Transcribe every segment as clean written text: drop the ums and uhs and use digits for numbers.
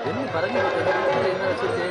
എന്ന് പറഞ്ഞു എന്ന് വെച്ചിട്ട്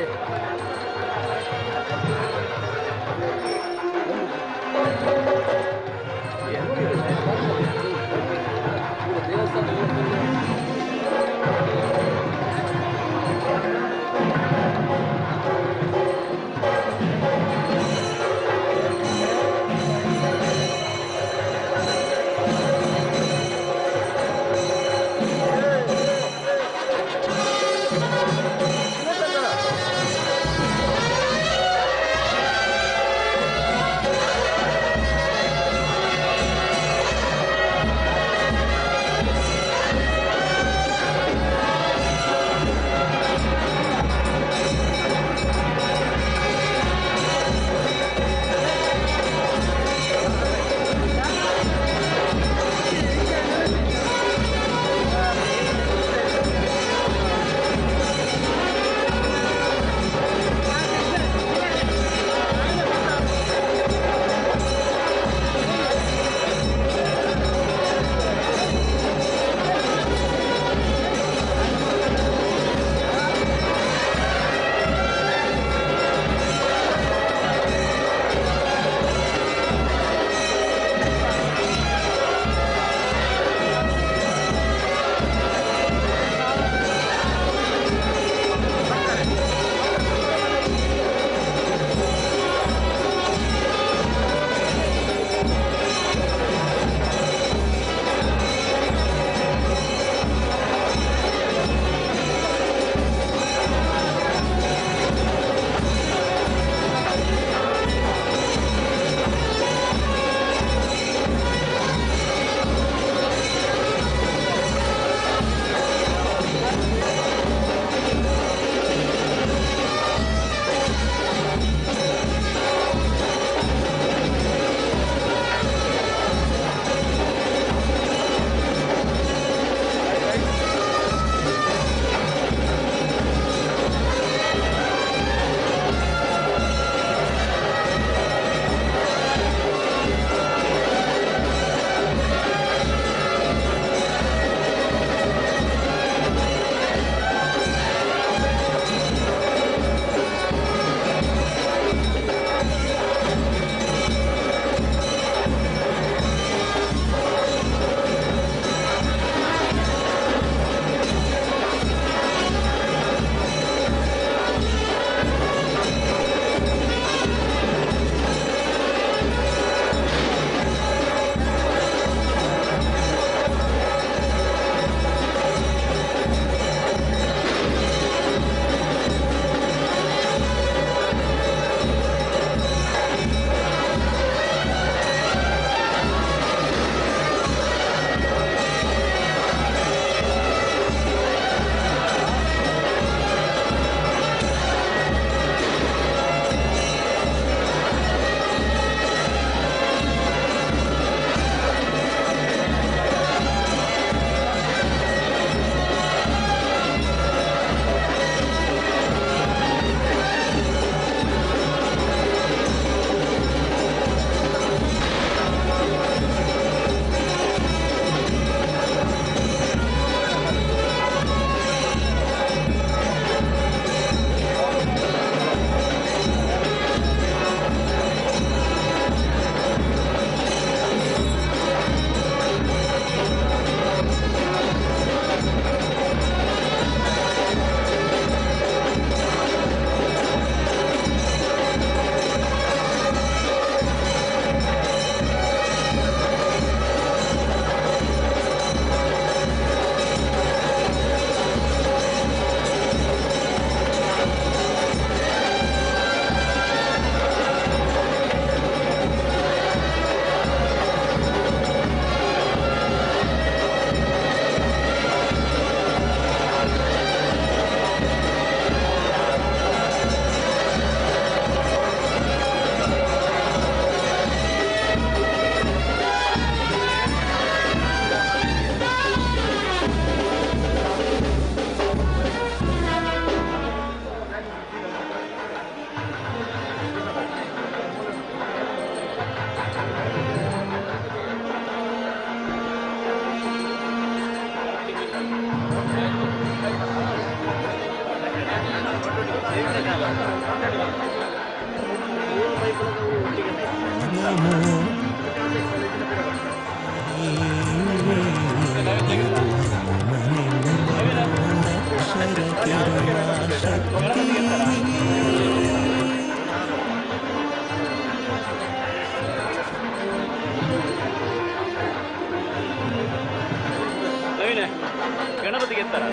ಗಣಪತಿಗೆ ಎತ್ತರ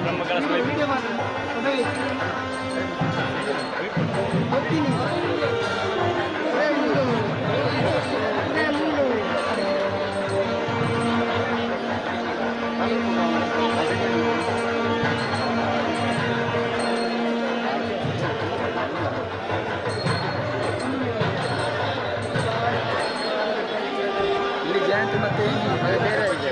ಬ್ರಹ್ಮಗಳ ಇಲ್ಲಿ ಜಾಯಿಂಟ್ ಮತ್ತೆ ಬೇರೆ ಇದೆ.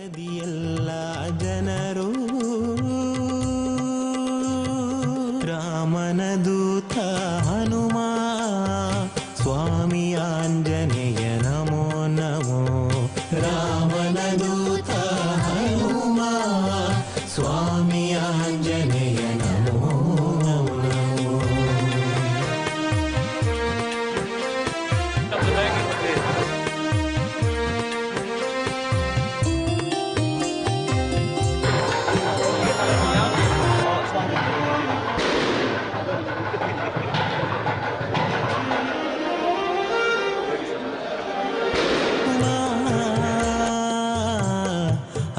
ಎಲ್ಲ ಜನರು ರಾಮನ ದೂತ ಹನುಮ ಸ್ವಾಮಿ ಆಂಜನೇಯ ನಮೋ ನಮೋ. ರಾಮನ ದೂತ ಹನುಮ ಸ್ವಾಮಿ ಆಂಜನೇಯ ನಮೋ ನಮೋ.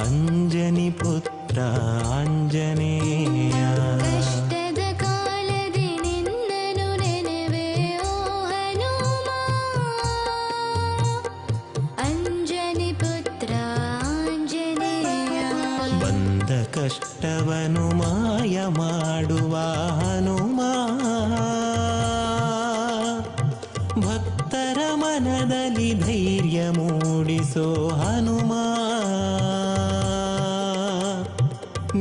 ಅಂಜನಿ ಪುತ್ರ ಆಂಜನೇಯ ಕಷ್ಟದ ಕಾಲದಿ ನಿನ್ನನು ನೆನೆವೆ ಓ ಹನುಮ. ಅಂಜನಿ ಪುತ್ರ ಆಂಜನೇಯ ಬಂದ ಕಷ್ಟವನು ಮಾಯ ಮಾಡುವ ಹನುಮ ಭಕ್ತರ ಮನದಲ್ಲಿ ಧೈರ್ಯ ಮೂಡಿಸೋ ಹನುಮ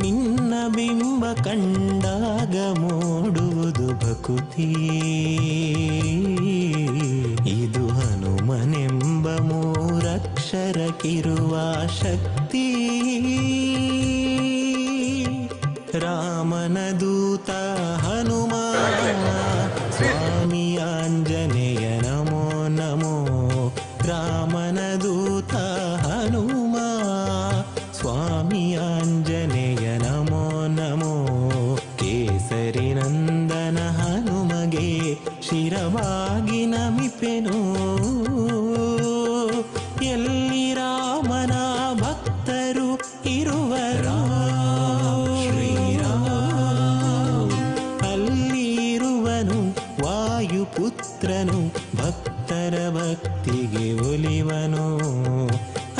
ನಿನ್ನ ಬಿಂಬ ಕಂಡಾಗ ಮೂಡುವುದು ಭಕುತಿ ಇದು ಹನುಮನೆಂಬ ಮೂರಕ್ಷರಕ್ಕಿರುವ ಶಕ್ತಿ ರಾಮನ ದೂತ ಹನುಮ ಸ್ವಾಮಿ ಆಂಜನೇಯ ನಮೋ ನಮೋ. ರಾಮನ ದೂತ ಹನುಮ ಸ್ವಾಮಿ ಆಂಜನೇಯ ನಮೋ ನಮೋ. ಕೇಸರಿ ನಂದನ ಹನುಮಗೆ ಶಿರವಾಗಿ ನಮಿಪೆನು ಎಲ್ಲಿ ರಾಮನ ಭಕ್ತರು ಇರುವರು ಶ್ರೀರಾಮ ಅಲ್ಲಿರುವನು ವಾಯುಪುತ್ರನು ಭಕ್ತರ ಭಕ್ತಿಗೆ ಒಲಿವನು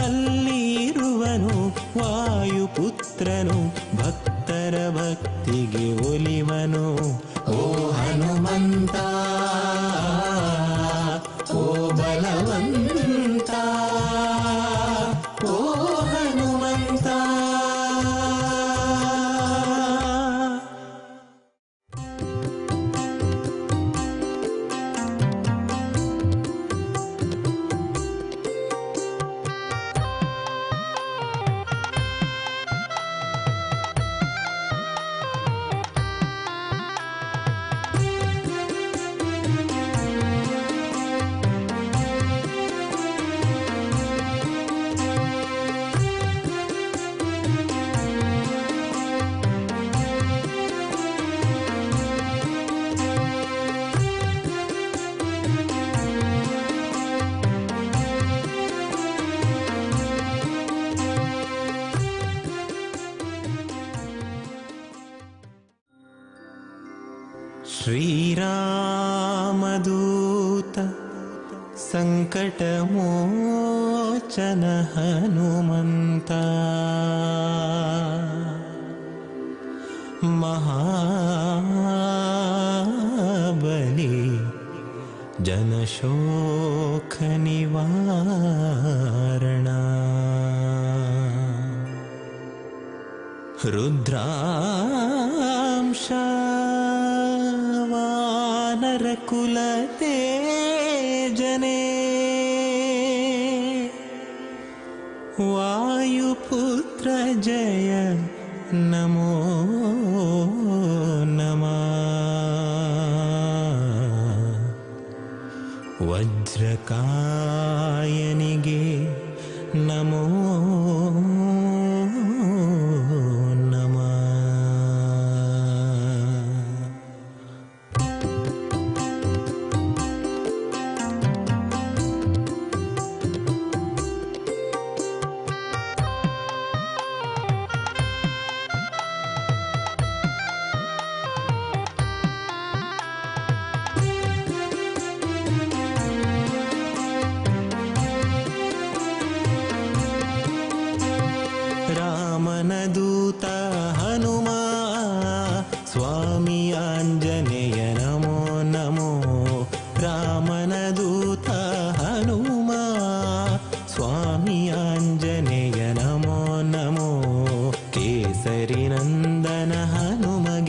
ಅಲ್ಲಿರುವನು ವಾಯುಪುತ್ರನು ಭಕ್ತರ ಭಕ್ತಿಗೆ ಒಲಿವನು. ಓ ಹನುಮಂತ ಓ ಬಲವಂತ ಓ ಹನುಮಂತ. ಶ್ರೀರಾಮದೂತ ಸಂಕಟಮೋಚನ ಹನುಮಂತ ಮಹಾಬಲಿ ಜನಶೋಕ ನಿವಾರಣ ರುದ್ರಾಂಶ ವಾನರಕುಲ ತೇಜನೆ ವಾಯುಪುತ್ರ ಜಯ ನಮೋ ನಮಃ. ವಜ್ರಕಾಯನಿಗೆ ನಮೋ ನಮಃ.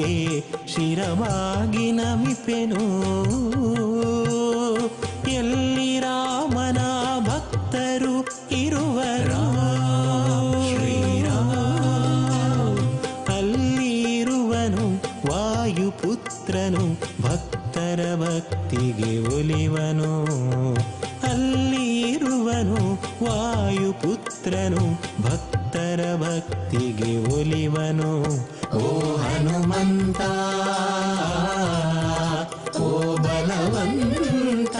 ನಿಮಗೆ ಶಿರವಾಗಿ ನಮಿಪೆನು. ಎಲ್ಲಿ ರಾಮನ ಭಕ್ತರು ಇರುವರು ಅಲ್ಲಿರುವನು ವಾಯುಪುತ್ರನು ಭಕ್ತರ ಭಕ್ತಿಗೆ ಒಲಿವನು. ಅಲ್ಲಿರುವನು ವಾಯುಪುತ್ರನು ಭಕ್ತರ ಭಕ್ತಿಗೆ ಒಲಿವನು. ಓ ಹನುಮಂತ ಓ ಬಲವಂತ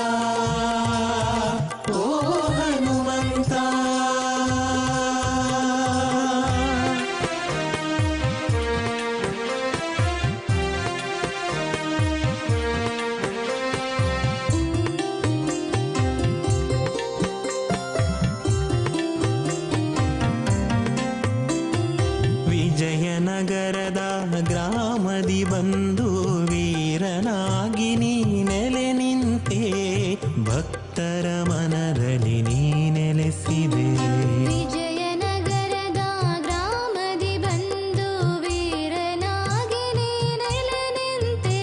ಓ ಹನುಮಂತ. ವಿಜಯನಗರದ ಗ್ರಾಮದಿ ಬಂದು ವೀರನಾಗಿ ನೀ ನೆಲೆ ನಿಂತೆ. ಭಕ್ತರ ಮನದಲ್ಲಿ ನೀ ನೆಲೆಸಿದೆ. ವಿಜಯನಗರದ ಗ್ರಾಮದಿ ಬಂದು ವೀರನಾಗಿ ನೀ ನೆಲೆ ನಿಂತೆ.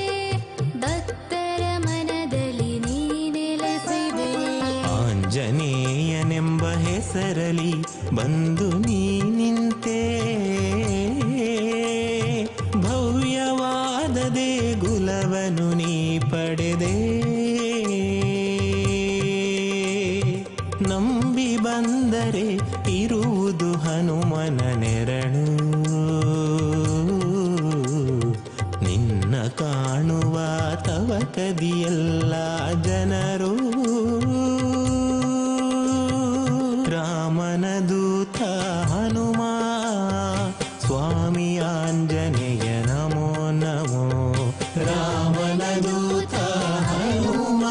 ಭಕ್ತರ ಮನದಲ್ಲಿ ನೀ ನೆಲೆಸಿದೆ. ಆಂಜನೇಯನೆಂಬ ಹೆಸರಲಿ ಬಂದು ನೀ ನಿಂತೆ. ಭವ್ಯವಾದ ದೇಗುಲವನು ನೀ ಪಡೆದೆ. ನಂಬಿ ಬಂದರೆ ಇರುವುದು ಹನುಮನ ನೆರಳು. ನಿನ್ನ ಕಾಣುವ ತವಕದಿಯೆಲ್ಲ ಜನರು. ರಾಮನ ದೂತ ಹನುಮ ಸ್ವಾಮಿ ಆಂಜನೇಯ ನಮೋ ನಮೋ. ರಾಮನ ದೂತ ಹನುಮ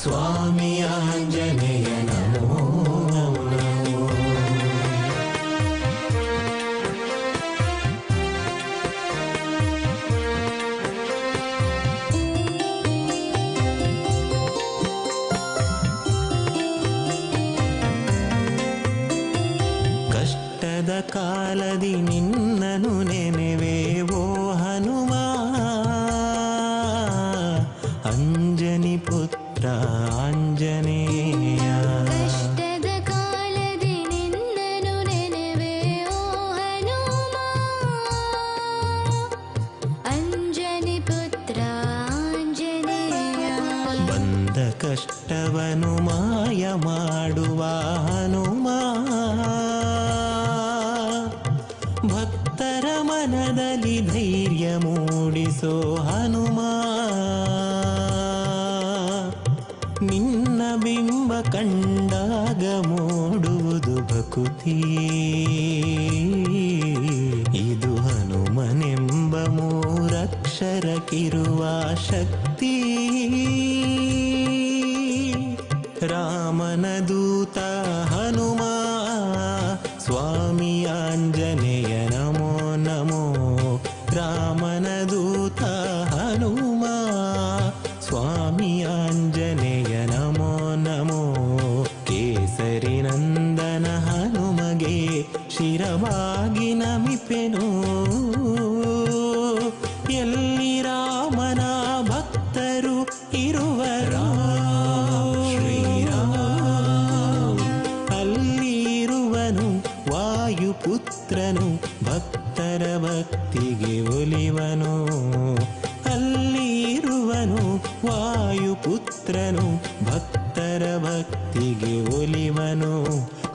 ಸ್ವಾಮಿ ಆಂಜನೇಯ ನಮೋ ನಮೋ. ಕಷ್ಟದ ಕಾಲದಿ ನಿನ್ನನು ನೆನೆವೆ ಓ ಹನುಮ. ಅಂಜನಿ ಪುತ್ರ ಆಂಜನೇಯ. ಕಷ್ಟದ ಕಾಲದಿ ನಿನ್ನನು ನೆನೆವೆ ಓ ಹನುಮ. ಅಂಜನಿ ಪುತ್ರ ಆಂಜನೇಯ. ಬಂದ ಕಷ್ಟವನು ಮಾಯ ಮಾಡುವ ಹನುಮ. ಭಕ್ತರ ಮನದಲ್ಲಿ ಧೈರ್ಯ ಮೂಡಿಸೋ ಹನುಮ. ನಿನ್ನ ಬಿಂಬ ಕಂಡಾಗ ಮೂಡುವುದು ಭಕುತಿ. ಇದು ಹನುಮನೆಂಬ ಮೂರಕ್ಷರಕ್ಕಿರುವ ಶಕ್ತಿ. ರಾಮನ ದೂತ ಹನುಮ ಸ್ವಾಮಿ ಆಂಜನೇಯ ನಮೋ ನಮೋ. ರಾಮನ ದೂತ ಹನುಮ ಸ್ವಾಮಿ ಆಂಜನೇಯ ನಮೋ ನಮೋ. ಕೇಸರಿ ನಂದನ ಹನುಮಗೆ ಶಿರವಾಗಿ ನಮಿಪೆನು. ಎಲ್ಲಿ ರಾಮನ ಭಕ್ತರು ಇರುವರು ಅಲ್ಲಿರುವನು ವಾಯುಪುತ್ರನು ಭಕ್ತರ ಭಕ್ತಿಗೆ ಒಲಿವನು. ಅಲ್ಲಿರುವನು ವಾಯುಪುತ್ರನು ಭಕ್ತರ ಭಕ್ತಿಗೆ ಒಲಿವನು.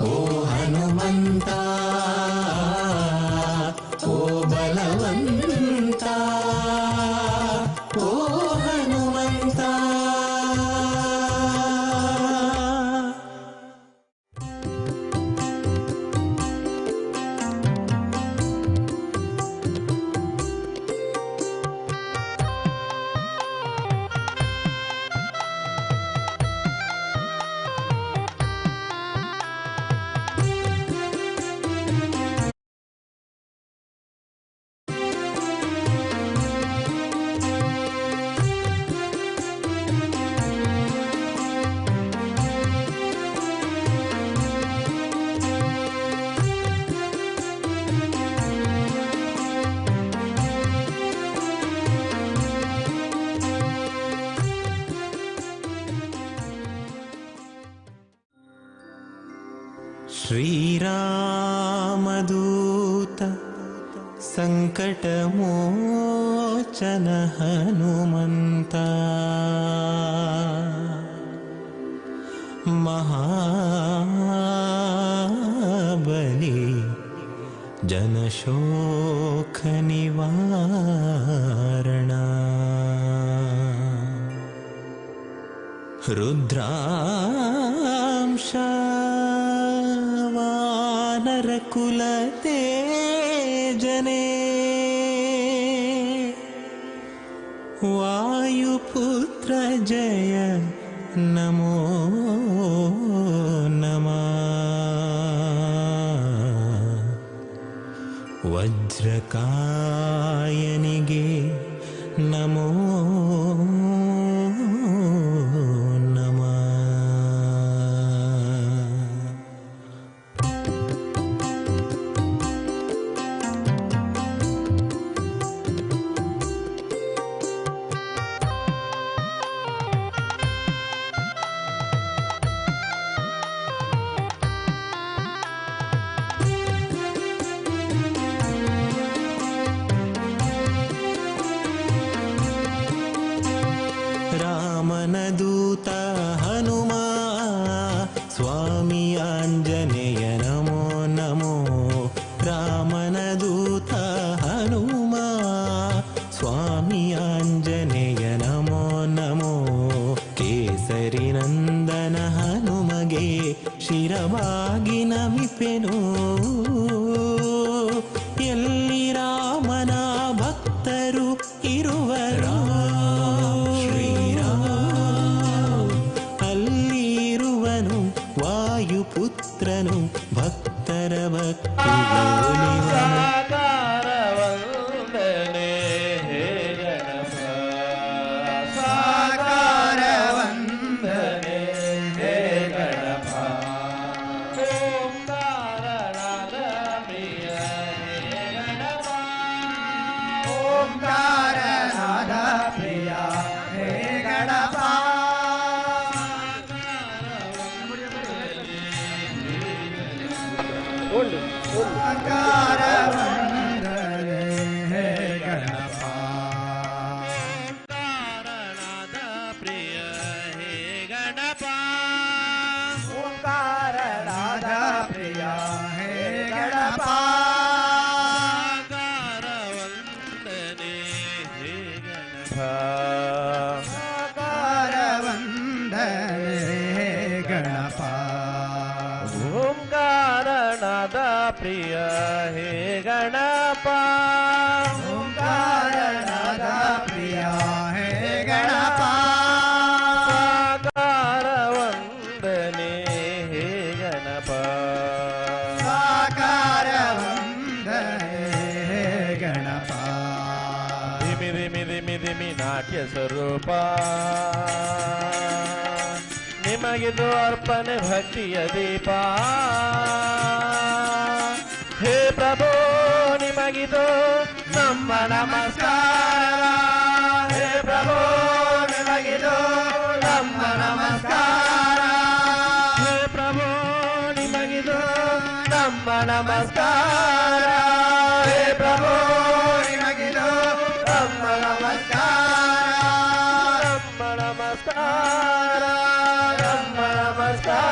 ಓ ಹನುಮಂತ ಓ ಬಲವಂತ ಓ ಹನುಮಂತ. ಶ್ರೀರಾಮದೂತ ಸಂಕಟಮೋಚನ ಹನುಮಂತ ಮಹಾಬಲಿ ಜನಶೋಕ ನಿವಾರಣ ರುದ್ರಾಂಶ ವಾನರಕುಲ ತೇಜನೆ ವಾಯುಪುತ್ರ ಜಯ ನಮೋ ನಮಃ ವಜ್ರಕಾಯನಿಗೆ ನಮೋ ನಮಃ. ರಾಮನದೂತ ಹನುಮ ಸ್ವಾಮಿ ಆಂಜನೇಯ ನಮೋ ನಮೋ. ರಾಮನದೂತ ಹನುಮ ಸ್ವಾಮಿ ಆಂಜನೇಯ ನಮೋ ನಮೋ. ಕೇಸರಿ ನಂದನ ಹನುಮಗೆ ಶಿರವಾಗಿ ನಮಿಪೆನು. ಎಲ್ಲಿ ರಾಮನ ಭಕ್ತರು ಇರುವರು ಅಲ್ಲಿರುವನು ವಾಯುಪುತ್ರನು ಭಕ್ತರ ಭಕ್ತಿಗೊಲಿವನು. ಓಂಕಾರನಾದ ಪ್ರಿಯ ಹೇ ಗಣಪ. ಓಂಕಾರನಾದ ಪ್ರಿಯ ಹೇ ಗಣಪ. ಸಾಕಾರ ವಂದನೆ ಹೇ ಗಣಪ. ಸಾಕಾರ ವಂದನೆ ಹೇ ಗಣಪ. ಧಿಮಿ ಧಿಮಿ ಧಿಮಿ ಧಿಮಿ ನಾಟ್ಯ ಸ್ವರೂಪ ನಿಮಗಿದು ಅರ್ಪಣೆ ಭಕ್ತಿಯ ದೀಪ. ಹೇ ಪ್ರಭು ನಿಮಗಿದು ನಮ್ಮ ನಮಸ್ಕಾರ. ಹೇ ಪ್ರಭು ನಿಮಗಿದು ನಮ್ಮ ನಮಸ್ಕಾರ. ಹೇ ಪ್ರಭು ನಿಮಗಿದು ನಮ್ಮ ನಮಸ್ಕಾರ. ಹೇ ಪ್ರಭು ನಿಮಗಿದು ನಮ್ಮ ನಮಸ್ಕಾರ. ನಮ್ಮ ನಮಸ್ಕಾರ. ನಮ್ಮ ನಮಸ್ಕಾರ.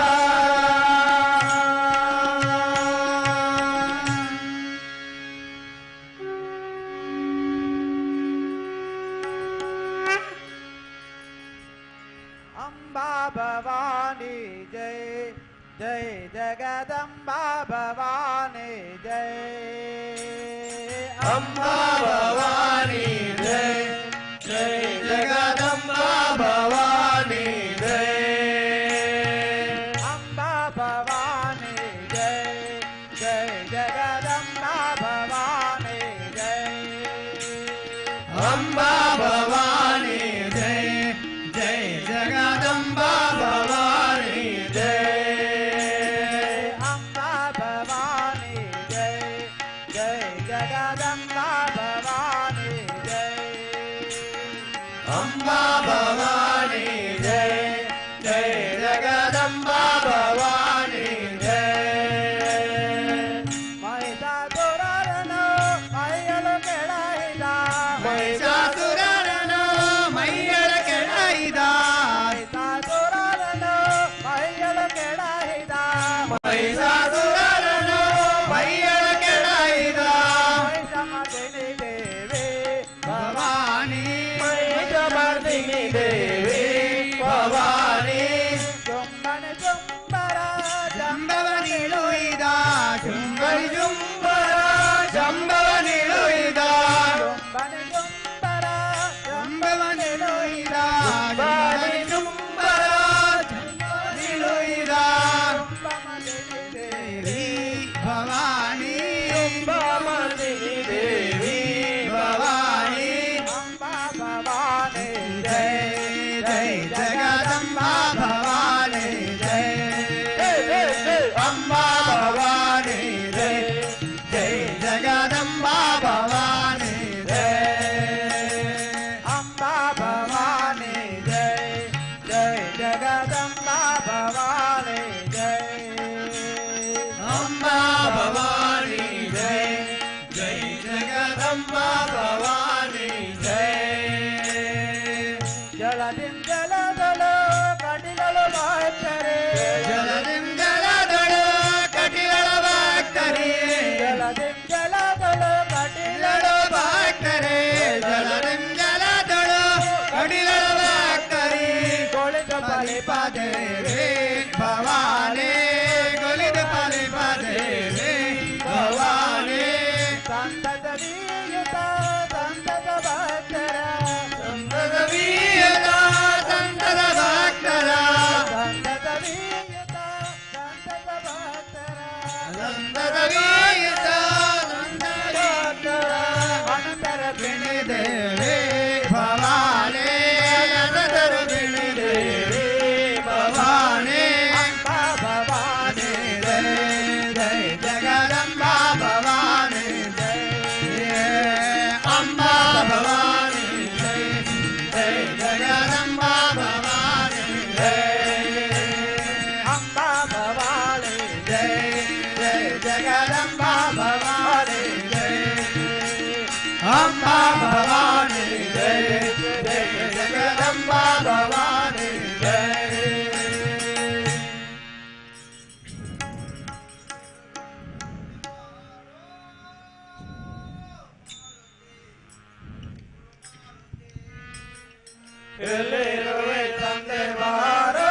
ಅಂಬಾ ಭವಾನಿ ಜೈ ಜೈ ಜಗದಂಬಾ ಭವಾನಿ ಜೈ. ಅಂಬಾ ಭವಾನಿ ಜೈ ಜೈ ಜಗದಂಬಾ ಭವಾನಿ ಜೈ. ಅಂಬಾ ಭವಾನಿ ಜೈ ಜೈ ಜಗದಂಬಾ ಭವಾನಿ ಜೈ. ಅಂಬಾ ಭವಾನಿ ಜೈ ಜೈ ಜಗದಂಬಾ ಭವಾನಿ ಜೈ. ಅಂಬಾ ಭವಾನಿ ಜೈ ಜೈ ಜಗದಂಬಾ ಭವಾನಿ ಜೈ. ಅಂಬಾ ಭವಾನಿ ಜೈ ಜೈ ಜಗದಂಬಾ ಭವಾನಿ ಜೈ. ಮಹಿಷಾಸುರನನ್ನು ಮೈಯಳ ಕೆಡಹಿದ ಮಹಿಷಾಸುರನನ್ನು ಮೈಯಳ ಕೆಡಹಿದ ಮಹಿಷಾಸುರನನ್ನು ಮೈಯಳ ಕೆಡಹಿದ ಮಹಿಷಮರ್ದಿನಿ ದೇವಿ ಭವಾನಿ ಮಹಿಷಮರ್ದಿನಿ ದೇವಿ ಭವಾನಿ ಜುಂಬನ ಜುಂಬರ ಜಂಬವನಿಳುಯಿದ ಜುಂಬನಿ ಜುಂಬರ ಜಂಬವನಿಳುಯಿದ ಜುಂಬನಿ ಜುಂಬರ ಜಂಬವನಿಳುಯಿದ ಜುಂಬನಿ ಜುಂಬರ ಜಂಬವನಿಳುಯಿದ ಜುಂಬಮರ್ದಿನಿ ದೇವಿ ಭವಾನಿ ಜುಂಬಮರ್ದಿನಿ ದೇವಿ ಭವಾನಿ ಅಂಬಾ ಭವಾನಿ ಜಯ ಜಯ ಜಗದಂಬಾ ಭವಾನಿ ಜಯ ಅಂಬಾ ಭವಾನಿ ಜಯ ಜಯ ಜಗದಂಬಾ ಭವಾನಿ ಜಯ ಅಂಬಾ ಭವಾನಿ ಜಯ ಜಯ ಜಗದಂಬಾ ಭವಾನಿ ಜಯ ಅಂಬಾ ಭವಾನಿ ಜಯ ಜಯ ಜಗದಂಬಾ ಭವಾನಿ ಜಯ ಜಲದಿಂದಲದಳು ಕಟಿಗಳು ಬಾಯ್ತರೆ ಜಲದಿಂದಲದಳು ಕಟಿಗಳ ಬಾಯ್ತರೆ ಜಲದಿಂದಲದಳು ಕಟಿಗಳು ಬಾಯ್ತರೆ ಜಲದಿಂದಲದಳು ಕಟಿಗಳ ಬಾಯ್ತರೆ ಗೊಳಿದ ಫಲಿಪದೇವಿ ಭವಾನಿ ಗೊಲಿದ ಫಲಿಪದೇವಿ ಭವಾನಿ ಸಂತತ ವೀಯುತ ಸಂತತ ಭಕ್ತರ ಸಂತತ ವೀಯುತ ಸಂತತ ಭಕ್ತರ ಸಂತತ ವೀಯುತ ಸಂತತ ಭಕ್ತರ ಸಂತತ ವೀಯುತ ಸಂತತ ಭಕ್ತರ ಅನಂತರ ಬಿಣಿ ದೇವಿ ಭವಾನಿ ಅನಂತರ ಬಿಣಿ ದೇವಿ ಭವಾನಿ ಅಂಬಾ ಭವಾನಿ ಜಯ ಜಯ ಜಗದಂಬಾ ಭವಾನಿ ಜಯ ಅಂಬಾ ಭವಾನಿ ಜಯ ಜಯ ಜಗದಂಬಾ ಭವಾನಿ ಜಯ ಅಂಬಾ ಭವಾನಿ ಜಯ ಜಯ ಜಗದಂಬಾ ಭವಾನಿ ಜಯ ಅಂಬಾ ಭವಾನಿ ಜಯ ಜಯ ಜಗದಂಬಾ ಭವಾನಿ ಜಯ ಎಲ್ಲಿರುವೆ ತಂದೆ ಬಾರೋ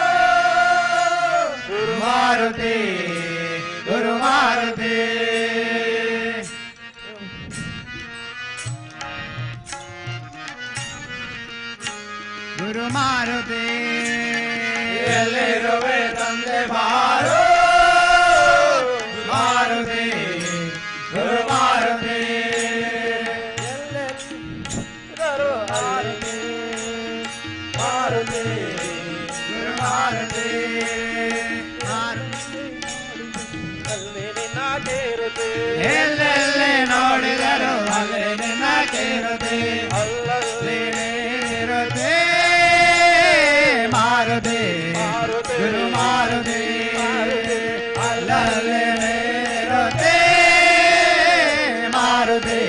ಗುರು ಮಾರುತಿ ಗುರು ಮಾರುತಿ ಗುರು ಮಾರುತಿ ಎಲ್ಲಿರುವೆ ತಂದೆ ಬಾರೋ ಮಾರುತಿ ಗುರು ಮಾರುತಿ ಎಲ್ಲೆಲ್ಲರೂ ಮಾರುತಿ ಮಾರುತಿ ಗುರು ಮಾರುತಿ ಅಲ್ಲಿ ನಿನ್ನ ಕೇರುತಿ ಎಲ್ಲೆಲ್ಲಿ ನೋಡಿದರು ಅಲ್ಲಿ ನಿನ್ನ ಕೇರುತಿ ಅಲ್ಲಲ್ಲಿ ನೀನಿರುತಿ ಮಾರುತಿ ಗುರು ಮಾರುತಿ ಅಲ್ಲಲ್ಲಿ ನೀನಿರುತಿ ಮಾರುತಿ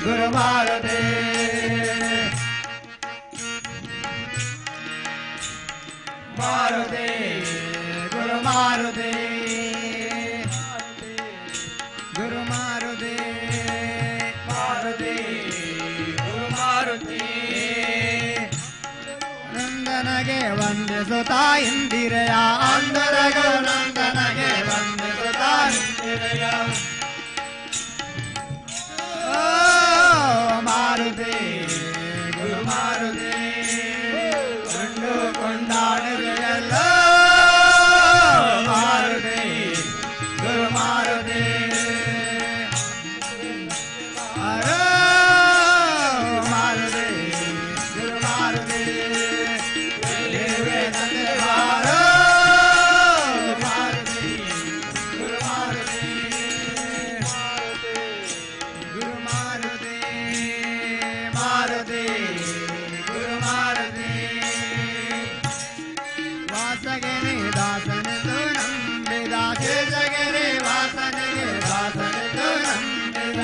ಗುರು ಮಾರುತಿ ಮಾರುತಿ ಗುರು ಮಾರುತಿ ಗುರು ಮಾರುತಿ ಮಾರುತಿ ಗುರು ಮಾರುತಿ ನಂದನಗೆ ವಂದಿಸುತ್ತಾ ಇಂದಿರೆಯ ಅಂದರಗು ನಂದನಗೆ ವಂದಿಸುತ್ತಾ ಇಂದಿರೆಯ ಓ ಮಾರುತಿ ಗುರು ಮಾರುತಿ ಕಂಡು ಕೊಂಡಾಡುವೆಯಲ್ಲ ಮಾರುತಿ ಗುರು ಮಾರುತಿ ಅರೋ ಮಾರುತಿ ಗುರು ಮಾರುತಿ ಎಲ್ಲಿರುವೆ ತಂದೆ ಬಾರೋ ಮಾರುತಿ ಗುರು ಮಾರುತಿ ಗುರು ಮಾರುತಿ ಮಾರುತಿ ಗುರು ಮಾರುತಿ ವಾಸಗೆರೆ ದಾಸನೆಂದು ನಂಬಿದ ಶೇಷಗೆರೆ ವಾಸನೆಗೆ ದಾಸನೆಂದು ನಂಬಿದ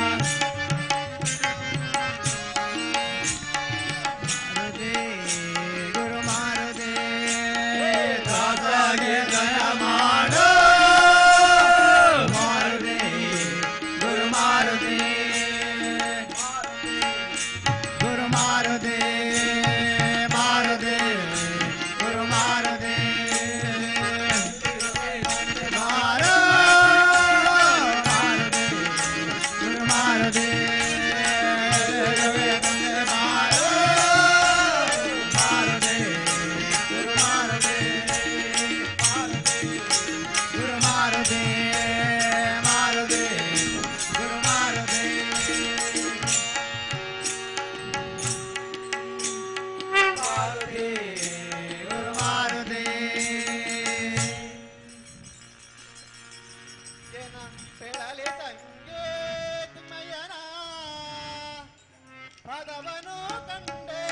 ಪದವನು ಕಂಡೆ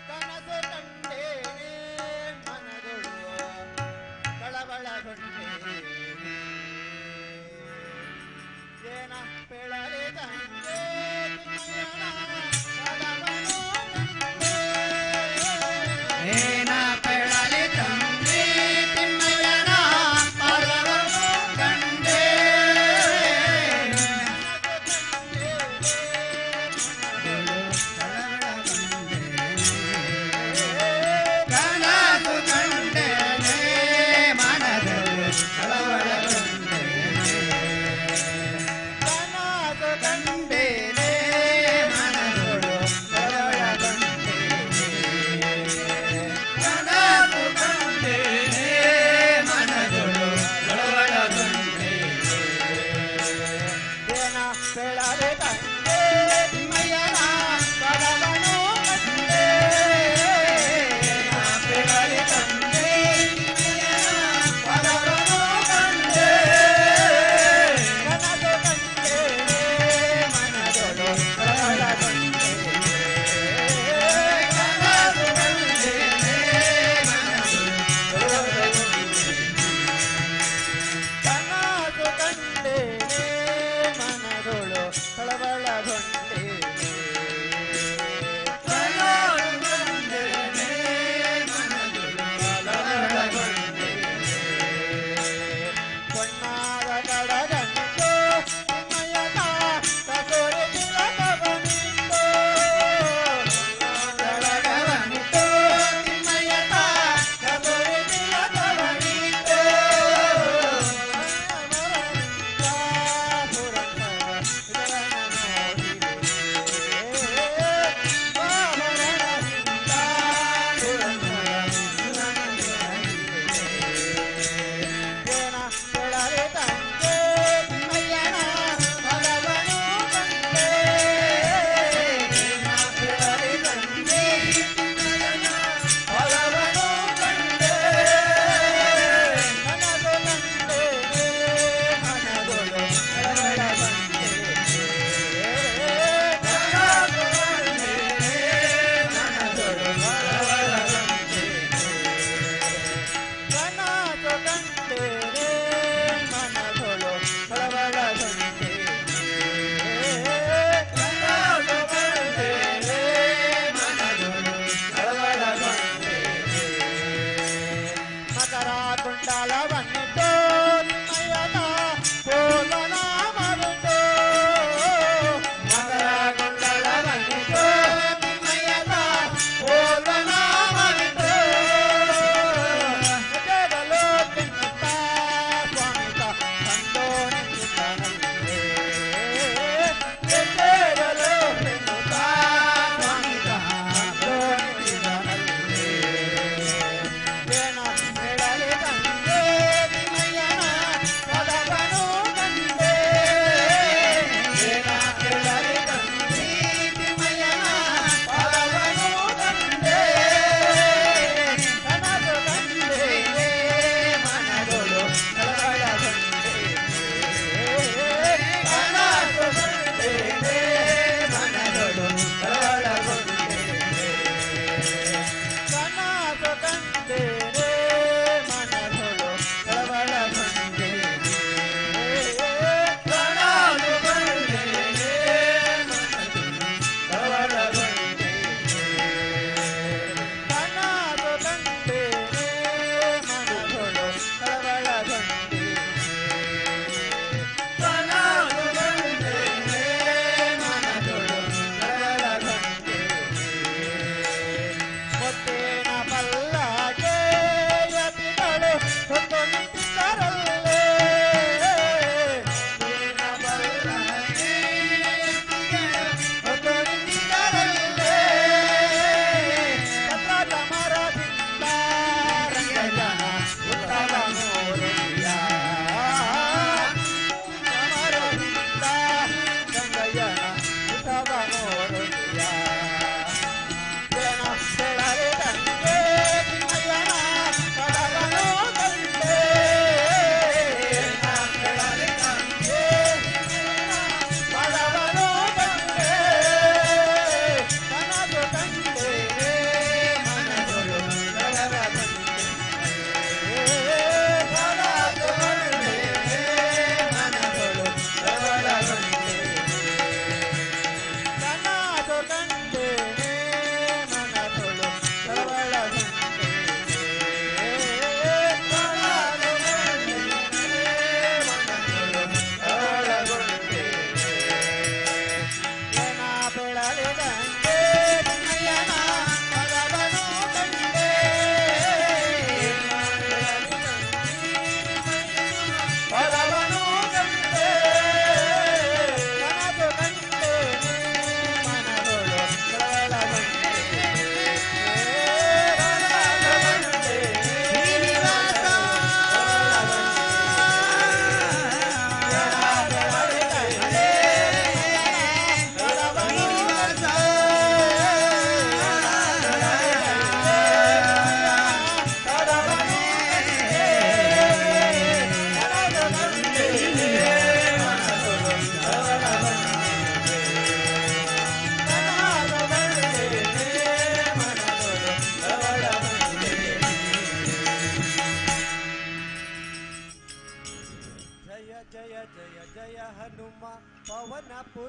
ಕನಸು ಕಂಡೇನೆ ಮನದೊಳು ಕಳವಳಗೊಂಡೆ ಏನ ಬೆಳಲಿದಂತೆ ಪದವನು ಕಂಡೆ ಏನ ಬೆಳಲಿದಂತೆ ತಿಮ್ಮಯ್ಯನ ಪದವನು ಕಂಡೆ ಕನಸು ಕಂಡೇನೆ ಮನದೊಳು ಕಳವಳಗೊಂಡೆ ಕನಸು ಕಂಡೇನೆ ಮನದೊಳು ಕಳವಳಗೊಂಡೆ ಕನಸು ಕಂಡೇನೆ ಮನದೊಳು ಕಳವಳಗೊಂಡೆ ಏನ ಬೆಳಲೆ ತಂದೆ ತಿಮ್ಮಯ್ಯನ ಪದವನು ಕಂಡೆ ಏನ ಬೆಳಲೆ ತಂದೆ ತಿಮ್ಮಯ್ಯನ ಪದವನು ಕಂಡೆ ಕನಸು ಕಂಡೇನೆ ಮನದೊಳು ಕಳವಳಗೊಂಡೆ ಕನಸು ಕಂಡೇನೆ ಮನದೊಳು ಕಳವಳಗೊಂಡೆ ಕನಸು ಕಂಡೇನೆ ಮನದೊಳು ಕಳವಳಗೊಂಡೆ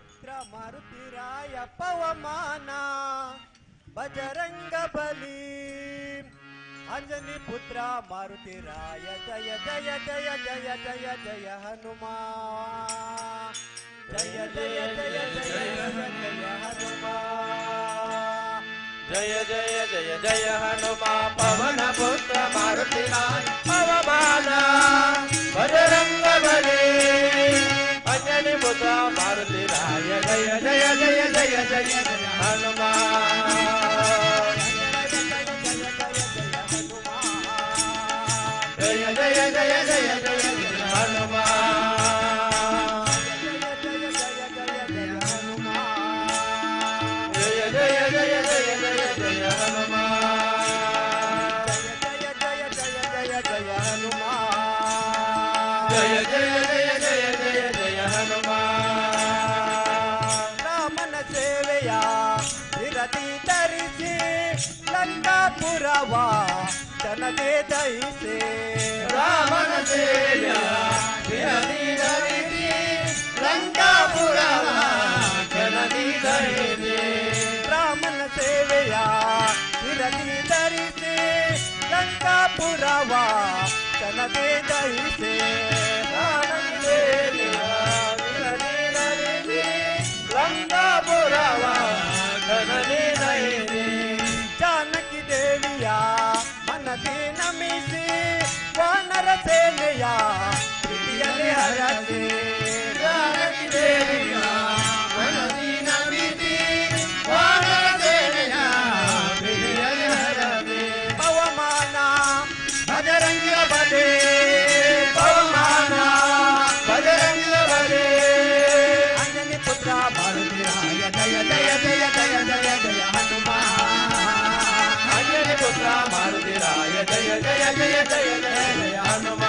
ಪುತ್ರ ಮಾರುತಿರಾಯ ಪವಮಾನ ಬಜರಂಗ ಬಲಿ ಅಂಜನಿ ಪುತ್ರ ಮಾರುತಿರಾಯ ಜಯ ಜಯ ಜಯ ಜಯ ಜಯ ಜಯ ಹನುಮಾ ಜಯ ಜಯ ಜಯ ಜಯ ಜಯ ಜಯ ಹನುಮಾ ಜಯ ಜಯ ಜಯ ಜಯ ಹನುಮ ಪವನ ಪುತ್ರ ಮಾರುತಿರಾಯ ಪವಮಾನ ಬಜರಂಗ ಬಲಿ ಅಂಜನಿ ಪುತ್ರ ಮಾರುತಿರಾಯ ಜಯ ಜಯ ಜಯ ಜಯ ಜಯ ಜಯ ಹನುಮ ಜಯ ಜಯ ಜಯ ಜಯ ಜಯ ಜಯ ಹನುಮ ಜಯ ಜಯ ಜಯ ಜಯ ಜಯ ಜಯ ಹನುಮ ಜಯ ಜಯ ಜಯ ಜಯ ಜಯ ಜಯ ಹನುಮ ರಾಮನ ಸೇವೆಯ ವಿರತಿ ಧರಿಸಿ ಲಂಕಾಪುರವ ಜನತೆ ಜಯಿಸಿ ರಾಮನ ಸೇವೆಯ ವಿರತಿ ಧರಿಸಿ ಲಂಕಾಪುರವ ಜನನಿ ಧರಿಸಿ ರಾಮನ ಸೇವೆಯ ವಿರತಿ ಧರಿಸಿ ಲಂಕಾಪುರವ ಜನತೆ ಜಯಿಸಿ ರಾಮನ ಸೇವೆಯ ವಿರತಿ ಧರಿಸಿ ಲಂಕಾಪುರವ ಜನನಿ ಧರಿಸಿ ಜಾನಕಿ ದೇವಿಯ ಮನದಿ ನಮಿಸಿ ವಾನರ ಸೇನೆಯ ಪ್ರೀತಿಯಲ್ಲಿ ಹರಸಿ ಜಾನಕಿ ದೇವಿಯ ಮನದಿ ನಮಿಸಿ ವಾನರ ಸೇನೆಯ ಪ್ರಿಯಲಿ ಹರಸಿ ಪವಮಾನ ಬಜರಂಗ ಬಲಿ ಪವಮಾನ ಬಜರಂಗ ಬಲಿ ಅಂಜನಿ ಪುತ್ರ ಮಾರುತಿರಾಯ ಜಯ ಜಯ ಜಯ ಜಯ ಜಯ ಜಯ ಹನುಮ ಅಂಜನಿ ಪುತ್ರ ಮಾರುತಿರಾಯ ಜಯ ಜಯ ಜಯ ಜಯ ಜಯ ಜಯ ಹನುಮ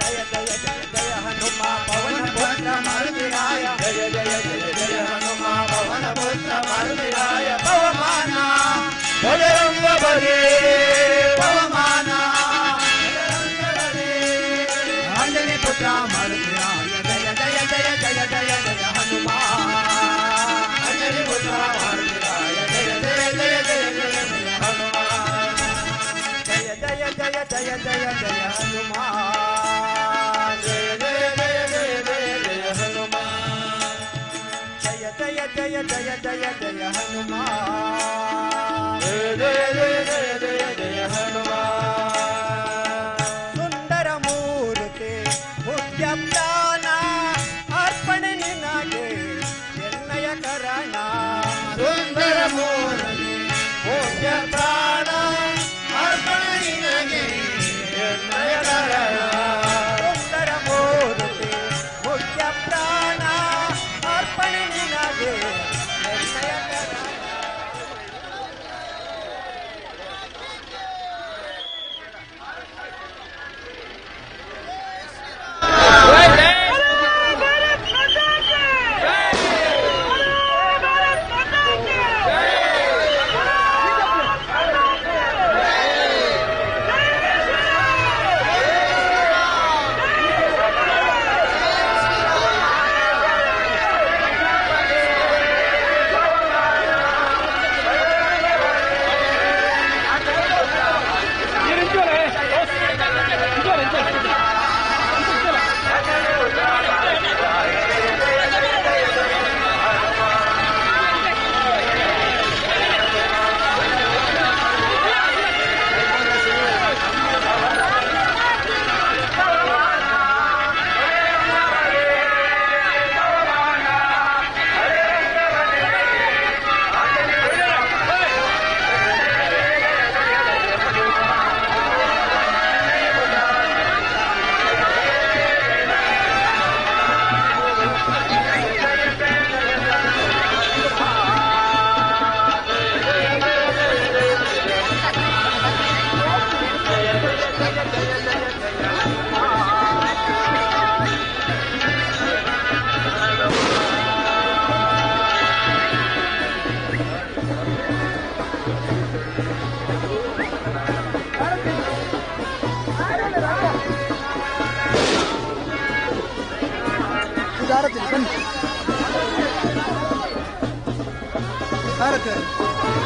ಜಯ ಜಯ ಜಯ ಜಯ ಹನುಮ ಪವನ ಪುತ್ರ ಮಾರುತಿರಾಯ ಜಯ ಜಯ ಜಯ ಜಯ ಹನುಮ ಪವನ ಪುತ್ರ ಮಾರುತಿರಾಯ ಪವಮಾನ ಬಜರಂಗ ಬಲಿ ಪವಮಾನ ಅಂಜನಿ ಪುತ್ರ ಮಾರುತಿರಾಯ ಜಯ ಜಯ ಜಯ ಜಯ ಜಯ ಜಯ ಹನುಮ ಅಂಜನಿ ಪುತ್ರ ಮಾರುತಿರಾಯ ಜಯ ಜಯ ಜಯ ಜಯ ಜಯ ಜಯ ಹನುಮ ಜಯ ಜಯ ಜಯ ಜಯ ಜಯ ಜಯ ಹನುಮ ಜಯ ಜಯ ಜಯ ಜಯ ಜಯ ಜಯ ಹನುಮ ಜಯ ಜಯ ಜಯ ಜಯ ಜಯ ಜಯ ಹನುಮ ಜಯ ಜಯ ಜಯ ಜಯ ಜಯ ಜಯ ಹನುಮ ಸುಂದರ ಮೂರ್ತಿ ಮುಖ್ಯ ಪ್ರಾಣ ಅರ್ಪಣೆ ನಿನಗೆ ಎನ್ನಯ ಕರಣ ಸುಂದರ ಮೂರ್ತಿ ಪೂಜ್ಯ ಪ್ರಾಣ ಅರ್ಪಣೆ ನಿನಗೆ ಎನ್ನಯ ಕರಣ ಸುಂದರ ಮೂರ್ತಿ ಮುಖ್ಯ ಪ್ರಾಣ ಅರ್ಪಣೆ ನಿನಗೆ ಎನ್ನಯ ಕರಣ ಜಯ ಜಯ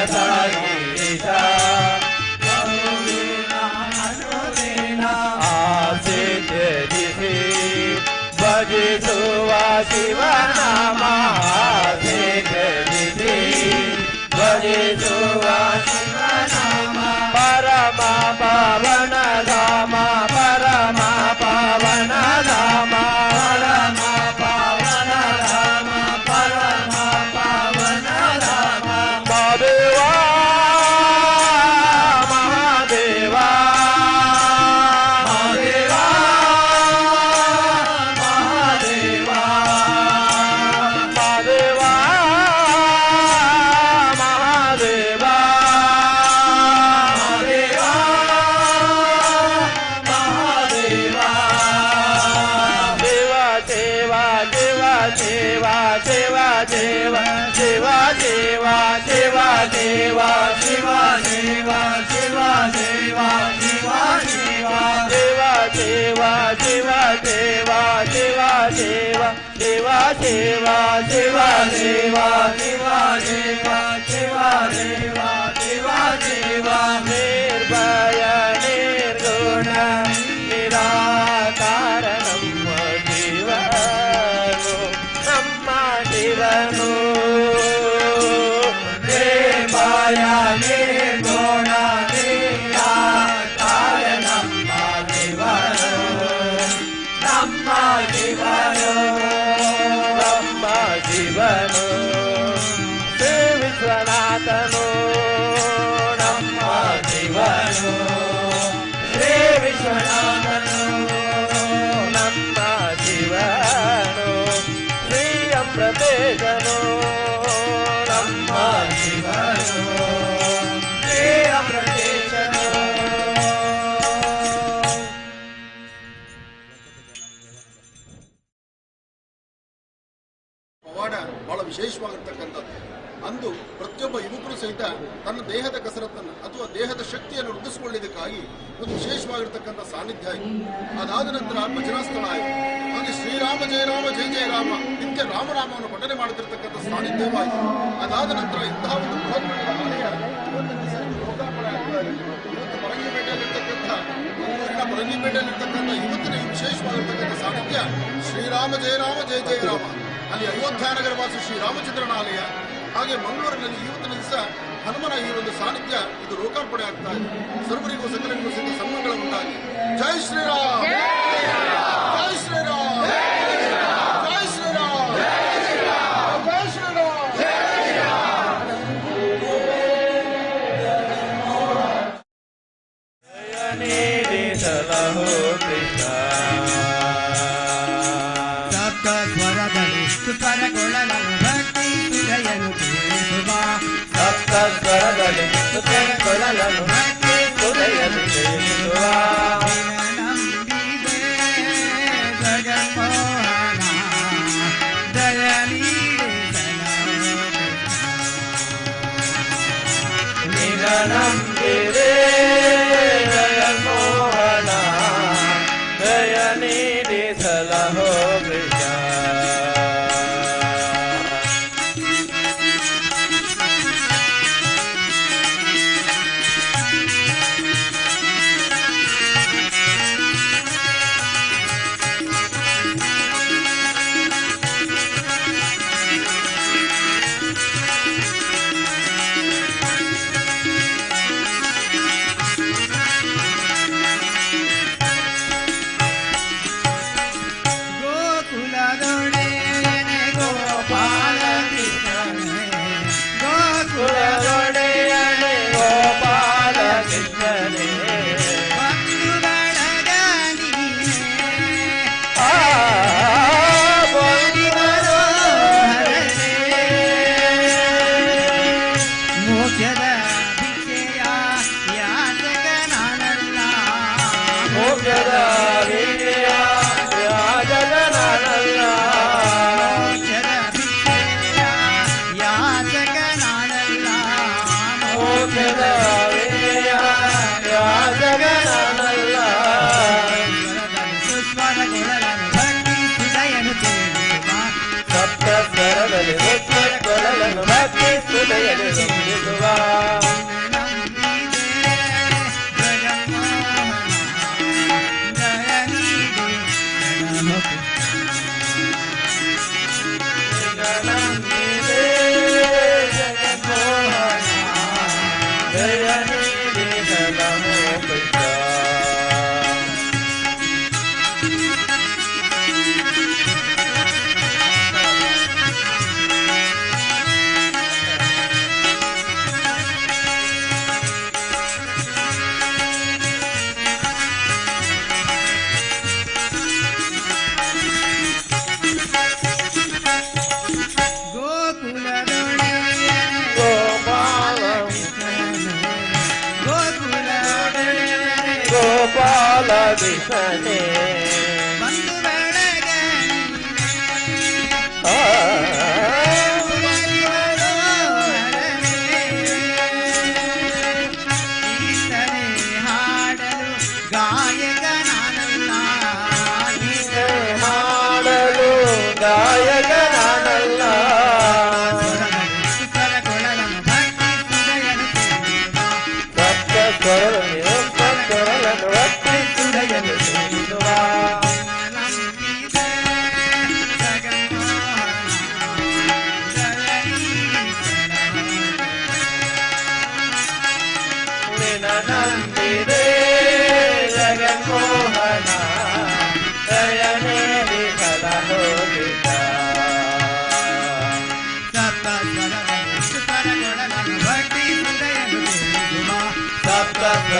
ದೇವ ಶಿವ ದೇವ ಶಿವ ದೇವ ಶಿವ ದೇವ ಶಿವ ದೇವ ಶಿವ ದೇವ ದೇವ ದೇವ ಶಿವ ದೇವ ಶಿವ ದೇವ ಶಿವ ದೇವ ಶಿವ ದೇವ ಶಿವ ದೇವ ಶಿವ ದೇವ ಶಿವ ದೇವ ನಿರ್ಭಯ ನಿರ್ಗುಣ ನಿರಾಕಾರ ನಮ್ಮ ಶಿವನು ನಮ್ಮ ಶಿವನು ನಿರ್ಭಯ ನಿರ್ಗುಣ ನಿರಾಕಾರ ನಮ್ಮ ಶಿವನು ನಮ್ಮ ಶಿವನು ನಮ್ಮ ಶಿವನು ಶ್ರೀ ವಿಶ್ವನಾಥನು ನಮ್ಮ ಶಿವನು ಶ್ರೀ ವಿಶ್ವನಾಥನು ನಮ್ಮ ಶಿವನು ಶ್ರೀ ಅಮೃತೇಶನು ನಮ್ಮ ಶಿವನು ಶ್ರೀ ಅಮೃತೇಶನು. ಪವಾಡ ಬಹಳ ವಿಶೇಷವಾಗಿರ್ತಕ್ಕಂಥದ್ದು. ಅಂದು ಪ್ರತಿಯೊಬ್ಬ ಯುವಕರು ಸಹಿತ ತನ್ನ ದೇಹದ ಕಸರತ್ತನ್ನು ಅಥವಾ ದೇಹದ ಶಕ್ತಿಯನ್ನು ವೃದ್ಧಿಸಿಕೊಳ್ಳಿದ್ದಕ್ಕಾಗಿ ಒಂದು ವಿಶೇಷವಾಗಿರ್ತಕ್ಕಂಥ ಸಾನ್ನಿಧ್ಯ ಆಯಿತು. ಅದಾದ ನಂತರ ಭಜನಾ ಸ್ಥಳ ಆಯಿತು. ಹಾಗೆ ಶ್ರೀರಾಮ ಜಯ ರಾಮ ಜಯ ಜಯ ರಾಮ ನಿತ್ಯ ರಾಮನಾಮವನ್ನು ಪಠನೆ ಮಾಡುತ್ತಿರ್ತಕ್ಕಂಥ ಸಾನ್ನಿಧ್ಯವಾಯಿತು. ಅದಾದ ನಂತರ ಇಂತಹ ಒಂದು ಬೃಹತ್ ಆಲಯ ಇವತ್ತಿನ ದಿವಸ ಲೋಕಾರ್ಪಣೆ ಆಗ್ತಾ ಇದೆ. ಇವತ್ತು ಪರಂಗಿಪೇಟೆಯಲ್ಲಿರ್ತಕ್ಕಂಥ ಮಂಗಳೂರಿನ ಪರಂಗಿಪೇಟೆಯಲ್ಲಿರ್ತಕ್ಕಂಥ ಇವತ್ತಿನ ಈ ವಿಶೇಷವಾಗಿರ್ತಕ್ಕಂಥ ಸಾನ್ನಿಧ್ಯ ಶ್ರೀರಾಮ ಜಯ ರಾಮ ಜಯ ಜಯ ರಾಮ. ಅಲ್ಲಿ ಅಯೋಧ್ಯಾನಗರ ವಾಸಿ ಶ್ರೀರಾಮಚಂದ್ರನ ಆಲಯ. ಹಾಗೆ ಮಂಗಳೂರಿನಲ್ಲಿ ಇವತ್ತಿನ ದಿವಸ ಹನುಮನ ಈ ಒಂದು ಸಾನ್ನಿಧ್ಯ ಇದು ಲೋಕಾರ್ಪಣೆ ಆಗ್ತಾ ಇದೆ. ಸರ್ವರಿಗೂ ಸಕಲರಿಗೂ ಸಿದ್ಧ ಸನ್ಮಾನಗಳ ಉಂಟಾಗಿ ಜೈ ಶ್ರೀರಾಮ್ ಜೈ ಶ್ರೀರಾಮ್ ಜೈ ಶ್ರೀರಾಮ್ ಜೈ ಶ್ರೀರಾಮ್. ಜಯ ನೀಡಿ ಸಲಹೋ ಕೃಷ್ಣ ಸಪ್ತ ಸ್ವರದಲ್ಲಿ ಸುಪರಗೊಳ್ಳಲನು ಭಕ್ತಿ ಸುಧೆಯನ್ನು ತಿಳಿಸುವ ಸಪ್ತ ಸ್ವರದಲ್ಲಿ ಸುತ್ತಗೊಳ್ಳಲನು ಭಕ್ತಿ ಸುಧೆಯನ್ನು ತಿಳಿಸುವ ನಂಬಿದೆ ಜಗನ್ಮೋಹನ ದಯ ನಿನ ನಂಬಿದೆ ಜಗನ್ಮೋಹನ ದಯ ನೀಡಿ ಸಲಹೋ ಕೃಷ್ಣ. ಗೋಕುಲದೊಡೆಯನೆ ಗೋಪಾಲ ಕೃಷ್ಣನೇ ಕುಲದೊಡೆಯನೆ ಗೋಪಾಲ ಕೃಷ್ಣನೇ ಬಂಧು ಬಳಗ ನೀನೇ ಮೋಕ್ಷದ ಭಿಕ್ಷೆಯ ಯಾಚಕ ನಾನಲ್ಲ ಮೋಕ್ಷದ ವಿಜಯ ಜಗನಾನಲ್ಲ ಮೋಕ್ಷದ ಭಿಕ್ಷೆಯ ಯಾಚಕ ನಾನಲ್ಲ ಮೋಕ್ಷದ ವಿಜಯ ಜಗನಾನಲ್ಲ ಸುಸ್ವರಗೊಳ್ಳಲನು ಭಕ್ತಿ ಸುಧೆಯನ್ನು ತಿಳಿಸುವ ಸಪ್ತ ಸ್ವರದಲ್ಲಿ ಕೊಳಲನ್ನು ಭಕ್ತಿ ಸುಧೆಯಲ್ಲಿ ತುಂಬಿಸುವ ನಂಬಿದೆ ಜಗನ್ಮೋಹನ ದಯ ನೀಡಿ ನಂಬಿದೆ ಜಗನ್ಮೋಹನ ದಯ ನೀಡಿ ಸಲಹೋ ಕೃಷ್ಣ. ಗೋಕುಲದೊಡೆಯನೆ ಗೋಪಾಲ ಗೋಕುಲದೊಡೆಯನೆ ಗೋಪಾಲ ಕೃಷ್ಣನೇ ಬಂಧು ಬಳಗ ಆ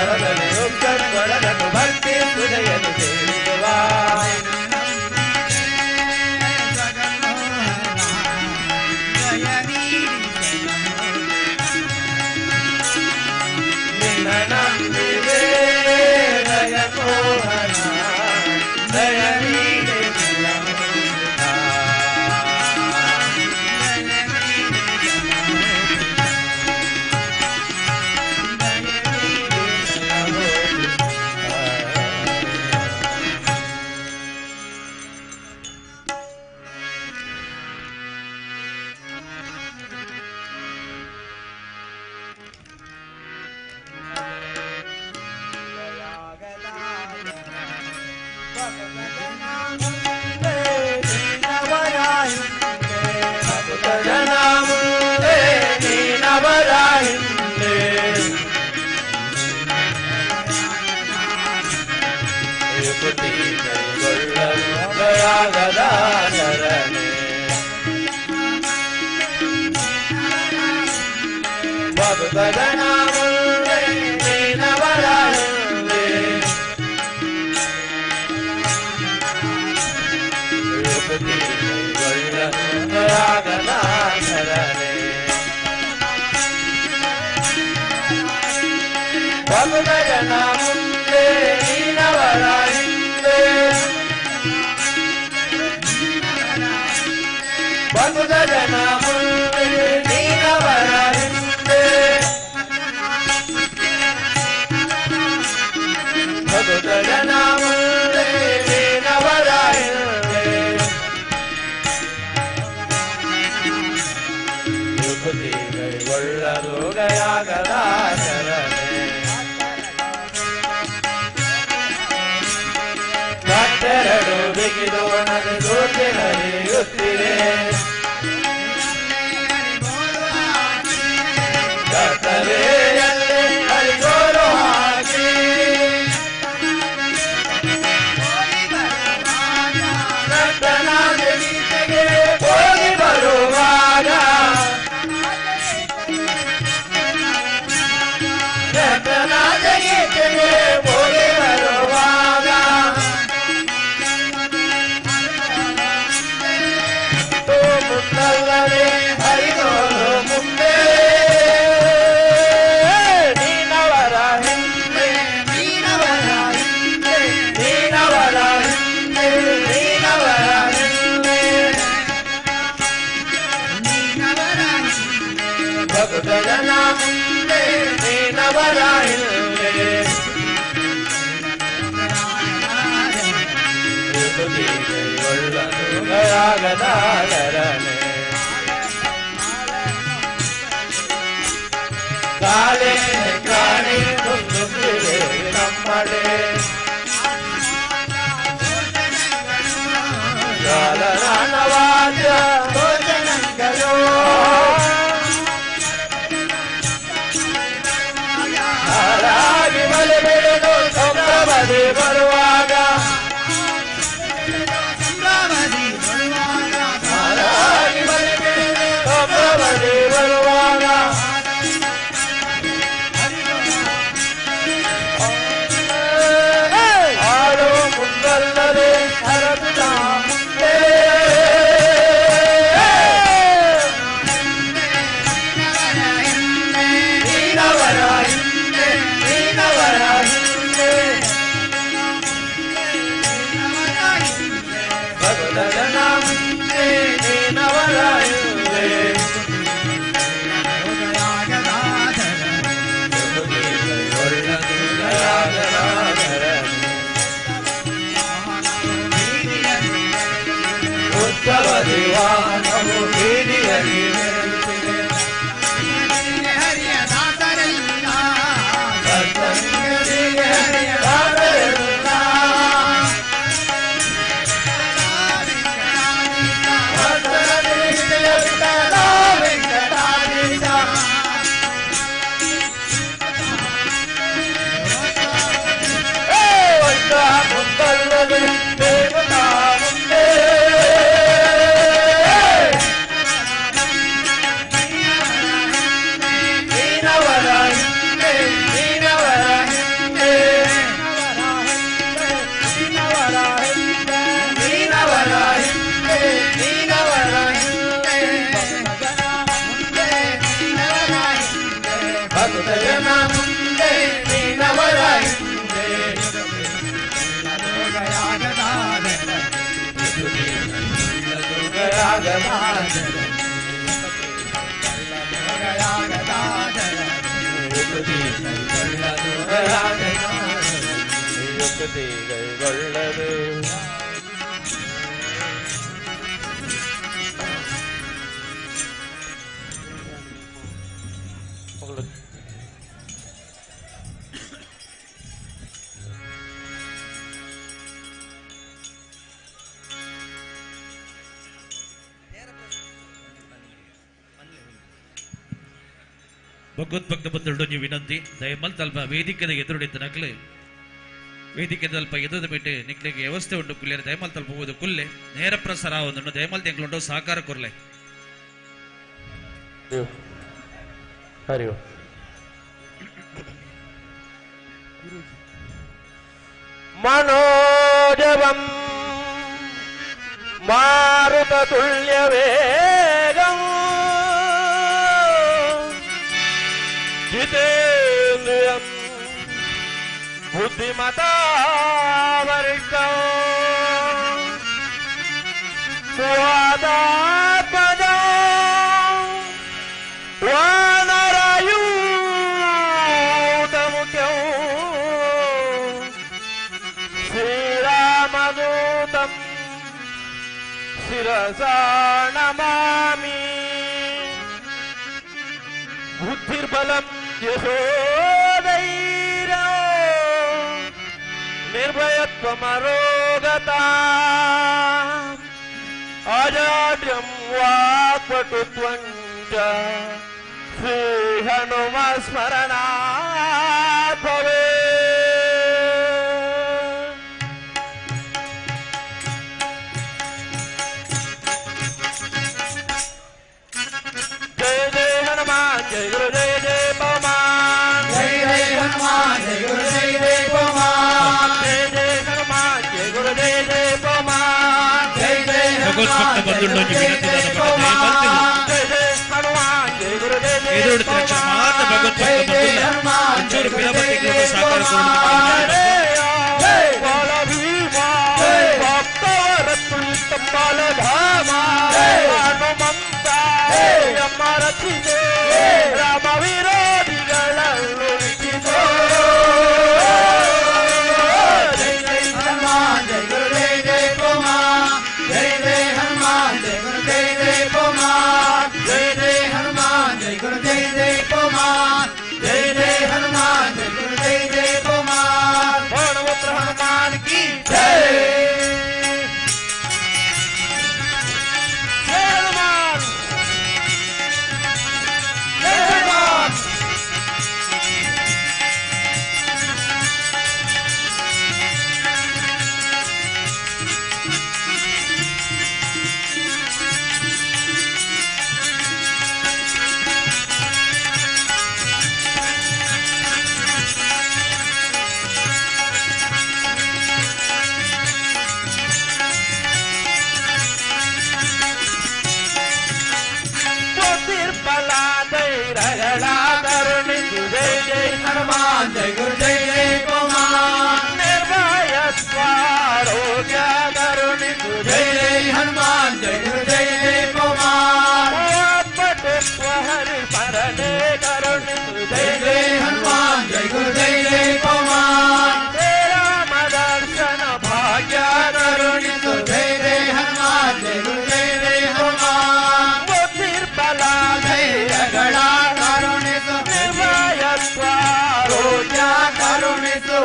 ಸ್ವರದಲ್ಲಿ ಉಗ್ಗ ಸ್ವರವನ್ನು ಭಕ್ತಿ ಹೃದಯದಲ್ಲಿ ಸೇರಿಸುವ ನಿನ್ನ ನಂಬಿದೆ ಜಗಮೋಹನ ದಯ ನೀಡಿ ಕೈಗೊಳ್ಳದು ಭಗವದ್ಭಕ್ತ ಬಂಧುಗಳು ವಿನಂತಿ ದಯಮಲ್ ತಲ್ಪ ವೇದಿಕೆದ ಎದುರುಡಿದ್ದ ನಕ್ಲೆ ವೇದಿಕೆ ತಲ್ಪ ಎದುರು ಬಿಟ್ಟು ನಿಕ್ಲಿಗೆ ವ್ಯವಸ್ಥೆ ಉಂಟು ಕುಲ್ಲೆ ದಯಮಲ್ ತಲ್ಪ ಹೋಗುದು ಕುಲ್ಲೆ ನೇರ ಪ್ರಸಾರ ಒಂದು ದಯಮಲ್ ತೆಂಗ್ಲುಂಟು ಸಹಕಾರ ಕೊರ್ಲೆ ಹರಿ മനോജവം മാരുതതുല്യവേഗം ജിതേന്ദ്രിയം ബുദ്ധിമതാവരിഷ്ടം സ്വാദാത്മജം വാനരയൂതമുഖ്യം శ్రీరామదూతం శిరసా నమామి బుద్ధిర్బలం యశోధైర్యం నిర్భయత్వమరోగత అజాడ్యం వాక్పటుత్వం చ శ్రీ హనుమస్మరణాత్ భవేత్. जय गुरु जय जय पवन जय जय हनुमान जय गुरु जय जय पवन जय जय हनुमान जय गुरु जय जय पवन जय जय ಭಗವದ್ಭಕ್ತ ಬಂಧುಗಳು ವಿನಂತಿ हनुमान जय गुरु जय जय ಎದುರು ತಕ್ಷಣ ಮಾತ್ರ ಭಗವದ್ಭಕ್ತ ಬಂಧುಗಳು ಒಂಚೂರು ಬಿಡಬತ್ತಿಗೆ ಸಹಕಾರ ಕೊಡುತ್ತಾರೆ बाल भीमा भक्तवरतुल्य बालधाम हनुमंत यमरथि राम विरोधिಗಳಲ್ಲೂ ಇಟ್ಟಿತು. जय जय हनुमान जय गुरु जय जय पवन जय जय हनुमान जय गुरु जय जय पवन जय जय हनुमान जय गुरु जय जय पवन जय जय हनुमान जय गुरु जय जय पवन भगवत हनुमान की जय. जय हनुमान जय हनुमान जय जय हनुमान जय गुरु जय जय पवन निर्भयत्वारोग्य करुणितु जय जय हनुमान जय गुरु जय जय पवन पटुत्व हरि परणे करुणितु जय जय हनुमान जय गुरु जय जय पवन राम दर्शन भाग्य करुणितु जय जय हनुमान जय गुरु जय जय हनुमान बुद्धिर्बला धैर्यಗಳ ಕರುಣಿಸು ನಿರ್ಭಯತ್ವಾರೋಗ್ಯ ಕರುಣಿಸು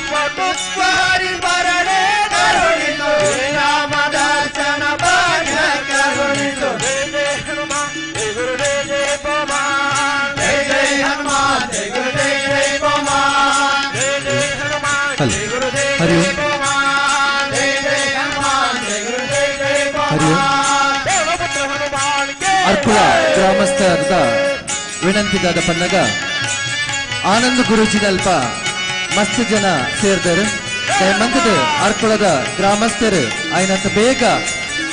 ಪಟುತ್ವ ಹರಿಭರಣೆ ಕರುಣಿಸು ರಾಮ ದರ್ಶನ ಭಾಗ್ಯ ಕರುಣಿಸು ಜಯ ಜಯ ಹನುಮಾನ್ ಜಯ ಗುರು ಜಯ ಜಯ ಪವನ್ ಜಯ ಜಯ ಹನುಮಾನ್ ಜಯ ಗುರು ಜಯ ಜಯ ಪವನ್ ಜಯ ಜಯ ಹನುಮಾನ್ ಜಯ ಗುರು ಜಯ ಜಯ ಪವನ್ ಜಯ ಜಯ ಹನುಮಾನ್ ಜಯ ಗುರು ಜಯ ಜಯ ಪವನ್ ದೇವಪುತ್ರ ಹನುಮಾನ್ ಕೆ ಅರ್ಕುಳ ಗ್ರಾಮಸ್ಥರದ ವಿನಂತಿದಾದ ಪನ್ನಗ ಆನಂದ್ ಗುರೂಜಿನಲ್ಪ ಮಸ್ತ್ ಜನ ಸೇರ್ದರು ದಯಮಂತದ ಅರ್ಕುಳದ ಗ್ರಾಮಸ್ಥರು ಆಯ್ನಂತ ಬೇಗ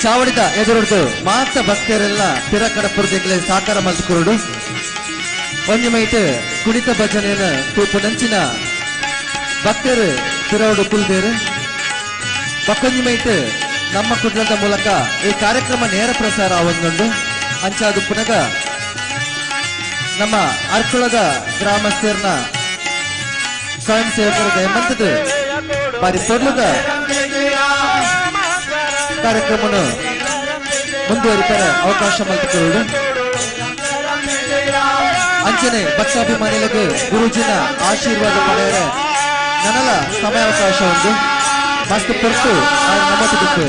ಚಾವಡಿದ ಎದುರುಡ್ದು ಮಾತ ಭಕ್ತರೆಲ್ಲ ಪಿರ ಕಡಪುರದಿಂಗಲೇ ಸಾಕಾರ ಮಲ್ತುಕೊರಡು ಒಂಜಿ ಮೈಟ್ ಕುಣಿತ ಭಜನೆಯನ್ನ ತೂಪು ನಂಚಿನ ಭಕ್ತರು ಪಿರವಡು ಕುಲ್ದೇರು ಬಕ್ಕೊಂಜಿ ಮೈಟ್ ನಮ್ಮ ಕುಟುಂಬದ ಮೂಲಕ ಈ ಕಾರ್ಯಕ್ರಮ ನೇರ ಪ್ರಸಾರ ಆವೊಂದುಂಡು ಅಂಚಾದು ಪುನಗ ನಮ್ಮ ಅರ್ಕುಳದ ಗ್ರಾಮಸ್ಥರನ್ನ ಸ್ವಯಂ ಸೇವಕರ ದಯಮಂತದ ಬಾರಿ ತೊಡ್ಲದ ಕಾರ್ಯಕ್ರಮವನ್ನು ಮುಂದುವರಿತಾರೆ ಅವಕಾಶ ಮಲ್ತಿಕೊಳ್ಳುವುದು ಅಂಚನೆ ಭಕ್ತಾಭಿಮಾನಿಗಳಿಗೆ ಗುರುಜಿನ ಆಶೀರ್ವಾದ ಪಡೆಯರೆ ನನಲ ಸಮಯಾವಕಾಶ ಒಂದು ಮಸ್ತ್ ಪೊರ್ತು ನಮ್ಮದು ಬಿಟ್ಟು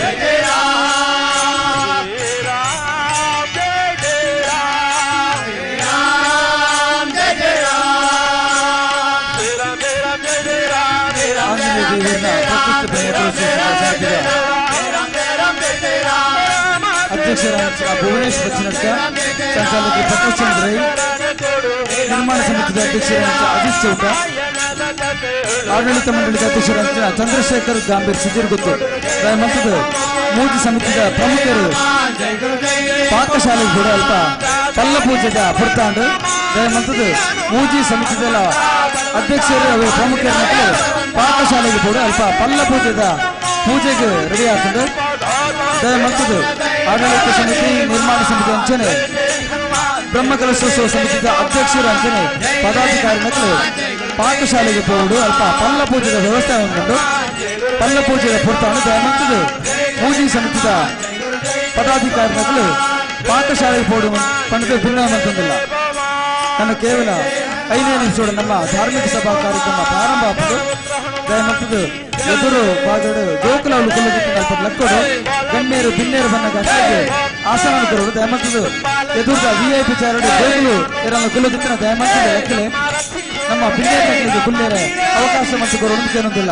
ಅಧ್ಯಕ್ಷರಾದ ಭುವನೇಶ್ ಬಚ್ಚನಡ್ಕ ಸಂಚಾಲಕ ಪ್ರಕಾಶ್ ಚಂದ್ರ ರೈ ನಿರ್ಮಾಣ ಸಮಿತಿಯ ಅಧ್ಯಕ್ಷರಾದ ಅಜಿತ್ ಚೌಟ ಆಡಳಿತ ಮಂಡಳಿದ ಅಧ್ಯಕ್ಷರಾದ ಚಂದ್ರಶೇಖರ್ ಗಾಂಭೀರ್ ಸಿದ್ದಿರ್ಗುತ್ತು ಮತ್ತದ ಮೂಜಿ ಸಮಿತಿಯ ಪ್ರಮುಖರು ಪಾಕಶಾಲೆಗೆ ಕೂಡ ಅಲ್ಪ ಪಲ್ಲ ಪೂಜೆದ ಪುರ್ತಾಂಡು ದಯಮಂತದ ಮೂಜಿ ಸಮಿತಿಯ ಅಧ್ಯಕ್ಷರು ಅವರು ಪ್ರಮುಖರು ಪಾಕಶಾಲೆಗೆ ಕೂಡ ಅಲ್ಪ ಪಲ್ಲ ಪೂಜೆದ ಪೂಜೆಗೆ ರೆಡಿ ಆಗ್ತದೆ ದಯಮಂತದ ಆಡಳಿತ ಸಮಿತಿ ನಿರ್ಮಾಣ ಸಮಿತಿ ಅಂಚನೆ ಬ್ರಹ್ಮಕಲಶೋತ್ಸವ ಸಮಿತಿಯ ಅಧ್ಯಕ್ಷರು ಅಂಚನೆ ಪದಾಧಿಕಾರಿ ಮಕ್ಕಳು ಪಾಕಶಾಲೆಗೆ ಹೋಗುವುದು ಅಲ್ಪ ಪಲ್ಲ ಪೂಜೆಯ ವ್ಯವಸ್ಥೆ ಹೊಂದಿಕೊಂಡು ಪಲ್ಲ ಪೂಜೆಯ ಪುರ್ತಾಂಡು ದಯಮಂತದ ಮೂಜಿ ಸಮಿತಿಯ ಪದಾಧಿಕಾರಿ ಮಕ್ಕಳು ಪಾಕಶಾಲೆಗೆ ಹೋಗುವ ಪಂಡಿತ ಭಿನ್ನವಂತಂದಿಲ್ಲ ನನ್ನ ಕೇವಲ 5ನೇ ನಿಮಿಷದ ನಮ್ಮ ಧಾರ್ಮಿಕ ಸಭಾ ಕಾರ್ಯಕ್ರಮ ಪ್ರಾರಂಭ ಆಗುವುದು ದಯಮಂತದ ಎದುರು ಬಾಗಡು ಗೋಕುಲಗಳು ಕೊಲ್ಲುತ್ತಿದ್ದ ಲಕ್ಕೋಡು ಗಣ್ಯರು ಭಿನ್ನೇರು ಬಣ್ಣದ ಆಸನ ಕೊಡುವುದು ದಯಮಂತದ ಎದುರು VIP ಚಾರಡು ಗೋಕುಲು ಇರನ್ನು ಕೊಲ್ಲುತ್ತಿನ ದಯಮಂತದ ಲೆಕ್ಕಲೆ ನಮ್ಮ ಭಿನ್ನೇರಿಗೆ ಕುಲ್ಲೇರೆ ಅವಕಾಶ ಮತ್ತು ಕೊಡುವುದು ಕೇಳುವುದಿಲ್ಲ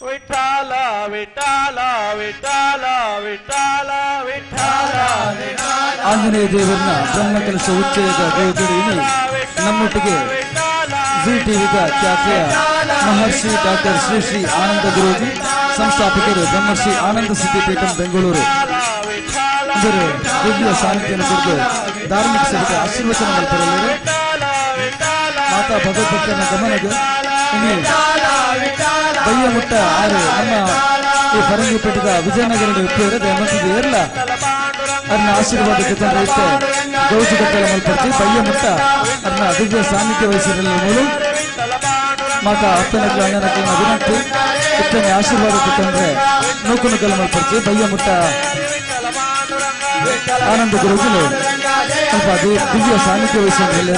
ವಿಠಾಲ ವಿಠಾಲ ವಿಠಾಲ ವಿಠಾಲ ವಿಠಾಲ ಆಂಜನೇಯ ದೇವರನ್ನ ಬ್ರಹ್ಮಕಲಶ ಉಚ್ಚಯದ ದೇವತೆಯನ್ನು ನಮ್ಮೊಟ್ಟಿಗೆ ಜಿ ಟಿವಿದ ಖ್ಯಾತಿಯ ಮಹರ್ಷಿ ಡಾಕ್ಟರ್ ಶ್ರೀ ಶ್ರೀ ಆನಂದ ಗುರೂಜಿ ಸಂಸ್ಥಾಪಕರು ಬ್ರಹ್ಮರ್ಷಿ ಆನಂದ ಸಿದ್ಧಿಪೀಠಂ ಬೆಂಗಳೂರು ಇದರ ದಿವ್ಯ ಸಾನ್ನಿಧ್ಯವನ್ನು ಕುರಿತು ಧಾರ್ಮಿಕ ಸಭೆಗೆ ಆಶೀರ್ವಚನ ಮಾಡ್ತಿರಲಿದ್ದಾರೆ ಮಾತಾ ಭಗವದ್ಭಕ್ತನ ಗಮನಗೆ ಬಯ್ಯ ಮುಟ್ಟ ಆರು ನಮ್ಮ ಈ ಫರಂಗಿಪೇಟದ ವಿಜಯನಗರದ ಉಪಯೋಗ ದಯಮಂತದ ಏರ್ಲ ಅರ್ನ ಆಶೀರ್ವಾದ ಜೊತೆ ಇಷ್ಟೇ ಗೌಜುಗಟ್ಟಲ ಮಲ್ಪಡ್ತಿ ಬಯ್ಯ ಮುಟ್ಟ ಅರ್ನ ದಿವ್ಯ ಸಾನ್ನಿಧ್ಯ ವಹಿಸಿರಲಿಲ್ಲ ಮೂಲ ಮಾತಾ ಅಪ್ಪನಗಳು ಅಣ್ಣನಗಳ ವಿನಂತಿ ಇತ್ತನೆ ಆಶೀರ್ವಾದ ಜೊತೆ ನೂಕುನುಗಲ ಮಲ್ಪಡ್ತಿ ಬಯ್ಯ ಮುಟ್ಟ ಆನಂದ ಗುರುಗಳು ಸ್ವಲ್ಪ ದಿವ್ಯ ಸಾನ್ನಿಧ್ಯ ವಹಿಸಿರಲಿಲ್ಲ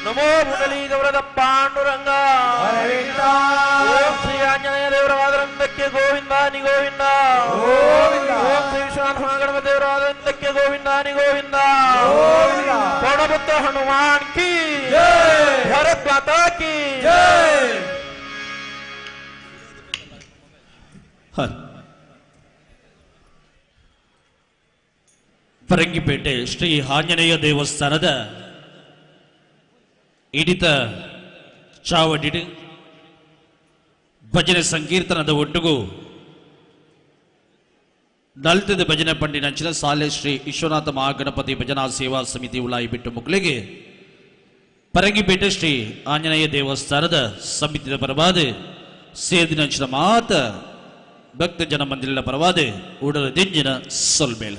ನಮೋ ಮುರಳೀಧರದ ಪಾಂಡುರಂಗ ಓಂ ಶ್ರೀ ಆಂಜನೇಯ ದೇವರ ಆದರಂತಕ್ಕೆ ಗೋವಿಂದಾನಿ ಗೋವಿಂದ ಓಂ ಶ್ರೀ ವಿಶ್ವನಾಥ ಗಣಪತಿ ದೇವರ ಆದರಂತಕ್ಕೆ ಗೋವಿಂದಾನಿ ಗೋವಿಂದ ಪೊಡಬುತ್ತ ಹನುಮಾನ್ ಕಿ ಭಾರತ್ ಮಾತಾ ಕಿ ಫರಂಗಿಪೇಟೆ ಶ್ರೀ ಆಂಜನೇಯ ದೇವಸ್ಥಾನದ ಹಿಡಿತ ಚಾವಡಿಡು ಭಜನೆ ಸಂಕೀರ್ತನದ ಒಟ್ಟಿಗೂ ದಲಿತದ ಭಜನೆ ಪಂಡಿನಂಚಿನ ಸಾಲೆ ಶ್ರೀ ವಿಶ್ವನಾಥ ಮಹಾಗಣಪತಿ ಭಜನಾ ಸೇವಾ ಸಮಿತಿ ಉಳಾಯಿ ಬಿಟ್ಟು ಮುಕ್ಳಿಗೆ ಪರಂಗಿಪೇಟೆ ಶ್ರೀ ಆಂಜನೇಯ ದೇವಸ್ಥಾನದ ಸಮಿತಿಯ ಪರವಾದ ಸೇದಿನಂಚಿನ ಮಾತ ಭಕ್ತ ಜನ ಮಂದಿರ ಪರವಾದ ಉಡಲ ದಿಂಜಿನ ಸೊಲ್ಮೇಳ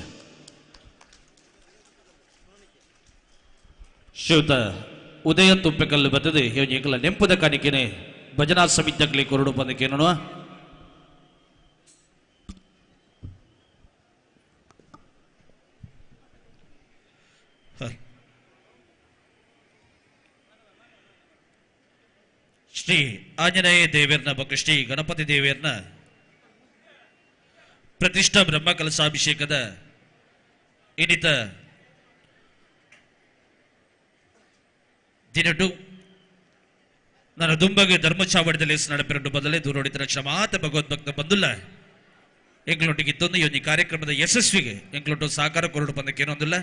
ಶಿವತ ಉದಯ ತುಪ್ಪೆಕಲ್ಲು ಬರ್ತದೆ ಎಂಕಲ ನೆಂಪದ ಕಾಣಿಕೆನೆ ಭಜನಾ ಸಮಿತಿಯಾಗಲಿ ಕೊರಡು ಬಂದಕ್ಕೆ ನೋಡುವ ಶ್ರೀ ಆಂಜನೇಯ ದೇವೇರ್ನ ಭಕ್ತ ಶ್ರೀ ಗಣಪತಿ ದೇವೇರ್ನ ಪ್ರತಿಷ್ಠಾ ಬ್ರಹ್ಮ ಕಲಶಾಭಿಷೇಕದ ಇನಿತ ದಿನಟು ನನ್ನ ದುಂಬಗೆ ಧರ್ಮಚಾವಡದಲ್ಲಿ ನಡೆಪಿರಡು ಬದಲೇ ದೂರೋಡಿತ ಕ್ಷಮಾತ ಭಗವದ್ಭಕ್ತ ಬಂದುಲ್ಲ ಎಂಗ್ಲೊಟ್ಟಿಗೆ ಇತ್ತೊಂದು ಈ ಕಾರ್ಯಕ್ರಮದ ಯಶಸ್ವಿಗೆ ಎಂಗ್ಲೊಟ್ಟು ಸಹಕಾರ ಕೊರಡು ಬಂದಕ್ಕೆ ಏನೊಂದಿಲ್ಲ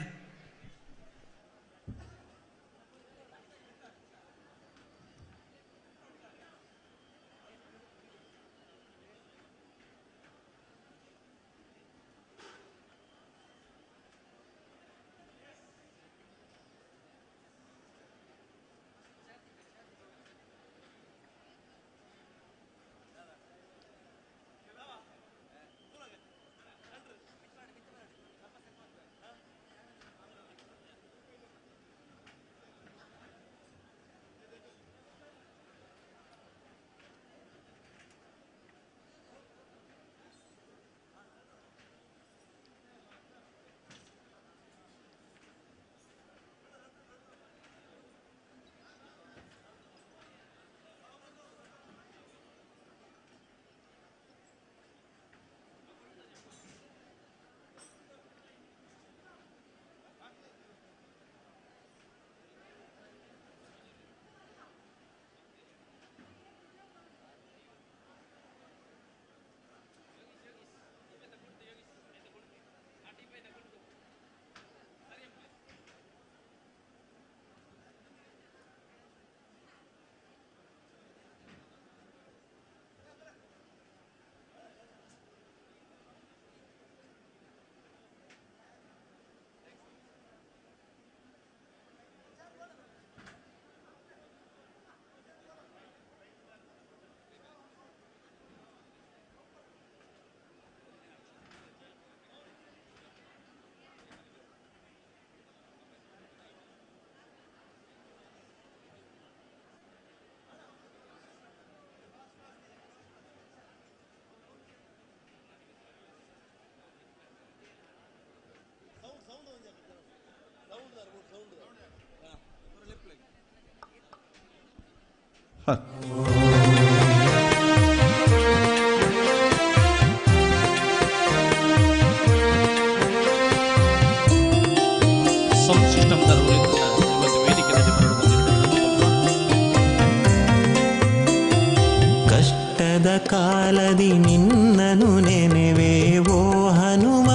ಕಷ್ಟದ ಕಾಲದಿ ನಿನ್ನನು ನೆನೆವೆ ಓ ಹನುಮ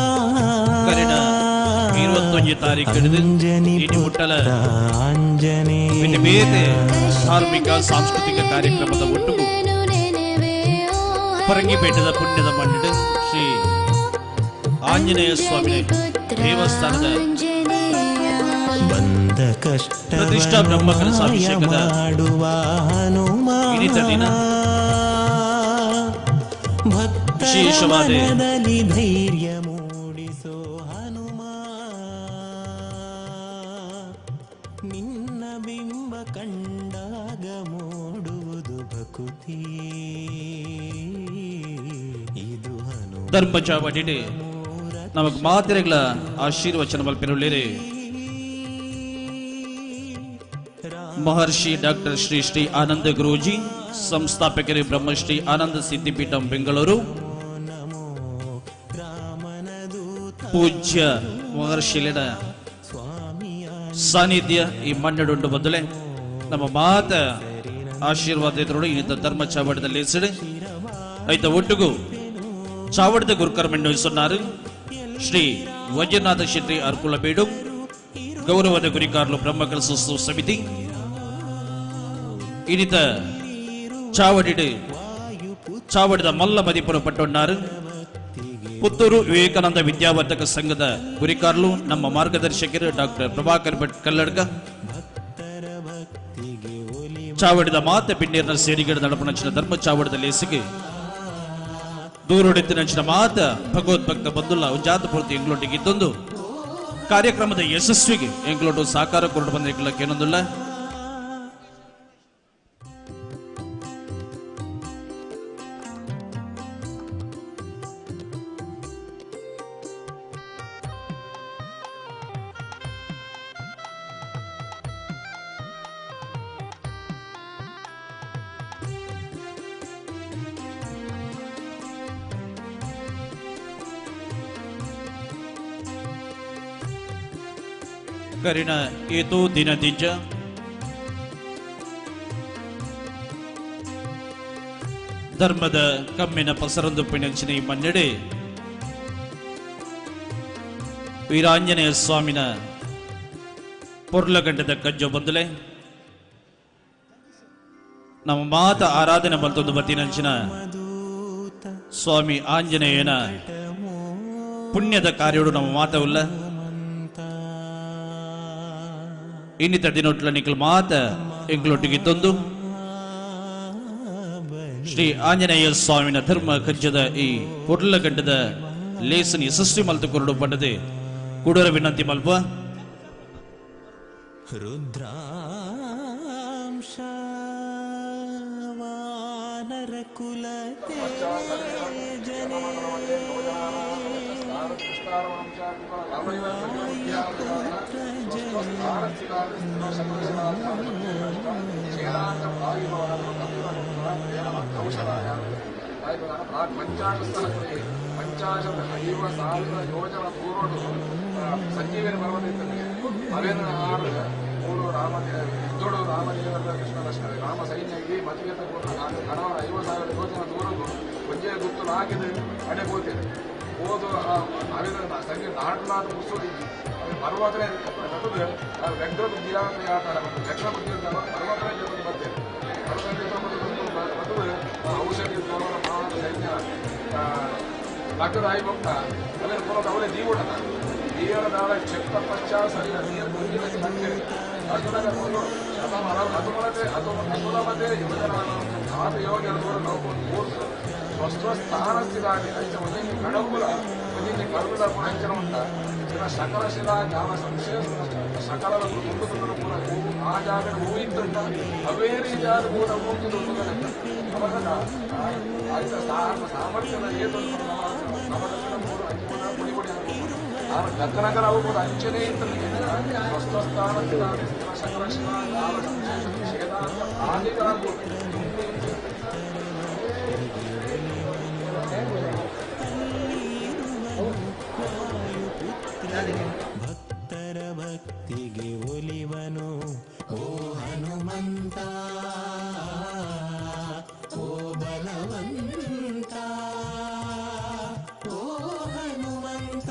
ಧಾರ್ಮಿಕ ಸಾಂಸ್ಕೃತಿಕ ಕಾರ್ಯಕ್ರಮದ ಒಟ್ಟಿಗೂ ಪರಂಗಿಪೇಟದ ಪುಣ್ಯದ ಮಂಡಿಡ ಶ್ರೀ ಆಂಜನೇಯ ಸ್ವಾಮಿ ದೇವಸ್ಥಾನದ ಬಂದ ಕಷ್ಟ ಪ್ರತಿಷ್ಠಾ ಬ್ರಹ್ಮ ಕಲಶಾಭಿಷೇಕದ ಇನಿತ ದಿನ ವಿಶೇಷವಾದ ಧೈರ್ಯ ಮೂಡಿಸೋ ಹನುಮ ನಿನ್ನ ಬಿಂಬ ಕಂಡಾಗ ಮೂಡುವುದು ಭಕುತಿ ಇದು ಹನುಮ ಧರ್ಮಚಾವಡಿ ನಮಗ್ ಮಾತಿರೆಗಳ ಆಶೀರ್ವಚನ ಬಲ್ಪಿರುಳ್ಳೇರೆ ಮಹರ್ಷಿ ಡಾಕ್ಟರ್ ಶ್ರೀ ಶ್ರೀ ಆನಂದ ಗುರೂಜಿ ಸಂಸ್ಥಾಪಕರು ಬ್ರಹ್ಮಶ್ರೀ ಆನಂದ ಸಿದ್ಧಿಪೀಠಂ ಬೆಂಗಳೂರು ಪೂಜ್ಯ ಮಹರ್ಷಿಲಿನ ಸಾನ್ನಿಧ್ಯ ಈ ಮಣ್ಣಡುಂಡು ಬದಲೇ ನಮ್ಮ ಮಾತ ಆಶೀರ್ವಾದ ಇನ್ನಿತ ಧರ್ಮ ಚಾವಡದಲ್ಲಿ ಹೆಸರು ಐತ ಒಟ್ಟಿಗೂ ಚಾವಡದ ಗುರುಕರ್ಮೆಂಡು ಸೊನ್ನಾರು ಶ್ರೀ ವೈದ್ಯನಾಥ ಶೆಟ್ಟಿ ಅರ್ಕುಲಬೇಡು ಗೌರವದ ಗುರಿಕಾರ್ಲು ಬ್ರಹ್ಮ ಕಲಶೋತ್ಸವ ಸಮಿತಿ ಇನಿತ ಚಾವಡಿದ ಮಲ್ಲ ಮದಿಪುರ ಪಟ್ಟೊಂಡಾರು ಪುತ್ತೂರು ವಿವೇಕಾನಂದ ವಿದ್ಯಾವರ್ಧಕ ಸಂಘದ ಗುರಿಕಾರ್ಲು ನಮ್ಮ ಮಾರ್ಗದರ್ಶಕರು ಡಾಕ್ಟರ್ ಪ್ರಭಾಕರ್ ಭಟ್ ಕಲ್ಲಡ್ಕ ಚಾವಡಿದ ಮಾತ ಪಿಣ್ಣೀರ್ನ ಸೇರಿಗಡ ನಡಪನಂಚಿನ ಧರ್ಮ ಚಾವಡದ ಲೇಸಿಗೆ ದೂರೊಡೆತ್ತಿನಂಚಿನ ಮಾತ ಭಗವದ್ಭಕ್ತ ಬಂದುಲ್ಲ ಉಜಾತ ಪೂರ್ತಿ ಎಂಗ್ಲೊಟ್ಟಿಗೆ ಇದ್ದೊಂದು ಕಾರ್ಯಕ್ರಮದ ಯಶಸ್ವಿಗೆ ಎಂಗ್ಲೊಟ್ಟು ಸಾಕಾರ ಕೊರಡು ಬಂದ ಏನೊಂದಿಲ್ಲ ಕರಿನ ಏತೋ ದಿನದಿಜ್ಜ ಧರ್ಮದ ಕಮ್ಮಿನ ಪಸರಂದು ಪಿಣಂಚಿನ ಈ ಮನ್ನೆಡೆ ವೀರಾಂಜನೇಯ ಸ್ವಾಮಿನ ಪೊರ್ಲಗಂಟದ ಕಜ್ಜೋ ಬಂದಲೆ ನಮ್ಮ ಮಾತ ಆರಾಧನೆ ಬಂತೊಂದು ಬತ್ತಿನಂಚಿನ ಸ್ವಾಮಿ ಆಂಜನೇಯನ ಪುಣ್ಯದ ಕಾರ್ಯೋಡು ನಮ್ಮ ಮಾತವುಲ್ಲ ಇನ್ನಿತ ದಿನೊಟ್ಲ ನಿಖಲ್ ಮಾತ ಎಂಗ್ಲೊಟ್ಟಿಗಿದ್ದೊಂದು ಶ್ರೀ ಆಂಜನೇಯ ಸ್ವಾಮಿನ ಧರ್ಮ ಕಜ್ಜದ ಈ ಪೊರ್ಲಗಡ್ಡದ ಲೇಸನ್ ಯಶಸ್ವಿ ಮಲ್ತು ಕೊರಡು ಪಂಡದೆ ಕೂಡರ ವಿನಂತಿ ಮಲ್ಪ ರುದ್ರಾಂಶ ವಾನರ ಕುಲ ಜನೇ ಯೋಜನ ಪೂರ್ವ ಸಂಜೀವಿನಿ ಪರ್ವತ ಅವೇನು ಮೂರು ಇದ್ದೋಡು ರಾಮದೇವರ ಕೃಷ್ಣ ಲಕ್ಷ್ಮಣ ರಾಮ ಸೈನ್ಯ ಇಡೀ ಮತಿಗೆ ತಗೊಂಡು ಕಣವ 50,000 ಯೋಜನ ದೂರದ್ದು ಒಂಜೆ ಗುತ್ತು ಹಾಕಿದ್ರೆ ಅಡೆ ಹೋಗ್ತೇನೆ ಓದು ಅವೇನು ಸಂಜೆ ನಾಟನಾಟ ಮುಸುಡಿದ್ವಿ ಪರ್ವತನೇ ನಡುವೆ ವ್ಯಕ್ತ ಬುದ್ಧಿಯ ಆಟ ವ್ಯಕ್ತ ಬುದ್ಧಿ ಪರ್ವತನೇ ಜೊತೆ ಬರ್ತೇನೆ ಮದುವೆ ಔಷಧಿ ಸೈನ್ಯ ಡಾಕ್ಟರ್ ಆಗಿ ಹೋಗ್ತಾ ಅವೇನು ಬರೋದು ಅವರೇ ಜೀವನ ನೀರ ನಾಳೆ ಚೆಕ್ಕ ಪಶ್ಚಾತ್ ಸರಿಯ ನೀರು ಬಂದಿದೆ ಅಸುಲಭತೆ ಯುವಜನ ಆತ ಯೋಗ್ಯರು ನಾವು ಸ್ವಸ್ಥಾನಸ್ಥಿರಾಗಿ ಕಡವುಲ ಒಂದಿನ ಕರುದ ಪುಣಂಚನ ಉಂಟ ಸಕಲ ಶಿಲಾ ಜ್ಞಾನ ಸಂಶಯ ಸಕಲ ಮುಂದು ಕೂಡ ಆ ಜಾಗ ಹೂ ಇದ್ದಂತ ಅವೇ ರೀತಿಯಾದ ಕೂಡ ಹೋಗಿ ಅವಾಗ ಆಯ್ತ ಸಾಮರ್ಥ್ಯದ ಏನು ಪುಡಿ ಪುಡಿ ಗಗನಗರ ಅವು ಕೂಡ ಅಂಚನೆ ಇರ್ತದೆ ಸ್ವಸ್ಥಾನಸ್ಥಿರ ಸಕಲ ಶಿಲಾ ಜ್ಞಾನ ಸಂಶಯ ಷೇದಾಂತ ಆದಿಕರ ಭಕ್ತರ ಭಕ್ತಿಗೆ ಒಲಿವನು ಓ ಹನುಮಂತ ಓ ಬಲವಂತ ಓ ಹನುಮಂತ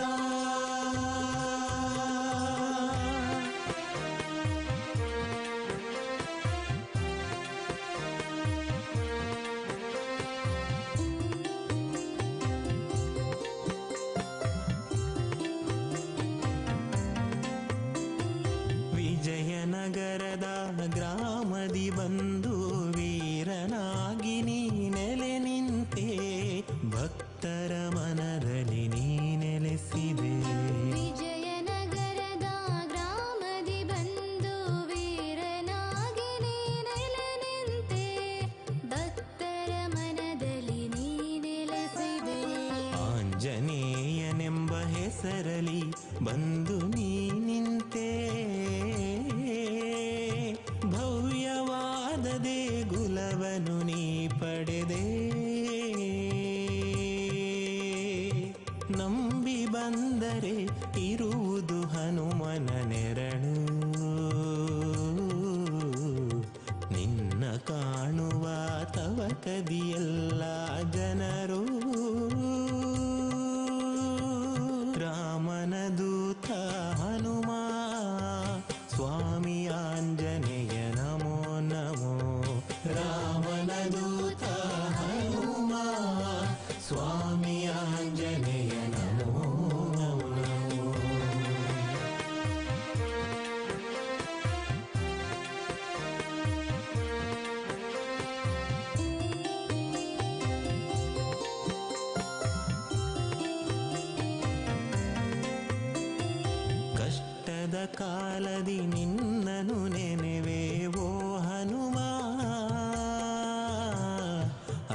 ವಿಜಯನಗರದ ಗ್ರಾಮದಿ ಬಂದು ವೀರನಾಗಿ ನೀ ನೆಲೆ ನಿಂತೆ ಭಕ್ತರ ಮನದಲ್ಲಿ ನೀ ನೆಲೆಸಿದೆ ವಿಜಯನಗರದ ಗ್ರಾಮದಿ ಬಂದು ವೀರನಾಗಿ ನೀ ನೆಲೆ ನಿಂತೆ ಭಕ್ತರ ಮನದಲ್ಲಿ ನೀ ನೆಲೆಸಿದೆ ಆಂಜನೇಯನೆಂಬ ಹೆಸರಲಿ ಬಂದು ನೀ ನಿಂತೆ ಭವ್ಯವಾದ ದೇಗುಲವನು ನೀ ಪಡೆದೆ ನಂಬಿ ಬಂದರೆ ಇರುವುದು ಹನುಮನ ನೆರಳು ನಿನ್ನ ಕಾಣುವ ತವಕದಿಯೆಲ್ಲ ಜನರು ರಾಮನ ದೂತ ಹನುಮ ಸ್ವಾಮಿ ಆಂಜನೇಯ ನಮೋ ನಮೋ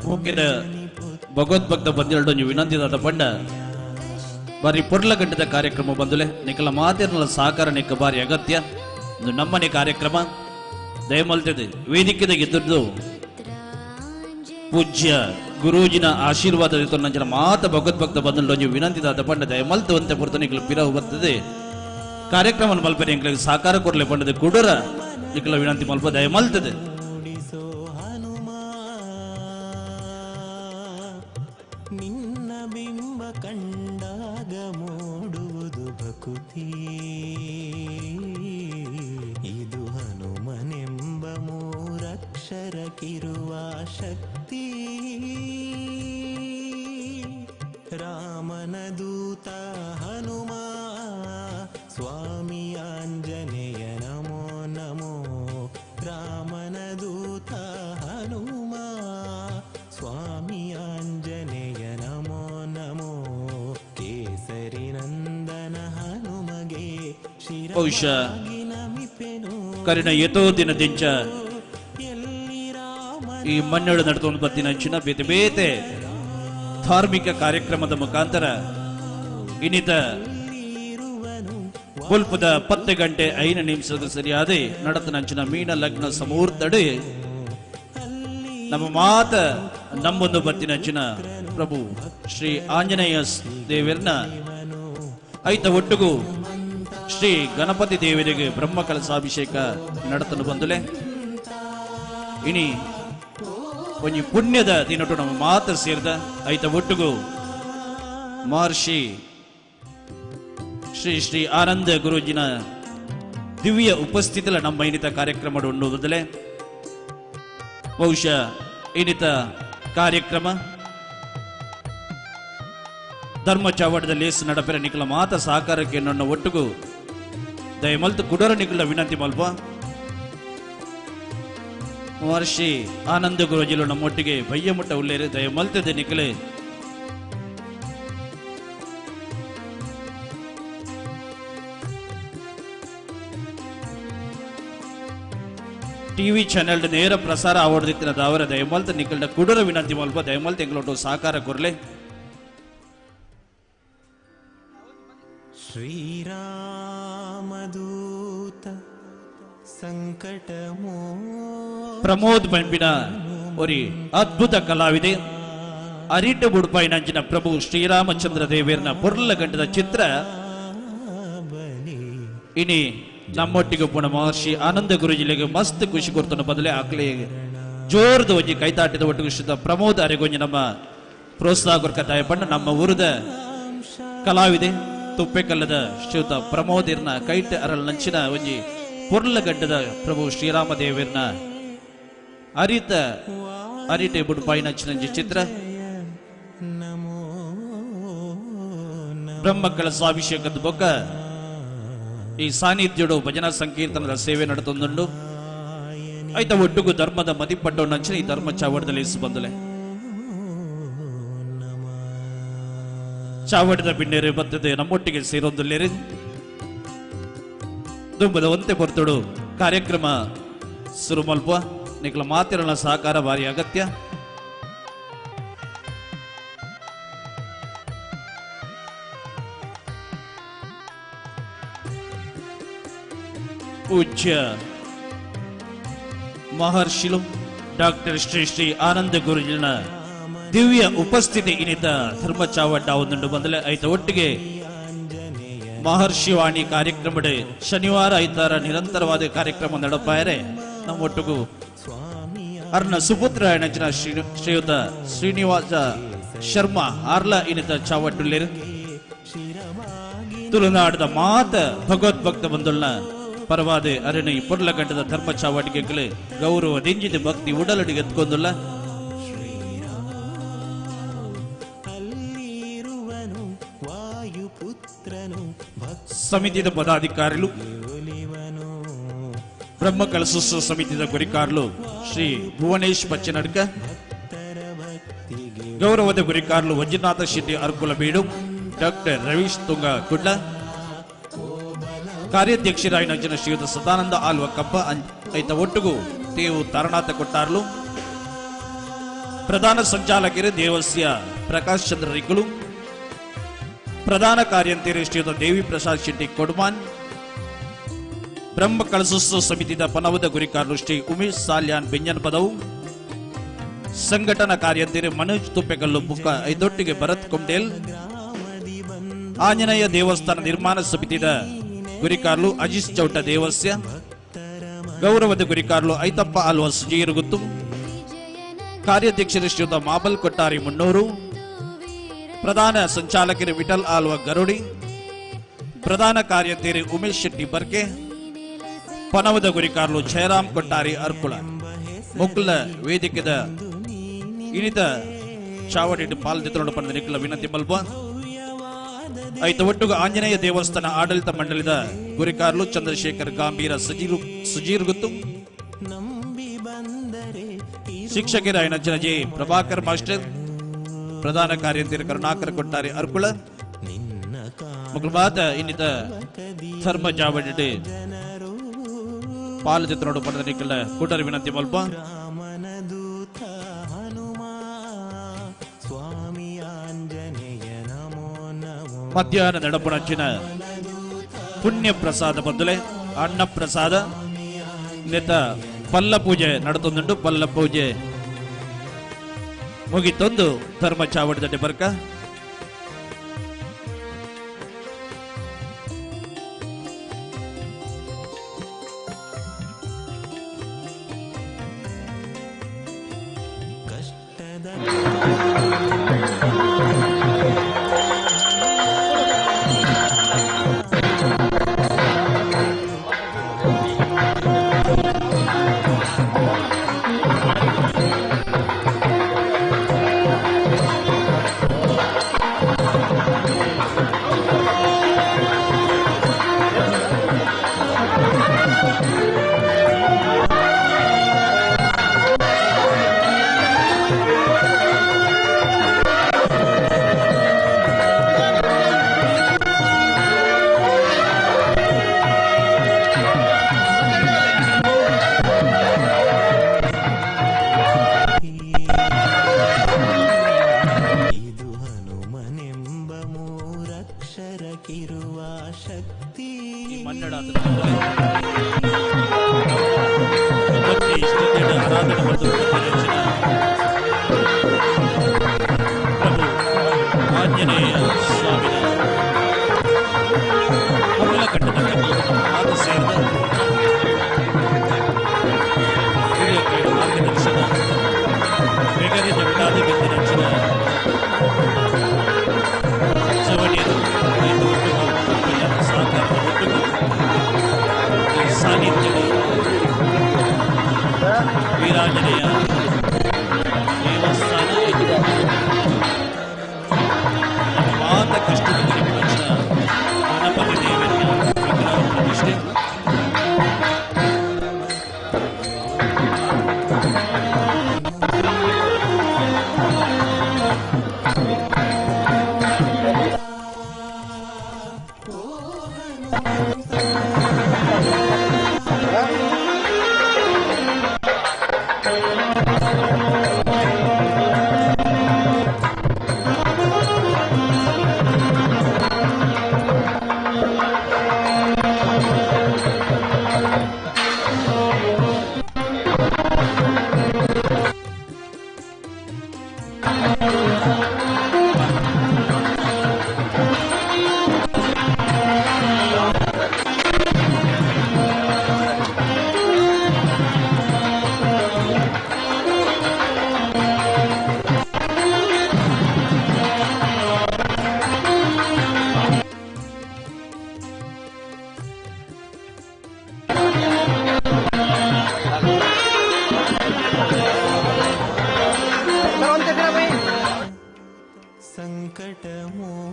ಹೋಗಿದ ಭಗವದ್ಭಕ್ತ ಬಂದಿರಡು ವಿನಂತಿದಾದ ಪಂಡ ಬಾರಿ ಪುರ್ಲ ಗಂಟದ ಕಾರ್ಯಕ್ರಮ ಬಂದುಲೆ ನಿಖಲ ಮಾತಿರಲ ಸಹಕಾರ ನಿಕ್ಕ ಬಾರಿ ಅಗತ್ಯ ಇದು ನಮ್ಮನೆ ಕಾರ್ಯಕ್ರಮ ದಯಮಲ್ತದೆ ವೇದಿಕೆದ ಗೆದ್ದು ಪೂಜ್ಯ ಗುರೂಜಿನ ಆಶೀರ್ವಾದ ನಂಜನ ಮಾತ ಭಗವದ್ಭಕ್ತ ಬಂದು ವಿನಂತಿದಾದ ಪಂಡ ದಯಮಲ್ತವಂತೆ ಪುರತ ನಿಖಲ ಪಿರವು ಬರ್ತದೆ ಕಾರ್ಯಕ್ರಮ ಮಲ್ಪನೆ ನಿಖಲಿಗೆ ಸಹಕಾರ ಕೊಡ್ಲೆ ಪಂಡದ ಕುಡರ ನಿಖಲ ವಿನಂತಿ ಮಲ್ಪ ದಯಮಲ್ತದೆ ನಿನ್ನ ಬಿಂಬ ಕಂಡಾಗ ಮೂಡುವುದು ಭಕುತಿ ಇದು ಹನುಮನೆಂಬ ಮೂರಕ್ಷರಕ್ಕಿರುವ ಶಕ್ತಿ ರಾಮನ ದೂತ ಹನುಮ ಸ್ವಾಮಿ ಆಂಜನೇಯ ನಮೋ ನಮೋ ರಾಮನ ದೂತ ಹನುಮ ಸ್ವಾಮಿ ಆಂಜನೇಯ ನಮೋ ನಮೋ ಕೇಸರಿ ನಂದನ ಹನುಮಗೆ ಬಹುಶಃ ಕರಿನ ಎತೋ ದಿನದಿಂಚ ಈ ಮಣ್ಣಳು ನಡೆದುಕೊಂಡು ಬರ್ತೀನಿ ಅಂಚಿನ ಬೇತೆ ಬೇತೆ ಧಾರ್ಮಿಕ ಕಾರ್ಯಕ್ರಮದ ಮುಖಾಂತರ ಇನ್ನಿತ ಬುಲ್ಪದ 10 ಗಂಟೆ 5 ನಿಮಿಷದ ಸರಿಯಾದ ನಡತನಂಚಿನ ಮೀನ ಲಗ್ನ ಸಮೂರ್ತಡೆ ನಮ್ಮ ಮಾತ ನಮ್ಮೊಂದು ಬತ್ತಿನಂಚಿನ ಪ್ರಭು ಶ್ರೀ ಆಂಜನೇಯ ದೇವರನ್ನ ಐತ ಒಟ್ಟುಗು ಶ್ರೀ ಗಣಪತಿ ದೇವರಿಗೆ ಬ್ರಹ್ಮ ಕಲಸಾಭಿಷೇಕ ನಡತನು ಬಂದುಲೆ ಇನಿ ಒಂಜಿ ಪುಣ್ಯದ ದಿನಟು ನಮ್ಮ ಮಾತ ಸೇರಿದ ಐತ ಒಟ್ಟುಗು ಮಹರ್ಷಿ ಶ್ರೀ ಶ್ರೀ ಆನಂದ ಗುರೂಜಿನ ದಿವ್ಯ ಉಪಸ್ಥಿತಿಲ ನಮ್ಮ ಇನ್ನಿತ ಕಾರ್ಯಕ್ರಮ ಉಣ್ಣುವುದಲೆ ಬಹುಶಃ ಇನ್ನಿತ ಕಾರ್ಯಕ್ರಮ ಧರ್ಮ ಚಾವಡದ ಲೇಸ್ ನಡಪೆರ ನಿಖಲ ಮಾತ ಸಹಕಾರಕ್ಕೆ ನನ್ನ ಒಟ್ಟುಗು ದಯಮಲ್ತು ಕುಡರ ನಿಖಲ ವಿನಂತಿ ಮಲ್ಪ ಮಹರ್ಷಿ ಆನಂದ ಗುರೂಜಿಲು ನಮ್ಮೊಟ್ಟಿಗೆ ಬಯ್ಯ ಮುಟ್ಟ ಉಳ್ಳೇರಿ ದಯಮಲ್ತದೆ ನಿಖಲೆ ಟಿವಿ ಚಾನೆಲ್ ನೇರ ಪ್ರಸಾರ ಆವಡ್ದಿತ್ತಿನ ದಾವರ ದಯಮಲ್ತ ನಿಖಲ್ಡ ಕುಡರ ವಿನಂತಿ ಮಲ್ಪ ದಯಮಲ್ತ ಎಂಗಳೊಟ್ಟು ಸಹಕಾರ ಕೊರ್ಲೆ ಶ್ರೀರಾಮದೂತ ಸಂಕಟಮೋ ಪ್ರಮೋದ್ ಪಂಪಿನ ಒರಿ ಅದ್ಭುತ ಕಲಾವಿದೆ ಅರಿಟ್ಟು ಬುಡ್ಪಾಯಿನಂಚಿನ ಪ್ರಭು ಶ್ರೀರಾಮಚಂದ್ರ ದೇವೇರ್ನ ಪುರ್ಲ ಗಂಟದ ಚಿತ್ರ ಇನಿ ನಮ್ಮೊಟ್ಟಿಗೆ ಪುಣ ಮಹರ್ಷಿ ಆನಂದ ಗುರುಜಿಲೆಗೆ ಮಸ್ತ್ ಖುಷಿ ಕೊಡ್ತಾನ ಬದಲೇ ಆಕಲೆ ಜೋರ್ದ ಒಂಜಿ ಕೈತಾಟಿದ ಒಟ್ಟಿಗೆ ಶ್ರೀ ಪ್ರಮೋದ್ ಅರೆಗೊಂಜಿ ನಮ್ಮ ಪ್ರೋತ್ಸಾಹ ಕೊರ್ಕತಾಯ ಪಂಡ ನಮ್ಮ ಊರದ ಕಲಾವಿದೆ ತುಪ್ಪೆಕಲ್ಲದ ಶ್ರೀಯುತ ಪ್ರಮೋದ್ ಇರ್ನ ಕೈಟ್ ಅರಲ್ ನಂಚಿನ ಒಂಜಿ ಪುರ್ಲ ಗಡ್ಡದ ಪ್ರಭು ಶ್ರೀರಾಮ ದೇವೇರ್ನ ಅರಿಟೆ ಬುಡ್ಪಾಯಿ ನಂಚಿನ ಚಿತ್ರ ಬ್ರಹ್ಮಕ್ಕಳ ಸ್ವಾಭಿಷೇಕದ ಬೊಕ್ಕ ಈ ಸಾನ್ನಿಧ್ಯಡು ಭಜನಾ ಸಂಕೀರ್ತನದ ಸೇವೆ ನಡೆತೊಂದುಂಡು ಐತ ಒಟ್ಟುಗು ಧರ್ಮದ ಮದಿಪಡ್ಡ ನಂಚಿನ ಈ ಧರ್ಮ ಚಾವಡದಲ್ಲಿ ಬಂದಲೆ ಚಾವಡದ ಬಿಣ್ಣೇರಿ ಬರ್ತದೆ ನಮ್ಮೊಟ್ಟಿಗೆ ಸೇರೊಂದುಲ್ಲೇರಿ ದುಂಬದ ಒಂತೆ ಹೊರತುಡು ಕಾರ್ಯಕ್ರಮ ಶುರು ಮಲ್ಪ ನಿಖಲ ಮಾತಿರನ ಸಹಕಾರ ಭಾರಿ ಅಗತ್ಯ ಪೂಜ್ಯ ಮಹರ್ಷಿಲು ಡಾಕ್ಟರ್ ಶ್ರೀ ಶ್ರೀ ಆನಂದ ಗುರುಜಿನ ದಿವ್ಯ ಉಪಸ್ಥಿತಿ ಇನ್ನಿತ ಧರ್ಮ ಚಾವಡ್ಡ ಒಂದುಂಡು ಬಂದಲೆ ಐತ ಒಟ್ಟಿಗೆ ಮಹರ್ಷಿ ವಾಣಿ ಕಾರ್ಯಕ್ರಮಡೆ ಶನಿವಾರ ಐತಾರ ನಿರಂತರವಾದ ಕಾರ್ಯಕ್ರಮ ನಡಪಾಯರೆ ನಮ್ಮ ಒಟ್ಟಿಗೂ ಅರ್ನ ಸುಪುತ್ರ ನಂಚಿನ ಶ್ರೀಯುತ ಶ್ರೀನಿವಾಸ ಶರ್ಮಾ ಆರ್ಲ ಇನ್ನಿತ ಚಾವಟ್ಟುಲ್ಲೇರು ತುಳುನಾಡದ ಮಾತ ಭಗವದ್ಭಕ್ತ ಬಂದುಳ್ಳ ಪರವಾದೆ ಅರಣ್ಯ ಈ ಪುರ್ಲ ಗಂಟದ ಧರ್ಮ ಚಾವಟಿಗೆ ಗೌರವ ದಿಂಜಿದ ಭಕ್ತಿ ಉಡಲಡಿಗೆ ಎತ್ಕೊಂದುಲ್ಲ ಸಮಿತಿದ ಪದಾಧಿಕಾರಿಗಳು ಬ್ರಹ್ಮ ಕಲಶೋತ್ಸವ ಸಮಿತಿದ ಗುರಿಕಾರ್ಲು ಶ್ರೀ ಭುವನೇಶ್ ಬಚ್ಚನಡ್ಕ ಗೌರವದ ಗುರಿಕಾರ್ಲು ಮಂಜುನಾಥ ಶೆಟ್ಟಿ ಅರ್ಕುಲ ಬೀಡು ಡಾಕ್ಟರ್ ರವೀಶ್ ತುಂಗ ಕುಡ್ಲ ಕಾರ್ಯಾಧ್ಯಕ್ಷರಾಗಿ ನಂಚಿನ ಶ್ರೀಯುತ ಸದಾನಂದ ಆಲ್ವ ಕಪ್ಪ ಐತ ಒಟ್ಟುಗು ತೇವು ತಾರನಾಥ ಕೊಟ್ಟಾರ್ಲು ಪ್ರಧಾನ ಸಂಚಾಲಕರು ದೇವಸ್ಯ ಪ್ರಕಾಶ್ ಚಂದ್ರ ರಿಕ್ಕಳು, ಪ್ರಧಾನ ಕಾರ್ಯಂತೇರಿ ಶ್ರೀಯುತ ದೇವಿ ಪ್ರಸಾದ್ ಶೆಟ್ಟಿ ಕೊಡ್ಮಾನ್, ಬ್ರಹ್ಮ ಕಳಸೋತ್ಸವ ಸಮಿತಿದ ಪನವದ ಗುರಿಕಾರರು ಶ್ರೀ ಉಮೇಶ್ ಸಾಲ್ಯಾನ್ ಬೆಂಜನ್ ಪದವು, ಸಂಘಟನಾ ಕಾರ್ಯಂತೇರಿ ಮನೋಜ್ ತುಪ್ಪೆಕಲ್ಲು ಬುಕ್ಕ ಐದೊಟ್ಟಿಗೆ ಭರತ್ ಕೊಂಡೇಲ್, ಆಂಜನೇಯ ದೇವಸ್ಥಾನ ನಿರ್ಮಾಣ ಸಮಿತಿದ ಗುರಿಕಾರ್ಲು ಅಜೀಶ್ ಚೌಟ ದೇವಸ್ಯ, ಗೌರವದ ಗುರಿಕಾರ್ಲು ಐತಪ್ಪ ಆಲ್ವ ಸುಜೀರುಗುತ್ತು, ಕಾರ್ಯಾಧ್ಯಕ್ಷರು ಶ್ರೀಯುತ ಮಾಬಲ್ ಕೊಟ್ಟಾರಿ ಮುನ್ನೂರು, ಪ್ರಧಾನ ಸಂಚಾಲಕರು ವಿಠಲ್ ಆಲ್ವ ಗರುಡಿ, ಪ್ರಧಾನ ಕಾರ್ಯಂತೇರಿ ಉಮೇಶ್ ಶೆಟ್ಟಿ ಬರ್ಕೆ, ಪನವದ ಗುರಿಕಾರ್ಲು ಜಯರಾಮ್ ಕೊಟ್ಟಾರಿ ಅರ್ಕುಳ, ಮುಕ್ಲ ವೇದಿಕೆದ ಇನಿತ ಚಾವಡಿ ಪಾಲ್ದಿತರೊಂಡು ಪಡೆದ ನಿಖಲ ವಿನಂತಿ ಮಲ್ಪ ಐತ ಒಟ್ಟುಗ ಆಂಜನೇಯ ದೇವಸ್ಥಾನ ಆಡಳಿತ ಮಂಡಳಿದ ಗುರಿಕಾರ್ಲು ಚಂದ್ರಶೇಖರ್ ಗಾಂಭೀರ ಸುಜೀರ್ಗುತ್ತು, ಶಿಕ್ಷಕರ ಐನಜ್ಜನ ಜೆ ಪ್ರಭಾಕರ್ ಮಾಸ್ಟರ್, ಪ್ರಧಾನ ಕಾರ್ಯಂತೇರಿ ಕರುಣಾಕರ್ ಕೊಟ್ಟಾರಿ ಅರ್ಕುಳ, ಮುಖ್ಯವಾದ ಇನ್ನಿತ ಧರ್ಮ ಜಾವಡಿ ಪಾಲ್ದಿತರೊಂಡು ಪಡೆದ ನಿಖಲ ಕೂಟರಿ ವಿನಂತಿ ಮಲ್ಪ ಮಧ್ಯಾಹ್ನ ನಡಪುಣಂಚಿನ ಪುಣ್ಯ ಪ್ರಸಾದ ಬದಲೆ ಅನ್ನ ಪ್ರಸಾದ ನೆತ ಪಲ್ಲ ಪೂಜೆ ನಡೆದೊಂದುಂಟು. ಪಲ್ಲ ಪೂಜೆ ಮುಗಿತೊಂದು ಧರ್ಮ ಚಾವಡಿ ದಡ್ಡೆ ಬರ್ಕ ವೀರಾಂಜನೇಯ ದೇವಸ್ಥಾನ ಮಾತ ಕೃಷ್ಣನ ಗಣಪತಿ ದೇವರ ವಿಗ್ರಹ ಪ್ರತಿಷ್ಠೆ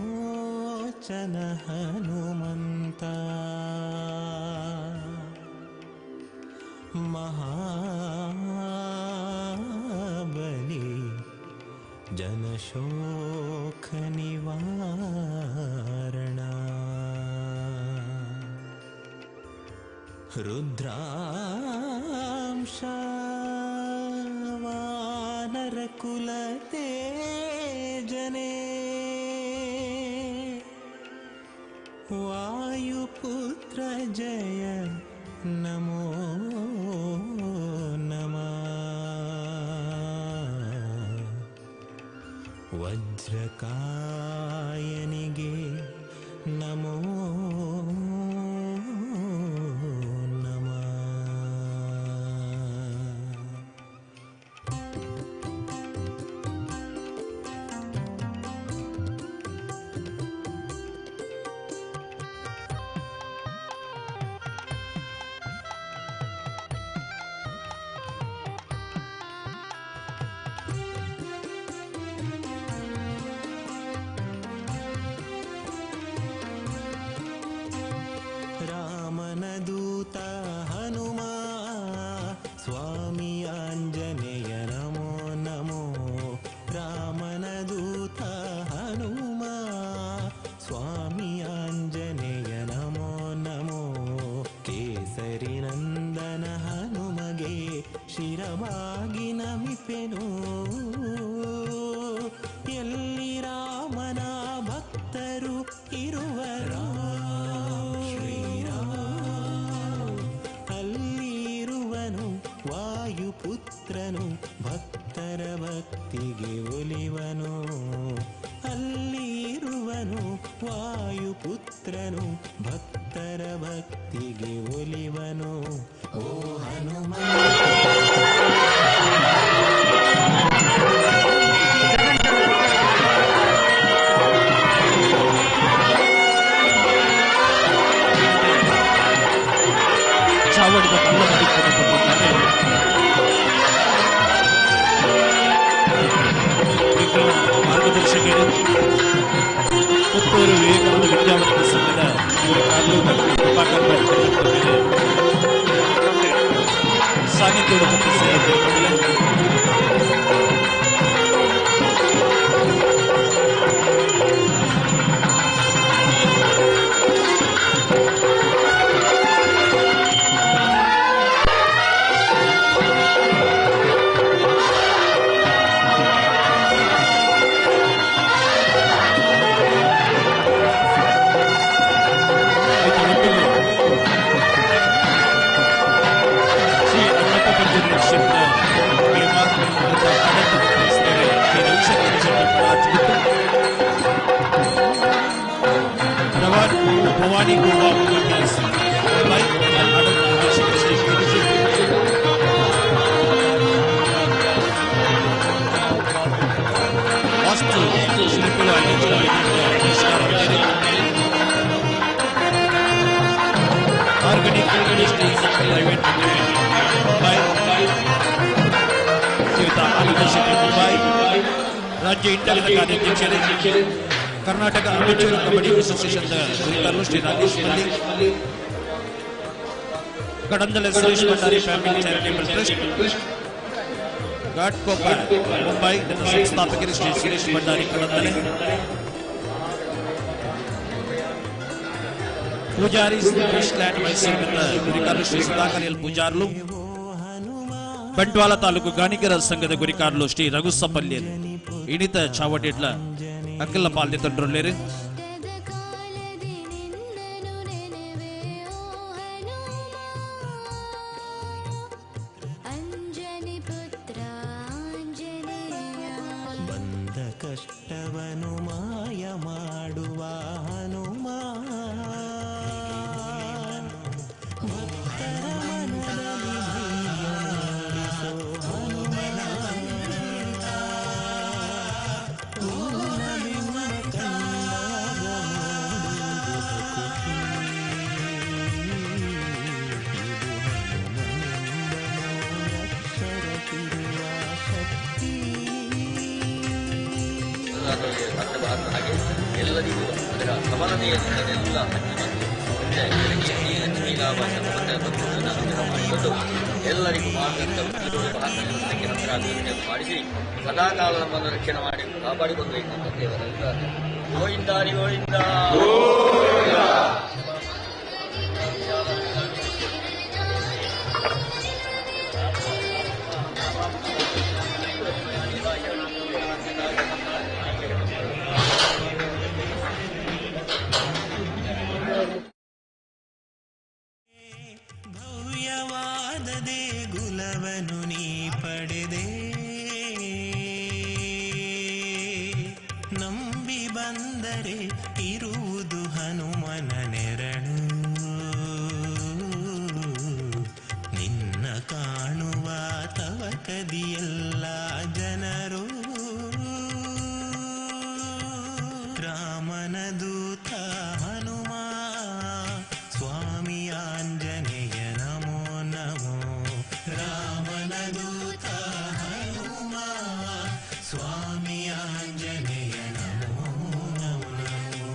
ಸಂಕಟಮೋಚನ ಹನುಮಂತ ಮಹಾಬಲಿ ಜನಶೋಕ ನಿವಾರಣ ರುದ್ರಾಂಶ ವಾನರ ಕುಲ ತೇಜನೆ ವಾಯುಪುತ್ರ ಜಯ ನಮೋ ನಮಃ ವಜ್ರಕಾಯನಿಗೆ ನಮೋ ರಾಮನದೂತ ಹನುಮ ಸ್ವಾಮಿ ಆಂಜನೇಯ ನಮೋ ನಮೋ ರಾಮನದೂತ ಹನುಮ ಸ್ವಾಮಿ ಆಂಜನೇಯ ನಮೋ ನಮೋ ಕೇಸರಿ ನಂದನ ಹನುಮಗೆ ಶಿರವಾಗಿ ನಮಿಪೆನು ಎಲ್ಲಿ ರಾಮನ ಭಕ್ತರು ಇರುವರು ಅಲ್ಲಿರುವನು ವಾಯುಪುತ್ರನು ಭಕ್ತರ ಭಕ್ತಿಗೆ ಒಲಿವನು ಅಲ್ಲಿರುವನು ವಾಯುಪುತ್ರನು ಭಕ್ತರ ಭಕ್ತಿಗೆ ಒಲಿವನು ಓ ಹನುಮ ಚಾವಡಿದ ಕಲ್ಲ ಮಾಡಿಕೊಂಡಿದ್ದಾರೆ ಮಾರ್ಗದರ್ಶಕರು ಪುತ್ತೂರು ವಿವೇಕಾನಂದ ವಿದ್ಯಾವರ್ಧಕ ಸಂಘದ ಸಾಹಿತ್ಯ भवानी गोवा वास्तु शिल्पियों ऑर्गेनिक प्राइवेट मुंबई राज्य इंटर्नल कार्याध्यक्षರು Karnataka amateur kabaddi association Shri Rajesh Malli Kadandale Suresh Bhandari family charitable trust Ghatkopar Mumbai संस्थापक श्री सुरेश भंडारी कड़ंदल पूजारी लैंड मैसूर गुरिकारु श्री सुधाकर एल पूजारुलु ಬಂಟ್ವಾಳ ತಾಲೂಕು ಗಾಣಿಗರ ಸಂಘದ ಗುರಿಕಾರ್ಲು ಶ್ರೀ ರಘುಸಪಲ್ಯ ಇಣಿತ ಚಾವಟಿಡ್ಲ ಅಕ್ಕಲ ಪಾಲ್ಯ ತೊಂಡ್ರೊಲ್ಲೇರು ಬಂದ ಕಷ್ಟವನು ಮಾಯ ಮಾಡುವ ಹನುಮ ಭಕ್ತರ ಮನದಲ್ಲಿ ಹಾಗೆ ಎಲ್ಲರಿಗೂ ಅದರ ಸಮಾನತೆಯನ್ನೆಲ್ಲ ಎಲ್ಲರಿಗೂ ಮಾಡಿಸಿ ಸದಾಕಾಲ ನಮ್ಮನ್ನು ರಕ್ಷಣೆ ಮಾಡಿ ಕಾಪಾಡಿಕೊಳ್ಬೇಕು ಅಂತ ದೇವರೆಲ್ಲ ಗೋವಿಂದಾರಿ ಗೋವಿಂದ ಕಾದರೆ ಇರುವುದು ಹನುಮನ ನೆರಳು. ನಿನ್ನ ಕಾಣುವ ತವಕದಿಯೆಲ್ಲ ಜನರು. ರಾಮನ ದೂತ ಹನುಮ ಸ್ವಾಮಿ ಆಂಜನೇಯ ನಮೋ ನಮೋ. ರಾಮನ ದೂತ ಹನುಮ ಸ್ವಾಮಿ ಆಂಜನೇಯ ನಮೋ ನಮೋ.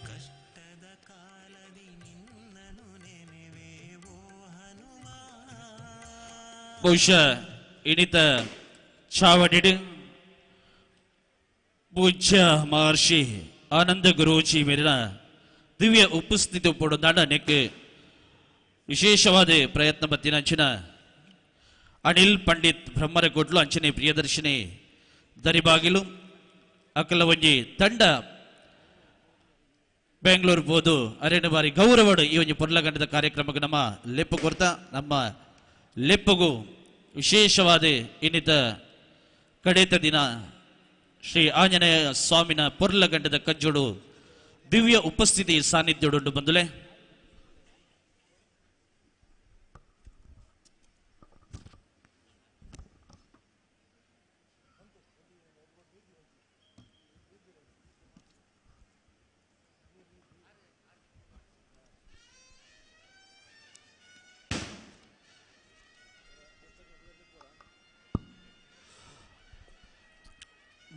ಕಷ್ಟದ ಕಾಲದಿ ನಿನ್ನನು ನೆನೆವೆವೋ ಹನುಮ. ಬಹುಶಃ ಇನಿತ ಚಾವಡಿಡು ಪೂಜ್ಯ ಮಹರ್ಷಿ ಆನಂದ ಗುರೂಜಿ ಮೇಲಿನ ದಿವ್ಯ ಉಪಸ್ಥಿತಿ ಪಡು ನಾಡನೆಕ್ಕೆ ವಿಶೇಷವಾದ ಪ್ರಯತ್ನ ಬತ್ತಿನ ಅಂಚಿನ ಅನಿಲ್ ಪಂಡಿತ್ ಬ್ರಹ್ಮರಕೋಟ್ಲು ಅಂಚನೆ ಪ್ರಿಯದರ್ಶಿನಿ ದರಿಬಾಗಿಲು ಅಕಲ ಒಂಜಿ ತಂಡ ಬೆಂಗಳೂರು ಬೋದು ಅರೇನು ಬಾರಿ ಗೌರವಡು ಈ ಒಂಜಿ ಪೊರ್ಲಗಂಡದ ಕಾರ್ಯಕ್ರಮಕ್ಕೆ ನಮ್ಮ ಲೆಪ್ಪು ಕೊರ್ತ ನಮ್ಮ ಲೆಪ್ಪಗೂ ವಿಶೇಷವಾದ ಇನ್ನಿತ ಕಡೇತ ದಿನ ಶ್ರೀ ಆಂಜನೇಯ ಸ್ವಾಮಿನ ಪೊರ್ಲಗಂಡದ ಕಜ್ಜೋಡು ದಿವ್ಯ ಉಪಸ್ಥಿತಿ ಸಾನ್ನಿಧ್ಯೋಡು ಬಂದುಲೆ.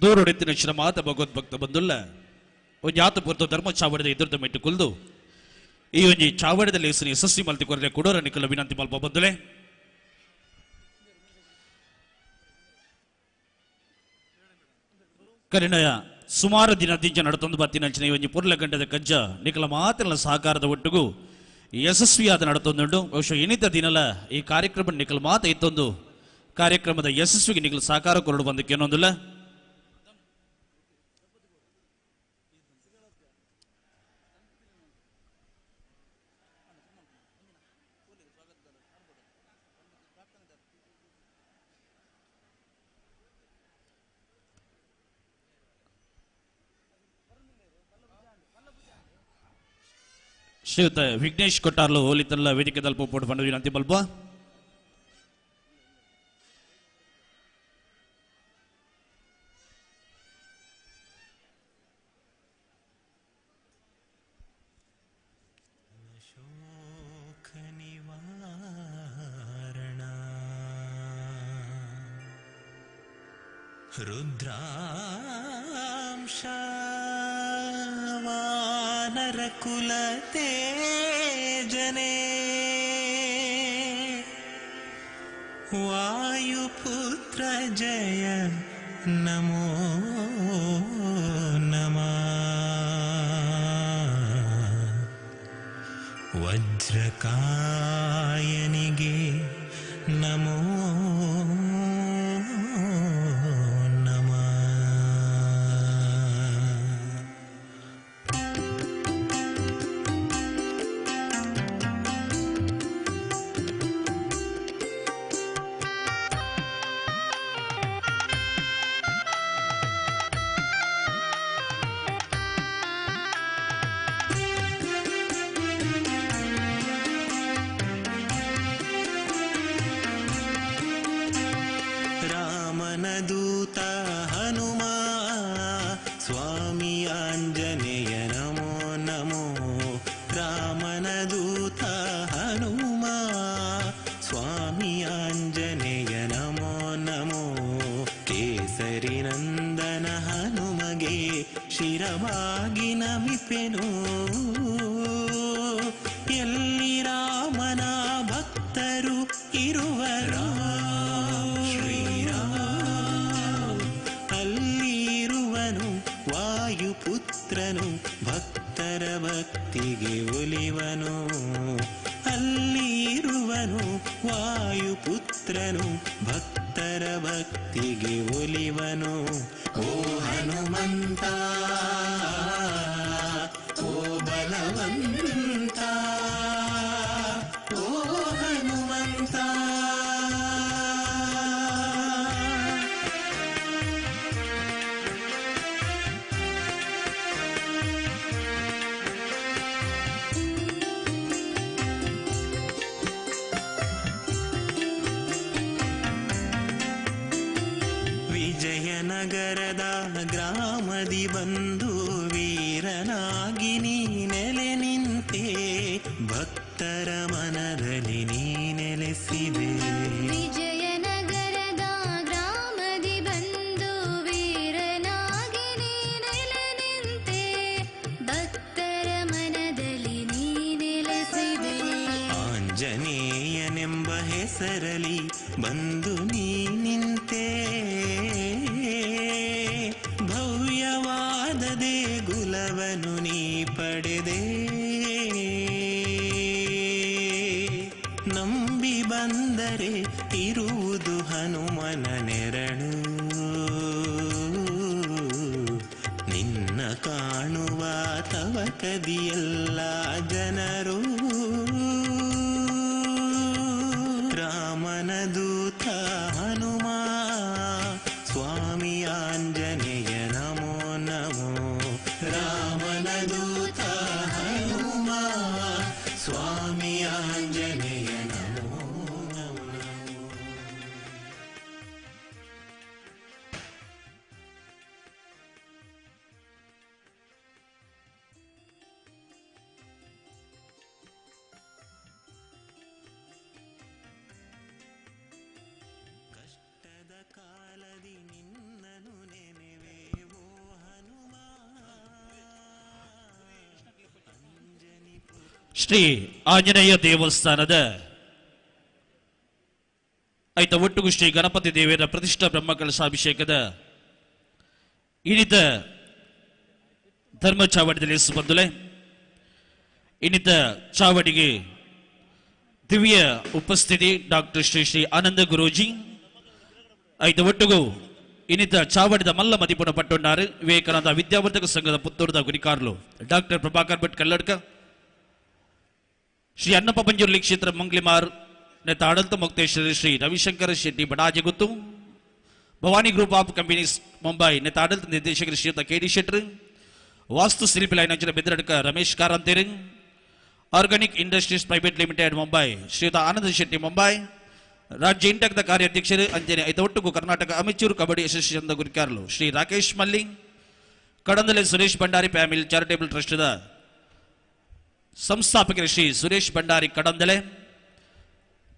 ದೂರೊಡೆತ್ತಿನ ಶ್ರಮಾತ ಭಗವದ್ಭಕ್ತ ಬಂದುಲ್ಲ ಒಂಜಿ ಆತ ಪೂರ್ತ ಧರ್ಮ ಚಾವಡದ ಎದುರ್ದ ಮೆಟ್ಟು ಕುಲ್ದು ಈ ಒಂಜಿ ಚಾವಡದಲ್ಲಿ ಹೆಸರು ಯಶಸ್ವಿ ಮಲ್ತಿ ಕೊರಲೆ ಕೊಡೋರ ನಿಖಲ ವಿನಂತಿ ಮಲ್ಪ ಬಂದುಲೆ. ಕರಿಣಯ ಸುಮಾರು ದಿನ ದಿಂಜ ನಡತೊಂದು ಬತ್ತಿನಂಚಿನ ಈ ಒಂಜಿ ಪುರ್ಲಗಂಡದ ಕಜ್ಜ ನಿಖಲ ಮಾತಿನ ಸಹಕಾರದ ಒಟ್ಟಿಗೂ ಯಶಸ್ವಿಯಾದ ನಡತೊಂದುಂಡು. ಬಹುಶಃ ಇನ್ನಿತ ದಿನಲ ಈ ಕಾರ್ಯಕ್ರಮ ನಿಖಲ ಮಾತ ಇತ್ತೊಂದು ಕಾರ್ಯಕ್ರಮದ ಯಶಸ್ವಿಗೆ ನಿಖಲ ಸಹಕಾರ ಕೊರಡು ಬಂದಕ್ಕೆ ಏನೊಂದಿಲ್ಲ. ಶ್ರೀಯುತ ವಿಘ್ನೇಶ್ ಕೊಟ್ಟಾರ್ಲು ಹೋಲಿತಲ್ಲ ವೇದಿಕೆ ತಲುಪ ಪೋಟು ಬಂದು ವಿನಂತಿ ಬಲ್ಪ. ಶೋಕ ನಿವಾರಣ ರುದ್ರಾಂಶ ವಾನರಕುಲ ತೇಜನೆ ವಾಯುಪುತ್ರ ಜಯ ನಮೋ ನಮಃ. ವಜ್ರಕಾಯನಿಗೆ ನಮೋ ನಮಃ. ರಾಮನ ದೂತ ಹನುಮ ಸ್ವಾಮಿ ಆಂಜನೇಯ ನಮೋ ನಮೋ. ರಾಮನ ದೂತ ಹನುಮ ಸ್ವಾಮಿ ಆಂಜನೇಯ ನಮೋ ನಮೋ. ಕೇಸರಿ ನಂದನ ಹನುಮಗೆ ಶಿರವಾಗಿ ನಮಿಪೆನು. ಎಲ್ಲಿ ರಾಮನ ಭಕ್ತರು ಇರುವರು ಅಲ್ಲಿರುವನು ವಾಯುಪುತ್ರನು ಭಕ್ತರ ಭಕ್ತಿಗೆ ಒಲಿವನು. ಅಲ್ಲಿರುವನು ವಾಯುಪುತ್ರನು ಭಕ್ತರ ಭಕ್ತಿಗೆ ಒಲಿವನು. ಓ ಹನುಮಂತ ನಗರದ ಗ್ರಾಮದಿ ಬಂದು ವೀರನಾಗಿ ನೀ ನೆಲೆ ನಿಂತೆ ಭಕ್ತರ ಮನದಲ್ಲಿ ನೀ ನೆಲೆಸಿದೆ. ವಿಜಯನಗರದ ಗ್ರಾಮದಿ ಬಂದು ವೀರನಾಗಿ ನೀ ನೆಲೆ ನಿಂತೆ ಭಕ್ತರ ಮನದಲ್ಲಿ ನೀ ನೆಲೆಸಿದೆ. ಆಂಜನೇಯನೆಂಬ ಹೆಸರಲಿ ಬಂದು ನೀ ನಿಂತೆ ಭವ್ಯವಾದ ದೇಗುಲವನು ನೀ ಪಡೆದೆ. ನಂಬಿ ಬಂದರೆ ಇರುವುದು ಹನುಮನ ನೆರಳು, ನಿನ್ನ ಕಾಣುವ ತವಕದಿಯೆಲ್ಲ ಜನರು. ರಾಮನ ದೂತ ಹನುಮ ಸ್ವಾಮಿ ಆಂಜನೇಯ ನಮೋ ನಮೋ. ರಾಮನ ದೂತ ಹನುಮ ಸ್ವಾಮಿ ಆಂಜನೇಯ ನಮೋ ನಮೋ. ಕಷ್ಟದ ಕಾಲದಿ ನಿನ್ನನು ನೆನೆವೆ ಓ ಹನುಮ. ಶ್ರೀ ಆಂಜನೇಯ ದೇವಸ್ಥಾನದ ಐತ ಒಟ್ಟುಗು ಶ್ರೀ ಗಣಪತಿ ದೇವರ ಪ್ರತಿಷ್ಠಾ ಬ್ರಹ್ಮಕಲಶಾಭಿಷೇಕದ ಇನ್ನಿತ ಧರ್ಮ ಚಾವಡಿಯಲ್ಲಿ ಬಂದುಲೆ ಇನ್ನಿತ ಚಾವಡಿಗೆ ದಿವ್ಯ ಉಪಸ್ಥಿತಿ ಡಾಕ್ಟರ್ ಶ್ರೀ ಶ್ರೀ ಆನಂದ ಗುರೂಜಿ ಐತ ಒಟ್ಟುಗು ಇನ್ನಿತ ಚಾವಡಿದ ಮಲ್ಲ ಮದಿಪುಣ ಪಟ್ಟೊಂಡಾರು ವಿವೇಕಾನಂದ ವಿದ್ಯಾವರ್ಧಕ ಸಂಘದ ಪುತ್ತೂರದ ಗುರಿಕಾರ್ಲು ಡಾಕ್ಟರ್ ಪ್ರಭಾಕರ್ ಭಟ್ ಕಲ್ಲಡ್ಕ ಶ್ರೀ ಅನ್ನಪ್ಪ ಪಂಜುರ್ಲಿ ಕ್ಷೇತ್ರ ಮಂಗ್ಲಿಮಾರ್ ನೆತ್ತ ಆಡಳಿತ ಮುಕ್ತೇಶ್ವರ Shri Ravishankar Shetty Badajiguttu Bhavani group of companies Mumbai ನೆತ್ತ ಆಡಳಿತ ನಿರ್ದೇಶಕರು ಶ್ರೀಯುತ ಕೆಡಿ ಶೆಟ್ರು ವಾಸ್ತು ಶಿಲ್ಪಿ ಲೈನಂಚಿನ ಬೆದರಡ್ಕ ರಮೇಶ್ ಕಾರಂತೇರು organic industries private limited Mumbai ಶ್ರೀಯುತ ಆನಂದ ಶೆಟ್ಟಿ ಮುಂಬೈ ರಾಜ್ಯ ಇಂಟಕ್ದ ಕಾರ್ಯಾಧ್ಯಕ್ಷರು ಅಂಜನೆ ಐತ ಒಟ್ಟುಗು ಕರ್ನಾಟಕ ಅಮೆಚೂರು ಕಬಡ್ಡಿ ಅಸೋಸಿಯೇಷನ್ ಗುರಿಕಾರ್ಲು ಶ್ರೀ ರಾಕೇಶ್ ಮಲ್ಲಿ ಕಡಂದಲೆ ಸುರೇಶ್ ಭಂಡಾರಿ ಫ್ಯಾಮಿಲಿ ಚಾರಿಟೇಬಲ್ ಟ್ರಸ್ಟ್ದ ಸಂಸ್ಥಾಪಕರು ಶ್ರೀ ಸುರೇಶ್ ಭಂಡಾರಿ ಕಡಂದಲೆ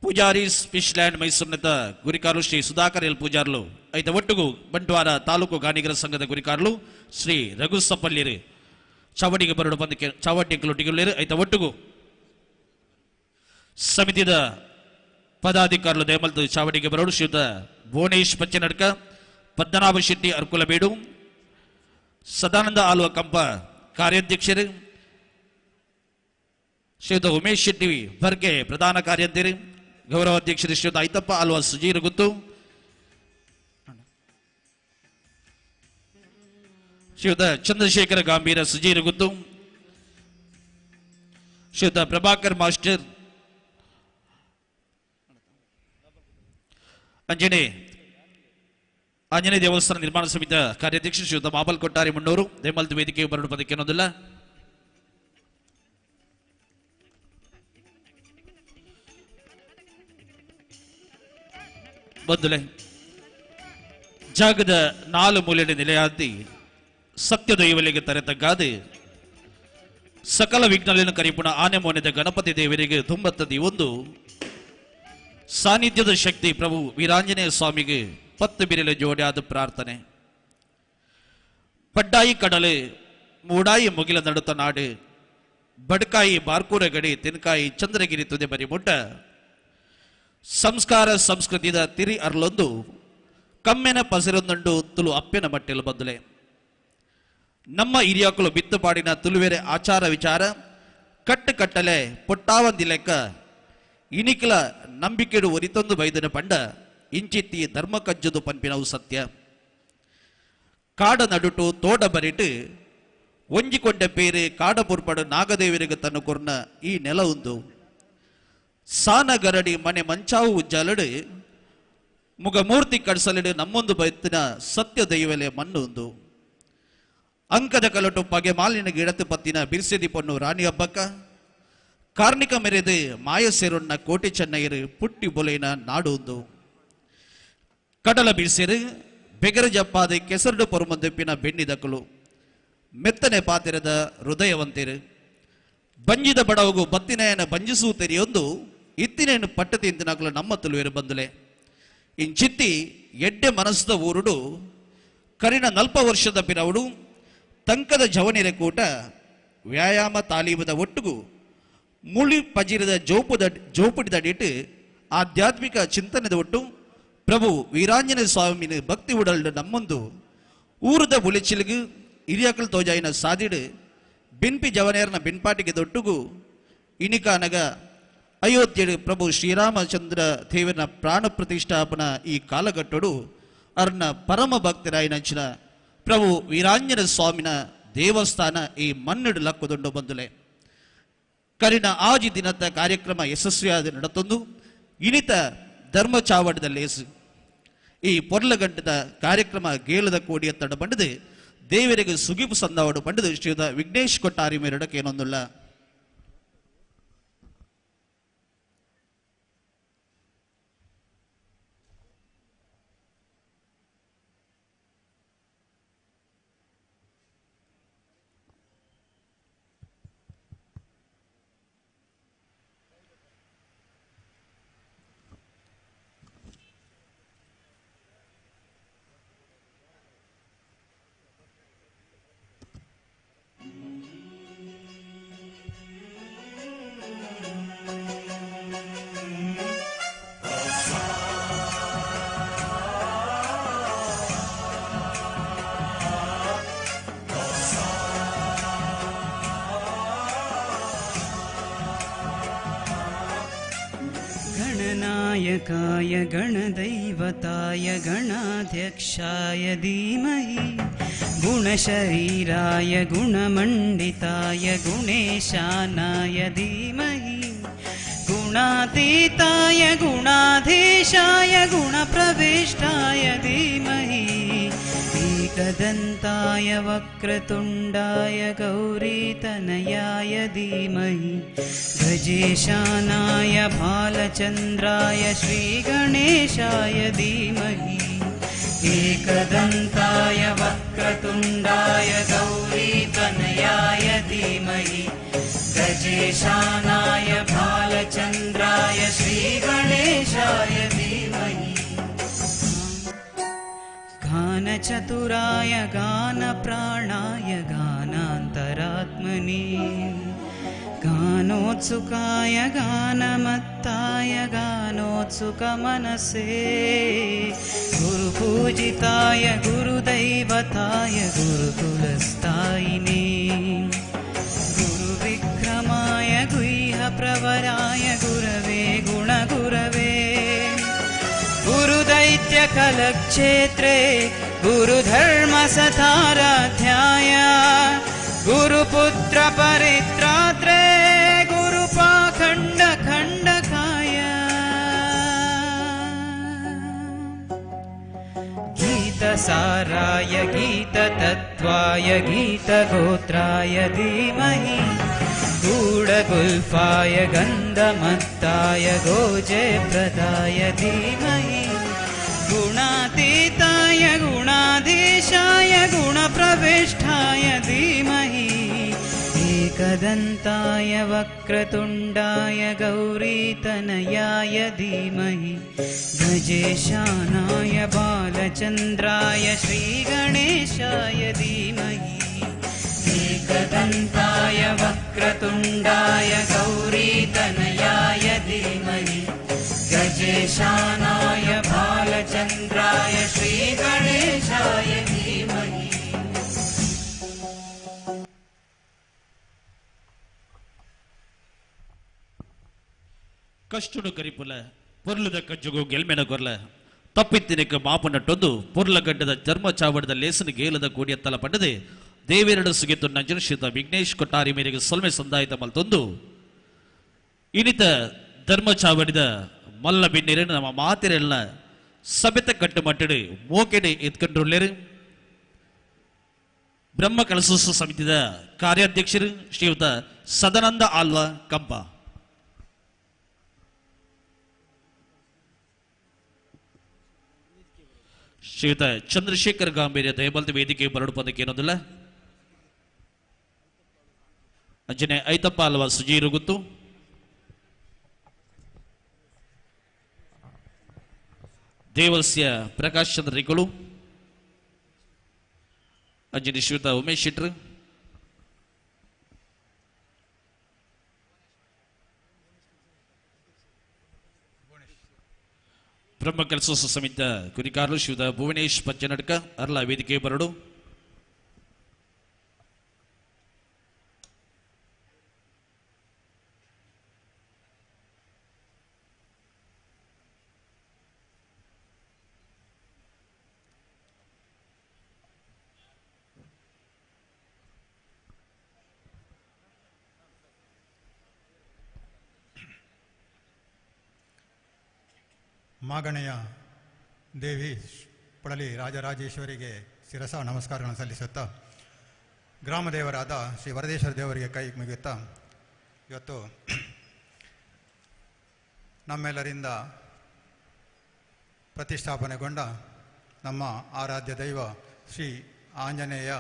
ಪೂಜಾರಿ ಫಿಶ್ ಲ್ಯಾಂಡ್ ಮೈಸೂರಿನ ಗುರಿಕಾರ್ಲು ಶ್ರೀ ಸುಧಾಕರ್ ಎಲ್ ಪೂಜಾರ್ಲು ಐತ ಒಟ್ಟುಗು ಬಂಟ್ವಾರ ತಾಲೂಕು ಗಾಣಿಗರ ಸಂಘದ ಗುರಿಕಾರ್ಲು ಶ್ರೀ ರಘು ಸಪ್ಪಲ್ಲಿರು ಚಾವಡಿಗೆ ಬರಡು ಬಂದಕ್ಕೆ ಚಾವಡಿ ಟಿಗುಲೇರು ಐತ ಒಟ್ಟುಗು ಸಮಿತಿದ ಪದಾಧಿಕಾರುలు ದೇಮಲ್ತು ಚಾವಡಿಗೆ ಬರೋಡು ಶ್ರೀಯುತ ಭುವನೇಶ್ ಪಚ್ಚನಡ್ಕ ಪದ್ಮನಾಭ ಶೆಟ್ಟಿ ಅರ್ಕುಲಬೇಡು ಸದಾನಂದ ಆಲ್ವ ಕಂಪ ಕಾರ್ಯಾಧ್ಯಕ್ಷರು ಶ್ರೀಯುತ ಉಮೇಶ್ ಶೆಟ್ಟಿ ಬರ್ಗೆ ಪ್ರಧಾನ ಕಾರ್ಯಾಧ್ಯಕ್ಷರು ಗೌರವಾಧ್ಯಕ್ಷರು ಶ್ರೀಯುತ ಐತಪ್ಪ ಆಲ್ವ ಸುಜೀರ್ ಗುತ್ತು ಶ್ರೀಯುತ ಚಂದ್ರಶೇಖರ ಗಾಂಭೀರ ಸುಜೀರ್ ಗುತ್ತು ಶ್ರೀಯುತ ಪ್ರಭಾಕರ್ ಮಾಸ್ಟರ್ ಆಂಜನೇಯ ದೇವಸ್ಥಾನ ನಿರ್ಮಾಣ ಸಮಿತಿಯ ಕಾರ್ಯಾಧ್ಯಕ್ಷ ಶ್ರೀಯುತ ಮಾಬಲ್ ಕೊಟ್ಟಾರಿ ಮುನ್ನೂರು ದೇಮಲ್ತು ವೇದಿಕೆಗೆ ಬರಲು ಪದಕ್ಕೆ ಅನ್ನೋದಿಲ್ಲ. ಬಂದುಲೆ ಜಾಗದ ನಾಲು ಮೂಲೆಯ ನೆಲೆಯಾದಿ ಸತ್ಯ ದೈವಲಿಗೆ ತರೆತಗ್ಗಾದೆ ಸಕಲ ವಿಘ್ನಗಳನ್ನು ಕರಿಪುಣ ಆನೆ ಮೋನೆದ ಗಣಪತಿ ದೇವರಿಗೆ ತುಂಬತ್ತದಿ ಒಂದು ಸಾನ್ನಿಧ್ಯದ ಶಕ್ತಿ ಪ್ರಭು ವೀರಾಂಜನೇಯ ಸ್ವಾಮಿಗೆ ಪತ್ತು ಬಿರಲೆ ಜೋಡಿಯಾದ ಪ್ರಾರ್ಥನೆ. ಪಡ್ಡಾಯಿ ಕಡಲೆ ಮೂಡಾಯಿ ಮುಗಿಲ ನಡುತ್ತ ನಾಡು ಬಡ್ಕಾಯಿ ಬಾರ್ಕೂರ ಗಡಿ ತಿನ್ಕಾಯಿ ಚಂದ್ರಗಿರಿ ತುದೆ ಬರಿ ಮುಟ್ಟ ಸಂಸ್ಕಾರ ಸಂಸ್ಕೃತಿದ ತಿರಿ ಅರ್ಲೊಂದು ಕಮ್ಮೆನ ಪಸರೊಂದುಂಡು ತುಳು ಅಪ್ಪೆನ ಮಟ್ಟೆಲು ಬದಲೆ ನಮ್ಮ ಹಿರಿಯಕಲು ಬಿತ್ತುಪಾಡಿನ ತುಳುವೆರೆ ಆಚಾರ ವಿಚಾರ ಕಟ್ಟು ಕಟ್ಟಲೆ ಪೊಟ್ಟಾವಂದಿ ಲೆಕ್ಕ ಇನಿಕಲ ನಂಬಿಕೆಡು ಒರಿತೊಂದು ಬೈದನ ಪಂಡ ಇಂಚಿತ್ತಿ ಧರ್ಮ ಕಜ್ಜುದು ಪಂಪಿನವು ಸತ್ಯ ಕಾಡ ನಡುಟು ತೋಡ ಬರಿಟು ಒಂಜಿಕೊಂಡ ಪೇರೆ ಕಾಡ ಪುರ್ಪಡು ನಾಗದೇವರಿಗೆ ತನ್ನ ಕೊರ್ನ ಈ ನೆಲ ಒಂದು ಸಾನ ಗರಡಿ ಮನೆ ಮಂಚಾವು ಉಜ್ಜಾಲಡು ಮುಗ ಮೂರ್ತಿ ಕಡ್ಸಲಿಡು ನಮ್ಮೊಂದು ಬೈತಿನ ಸತ್ಯ ದೈವಲೆ ಮಣ್ಣು ಒಂದು ಅಂಕದ ಕಲಟು ಪಗೆ ಮಾಲಿನ ಗಿಡತು ಪತ್ತಿನ ಬಿರ್ಸೆದಿ ಪೊನ್ನು ರಾಣಿ ಹಬ್ಬಕ್ಕ ಕಾರ್ಣಿಕ ಮೆರೆದು ಮಾಯ ಸೇರೊನ್ನ ಕೋಟೆ ಚೆನ್ನೈರು ಪುಟ್ಟಿ ಬೊಲೆನ ನಾಡು ಒಂದು ಕಡಲ ಬಿರ್ಸೆರು ಬೆಗರ ಜಪ್ಪಾದ ಕೆಸರಡು ಪೊರುಮಂದಿಪ್ಪಿನ ಬೆನ್ನಿದಕ್ಕಲು ಮೆತ್ತನೆ ಪಾತಿರದ ಹೃದಯವಂತಿರು ಬಂಜಿದ ಬಡವಗು ಬತ್ತಿನೆಯನ್ನ ಬಂಜಿಸೂ ತೆರೆಯೊಂದು ಇತ್ತಿನೇನು ಪಟ್ಟ ತಿಂತಿನಕಲು ನಮ್ಮ ತುಳುವೆರು ಬಂದುಲೆ ಇಂಚಿತ್ತಿ ಎಡ್ಡೆ ಮನಸ್ಸದ ಊರುಡು ಕರಿನ 40 ವರ್ಷದ ಬಿರವುಡು ತಂಕದ ಜವನಿರೆ ಕೂಟ ವ್ಯಾಯಾಮ ತಾಲೀಮದ ಒಟ್ಟುಗು ಮುಳಿ ಪಜಿರದ ಜೋಪುಡಿದಡಿಟ್ಟು ಆಧ್ಯಾತ್ಮಿಕ ಚಿಂತನೆದ ಒಟ್ಟು ಪ್ರಭು ವೀರಾಂಜನೇಯ ಸ್ವಾಮಿನ ಭಕ್ತಿ ಉಡಲ್ಡು ನಮ್ಮೊಂದು ಊರದ ಬುಲಿಚಿಲಿಗು ಹಿರಿಯಕಲ್ ತೋಜಾಯಿನ ಸಾದಿಡು ಬಿನ್ಪಿ ಜವನೇರ್ನ ಬಿನ್ಪಾಟಿಗೆ ದೊಟ್ಟುಗು ಇನಿಕಾನಗ ಅಯೋಧ್ಯೆಡು ಪ್ರಭು ಶ್ರೀರಾಮಚಂದ್ರ ದೇವರ ಪ್ರಾಣ ಪ್ರತಿಷ್ಠಾಪನ ಈ ಕಾಲಘಟ್ಟಡು ಅರ್ನ ಪರಮ ಭಕ್ತರಾಯಿನಂಚಿನ ಪ್ರಭು ವೀರಾಂಜನೇಯ ಸ್ವಾಮಿನ ದೇವಸ್ಥಾನ ಈ ಮನ್ನಿಡು ಲಕ್ಕುದುಂಡು ಬಂದುಲೆ ಕರಿನ ಆಜಿ ದಿನದ ಕಾರ್ಯಕ್ರಮ ಯಶಸ್ವಿಯಾದ ನಡತೊಂದು ಇನಿತ ಧರ್ಮ ಚಾವಡದಲ್ಲಿ ಈ ಪೊರ್ಲಗಂಟದ ಕಾರ್ಯಕ್ರಮ ಗೇಲದ ಕೋಡಿಯ ತಡ ಬಂಡದು ದೇವರಿಗೆ ಸುಗಿಪು ಸಂದಾವಡು ಬಂಡದು ಶ್ರೀಯುತ ವಿಘ್ನೇಶ್ ಕೊಟ್ಟಾರಿ ಮೇರಡಕ್ಕೆ ಏನೊಂದುಲ್ಲ गणनायकाय गणदैवताय गणाध्यक्षाय धीमहि गुणशरीराय गुणमण्डिताय गुणेशानाय धीमहि गुणातीताय गुणाधीशाय गुणप्रविष्टाय धीमहि एकदन्ताय वक्रतुण्डाय गौरीतनयाय धीमहि गजेशानाय भालचन्द्राय श्रीगणेशाय धीमहि एकदन्ताय वक्रतुण्डाय गौरीतनयाय धीमहि गजेशानाय भालचन्द्राय श्रीगणेशाय धीमहि गानचतुराय गानप्राणाय गानान्तरात्मने गानोत्सुकाय गानमत्ताय गानोत्सुकमनसे गुरुपूजिताय गुरुदैवताय गुरुकुलस्थायिने गुरुविक्रमाय गुह्यप्रवराय गुरवे गुणगुरवे गुरुदैत्यकलक्षेत्रे गुरुधर्मसताराध्याय गुरुपुत्रपरित्रात्रे गुरुपाखण्डखण्डकाय गीतसाराय गीततत्त्वाय गीतगोत्राय धीमहि गूढगुल्फाय गन्धमत्ताय गोजयप्रदाय धीमहि गुणातीताय गुणाधीशाय गुणप्रविष्टाय धीमहि एकदन्ताय वक्रतुण्डाय गौरीतनयाय धीमहि गजेशानाय बालचन्द्राय श्रीगणेशाय धीमहि एकदन्ताय वक्रतुण्डाय गौरीतनयाय धीमहि गजेशानाय बालचन्द्राय श्रीगणेशाय धीमहि ಕಷ್ಟುಡು ಕರಿಪುಲ ಪೊರ್ಲುದ ಕಜ್ಜುಗು ಗೆಲ್ಮೆನ ಗೊರ್ಲ ತಪ್ಪಿತ್ತಿನಕ ಮಾಪನಟ್ಟೊಂದು ಪೊರ್ಲಗಡ್ಡದ ಧರ್ಮ ಚಾವಡದ ಲೇಸನ ಗೇಲದ ಕೋಡಿಯತ್ತಲ ಪಡೆದೆ ದೇವೇರಡು ಸುಗಿತು ನಂಜನಶ್ರಿತ ವಿಘ್ನೇಶ್ ಕೊಟ್ಟಾರಿ ಮೇರೆಗೆ ಸೊಲ್ಮೆ ಸಂದಾಯಿತ ಮಲ್ತೊಂದು ಇನಿತ ಧರ್ಮ ಚಾವಡಿದ ಮಲ್ಲ ಬಿನ್ನಿರೆ ನಮ್ಮ ಮಾತಿರೆಲ್ಲ ಸಭೆತ ಕಟ್ಟು ಮಟ್ಟಡು ಮೋಕೆಡೆ ಎತ್ಕೊಂಡ್ರುಳ್ಳೇರು ಬ್ರಹ್ಮ ಕಲಸೋತ್ಸವ ಸಮಿತಿದ ಕಾರ್ಯಾಧ್ಯಕ್ಷರು ಶ್ರೀಯುತ ಸದಾನಂದ ಆಲ್ವ ಕಂಪ ಶ್ರೀಯುತ ಚಂದ್ರಶೇಖರ್ ಗಾಂಭೀರ್ಯ ದಯಬಲ್ತ ವೇದಿಕೆ ಬರಡು ಪದಕ್ಕೆ ಏನೋದಿಲ್ಲ. ಅಂಜನೆ ಐತಪ್ಪ ಅಲ್ವಾ ಸುಜೀರು ಗುತ್ತು. ದೇವಸ್ಯ ಪ್ರಕಾಶ್ ಚಂದ್ರ ರಿಗಳು. ಅಂಜನೆ ಶ್ರೀಯುತ ಉಮೇಶ್ ಶೆಟ್ರು. ಬ್ರಹ್ಮ ಕೆಲಸ ಸಮಿತ ಕುರಿಕಾರರು ಶ್ರೀಯುತ ಭುವನೇಶ್ ಪಚ್ಚನಡ್ಕ ಅರ್ಲ ವೇದಿಕೆ ಬರಡು. ಮಾಗಣೆಯ ದೇವಿ ಪಡಲಿ ರಾಜರಾಜೇಶ್ವರಿಗೆ ಶಿರಸ ನಮಸ್ಕಾರಗಳನ್ನು ಸಲ್ಲಿಸುತ್ತಾ, ಗ್ರಾಮ ದೇವರಾದ ಶ್ರೀ ವರದೇಶ್ವರ ದೇವರಿಗೆ ಕೈ ಮುಗಿಯುತ್ತಾ, ಇವತ್ತು ನಮ್ಮೆಲ್ಲರಿಂದ ಪ್ರತಿಷ್ಠಾಪನೆಗೊಂಡ ನಮ್ಮ ಆರಾಧ್ಯ ದೈವ ಶ್ರೀ ಆಂಜನೇಯ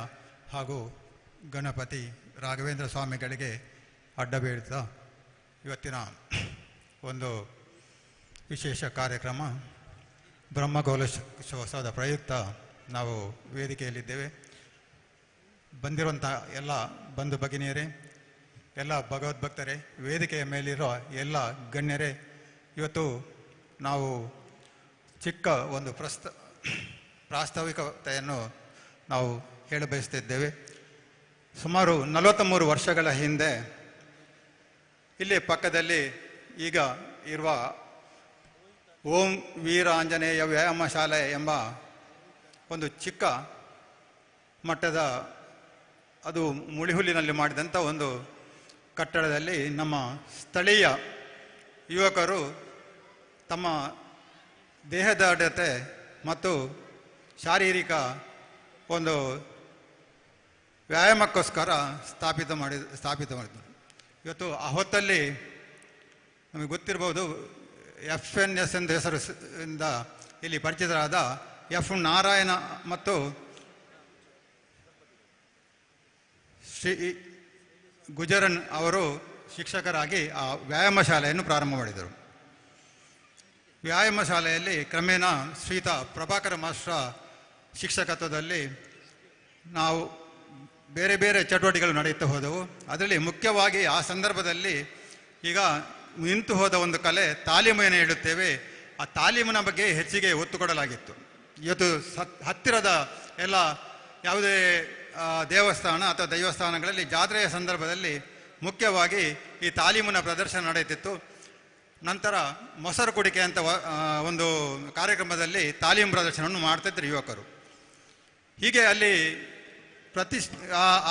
ಹಾಗೂ ಗಣಪತಿ ರಾಘವೇಂದ್ರ ಸ್ವಾಮಿಗಳಿಗೆ ಅಡ್ಡ ಬೀಳ್ತಾ ಇವತ್ತಿನ ಒಂದು ವಿಶೇಷ ಕಾರ್ಯಕ್ರಮ ಬ್ರಹ್ಮಕಲಶೋತ್ಸವದ ಪ್ರಯುಕ್ತ ನಾವು ವೇದಿಕೆಯಲ್ಲಿದ್ದೇವೆ. ಬಂದಿರುವಂಥ ಎಲ್ಲ ಬಂಧು ಭಗಿನಿಯರೇ, ಎಲ್ಲ ಭಗವದ್ಭಕ್ತರೇ, ವೇದಿಕೆಯ ಮೇಲಿರೋ ಎಲ್ಲ ಗಣ್ಯರೇ, ಇವತ್ತು ನಾವು ಚಿಕ್ಕ ಒಂದು ಪ್ರಾಸ್ತಾವಿಕತೆಯನ್ನು ನಾವು ಹೇಳಬಯಸ್ತಿದ್ದೇವೆ. ಸುಮಾರು 43 ವರ್ಷಗಳ ಹಿಂದೆ ಇಲ್ಲಿ ಪಕ್ಕದಲ್ಲಿ ಈಗ ಇರುವ ಓಂ ವೀರ ಆಂಜನೇಯ ವ್ಯಾಯಾಮ ಶಾಲೆ ಎಂಬ ಒಂದು ಚಿಕ್ಕ ಮಟ್ಟದ ಅದು ಮುಳಿಹುಲ್ಲಿನಲ್ಲಿ ಮಾಡಿದಂಥ ಒಂದು ಕಟ್ಟಡದಲ್ಲಿ ನಮ್ಮ ಸ್ಥಳೀಯ ಯುವಕರು ತಮ್ಮ ದೇಹದಾಢ್ಯತೆ ಮತ್ತು ಶಾರೀರಿಕ ಒಂದು ವ್ಯಾಯಾಮಕ್ಕೋಸ್ಕರ ಸ್ಥಾಪಿತ ಮಾಡಿದರು. ಇವತ್ತು ಆ ಹೊತ್ತಲ್ಲಿ ನಮಗೆ ಗೊತ್ತಿರ್ಬೋದು, FNS ಎಂದ ಹೆಸರಿಂದ ಇಲ್ಲಿ ಪರಿಚಿತರಾದ ಎಫ್ ನಾರಾಯಣ ಮತ್ತು ಶ್ರೀ ಗುಜರನ್ ಅವರು ಶಿಕ್ಷಕರಾಗಿ ಆ ವ್ಯಾಯಾಮ ಶಾಲೆಯನ್ನು ಪ್ರಾರಂಭ ಮಾಡಿದರು. ವ್ಯಾಯಾಮ ಶಾಲೆಯಲ್ಲಿ ಕ್ರಮೇಣ ಶ್ರೀಯುತ ಪ್ರಭಾಕರ ಮಾಸ್ಟರ ಶಿಕ್ಷಕತ್ವದಲ್ಲಿ ನಾವು ಬೇರೆ ಬೇರೆ ಚಟುವಟಿಕೆಗಳು ನಡೆಯುತ್ತಾ ಹೋದವು. ಅದರಲ್ಲಿ ಮುಖ್ಯವಾಗಿ ಆ ಸಂದರ್ಭದಲ್ಲಿ ಈಗ ನಿಂತು ಹೋದ ಒಂದು ಕಲೆ ತಾಲೀಮನ್ನು ಹೇಳುತ್ತೇವೆ, ಆ ತಾಲೀಮಿನ ಬಗ್ಗೆ ಹೆಚ್ಚಿಗೆ ಒತ್ತು ಕೊಡಲಾಗಿತ್ತು. ಇವತ್ತು ಹತ್ತಿರದ ಎಲ್ಲ ಯಾವುದೇ ದೇವಸ್ಥಾನ ಅಥವಾ ದೈವಸ್ಥಾನಗಳಲ್ಲಿ ಜಾತ್ರೆಯ ಸಂದರ್ಭದಲ್ಲಿ ಮುಖ್ಯವಾಗಿ ಈ ತಾಲೀಮಿನ ಪ್ರದರ್ಶನ ನಡೆಯುತ್ತಿತ್ತು. ನಂತರ ಮೊಸರು ಕುಡಿಕೆ ಅಂತ ಒಂದು ಕಾರ್ಯಕ್ರಮದಲ್ಲಿ ತಾಲೀಮು ಪ್ರದರ್ಶನವನ್ನು ಮಾಡ್ತಿದ್ರು ಯುವಕರು. ಹೀಗೆ ಅಲ್ಲಿ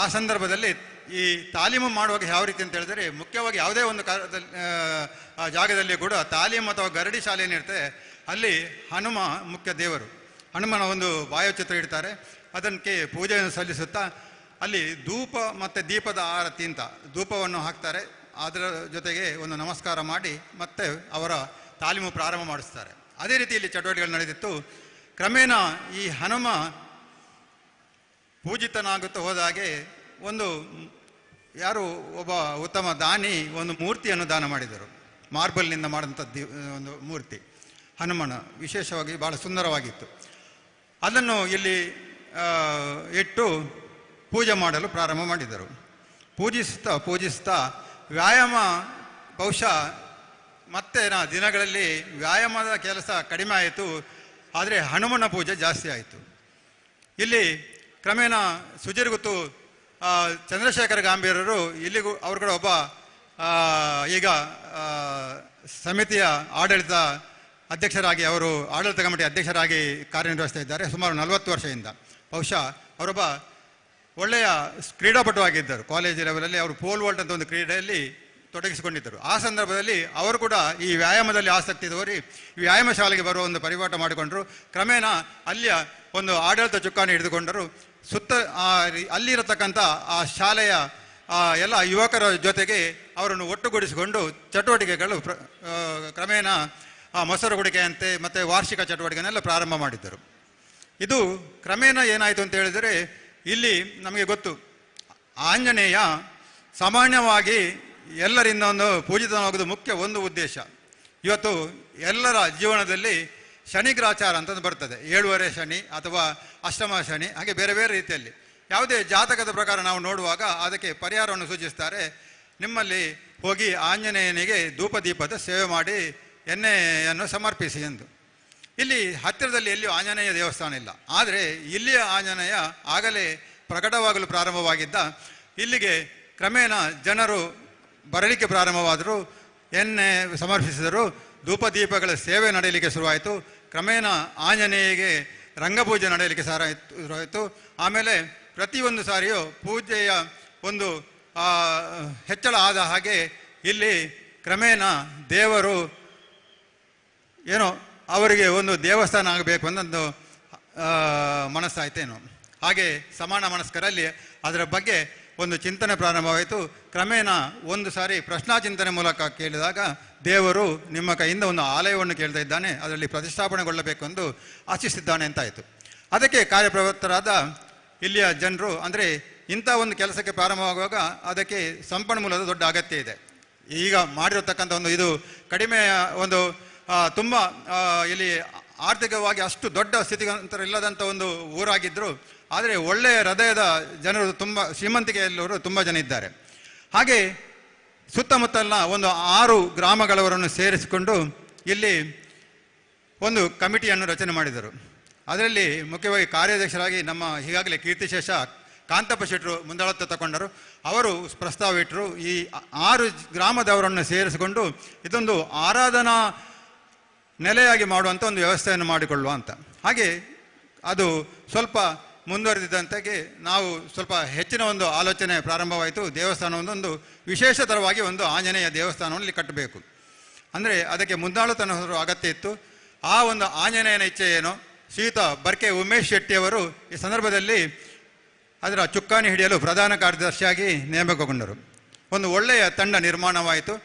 ಆ ಸಂದರ್ಭದಲ್ಲಿ ಈ ತಾಲೀಮು ಮಾಡುವಾಗ ಯಾವ ರೀತಿ ಅಂತ ಹೇಳಿದರೆ, ಮುಖ್ಯವಾಗಿ ಯಾವುದೇ ಒಂದು ಜಾಗದಲ್ಲಿ ಕೂಡ ತಾಲೀಮು ಅಥವಾ ಗರಡಿ ಶಾಲೆಯನ್ನು ಇರ್ತದೆ, ಅಲ್ಲಿ ಹನುಮ ಮುಖ್ಯ ದೇವರು. ಹನುಮನ ಒಂದು ಭಾವಚಿತ್ರ ಇಡ್ತಾರೆ, ಅದಕ್ಕೆ ಪೂಜೆಯನ್ನು ಸಲ್ಲಿಸುತ್ತಾ ಅಲ್ಲಿ ಧೂಪ ಮತ್ತು ದೀಪದ ಆರತಿ ಅಂತ ಧೂಪವನ್ನು ಹಾಕ್ತಾರೆ. ಅದರ ಜೊತೆಗೆ ಒಂದು ನಮಸ್ಕಾರ ಮಾಡಿ ಮತ್ತೆ ಅವರ ತಾಲೀಮು ಪ್ರಾರಂಭ ಮಾಡಿಸ್ತಾರೆ. ಅದೇ ರೀತಿ ಇಲ್ಲಿ ಚಟುವಟಿಕೆಗಳು ನಡೆದಿತ್ತು. ಕ್ರಮೇಣ ಈ ಹನುಮ ಪೂಜಿತನಾಗುತ್ತಾ ಹೋದಾಗೆ ಒಂದು ಯಾರು ಒಬ್ಬ ಉತ್ತಮ ದಾನಿ ಒಂದು ಮೂರ್ತಿಯನ್ನು ದಾನ ಮಾಡಿದರು. ಮಾರ್ಬಲ್ನಿಂದ ಮಾಡಿದಂಥದ್ದು ಒಂದು ಮೂರ್ತಿ ಹನುಮನ, ವಿಶೇಷವಾಗಿ ಭಾಳ ಸುಂದರವಾಗಿತ್ತು. ಅದನ್ನು ಇಲ್ಲಿ ಇಟ್ಟು ಪೂಜೆ ಮಾಡಲು ಪ್ರಾರಂಭ ಮಾಡಿದರು. ಪೂಜಿಸ್ತಾ ವ್ಯಾಯಾಮ ಬಹುಶಃ ಮತ್ತೆ ದಿನಗಳಲ್ಲಿ ವ್ಯಾಯಾಮದ ಕೆಲಸ ಕಡಿಮೆ ಆಯಿತು, ಆದರೆ ಹನುಮನ ಪೂಜೆ ಜಾಸ್ತಿ ಆಯಿತು. ಇಲ್ಲಿ ಕ್ರಮೇಣ ಸುಜಿರ್ಗುತ್ತು ಚಂದ್ರಶೇಖರ್ ಗಾಂಭೀರರು ಇಲ್ಲಿಗೂ ಅವರು ಕೂಡ ಒಬ್ಬ ಈಗ ಸಮಿತಿಯ ಆಡಳಿತ ಅಧ್ಯಕ್ಷರಾಗಿ, ಅವರು ಆಡಳಿತ ಕಮಿಟಿ ಅಧ್ಯಕ್ಷರಾಗಿ ಕಾರ್ಯನಿರ್ವಹಿಸ್ತಾ ಇದ್ದಾರೆ ಸುಮಾರು 40 ವರ್ಷದಿಂದ. ಬಹುಶಃ ಅವರೊಬ್ಬ ಒಳ್ಳೆಯ ಕ್ರೀಡಾಪಟುವಾಗಿದ್ದರು. ಕಾಲೇಜ್ ಲೆವೆಲಲ್ಲಿ ಅವರು ಪೋಲ್ ವಾಲ್ಟ್ ಅಂತ ಒಂದು ಕ್ರೀಡೆಯಲ್ಲಿ ತೊಡಗಿಸಿಕೊಂಡಿದ್ದರು. ಆ ಸಂದರ್ಭದಲ್ಲಿ ಅವರು ಕೂಡ ಈ ವ್ಯಾಯಾಮದಲ್ಲಿ ಆಸಕ್ತಿ ತೋರಿ ವ್ಯಾಯಾಮ ಶಾಲೆಗೆ ಬರುವ ಒಂದು ಪರಿಪಾಠ ಮಾಡಿಕೊಂಡರು. ಕ್ರಮೇಣ ಅಲ್ಲಿಯ ಒಂದು ಆಡಳಿತ ಚುಕ್ಕಾಣಿ ಹಿಡಿದುಕೊಂಡರು. ಅಲ್ಲಿರತಕ್ಕಂಥ ಆ ಶಾಲೆಯ ಎಲ್ಲ ಯುವಕರ ಜೊತೆಗೆ ಅವರನ್ನು ಒಟ್ಟುಗೂಡಿಸಿಕೊಂಡು ಚಟುವಟಿಕೆಗಳು ಕ್ರಮೇಣ ಮೊಸರು ಕುಡಿಕೆಯಂತೆ ಮತ್ತು ವಾರ್ಷಿಕ ಚಟುವಟಿಕೆನೆಲ್ಲ ಪ್ರಾರಂಭ ಮಾಡಿದ್ದರು. ಇದು ಕ್ರಮೇಣ ಏನಾಯಿತು ಅಂತ ಹೇಳಿದರೆ, ಇಲ್ಲಿ ನಮಗೆ ಗೊತ್ತು ಆಂಜನೇಯ ಸಾಮಾನ್ಯವಾಗಿ ಎಲ್ಲರಿಂದ ಒಂದು ಪೂಜಿತನಾಗೋದು ಮುಖ್ಯ ಒಂದು ಉದ್ದೇಶ. ಇವತ್ತು ಎಲ್ಲರ ಜೀವನದಲ್ಲಿ ಶನಿಗ್ರಾಚಾರ ಅಂತ ಬರ್ತದೆ, 7 ಶನಿ ಅಥವಾ ಅಷ್ಟಮ ಶನಿ, ಹಾಗೆ ಬೇರೆ ಬೇರೆ ರೀತಿಯಲ್ಲಿ ಯಾವುದೇ ಜಾತಕದ ಪ್ರಕಾರ ನಾವು ನೋಡುವಾಗ ಅದಕ್ಕೆ ಪರಿಹಾರವನ್ನು ಸೂಚಿಸ್ತಾರೆ. ನಿಮ್ಮಲ್ಲಿ ಹೋಗಿ ಆಂಜನೇಯನಿಗೆ ಧೂಪದೀಪದ ಸೇವೆ ಮಾಡಿ ಎಣ್ಣೆಯನ್ನು ಸಮರ್ಪಿಸಿ ಎಂದು. ಇಲ್ಲಿ ಹತ್ತಿರದಲ್ಲಿ ಎಲ್ಲಿಯೂ ಆಂಜನೇಯ ದೇವಸ್ಥಾನ ಇಲ್ಲ, ಆದರೆ ಇಲ್ಲಿಯ ಆಂಜನೇಯ ಆಗಲೇ ಪ್ರಕಟವಾಗಲು ಪ್ರಾರಂಭವಾಗಿದ್ದ. ಇಲ್ಲಿಗೆ ಕ್ರಮೇಣ ಜನರು ಬರಲಿಕ್ಕೆ ಪ್ರಾರಂಭವಾದರು, ಎಣ್ಣೆ ಸಮರ್ಪಿಸಿದರು, ಧೂಪದೀಪಗಳ ಸೇವೆ ನಡೆಯಲಿಕ್ಕೆ ಶುರುವಾಯಿತು. ಕ್ರಮೇಣ ಆಂಜನೇಯಗೆ ರಂಗಪೂಜೆ ನಡೆಯಲಿಕ್ಕೆ ಶುರುವಾಯಿತು. ಆಮೇಲೆ ಪ್ರತಿಯೊಂದು ಸಾರಿಯೂ ಪೂಜೆಯ ಒಂದು ಹೆಚ್ಚಳ ಆದ ಹಾಗೆ ಇಲ್ಲಿ ಕ್ರಮೇಣ ದೇವರು ಏನೋ ಅವರಿಗೆ ಒಂದು ದೇವಸ್ಥಾನ ಆಗಬೇಕು ಅನ್ನೊಂದು ಮನಸ್ಸಾಯ್ತೇನೋ. ಹಾಗೆ ಸಮಾನ ಮನಸ್ಕರಲ್ಲಿ ಅದರ ಬಗ್ಗೆ ಒಂದು ಚಿಂತನೆ ಪ್ರಾರಂಭವಾಯಿತು. ಕ್ರಮೇಣ ಒಂದು ಸಾರಿ ಪ್ರಶ್ನಾಚಿಂತನೆ ಮೂಲಕ ಕೇಳಿದಾಗ ದೇವರು ನಿಮ್ಮ ಕೈಯಿಂದ ಒಂದು ಆಲಯವನ್ನು ಕೇಳ್ತಾ ಇದ್ದಾನೆ, ಅದರಲ್ಲಿ ಪ್ರತಿಷ್ಠಾಪನೆಗೊಳ್ಳಬೇಕು ಎಂದು ಆಶಿಸಿದ್ದಾನೆ ಅಂತಾಯಿತು. ಅದಕ್ಕೆ ಕಾರ್ಯಪ್ರವೃತ್ತರಾದ ಇಲ್ಲಿಯ ಜನರು, ಅಂದರೆ ಇಂಥ ಒಂದು ಕೆಲಸಕ್ಕೆ ಪ್ರಾರಂಭವಾಗುವಾಗ ಅದಕ್ಕೆ ಸಂಪನ್ಮೂಲದ ದೊಡ್ಡ ಅಗತ್ಯ ಇದೆ. ಈಗ ಮಾಡಿರತಕ್ಕಂಥ ಒಂದು ಇದು ಕಡಿಮೆ ಒಂದು ತುಂಬ ಇಲ್ಲಿ ಆರ್ಥಿಕವಾಗಿ ಅಷ್ಟು ದೊಡ್ಡ ಸ್ಥಿತಿಗಂತರಿಲ್ಲದಂಥ ಒಂದು ಊರಾಗಿದ್ದರು, ಆದರೆ ಒಳ್ಳೆಯ ಹೃದಯದ ಜನರು ತುಂಬ ಶ್ರೀಮಂತಿಕೆಯಲ್ಲವರು ತುಂಬ ಜನ ಇದ್ದಾರೆ. ಹಾಗೆ ಸುತ್ತಮುತ್ತಲಿನ ಒಂದು 6 ಗ್ರಾಮಗಳವರನ್ನು ಸೇರಿಸಿಕೊಂಡು ಇಲ್ಲಿ ಒಂದು ಕಮಿಟಿಯನ್ನು ರಚನೆ ಮಾಡಿದರು. ಅದರಲ್ಲಿ ಮುಖ್ಯವಾಗಿ ಕಾರ್ಯಾಧ್ಯಕ್ಷರಾಗಿ ನಮ್ಮ ಈಗಾಗಲೇ ಕೀರ್ತಿಶೇಷ ಕಾಂತಪ್ಪ ಶೆಟ್ಟರು ಮುಂದಾಳತ್ವ ತಗೊಂಡರು. ಅವರು ಪ್ರಸ್ತಾವ ಇಟ್ಟರು, ಈ 6 ಗ್ರಾಮದವರನ್ನು ಸೇರಿಸಿಕೊಂಡು ಇದೊಂದು ಆರಾಧನಾ ನೆಲೆಯಾಗಿ ಮಾಡುವಂಥ ಒಂದು ವ್ಯವಸ್ಥೆಯನ್ನು ಮಾಡಿಕೊಳ್ಳುವ ಅಂತ. ಹಾಗೆ ಅದು ಸ್ವಲ್ಪ ಮುಂದುವರೆದಿದ್ದಂತೆಗೆ ನಾವು ಸ್ವಲ್ಪ ಹೆಚ್ಚಿನ ಒಂದು ಆಲೋಚನೆ ಪ್ರಾರಂಭವಾಯಿತು. ದೇವಸ್ಥಾನವೊಂದೊಂದು ವಿಶೇಷತರವಾಗಿ ಒಂದು ಆಂಜನೇಯ ದೇವಸ್ಥಾನವನ್ನು ಇಲ್ಲಿ ಕಟ್ಟಬೇಕು, ಅಂದರೆ ಅದಕ್ಕೆ ಮುಂದಾಳುತನದ ಅಗತ್ಯ ಇತ್ತು. ಆ ಒಂದು ಆಂಜನೇಯನ ಇಚ್ಛೆ ಏನು, ಶ್ರೀಯುತ ಬರ್ಕೆ ಉಮೇಶ್ ಶೆಟ್ಟಿಯವರು ಈ ಸಂದರ್ಭದಲ್ಲಿ ಅದರ ಚುಕ್ಕಾಣಿ ಹಿಡಿಯಲು ಪ್ರಧಾನ ಕಾರ್ಯದರ್ಶಿಯಾಗಿ ನೇಮಕಗೊಂಡರು. ಒಂದು ಒಳ್ಳೆಯ ತಂಡ ನಿರ್ಮಾಣವಾಯಿತು.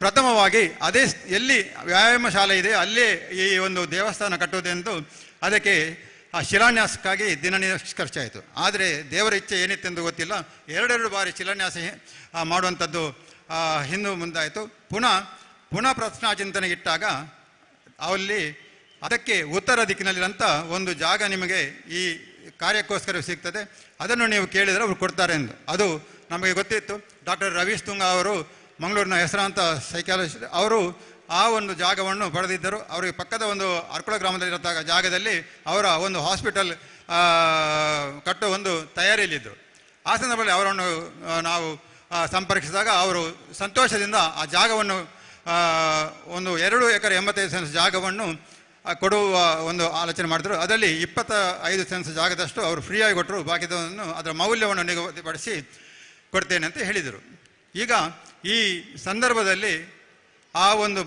ಪ್ರಥಮವಾಗಿ ಅದೇ ಎಲ್ಲಿ ವ್ಯಾಯಾಮ ಶಾಲೆ ಇದೆ ಅಲ್ಲೇ ಈ ಒಂದು ದೇವಸ್ಥಾನ ಕಟ್ಟುವುದೆಂದು ಅದಕ್ಕೆ ಆ ಶಿಲಾನ್ಯಾಸಕ್ಕಾಗಿ ದಿನ ನಿಷ್ಕರ್ಷಾಯಿತು. ಆದರೆ ದೇವರ ಇಚ್ಛೆ ಏನಿತ್ತೆಂದು ಗೊತ್ತಿಲ್ಲ, 2 ಬಾರಿ ಶಿಲಾನ್ಯಾಸ ಮಾಡುವಂಥದ್ದು ಹಿಂದೆ ಮುಂದಾಯಿತು. ಪುನಃ ಪ್ರಶ್ನಾಚಿಂತನೆ ಇಟ್ಟಾಗ ಅಲ್ಲಿ ಅದಕ್ಕೆ ಉತ್ತರ ದಿಕ್ಕಿನಲ್ಲಿರಂಥ ಒಂದು ಜಾಗ ನಿಮಗೆ ಈ ಕಾರ್ಯಕ್ಕೋಸ್ಕರ ಸಿಗ್ತದೆ, ಅದನ್ನು ನೀವು ಕೇಳಿದರೆ ಅವರು ಕೊಡ್ತಾರೆ ಎಂದು. ಅದು ನಮಗೆ ಗೊತ್ತಿತ್ತು. ಡಾಕ್ಟರ್ ರವೀಶ್ ತುಂಗ ಅವರು ಮಂಗಳೂರಿನ ಹೆಸರಾಂತ ಸೈಕಾಲಜಿಸ್ಟ್, ಅವರು ಆ ಒಂದು ಜಾಗವನ್ನು ಪಡೆದಿದ್ದರು. ಅವರಿಗೆ ಪಕ್ಕದ ಒಂದು ಅರ್ಕುಳ ಗ್ರಾಮದಲ್ಲಿರೋ ಜಾಗದಲ್ಲಿ ಅವರ ಒಂದು ಹಾಸ್ಪಿಟಲ್ ಕಟ್ಟುವ ಒಂದು ತಯಾರಿಯಲ್ಲಿದ್ದರು. ಆ ಸಂದರ್ಭದಲ್ಲಿ ಅವರನ್ನು ನಾವು ಸಂಪರ್ಕಿಸಿದಾಗ ಅವರು ಸಂತೋಷದಿಂದ ಆ ಜಾಗವನ್ನು ಒಂದು 2 ಎಕರೆ 85 ಸೆನ್ಸ್ ಜಾಗವನ್ನು ಕೊಡುವ ಒಂದು ಆಲೋಚನೆ ಮಾಡಿದ್ರು. ಅದರಲ್ಲಿ 25 ಸೆನ್ಸ್ ಜಾಗದಷ್ಟು ಅವರು ಫ್ರೀಯಾಗಿ ಕೊಟ್ಟರು, ಬಾಕಿದನ್ನು ಅದರ ಮೌಲ್ಯವನ್ನು ನಿಗದಿಪಡಿಸಿ ಕೊಡ್ತೇನೆ ಅಂತ ಹೇಳಿದರು. ಈಗ ಈ ಸಂದರ್ಭದಲ್ಲಿ ಆ ಒಂದು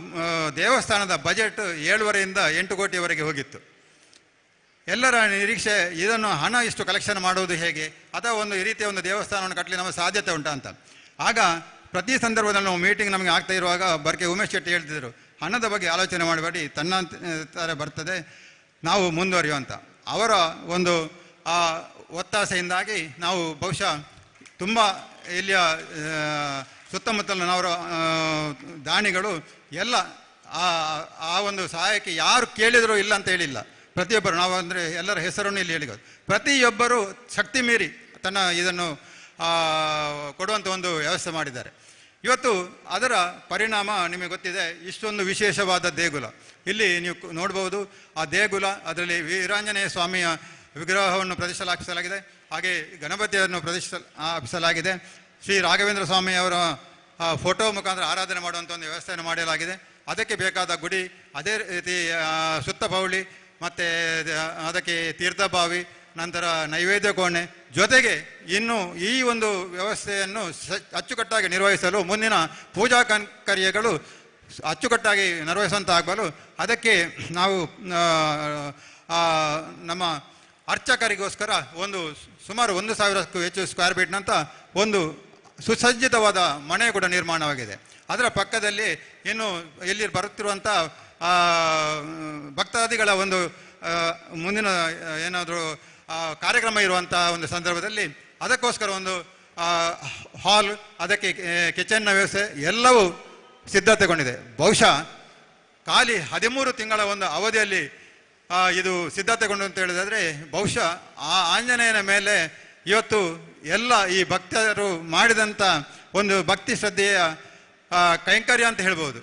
ದೇವಸ್ಥಾನದ ಬಜೆಟ್ 7.5 ರಿಂದ 8 ಕೋಟಿಯವರೆಗೆ ಹೋಗಿತ್ತು. ಎಲ್ಲರ ನಿರೀಕ್ಷೆ ಇದನ್ನು ಹಣ ಇಷ್ಟು ಕಲೆಕ್ಷನ್ ಮಾಡುವುದು ಹೇಗೆ, ಅಥವಾ ಒಂದು ಈ ರೀತಿಯ ಒಂದು ದೇವಸ್ಥಾನವನ್ನು ಕಟ್ಟಲಿ ನಮಗೆ ಸಾಧ್ಯತೆ ಉಂಟಾ ಅಂತ. ಆಗ ಪ್ರತಿ ಸಂದರ್ಭದಲ್ಲಿ ನಾವು ಮೀಟಿಂಗ್ ನಮಗೆ ಆಗ್ತಾ ಇರುವಾಗ ಬರ್ಕೆ ಉಮೇಶ್ ಶೆಟ್ಟಿ ಹೇಳ್ತಿದ್ರು, ಹಣದ ಬಗ್ಗೆ ಆಲೋಚನೆ ಮಾಡಬೇಡಿ, ತನ್ನಂತರ ಬರ್ತದೆ, ನಾವು ಮುಂದುವರಿಯುವಂತ. ಅವರ ಒಂದು ಆ ಒತ್ತಾಸೆಯಿಂದಾಗಿ ನಾವು ಬಹುಶಃ ತುಂಬ ಇಲ್ಲಿಯ ಸುತ್ತಮುತ್ತಲಿನವರ ದಾನಿಗಳು ಎಲ್ಲ ಆ ಒಂದು ಸಹಾಯಕ್ಕೆ ಯಾರು ಕೇಳಿದರೂ ಇಲ್ಲ ಅಂತ ಹೇಳಿಲ್ಲ. ಪ್ರತಿಯೊಬ್ಬರು ನಾವು ಅಂದರೆ ಎಲ್ಲರ ಹೆಸರನ್ನು ಇಲ್ಲಿ ಹೇಳಿದ್ರು, ಪ್ರತಿಯೊಬ್ಬರು ಶಕ್ತಿ ಮೀರಿ ತನ್ನ ಇದನ್ನು ಕೊಡುವಂಥ ಒಂದು ವ್ಯವಸ್ಥೆ ಮಾಡಿದ್ದಾರೆ. ಇವತ್ತು ಅದರ ಪರಿಣಾಮ ನಿಮಗೆ ಗೊತ್ತಿದೆ. ಇಷ್ಟೊಂದು ವಿಶೇಷವಾದ ದೇಗುಲ ಇಲ್ಲಿ ನೀವು ನೋಡ್ಬೋದು. ಆ ದೇಗುಲ ಅದರಲ್ಲಿ ವೀರಾಂಜನೇಯ ಸ್ವಾಮಿಯ ವಿಗ್ರಹವನ್ನು ಪ್ರತಿಷ್ಠಾಪಿಸಲಾಗಿದೆ, ಹಾಗೆ ಗಣಪತಿಯನ್ನು ಪ್ರತಿಷ್ಠಾಪಿಸಲಾಗಿದೆ. ಶ್ರೀ ರಾಘವೇಂದ್ರ ಸ್ವಾಮಿಯವರ ಫೋಟೋ ಮುಖಾಂತರ ಆರಾಧನೆ ಮಾಡುವಂಥ ಒಂದು ವ್ಯವಸ್ಥೆಯನ್ನು ಮಾಡಲಾಗಿದೆ. ಅದಕ್ಕೆ ಬೇಕಾದ ಗುಡಿ, ಅದೇ ರೀತಿ ಸುತ್ತ ಪೌಳಿ, ಮತ್ತು ಅದಕ್ಕೆ ತೀರ್ಥಬಾವಿ, ನಂತರ ನೈವೇದ್ಯ ಕೋಣೆ, ಜೊತೆಗೆ ಇನ್ನು ಈ ಒಂದು ವ್ಯವಸ್ಥೆಯನ್ನು ಅಚ್ಚುಕಟ್ಟಾಗಿ ನಿರ್ವಹಿಸಲು ಮುಂದಿನ ಪೂಜಾ ಕೈಂಕರ್ಯಗಳು ಅಚ್ಚುಕಟ್ಟಾಗಿ ನಿರ್ವಹಿಸುವಂತಾಗಬಲ್ಲ. ಅದಕ್ಕೆ ನಾವು ನಮ್ಮ ಅರ್ಚಕರಿಗೋಸ್ಕರ ಒಂದು ಸುಮಾರು 1,000ಕ್ಕೂ ಹೆಚ್ಚು ಸ್ಕ್ವೇರ್ ಫೀಟ್ನಂತ ಒಂದು ಸುಸಜ್ಜಿತವಾದ ಮನೆ ಕೂಡ ನಿರ್ಮಾಣವಾಗಿದೆ. ಅದರ ಪಕ್ಕದಲ್ಲಿ ಇನ್ನು ಇಲ್ಲಿ ಬರುತ್ತಿರುವಂಥ ಭಕ್ತಾದಿಗಳ ಒಂದು ಮುಂದಿನ ಏನಾದರೂ ಕಾರ್ಯಕ್ರಮ ಇರುವಂಥ ಒಂದು ಸಂದರ್ಭದಲ್ಲಿ ಅದಕ್ಕೋಸ್ಕರ ಒಂದು ಹಾಲ್, ಅದಕ್ಕೆ ಕಿಚನ್ನ ವ್ಯವಸ್ಥೆ ಎಲ್ಲವೂ ಸಿದ್ಧತೆಗೊಂಡಿದೆ. ಬಹುಶಃ ಖಾಲಿ 13 ತಿಂಗಳ ಒಂದು ಅವಧಿಯಲ್ಲಿ ಇದು ಸಿದ್ಧತೆಗೊಂಡು ಅಂತ ಹೇಳಿದ್ರೆ ಬಹುಶಃ ಆ ಆಂಜನೇಯನ ಮೇಲೆ ಇವತ್ತು ಎಲ್ಲ ಈ ಭಕ್ತರು ಮಾಡಿದಂಥ ಒಂದು ಭಕ್ತಿ ಶ್ರದ್ಧೆಯ ಕೈಂಕರ್ಯ ಅಂತ ಹೇಳ್ಬೋದು.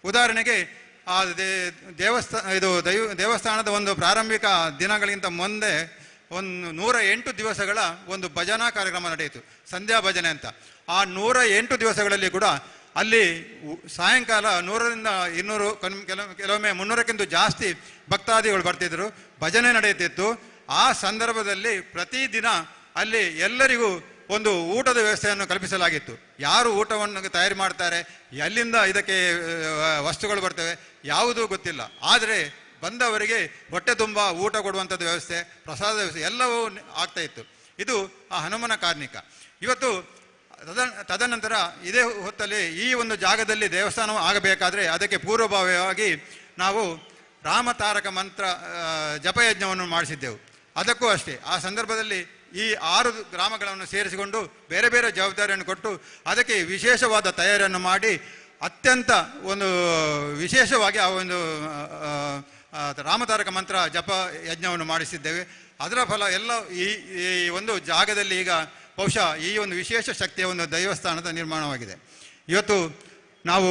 ಉದಾಹರಣೆಗೆ ಆ ದೇವಸ್ಥಾನದ ಒಂದು ಪ್ರಾರಂಭಿಕ ದಿನಗಳಿಗಿಂತ ಮುಂದೆ ಒಂದು 108 ದಿವಸಗಳ ಒಂದು ಭಜನಾ ಕಾರ್ಯಕ್ರಮ ನಡೆಯಿತು, ಸಂಧ್ಯಾ ಭಜನೆ ಅಂತ. ಆ 108 ದಿವಸಗಳಲ್ಲಿ ಕೂಡ ಅಲ್ಲಿ ಸಾಯಂಕಾಲ 100ರಿಂದ 200, ಕೆಲವೊಮ್ಮೆ 300ಕ್ಕಿಂತ ಜಾಸ್ತಿ ಭಕ್ತಾದಿಗಳು ಬರ್ತಿದ್ರು, ಭಜನೆ ನಡೆಯುತ್ತಿತ್ತು. ಆ ಸಂದರ್ಭದಲ್ಲಿ ಪ್ರತಿದಿನ ಅಲ್ಲಿ ಎಲ್ಲರಿಗೂ ಒಂದು ಊಟದ ವ್ಯವಸ್ಥೆಯನ್ನು ಕಲ್ಪಿಸಲಾಗಿತ್ತು. ಯಾರು ಊಟವನ್ನು ತಯಾರು ಮಾಡ್ತಾರೆ, ಎಲ್ಲಿಂದ ಇದಕ್ಕೆ ವಸ್ತುಗಳು ಬರ್ತವೆ ಯಾವುದೂ ಗೊತ್ತಿಲ್ಲ. ಆದರೆ ಬಂದವರಿಗೆ ಹೊಟ್ಟೆ ತುಂಬ ಊಟ ಕೊಡುವಂಥದ್ದು ವ್ಯವಸ್ಥೆ, ಪ್ರಸಾದ ವ್ಯವಸ್ಥೆ ಎಲ್ಲವೂ ಆಗ್ತಾ ಇತ್ತು. ಇದು ಆ ಹನುಮನ ಕಾರ್ಣಿಕ. ಇವತ್ತು ತದನಂತರ ಇದೇ ಹೊತ್ತಲ್ಲಿ ಈ ಒಂದು ಜಾಗದಲ್ಲಿ ದೇವಸ್ಥಾನವು ಆಗಬೇಕಾದ್ರೆ ಅದಕ್ಕೆ ಪೂರ್ವಭಾವಿಯಾಗಿ ನಾವು ರಾಮತಾರಕ ಮಂತ್ರ ಜಪಯಜ್ಞವನ್ನು ಮಾಡಿಸಿದ್ದೆವು. ಅದಕ್ಕೂ ಅಷ್ಟೇ ಆ ಸಂದರ್ಭದಲ್ಲಿ ಈ 6 ಗ್ರಾಮಗಳನ್ನು ಸೇರಿಸಿಕೊಂಡು ಬೇರೆ ಬೇರೆ ಜವಾಬ್ದಾರಿಯನ್ನು ಕೊಟ್ಟು ಅದಕ್ಕೆ ವಿಶೇಷವಾದ ತಯಾರಿಯನ್ನು ಮಾಡಿ ಅತ್ಯಂತ ಒಂದು ವಿಶೇಷವಾಗಿ ಆ ಒಂದು ರಾಮತಾರಕ ಮಂತ್ರ ಜಪ ಯಜ್ಞವನ್ನು ಮಾಡಿಸಿದ್ದೇವೆ. ಅದರ ಫಲ ಎಲ್ಲ ಈ ಒಂದು ಜಾಗದಲ್ಲಿ ಈಗ ಬಹುಶಃ ಈ ಒಂದು ವಿಶೇಷ ಶಕ್ತಿಯ ಒಂದು ದೇವಸ್ಥಾನದ ನಿರ್ಮಾಣವಾಗಿದೆ. ಇವತ್ತು ನಾವು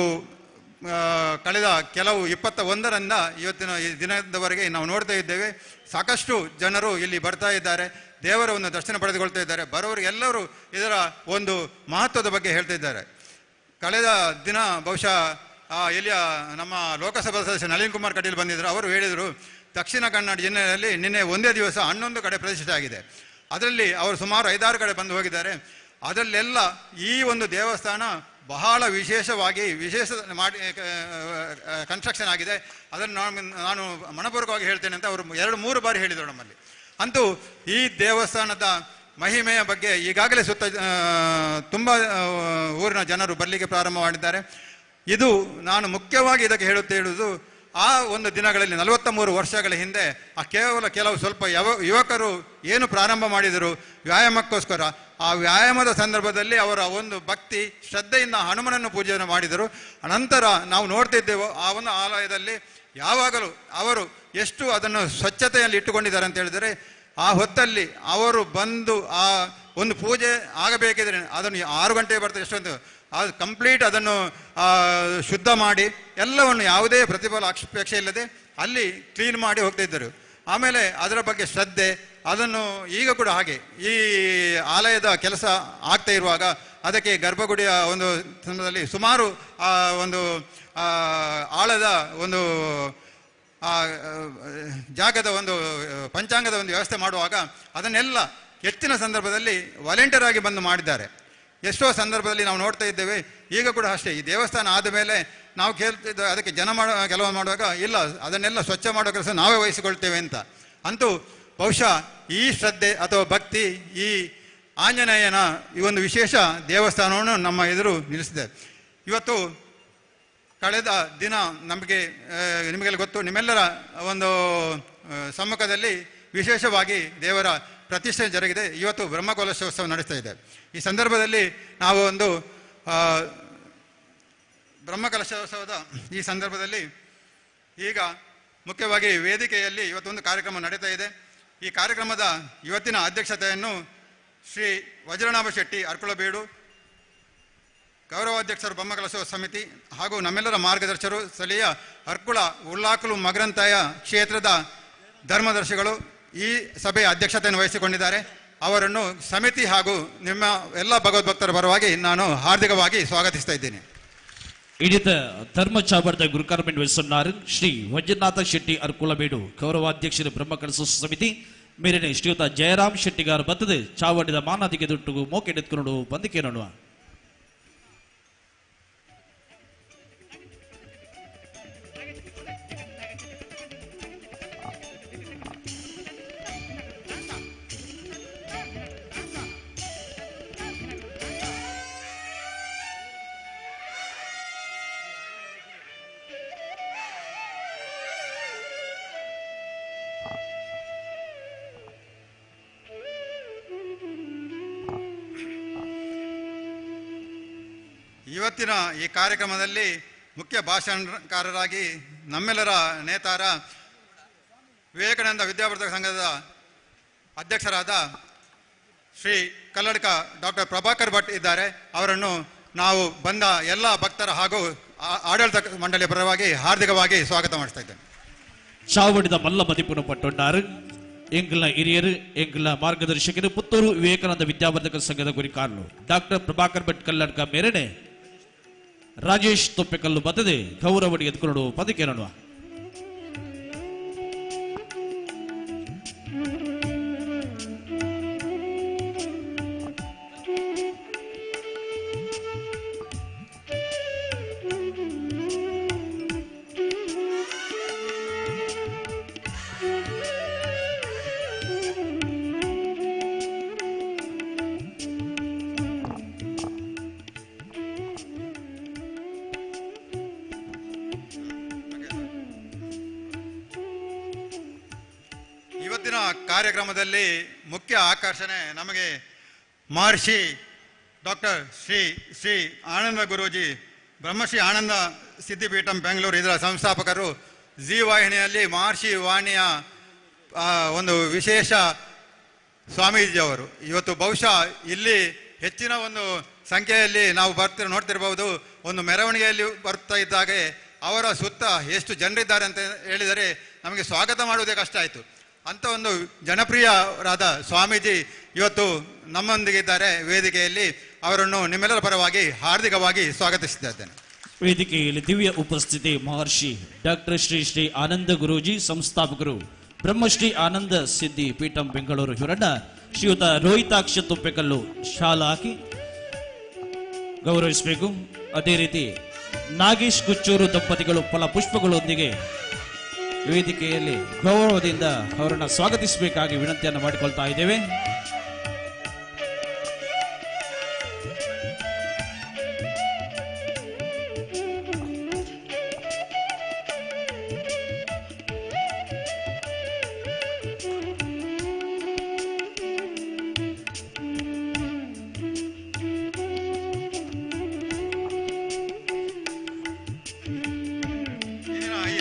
ಕಳೆದ ಕೆಲವು 21ರಿಂದ ಇವತ್ತಿನ ಈ ದಿನದವರೆಗೆ ನಾವು ನೋಡ್ತಾ ಇದ್ದೇವೆ, ಸಾಕಷ್ಟು ಜನರು ಇಲ್ಲಿ ಬರ್ತಾ ಇದ್ದಾರೆ, ದೇವರ ಒಂದು ದರ್ಶನ ಪಡೆದುಕೊಳ್ತಾ ಇದ್ದಾರೆ. ಬರೋರಿಗೆಲ್ಲರೂ ಇದರ ಒಂದು ಮಹತ್ವದ ಬಗ್ಗೆ ಹೇಳ್ತಾ ಇದ್ದಾರೆ. ಕಳೆದ ದಿನ ಬಹುಶಃ ಇಲ್ಲಿಯ ನಮ್ಮ ಲೋಕಸಭಾ ಸದಸ್ಯ ನಳಿನ್ ಕುಮಾರ್ ಕಟೀಲ್ ಬಂದಿದ್ದರು. ಅವರು ಹೇಳಿದರು, ದಕ್ಷಿಣ ಕನ್ನಡ ಜಿಲ್ಲೆಯಲ್ಲಿ ನಿನ್ನೆ ಒಂದೇ ದಿವಸ 11 ಕಡೆ ಪ್ರತಿಷ್ಠೆ ಆಗಿದೆ. ಅದರಲ್ಲಿ ಅವರು ಸುಮಾರು 5-6 ಕಡೆ ಬಂದು ಹೋಗಿದ್ದಾರೆ. ಅದರಲ್ಲೆಲ್ಲ ಈ ಒಂದು ದೇವಸ್ಥಾನ ಬಹಳ ವಿಶೇಷವಾಗಿ ಮಾಡಿ ಕನ್ಸ್ಟ್ರಕ್ಷನ್ ಆಗಿದೆ. ಅದನ್ನು ನಾನು ಮನಪೂರ್ವಕವಾಗಿ ಹೇಳ್ತೇನೆ ಅಂತ ಅವರು 2-3 ಬಾರಿ ಹೇಳಿದರು ನಮ್ಮಲ್ಲಿ. ಅಂತೂ ಈ ದೇವಸ್ಥಾನದ ಮಹಿಮೆಯ ಬಗ್ಗೆ ಈಗಾಗಲೇ ತುಂಬ ಊರಿನ ಜನರು ಬರಲಿಕ್ಕೆ ಪ್ರಾರಂಭ ಮಾಡಿದ್ದಾರೆ. ಇದು ನಾನು ಮುಖ್ಯವಾಗಿ ಇದಕ್ಕೆ ಹೇಳುವುದು, ಆ ಒಂದು ದಿನಗಳಲ್ಲಿ 43 ವರ್ಷಗಳ ಹಿಂದೆ ಕೇವಲ ಕೆಲವು ಸ್ವಲ್ಪ ಯುವಕರು ಏನು ಪ್ರಾರಂಭ ಮಾಡಿದರು ವ್ಯಾಯಾಮಕ್ಕೋಸ್ಕರ, ಆ ವ್ಯಾಯಾಮದ ಸಂದರ್ಭದಲ್ಲಿ ಅವರ ಒಂದು ಭಕ್ತಿ ಶ್ರದ್ಧೆಯಿಂದ ಹನುಮನನ್ನು ಪೂಜೆಯನ್ನು ಮಾಡಿದರು. ನಂತರ ನಾವು ನೋಡ್ತಿದ್ದೇವೆ ಆ ಒಂದು ಆಲಯದಲ್ಲಿ ಯಾವಾಗಲೂ ಅವರು ಎಷ್ಟು ಅದನ್ನು ಸ್ವಚ್ಛತೆಯಲ್ಲಿ ಇಟ್ಟುಕೊಂಡಿದ್ದಾರೆ ಅಂತ ಹೇಳಿದರೆ, ಆ ಹೊತ್ತಲ್ಲಿ ಅವರು ಬಂದು ಆ ಒಂದು ಪೂಜೆ ಆಗಬೇಕಿದ್ರೆ ಅದನ್ನು 6 ಗಂಟೆಗೆ ಬರ್ತಾರೆ, ಎಷ್ಟೊಂದು ಅದು ಕಂಪ್ಲೀಟ್ ಅದನ್ನು ಶುದ್ಧ ಮಾಡಿ ಎಲ್ಲವನ್ನು ಯಾವುದೇ ಪ್ರತಿಫಲ ಅಪೇಕ್ಷೆ ಇಲ್ಲದೆ ಅಲ್ಲಿ ಕ್ಲೀನ್ ಮಾಡಿ ಹೋಗ್ತಾ ಇದ್ದರು. ಆಮೇಲೆ ಅದರ ಬಗ್ಗೆ ಶ್ರದ್ಧೆ, ಅದನ್ನು ಈಗ ಕೂಡ ಹಾಗೆ ಈ ಆಲಯದ ಕೆಲಸ ಆಗ್ತಾ ಇರುವಾಗ ಅದಕ್ಕೆ ಗರ್ಭಗುಡಿಯ ಒಂದು ಸಂದರ್ಭದಲ್ಲಿ ಸುಮಾರು ಒಂದು ಆಳದ ಒಂದು ಜಾಗದ ಒಂದು ಪಂಚಾಂಗದ ಒಂದು ವ್ಯವಸ್ಥೆ ಮಾಡುವಾಗ ಅದನ್ನೆಲ್ಲ ಹೆಚ್ಚಿನ ಸಂದರ್ಭದಲ್ಲಿ ವಾಲಂಟಿಯರ್ ಆಗಿ ಬಂದು ಮಾಡಿದ್ದಾರೆ. ಎಷ್ಟೋ ಸಂದರ್ಭದಲ್ಲಿ ನಾವು ನೋಡ್ತಾ ಇದ್ದೇವೆ. ಈಗ ಕೂಡ ಅಷ್ಟೇ, ಈ ದೇವಸ್ಥಾನ ಆದ ಮೇಲೆ ನಾವು ಕೇಳ್ತಿದ್ದೇವೆ ಅದಕ್ಕೆ ಕೆಲವು ಮಾಡುವಾಗ ಇಲ್ಲ, ಅದನ್ನೆಲ್ಲ ಸ್ವಚ್ಛ ಮಾಡೋ ಕೆಲಸ ನಾವೇ ವಹಿಸಿಕೊಳ್ತೇವೆ ಅಂತ. ಅಂತೂ ಬಹುಶಃ ಈ ಶ್ರದ್ಧೆ ಅಥವಾ ಭಕ್ತಿ ಈ ಆಂಜನೇಯನ ಈ ಒಂದು ವಿಶೇಷ ದೇವಸ್ಥಾನವನ್ನು ನಮ್ಮ ಎದುರು ನಿಲ್ಲಿಸಿದೆ. ಇವತ್ತು ಕಳೆದ ದಿನ ನಿಮಗೆಲ್ಲ ಗೊತ್ತು, ನಿಮ್ಮೆಲ್ಲರ ಒಂದು ಸಮ್ಮುಖದಲ್ಲಿ ವಿಶೇಷವಾಗಿ ದೇವರ ಪ್ರತಿಷ್ಠೆ ಜರುಗಿದೆ. ಇವತ್ತು ಬ್ರಹ್ಮಕಲಶೋತ್ಸವ ನಡೆಸ್ತಾ ಇದೆ. ಈ ಸಂದರ್ಭದಲ್ಲಿ ನಾವು ಒಂದು ಬ್ರಹ್ಮಕಲಶೋತ್ಸವದ ಈ ಸಂದರ್ಭದಲ್ಲಿ ಈಗ ಮುಖ್ಯವಾಗಿ ವೇದಿಕೆಯಲ್ಲಿ ಇವತ್ತೊಂದು ಕಾರ್ಯಕ್ರಮ ನಡೀತಾ ಇದೆ. ಈ ಕಾರ್ಯಕ್ರಮದ ಇವತ್ತಿನ ಅಧ್ಯಕ್ಷತೆಯನ್ನು ಶ್ರೀ ವಜ್ರನಾಭ ಶೆಟ್ಟಿ ಅರ್ಕುಳಬೇಡು, ಗೌರವಾಧ್ಯಕ್ಷರು ಬ್ರಹ್ಮಕಲಶೋತ್ಸವ ಸಮಿತಿ ಹಾಗೂ ನಮ್ಮೆಲ್ಲರ ಮಾರ್ಗದರ್ಶಕರು ಸ್ಥಳೀಯ ಅರ್ಕುಳ ಉಳ್ಳಾಕಲು ಮಗರಂತಾಯ ಕ್ಷೇತ್ರದ ಧರ್ಮದರ್ಶಿಗಳು ಈ ಸಭೆಯ ಅಧ್ಯಕ್ಷತೆಯನ್ನು ವಹಿಸಿಕೊಂಡಿದ್ದಾರೆ. ಅವರನ್ನು ಸಮಿತಿ ಹಾಗೂ ನಿಮ್ಮ ಎಲ್ಲ ಭಗವದ್ಭಕ್ತರ ಪರವಾಗಿ ನಾನು ಹಾರ್ದಿಕವಾಗಿ ಸ್ವಾಗತಿಸ್ತಾ ಇದ್ದೇನೆ. ಇಡಿತ ಧರ್ಮ ಚಾಬರದ ಗುರುಕಾರ್ಮೆಂಟ್ ವಹಿಸುన్నారు ಶ್ರೀ ವಜ್ರನಾಥ ಶೆಟ್ಟಿ ಅರ್ಕುಳಬೇಡು, ಗೌರವಾಧ್ಯಕ್ಷರು ಬ್ರಹ್ಮಕಲಶೋತ್ಸವ ಸಮಿತಿ ಮೇಲಿನ ಶ್ರೀಯುತ ಜಯರಾಮ್ ಶೆಟ್ಟಿಗಾರ್ ಬತ್ತದೆ ಚಾವಡಿದ ಮಾನದಿಗೆ ದುಟ್ಟು ಮೋಕೆಡೆತ್ಕೊಂಡು ಬಂದಿಕೆ ನೋಡುವ. ಇವತ್ತಿನ ಈ ಕಾರ್ಯಕ್ರಮದಲ್ಲಿ ಮುಖ್ಯ ಭಾಷಣಕಾರರಾಗಿ ನಮ್ಮೆಲ್ಲರ ನೇತಾರ ವಿವೇಕಾನಂದ ವಿದ್ಯಾವರ್ಧಕ ಸಂಘದ ಅಧ್ಯಕ್ಷರಾದ ಶ್ರೀ ಕಲ್ಲಡ್ಕ ಡಾಕ್ಟರ್ ಪ್ರಭಾಕರ್ ಭಟ್ ಇದ್ದಾರೆ. ಅವರನ್ನು ನಾವು ಬಂದ ಎಲ್ಲ ಭಕ್ತರ ಹಾಗೂ ಆಡಳಿತ ಮಂಡಳಿಯ ಪರವಾಗಿ ಹಾರ್ದಿಕವಾಗಿ ಸ್ವಾಗತ ಮಾಡ್ತಾ ಇದ್ದೇನೆ. ಚಾವಡಿದ ಮಲ್ಲ ಮದಿಪುನ ಪಟ್ಟೊಂಡಾರು ಎಂಕಲ ಹಿರಿಯರು ಎಂಕಲ ಮಾರ್ಗದರ್ಶಕರು ಪುತ್ತೂರು ವಿವೇಕಾನಂದ ವಿದ್ಯಾವರ್ಧಕ ಸಂಘದ ಗುರಿಕಾರರು ಡಾಕ್ಟರ್ ಪ್ರಭಾಕರ್ ಭಟ್ ಕಲ್ಲಡ್ಕ ಮೇರೆನೆ ರಾಜೇಶ್ ತೊಪ್ಪೆಕಲ್ಲು ಬತ್ತದೆ ಗೌರವಡಿ ಎದ್ಕೊಂಡು ಪದಕೇನೋಣ. ಇವತ್ತಿನ ಕಾರ್ಯಕ್ರಮದಲ್ಲಿ ಮುಖ್ಯ ಆಕರ್ಷಣೆ ನಮಗೆ ಮಹರ್ಷಿ ಡಾಕ್ಟರ್ ಶ್ರೀ ಶ್ರೀ ಆನಂದ ಗುರೂಜಿ ಬ್ರಹ್ಮಶ್ರೀ ಆನಂದ ಸಿದ್ಧಿಪೀಠಂ ಬೆಂಗಳೂರು ಇದರ ಸಂಸ್ಥಾಪಕರು ಜಿ ವಾಹಿನಿಯಲ್ಲಿ ಮಹರ್ಷಿ ವಾಣಿಯ ಒಂದು ವಿಶೇಷ ಸ್ವಾಮೀಜಿಯವರು. ಇವತ್ತು ಬಹುಶಃ ಇಲ್ಲಿ ಹೆಚ್ಚಿನ ಒಂದು ಸಂಖ್ಯೆಯಲ್ಲಿ ನಾವು ನೋಡ್ತಿರ್ಬಹುದು. ಒಂದು ಮೆರವಣಿಗೆಯಲ್ಲಿ ಬರ್ತಾ ಇದ್ದಾಗೆ ಅವರ ಸುತ್ತ ಎಷ್ಟು ಜನರಿದ್ದಾರೆ ಅಂತ ಹೇಳಿದರೆ ನಮಗೆ ಸ್ವಾಗತ ಮಾಡುವುದೇ ಕಷ್ಟ ಆಯಿತು. ಅಂತ ಒಂದು ಜನಪ್ರಿಯರಾದ ಸ್ವಾಮೀಜಿ ಇವತ್ತು ನಮ್ಮೊಂದಿಗಿದ್ದಾರೆ ವೇದಿಕೆಯಲ್ಲಿ. ಅವರನ್ನು ನಿಮ್ಮೆಲ್ಲರ ಪರವಾಗಿ ಹಾರ್ದಿಕವಾಗಿ ಸ್ವಾಗತಿಸುತ್ತಿದ್ದೇನೆ. ವೇದಿಕೆಯಲ್ಲಿ ದಿವ್ಯ ಉಪಸ್ಥಿತಿ ಮಹರ್ಷಿ ಡಾಕ್ಟರ್ ಶ್ರೀ ಶ್ರೀ ಆನಂದ ಗುರೂಜಿ ಸಂಸ್ಥಾಪಕರು ಬ್ರಹ್ಮಶ್ರೀ ಆನಂದ ಸಿದ್ಧಿ ಪೀಠಂ ಬೆಂಗಳೂರು ಇವರನ್ನ ಶ್ರೀಯುತ ರೋಹಿತಾಕ್ಷ ತೊಪ್ಪೆಕಲ್ಲು ಶಾಲಾ ಹಾಕಿ ಗೌರವಿಸಬೇಕು. ಅದೇ ರೀತಿ ನಾಗೇಶ್ ಕುಚ್ಚೂರು ದಂಪತಿಗಳು ಫಲ ಪುಷ್ಪಗಳೊಂದಿಗೆ ವೇದಿಕೆಯಲ್ಲಿ ಗೌರವದಿಂದ ಅವರನ್ನು ಸ್ವಾಗತಿಸಬೇಕಾಗಿ ವಿನಂತಿಯನ್ನು ಮಾಡಿಕೊಳ್ತಾ ಇದ್ದೇವೆ.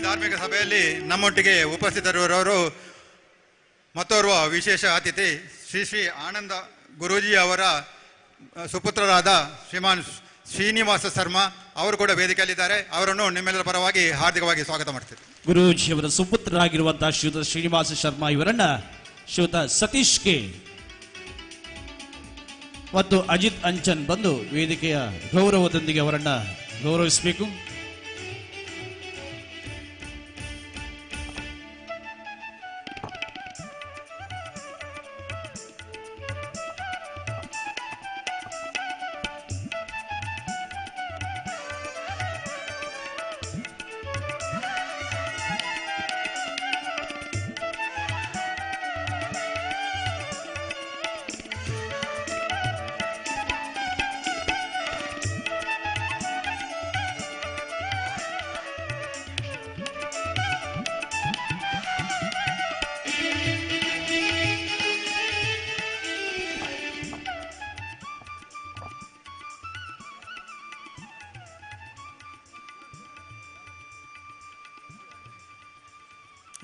ಧಾರ್ಮಿಕ ಸಭೆಯಲ್ಲಿ ನಮ್ಮೊಟ್ಟಿಗೆ ಉಪಸ್ಥಿತರಿರುವವರು ಮತ್ತೋರ್ವ ವಿಶೇಷ ಅತಿಥಿ ಶ್ರೀ ಶ್ರೀ ಆನಂದ ಗುರೂಜಿ ಅವರ ಸುಪುತ್ರರಾದ ಶ್ರೀಮಾನ್ ಶ್ರೀನಿವಾಸ ಶರ್ಮಾ ಅವರು ಕೂಡ ವೇದಿಕೆಯಲ್ಲಿದ್ದಾರೆ. ಅವರನ್ನು ನಿಮ್ಮೆಲ್ಲರ ಪರವಾಗಿ ಹಾರ್ದಿಕವಾಗಿ ಸ್ವಾಗತ ಮಾಡ್ತೀವಿ. ಗುರೂಜಿ ಅವರ ಸುಪುತ್ರರಾಗಿರುವಂತಹ ಶ್ರೀಯುತ ಶ್ರೀನಿವಾಸ ಶರ್ಮಾ ಇವರನ್ನ ಶ್ರೀಯುತ ಸತೀಶ್ ಕೆ ಮತ್ತು ಅಜಿತ್ ಅಂಚನ್ ಬಂದು ವೇದಿಕೆಯ ಗೌರವದೊಂದಿಗೆ ಅವರನ್ನ ಗೌರವಿಸಬೇಕು.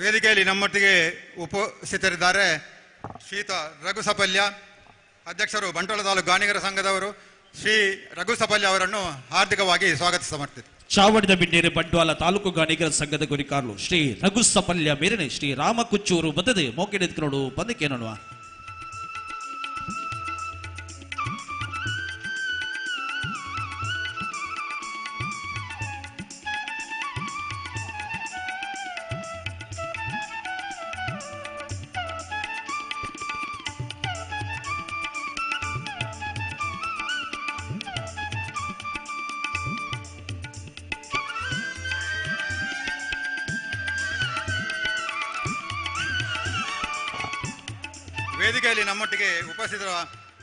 ವೇದಿಕೆಯಲ್ಲಿ ನಮ್ಮೊಟ್ಟಿಗೆ ಉಪಸ್ಥಿತರಿದ್ದಾರೆ ಶ್ರೀಯುತ ರಘು ಸಪಲ್ಯ, ಅಧ್ಯಕ್ಷರು ಬಂಟ್ವಾಳ ತಾಲೂಕು ಗಾಣಿಗರ ಸಂಘದವರು. ಶ್ರೀ ರಘು ಸಪಲ್ಯ ಅವರನ್ನು ಹಾರ್ದಿಕವಾಗಿ ಸ್ವಾಗತಿಸುತ್ತಾರೆ. ಚಾವಡಿದ ಬಿಂಡೇರಿ ಬಂಟ್ವಾಳ ತಾಲೂಕು ಗಾಣಿಗರ ಸಂಘದ ಗುರಿಕಾರರು ಶ್ರೀ ರಘು ಸಪಲ್ಯ ಮೇರೆನೆ ಶ್ರೀ ರಾಮ ಕುಚ್ಚೂರು ಬದದೆ ಮೋಕೆಡೆದ್ಕೊಂಡು ಬಂದಕ್ಕೇನೋಣ. ವೇದಿಕೆಯಲ್ಲಿ ನಮ್ಮೊಟ್ಟಿಗೆ ಉಪಸ್ಥಿತರ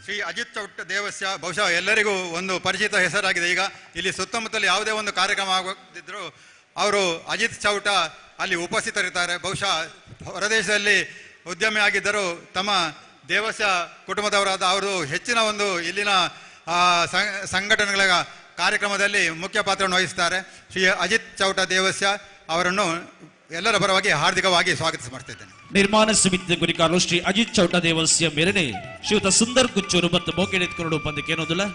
ಶ್ರೀ ಅಜಿತ್ ಚೌಟ್ ದೇವಸ್ಯ ಬಹುಶಃ ಎಲ್ಲರಿಗೂ ಒಂದು ಪರಿಚಿತ ಹೆಸರಾಗಿದೆ. ಈಗ ಇಲ್ಲಿ ಸುತ್ತಮುತ್ತಲು ಯಾವುದೇ ಒಂದು ಕಾರ್ಯಕ್ರಮ ಆಗುತ್ತಿದ್ದರೂ ಅವರು ಅಜಿತ್ ಚೌಟ ಅಲ್ಲಿ ಉಪಸ್ಥಿತರಿದ್ದಾರೆ. ಬಹುಶಃ ಹೊರದೇಶದಲ್ಲಿ ಉದ್ಯಮಿ ಆಗಿದ್ದರೂ ತಮ್ಮ ದೇವಸ್ಯ ಕುಟುಂಬದವರಾದ ಅವರು ಹೆಚ್ಚಿನ ಒಂದು ಇಲ್ಲಿನ ಸಂಘಟನೆಗಳ ಕಾರ್ಯಕ್ರಮದಲ್ಲಿ ಮುಖ್ಯ ಪಾತ್ರವನ್ನು ವಹಿಸುತ್ತಾರೆ. ಶ್ರೀ ಅಜಿತ್ ಚೌಟ ದೇವಸ್ಯ ಅವರನ್ನು ಎಲ್ಲರ ಪರವಾಗಿ ಹಾರ್ದಿಕವಾಗಿ ಸ್ವಾಗತಿಸಿ ಮಾಡ್ತಿದ್ದೇನೆ. ನಿರ್ಮಾಣ ಸಮಿತಿ ಕುರಿಕಾರು ಶ್ರೀ ಅಜಿತ್ ಚೌಟ ದೇವಸ್ಯ ಮೇರೆನೆ ಶ್ರೀಯುತ ಸುಂದರ್ ಕುಚ್ಚೂರು ಮತ್ತು ಮೋಕೆ ಎತ್ಕೊಂಡು ಪಂದಕ್ಕೆ ಏನೋದಿಲ್ಲ.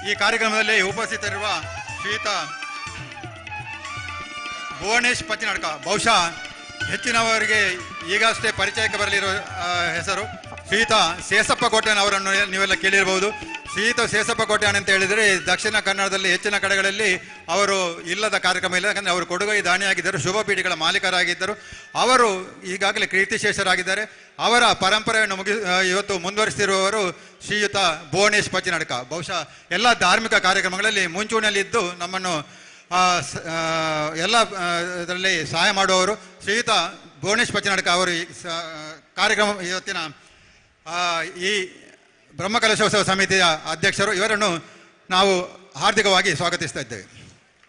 ಈ ಕಾರ್ಯಕ್ರಮದಲ್ಲಿ ಉಪಸ್ಥಿತರಿರುವ ಶ್ರೀಯುತ ಭುವನೇಶ್ ಪಚ್ಚಿನಡ್ಕ, ಬಹುಶಃ ಹೆಚ್ಚಿನವರಿಗೆ ಈಗಷ್ಟೇ ಪರಿಚಯಕ್ಕೆ ಬರಲಿರುವ ಹೆಸರು ಶ್ರೀಯುತ ಶೇಷಪ್ಪ ಕೋಟ್ಯಾನ್ ಅವರನ್ನು ನೀವೆಲ್ಲ ಕೇಳಿರಬಹುದು. ಶ್ರೀಯುತ ಶೇಷಪ್ಪ ಕೋಟ್ಯಾನ್ ಅಂತ ಹೇಳಿದರೆ ದಕ್ಷಿಣ ಕನ್ನಡದಲ್ಲಿ ಹೆಚ್ಚಿನ ಕಡೆಗಳಲ್ಲಿ ಅವರು ಇಲ್ಲದ ಕಾರ್ಯಕ್ರಮ ಇಲ್ಲ. ಯಾಕಂದರೆ ಅವರು ಕೊಡುಗೈ ದಾನಿಯಾಗಿದ್ದರು, ಶುಭ ಪೀಠಿಗಳ ಮಾಲೀಕರಾಗಿದ್ದರು. ಅವರು ಈಗಾಗಲೇ ಕೀರ್ತಿಶೇಷರಾಗಿದ್ದಾರೆ. ಅವರ ಪರಂಪರೆಯನ್ನು ಇವತ್ತು ಮುಂದುವರಿಸುತ್ತಿರುವವರು ಶ್ರೀಯುತ ಭುವನೇಶ್ ಪಚ್ಚಿನಡ್ಕ. ಬಹುಶಃ ಎಲ್ಲ ಧಾರ್ಮಿಕ ಕಾರ್ಯಕ್ರಮಗಳಲ್ಲಿ ಮುಂಚೂಣಿಯಲ್ಲಿದ್ದು ನಮ್ಮನ್ನು ಎಲ್ಲ ಇದರಲ್ಲಿ ಸಹಾಯ ಮಾಡುವವರು ಶ್ರೀಯುತ ಭುವನೇಶ್ ಪಚ್ಚಿನಡ್ಕ ಅವರು. ಕಾರ್ಯಕ್ರಮ ಇವತ್ತಿನ ಈ ಬ್ರಹ್ಮಕಲಶೋತ್ಸವ ಸಮಿತಿಯ ಅಧ್ಯಕ್ಷರು. ಇವರನ್ನು ನಾವು ಹಾರ್ದಿಕವಾಗಿ ಸ್ವಾಗತಿಸ್ತಾ ಇದ್ದೇವೆ.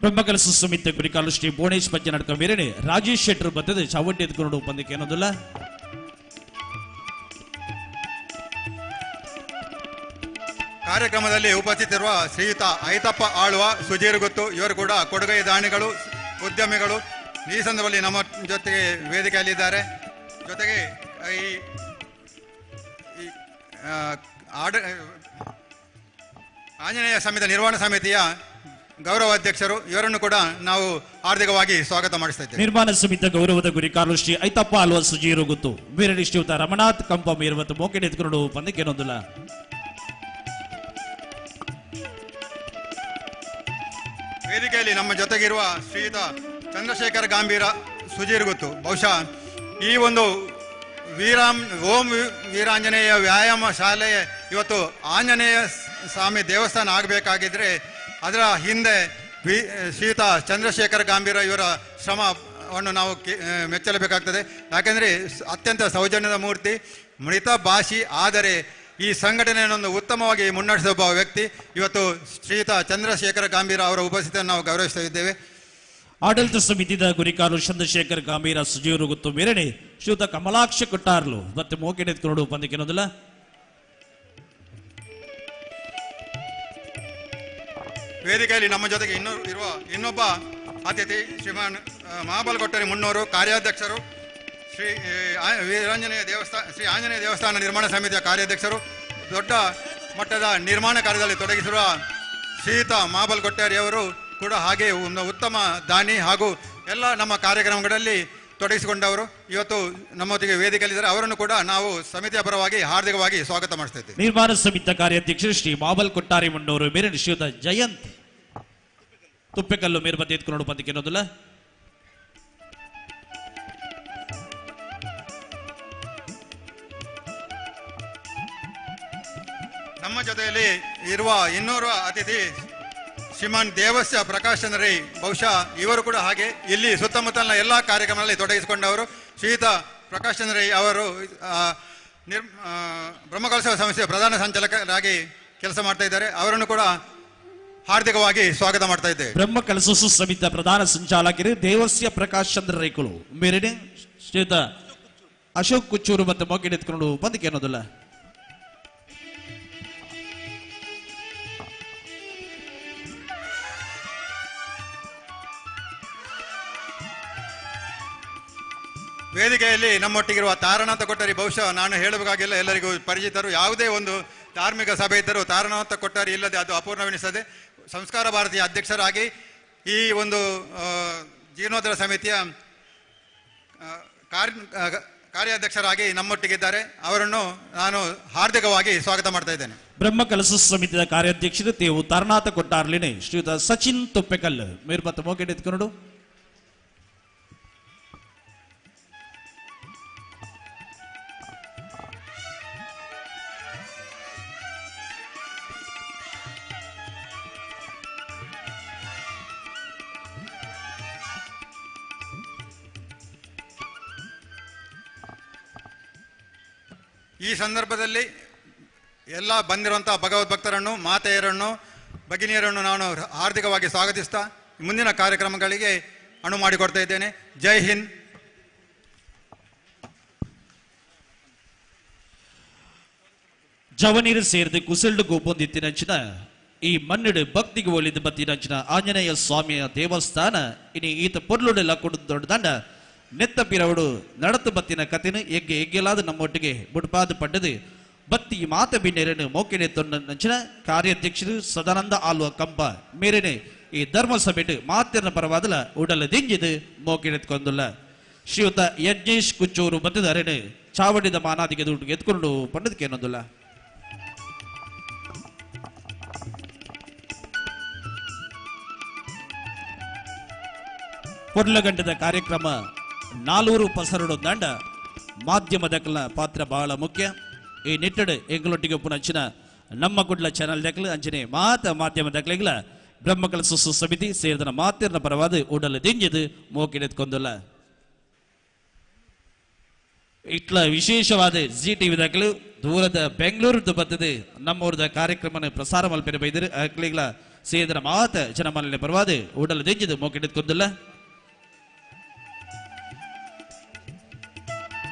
ಬ್ರಹ್ಮಕಲಶ ಸಮಿತಿ ಕುರಿಕಾಲು ಶ್ರೀ ಭುವನೇಶ್ ಪಚ್ಚಿನಡ್ಕ ಮೇರೆನೆ ರಾಜೇಶ್ ಶೆಟ್ಟರ್ ಬರ್ತದೆ ಚಾವಟಿ ಎತ್ಕೊಂಡು ಪಂದಕ್ಕೆ ಏನೋದಿಲ್ಲ. ಕಾರ್ಯಕ್ರಮದಲ್ಲಿ ಉಪಸ್ಥಿತರಿರುವ ಶ್ರೀಯುತ ಐತಪ್ಪ ಆಳ್ವ, ಸುಜೀರ್ ಗುತ್ತು, ಇವರು ಕೂಡ ಕೊಡುಗೈ ದಾನಿಗಳು, ಉದ್ಯಮಿಗಳು. ಈ ಸಂದರ್ಭದಲ್ಲಿ ನಮ್ಮ ಜೊತೆಗೆ ವೇದಿಕೆಯಲ್ಲಿದ್ದಾರೆ. ಜೊತೆಗೆ ಈ ಆಂಜನೇಯ ಸಮಿತಿ ನಿರ್ವಹಣಾ ಸಮಿತಿಯ ಗೌರವ ಅಧ್ಯಕ್ಷರು. ಇವರನ್ನು ಕೂಡ ನಾವು ಹಾರ್ದಿಕವಾಗಿ ಸ್ವಾಗತ ಮಾಡಿಸ್ತಾ ಇದ್ದೇವೆ. ನಿರ್ಮಾಣ ಸಮಿತಿ ಗೌರವದ ಗುರಿಕಾಲು ಶ್ರೀ ಐತಪ್ಪ ಆಳ್ವ, ಸುಜೀರು ಗುತ್ತು ಮೇರೆನೆ ಶ್ರೀಯುತ ರಮನಾಥ್ ಕಂಪಂ ಇರುವತ್ತು ಮೋಕೆ ಎತ್ಕೊಂಡು ಪಂದಕ್ಕೆ ಏನೋದಿಲ್ಲ. ವೇದಿಕೆಯಲ್ಲಿ ನಮ್ಮ ಜೊತೆಗಿರುವ ಶ್ರೀಯುತ ಚಂದ್ರಶೇಖರ್ ಗಾಂಭೀರ, ಸುಜೀರ್ ಗುತ್ತು. ಬಹುಶಃ ಈ ಒಂದು ಓಂ ವೀರಾಂಜನೇಯ ವ್ಯಾಯಾಮ ಶಾಲೆ ಇವತ್ತು ಆಂಜನೇಯ ಸ್ವಾಮಿ ದೇವಸ್ಥಾನ ಆಗಬೇಕಾಗಿದ್ರೆ ಅದರ ಹಿಂದೆ ಶ್ರೀಯುತ ಚಂದ್ರಶೇಖರ್ ಗಾಂಭೀರ ಇವರ ಶ್ರಮವನ್ನು ನಾವು ಮೆಚ್ಚಲೇಬೇಕಾಗ್ತದೆ. ಯಾಕೆಂದರೆ ಅತ್ಯಂತ ಸೌಜನ್ಯದ ಮೂರ್ತಿ, ಮೃತ ಭಾಷಿ, ಆದರೆ ಈ ಸಂಘಟನೆಯನ್ನು ಉತ್ತಮವಾಗಿ ಮುನ್ನಡೆಸುವ ವ್ಯಕ್ತಿ. ಇವತ್ತು ಶ್ರೀಯುತ ಚಂದ್ರಶೇಖರ ಗಾಂಭೀರ ಅವರ ಉಪಸ್ಥಿತಿಯನ್ನು ನಾವು ಗೌರವಿಸ್ತಾ ಇದ್ದೇವೆ. ಆಡಳಿತ ಸಮಿತಿಯ ಗುರಿಕಾರು ಚಂದ್ರಶೇಖರ್ ಗಾಂಭೀರ, ಸುಜೀರು ಗುತ್ತು ಮೇರೆನೆ ಶ್ರೀಯುತ ಕಮಲಾಕ್ಷ ಕೊಟ್ಟಾರ್ಲು ಮತ್ತೆ ಮೋಕೆ ಎತ್ಕೊಂಡು ಪಂದಕ್ಕೆ ಏನೋದಿಲ್ಲ. ವೇದಿಕೆಯಲ್ಲಿ ನಮ್ಮ ಜೊತೆಗೆ ಇನ್ನೊಬ್ಬ ಅತಿಥಿ ಶ್ರೀಮಾನ್ ಮಹಾಬಲ್ ಕೊಟ್ಟರಿ ಮುನ್ನೂರು, ಕಾರ್ಯಾಧ್ಯಕ್ಷರು, ಶ್ರೀ ಆಂಜನೇಯ ದೇವಸ್ಥಾನ ನಿರ್ಮಾಣ ಸಮಿತಿಯ ಕಾರ್ಯಾಧ್ಯಕ್ಷರು. ದೊಡ್ಡ ಮಟ್ಟದ ನಿರ್ಮಾಣ ಕಾರ್ಯದಲ್ಲಿ ತೊಡಗಿಸಿರುವ ಶ್ರೀಯುತ ಮಹಾಬಲ್ ಕೊಟ್ಟಾರಿ ಅವರು ಕೂಡ ಹಾಗೆ ಒಂದು ಉತ್ತಮ ದಾನಿ ಹಾಗೂ ಎಲ್ಲ ನಮ್ಮ ಕಾರ್ಯಕ್ರಮಗಳಲ್ಲಿ ತೊಡಗಿಸಿಕೊಂಡವರು ಇವತ್ತು ನಮ್ಮೊತ್ತಿಗೆ ವೇದಿಕೆಯಲ್ಲಿದ್ದಾರೆ. ಅವರನ್ನು ಕೂಡ ನಾವು ಸಮಿತಿಯ ಪರವಾಗಿ ಹಾರ್ದಿಕವಾಗಿ ಸ್ವಾಗತ ಮಾಡ್ತಾ ಇದ್ದೇವೆ. ನಿರ್ಮಾಣ ಸಮಿತಿಯ ಕಾರ್ಯಾಧ್ಯಕ್ಷರು ಶ್ರೀ ಮಹಾಬಲ್ ಕೊಟ್ಟಾರಿ ಮುನ್ನೂರು ಮೇರೆನೆ ಶ್ರೀಯುತ ಜಯಂತ್ ತುಪ್ಪೆಕಲ್ಲು ಮೇರ್ಬತ್ತಿ ಎತ್ಕೊಂಡು ಪಂದಕ್ಕೆ ಏನೋದಿಲ್ಲ. ನಮ್ಮ ಜೊತೆಯಲ್ಲಿ ಇರುವ ಇನ್ನೋರ್ವ ಅತಿಥಿ ಶ್ರೀಮಾನ್ ದೇವಸ್ಯ ಪ್ರಕಾಶ್ ಚಂದ್ರ ರೈ. ಬಹುಶಃ ಇವರು ಕೂಡ ಹಾಗೆ ಇಲ್ಲಿ ಸುತ್ತಮುತ್ತಲಿನ ಎಲ್ಲ ಕಾರ್ಯಕ್ರಮಗಳಲ್ಲಿ ತೊಡಗಿಸಿಕೊಂಡವರು. ಶ್ರೀಯುತ ಪ್ರಕಾಶ್ ಚಂದ್ರ ರೈ ಅವರು ಬ್ರಹ್ಮಕಲಶ ಸಂಸ್ಥೆಯ ಪ್ರಧಾನ ಸಂಚಾಲಕರಾಗಿ ಕೆಲಸ ಮಾಡ್ತಾ ಇದ್ದಾರೆ. ಅವರನ್ನು ಕೂಡ ಹಾರ್ದಿಕವಾಗಿ ಸ್ವಾಗತ ಮಾಡ್ತಾ ಇದ್ದೇವೆ. ಬ್ರಹ್ಮಕಲಶ ಸಮಿತಿಯ ಪ್ರಧಾನ ಸಂಚಾಲಕರು ದೇವಸ್ಯ ಪ್ರಕಾಶ್ ಚಂದ್ರ ರೈಕುಳು ಮೇರೆನೆ ಶ್ರೀಯುತ ಅಶೋಕ್ ಕುಚ್ಚೂರು ಮತ್ತು ಮೋಕೆ ಎತ್ಕೊಂಡು ಪಂದಕ್ಕೆ ಏನೋದಿಲ್ಲ. ವೇದಿಕೆಯಲ್ಲಿ ನಮ್ಮೊಟ್ಟಿಗಿರುವ ತಾರನಾಥ ಕೊಟ್ಟಾರಿ, ಬಹುಶಃ ನಾನು ಹೇಳಬೇಕಾಗಿಲ್ಲ, ಎಲ್ಲರಿಗೂ ಪರಿಚಿತರು. ಯಾವುದೇ ಒಂದು ಧಾರ್ಮಿಕ ಸಭೆ ಇದ್ದರೂ ತಾರನಾಥ ಕೊಟ್ಟಾರಿ ಇಲ್ಲದೆ ಅದು ಅಪೂರ್ಣವೆನಿಸದೆ. ಸಂಸ್ಕಾರ ಭಾರತೀಯ ಅಧ್ಯಕ್ಷರಾಗಿ ಈ ಒಂದು ಜೀರ್ಣೋದ್ಧಾರ ಸಮಿತಿಯ ಕಾರ್ಯಾಧ್ಯಕ್ಷರಾಗಿ ನಮ್ಮೊಟ್ಟಿಗಿದ್ದಾರೆ. ಅವರನ್ನು ನಾನು ಹಾರ್ದಿಕವಾಗಿ ಸ್ವಾಗತ ಮಾಡ್ತಾ ಇದ್ದೇನೆ. ಬ್ರಹ್ಮಕಲಶ ಸಮಿತಿಯ ಕಾರ್ಯಾಧ್ಯಕ್ಷರು ತೇವು ತಾರನಾಥ ಕೊಟ್ಟಾರ್ಲಿನೇ ಶ್ರೀಯುತ ಸಚಿನ್ ತುಪ್ಪೆಕಲ್ ಮೇರ್ಬತ್ತ ಮೋಕೆ ಎತ್ಕೊಂಡು. ಈ ಸಂದರ್ಭದಲ್ಲಿ ಎಲ್ಲ ಬಂದಿರುವಂತಹ ಭಗವದ್ಭಕ್ತರನ್ನು, ಮಾತೆಯರನ್ನು ಭಗಿನಿಯರನ್ನು ನಾನು ಹಾರ್ದಿಕವಾಗಿ ಸ್ವಾಗತಿಸ್ತಾ ಮುಂದಿನ ಕಾರ್ಯಕ್ರಮಗಳಿಗೆ ಅಣು ಮಾಡಿಕೊಡ್ತಾ ಇದ್ದೇನೆ. ಜೈ ಹಿಂದ್. ಜವನೀರು ಸೇರಿದ ಕುಸಲ್ಡು ಗೋಪೊಂದಿತ್ತಿನಂಚಿನ ಈ ಮನ್ನಿಡು ಭಕ್ತಿಗೆ ಒಲಿದು ಬತ್ತಿನಂಚಿನ ಆಂಜನೇಯ ಸ್ವಾಮಿಯ ದೇವಸ್ಥಾನ ಇನಿ ಈತ ಪೊರ್ಲುಡೆಲ್ಲ ಕೊಡುದು ದೊಡ್ಡದಂಡ ನೆತ್ತ ಪಿರವಡು ನಡತು ಬತ್ತಿನ ಕಥೆನು ಎಗ್ಗೆಲಾದ ನಮ್ಮೊಟ್ಟಿಗೆ ಬುಡ್ಪಾದ ಪಡ್ಡದು ಬತ್ತಿ ಮಾತ ಬಿನ್ನೆರನು ಮೋಕೆನೆ ತೊಂದಂಚಿನ ಕಾರ್ಯಾಧ್ಯಕ್ಷರು ಸದಾನಂದ ಆಲ್ವ ಕಂಪ ಮೇರೆನೆ ಈ ಧರ್ಮ ಸಭೆಟ್ ಮಾತಿನ ಪರವಾದಲ ಉಡಲ ದಿಂಜಿದು ಮೋಕೆನೆತ್ಕೊಂದುಲ್ಲ ಶ್ರೀಯುತ ಯಜ್ಞೇಶ್ ಕುಚ್ಚೂರು ಬತ್ತದ ಅರೆನು ಚಾವಡಿದ ಮಾನಾದಿಗೆ ದುಡ್ಡು ಎತ್ಕೊಂಡು ಪಂಡದಕ್ಕೆ ಏನೊಂದುಲ್ಲ. ಕೊಡ್ಲಗಂಡದ ಕಾರ್ಯಕ್ರಮ ನಾಲ್ವರು ಪಸರಡು ದಂಡ ಮಾಧ್ಯಮದ ಪಾತ್ರ ಬಹಳ ಮುಖ್ಯ. ಈ ನಿಟ್ಟಡು ಎಂಗಳೊಟ್ಟಿಗೆ ಪುನಂಚಿನ ನಮ್ಮ ಕುಡ್ಲ ಚಾನಲ್ ದಕ್ಲ ಅಂಚನೆ ಮಾಧ್ಯಮ ದಕ್ಲೆಗ್ಲ ಬ್ರಹ್ಮಕಲ ಸುಸು ಸಮಿತಿ ಸೇರಿದ ಮಾತಿನ ಪರವಾದ ಉಡಲು ದಿಂಜಿದು ಮೋಕೆನೆತ್ಕೊಂದುಲ್ಲ. ಇಟ್ಲ ವಿಶೇಷವಾದ ಜಿ ಟಿವಿ ದಕ್ಲು ದೂರದ ಬೆಂಗಳೂರು ಬರ್ತದೆ ನಮ್ಮೂರದ ಕಾರ್ಯಕ್ರಮ ಪ್ರಸಾರ ಮಲ್ಪೆನ ಬೈದರು ಅಕ್ಲಿಗ್ಲ ಸೇರಿದ ಜನಮಾಲಿನ ಪರವಾದ ಉಡಲು ದಿಂಜಿದು ಮೋಕೆನೆತ್ಕೊಂದುಲ್ಲ.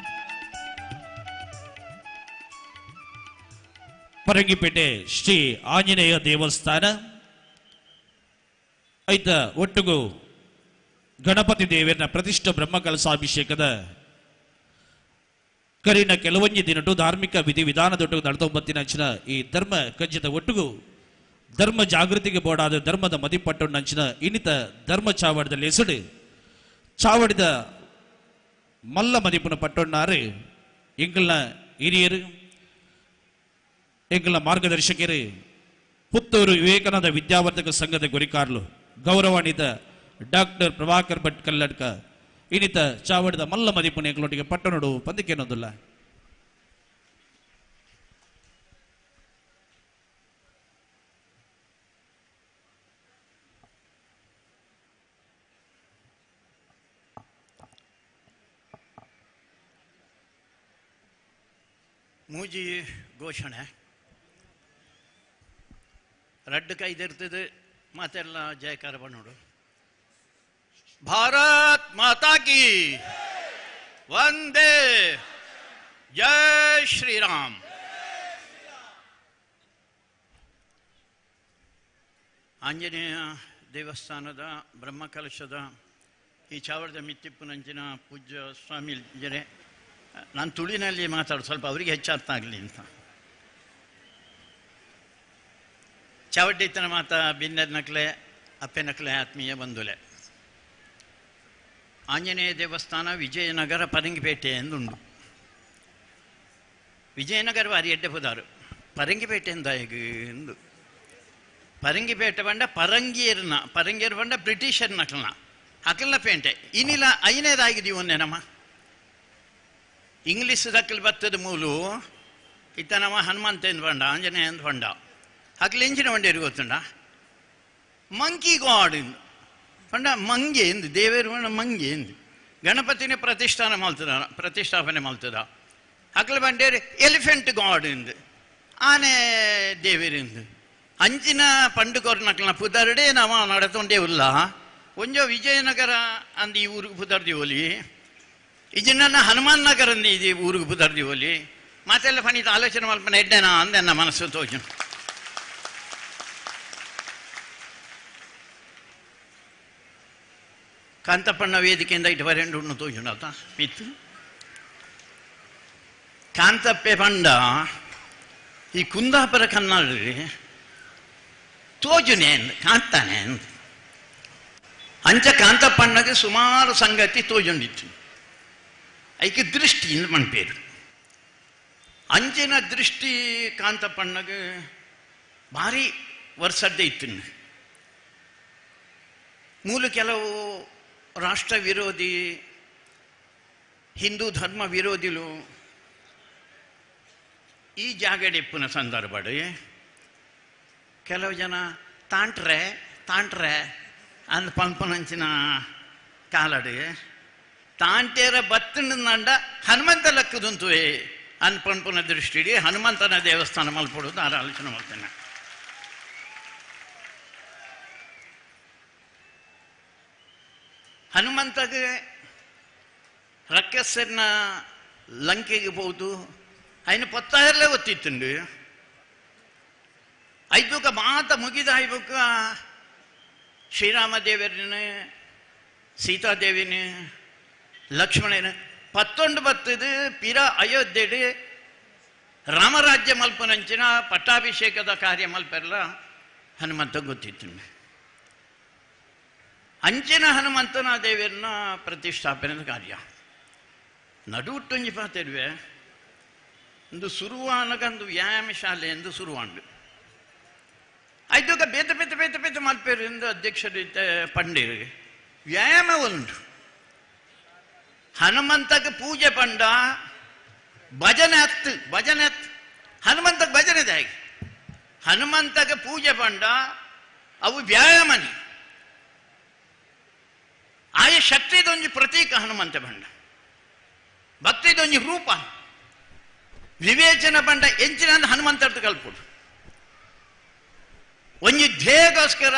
ಪರಂಗಿಪೇಟೆ ಶ್ರೀ ಆಂಜನೇಯ ದೇವಸ್ಥಾನ ಐತ ಒಟ್ಟುಗು ಗಣಪತಿ ದೇವರ ಪ್ರತಿಷ್ಠ ಬ್ರಹ್ಮಕಲಸಾಭಿಷೇಕದ ಕರಿನ ಕೆಲವೊಂದು ದಿನಟು ಧಾರ್ಮಿಕ ವಿಧಿವಿಧಾನದೊಟ್ಟಿಗೆ ನಡೆದೊಂಬತ್ತಿನಂಚಿನ ಈ ಧರ್ಮ ಕಜ್ಜದ ಒಟ್ಟುಗು ಧರ್ಮ ಜಾಗೃತಿಗೆ ಬೋಡಾದ ಧರ್ಮದ ಮದಿಪಟ್ಟೊಂಡಂಚಿನ ಇನ್ನಿತ ಧರ್ಮ ಚಾವಡದಲ್ಲಿ ಹೆಸಡು ಚಾವಡಿದ ಮಲ್ಲ ಮದಿಪುನ ಪಟ್ಟೊಣ್ಣಾರು ಎಂಗಲ್ನ ಹಿರಿಯರು ಎಂಗಲ ಮಾರ್ಗದರ್ಶಕರು ಪುತ್ತೂರು ವಿವೇಕಾನಂದ ವಿದ್ಯಾವರ್ಧಕ ಸಂಘದ ಗುರಿಕಾರ್ಲು ಗೌರವಾನ್ವಿತ ಡಾಕ್ಟರ್ ಪ್ರಭಾಕರ್ ಭಟ್ ಕಲ್ಲಡ್ಕ ಇನ್ನಿತ ಚಾವಡಿದ ಮಲ್ಲ ಮದಿಪುನ ಎಂಗಳೊಟ್ಟಿಗೆ ಪಟ್ಟಣಡು ಪಂದಿಕೇನೊಂದಿಲ್ಲ. ಮೂಜಿ ಘೋಷಣೆ ರಡ್ಡು ಕೈದಿರ್ತದೆ ಮತ್ತೆಲ್ಲ ಜಯಕಾರ ಬಣ್ಣೋಡು. ಭಾರತ್ ಮಾತಾ ಕಿ ವಂದೇ ಜೈ ಶ್ರೀರಾಮ್. ಆಂಜನೇಯ ದೇವಸ್ಥಾನದ ಬ್ರಹ್ಮಕಲಶದ ಈ ಚಾವಡದ ಮಿತ್ತಿಪ್ಪುನಂಚಿನ ಪೂಜ್ಯ ಸ್ವಾಮಿ ಜರೆ ನಾನು ತುಳಿನಲ್ಲಿ ಮಾತಾಡೋದು ಸ್ವಲ್ಪ ಅವರಿಗೆ ಹೆಚ್ಚು ಅರ್ಥ ಆಗಲಿ ಅಂತ. ಚಾವಡ್ಡಿತನ ಮಾತ ಬಿನ್ನದ ನಕ್ಲೆ ಅಪ್ಪೆ ನಕ್ಲೆ ಆತ್ಮೀಯ ಬಂಧುಲೆ. ಆಂಜನೇಯ ದೇವಸ್ಥಾನ ವಿಜಯನಗರ ಪರಂಗಿಪೇಟೆ ಎಂದುಂಡು. ವಿಜಯನಗರ ವಾರಿ ಎಡ್ಡೆ ಪುದಾರು ಪರಂಗಿಪೇಟೆಯಿಂದ ಎಂದು ಪರಂಗಿಪೇಟೆ ಬಂಡ ಪರಂಗಿಯರು ಬಂಡ ಬ್ರಿಟಿಷರ್ ನಕ್ಲನ ಅಕಲ್ನ ಪೇಂಟೆ ಇನ್ನಿಲ್ಲ ಐನೇದಾಗಿದೀವಿ ಒಂದೇ ನಮ್ಮ ಇಂಗ್ಲೀಷ್ ದಕ್ಕಲ್ ಬತ್ತದ ಮೂಲು ಇತ್ತ ನಮ್ಮ ಹನುಮಂತ ಎಂದು ಬಂಡ ಆಂಜನೇಯ ಎಂದು ಬಂಡ ಅಕ್ಲ ಎಂಚಿನ ಬಂಡೇರು ಗೊತ್ತುಂಡ ಮಂಕಿ ಗಾಡ್ ಎಂದು ಪಂಡ ಮಂಗೆ ಎಂದು ದೇವೇರು ಬಂಡ ಮಂಗೆ ಎಂದು ಗಣಪತಿನೇ ಪ್ರತಿಷ್ಠಾಪನೆ ಮಾಡ್ತದ ಅಕ್ಲ ಬಂಡೇರು ಎಲಿಫೆಂಟ್ ಗಾಡ್ ಎಂದು ಆನೆ ದೇವೇರೆಂದು ಅಂಚಿನ ಪಂಡುಕೋರ್ ನಕ್ಲನ ಪುದರ್ಡೆ ನಾವು ನಡತೊಂಡೇ ಉಲ್ಲ ಒಂಜೋ ವಿಜಯನಗರ ಅಂದು ಈ ಊರಿಗೆ ಪುದರ್ದಿ ಹೋಲಿ ಇದನ್ನ ಹನುಮಾನ್ ನಗರ ಅಂದು ಇದು ಊರಿಗೆ ಪುದರ್ದಿ ಹೋಲಿ ಮತ್ತೆಲ್ಲ ಪಣಿತ ಆಲೋಚನೆ ಮಲ್ಪನ ಎಡ್ಡೆನಾ ಅಂದೆ ನನ್ನ ಮನಸ್ಸು ತೋಚು. ಕಾಂತಪ್ಪಣ್ಣ ವೇದಿಕೆಯಿಂದ ಇಟ್ಟು ಬರೆಂಡು ಉಣ್ಣು ತೋಜುಂಡ ಆತ ಮಿತ್ತು ಕಾಂತಪ್ಪೆ ಪಂಡ ಈ ಕುಂದಾಪುರ ಕನ್ನಡ ತೋಜುನೆ ಕಾಂತಾನೆ ಅಂಚ ಕಾಂತಪ್ಪಣ್ಣಗೆ ಸುಮಾರು ಸಂಗತಿ ತೋಜುಂಡಿತ್ತು ಐಕೆ ದೃಷ್ಟಿಯಿಂದ ಮಣ್ಪೇರು ಅಂಚಿನ ದೃಷ್ಟಿ ಕಾಂತಪ್ಪಣ್ಣಗೆ ಭಾರಿ ವರ್ಷದ್ದೇ ಇತ್ತು. ಮೂಲ ಕೆಲವು ರಾಷ್ಟ್ರ ವಿರೋಧಿ ಹಿಂದೂ ಧರ್ಮ ವಿರೋಧಿಲು ಈ ಜಾಗಡೆಪ್ಪನ ಸಂದರ್ಭ ಕೆಲವು ಜನ ತಾಂಟ್ರೆ ಅಂದ್ ಪಂಪನಂಚಿನ ಕಾಲಡು ತಾಂಟೇರ ಬತ್ತಂಡ ಹನುಮಂತ ಲಕ್ಕದಂತುವೆ ಅಂದ್ ಪಂಪನ ದೃಷ್ಟಿಡಿ ಹನುಮಂತನ ದೇವಸ್ಥಾನ ಮಲ್ಪಡೋದು ಆರ ಆಲೋಚನೆ ಮಾಡ್ತೇನೆ. ಹನುಮಂತಗೆ ರಕ್ಕಸನ್ನ ಲಂಕೆಗೆ ಹೋದು ఆయన పొత్తాయర్లే ఒత్తిత్తుండు ಐದುಕ ಮಾತ ಮುಗಿದ ಐಬುಕ ಶ್ರೀರಾಮದೇವರನ್ನ ಸೀತಾದೇವಿನ ಲಕ್ಷ್ಮಣನ 11 ಬತ್ತದು ಪಿರ ಅಯೋಧ್ಯೆಡು ರಾಮರಾಜ್ಯ ಮಲ್ಪನಂಚಿನ ಪಟ್ಟಾಭಿಷೇಕದ ಕಾರ್ಯ ಮಲ್ಪೆಲ್ಲ ಹನುಮಂತ ಗೊತ್ತಿತ್ತು ಅಂಚಿನ ಹನುಮಂತನ ದೇವರನ್ನ ಪ್ರತಿಷ್ಠಾಪನೆದ ಕಾರ್ಯ ನಡುಟೊಂಜಿ ಪಾತಿರುವೆ ಒಂದು ಸುರುವಾನಗೊಂದು ವ್ಯಾಯಾಮ ಶಾಲೆ ಎಂದು ಸುರುವಾಂಡು ಐದುಕ ಬೇತ ಬೇತ ಬೇತ ಬೇತ ಮಲ್ಪೇರು ಎಂದು ಅಧ್ಯಕ್ಷರು ಪಂಡೇರು ವ್ಯಾಯಾಮ ಉಂಟು ಹನುಮಂತಕ್ಕೆ ಪೂಜೆ ಪಂಡ ಭಜನೆ ಹತ್ತು ಹನುಮಂತಕ್ಕೆ ಭಜನೆ ದಾಗಿ ಹನುಮಂತಕ್ಕೆ ಪೂಜೆ ಪಂಡ ಅವು ವ್ಯಾಯಾಮನಿ ಆಯ ಶಕ್ತಿದೊಂದು ಪ್ರತೀಕ ಹನುಮಂತ ಬಂಡ ಭಕ್ತಿದೊಂದು ರೂಪ ವಿವೇಚನ ಬಂಡ ಎಂಚಿನ ಹನುಮಂತರ್ದು ಕಲ್ಪುಡು ಒಂಜಿ ಧ್ಯೇಯಗೋಸ್ಕರ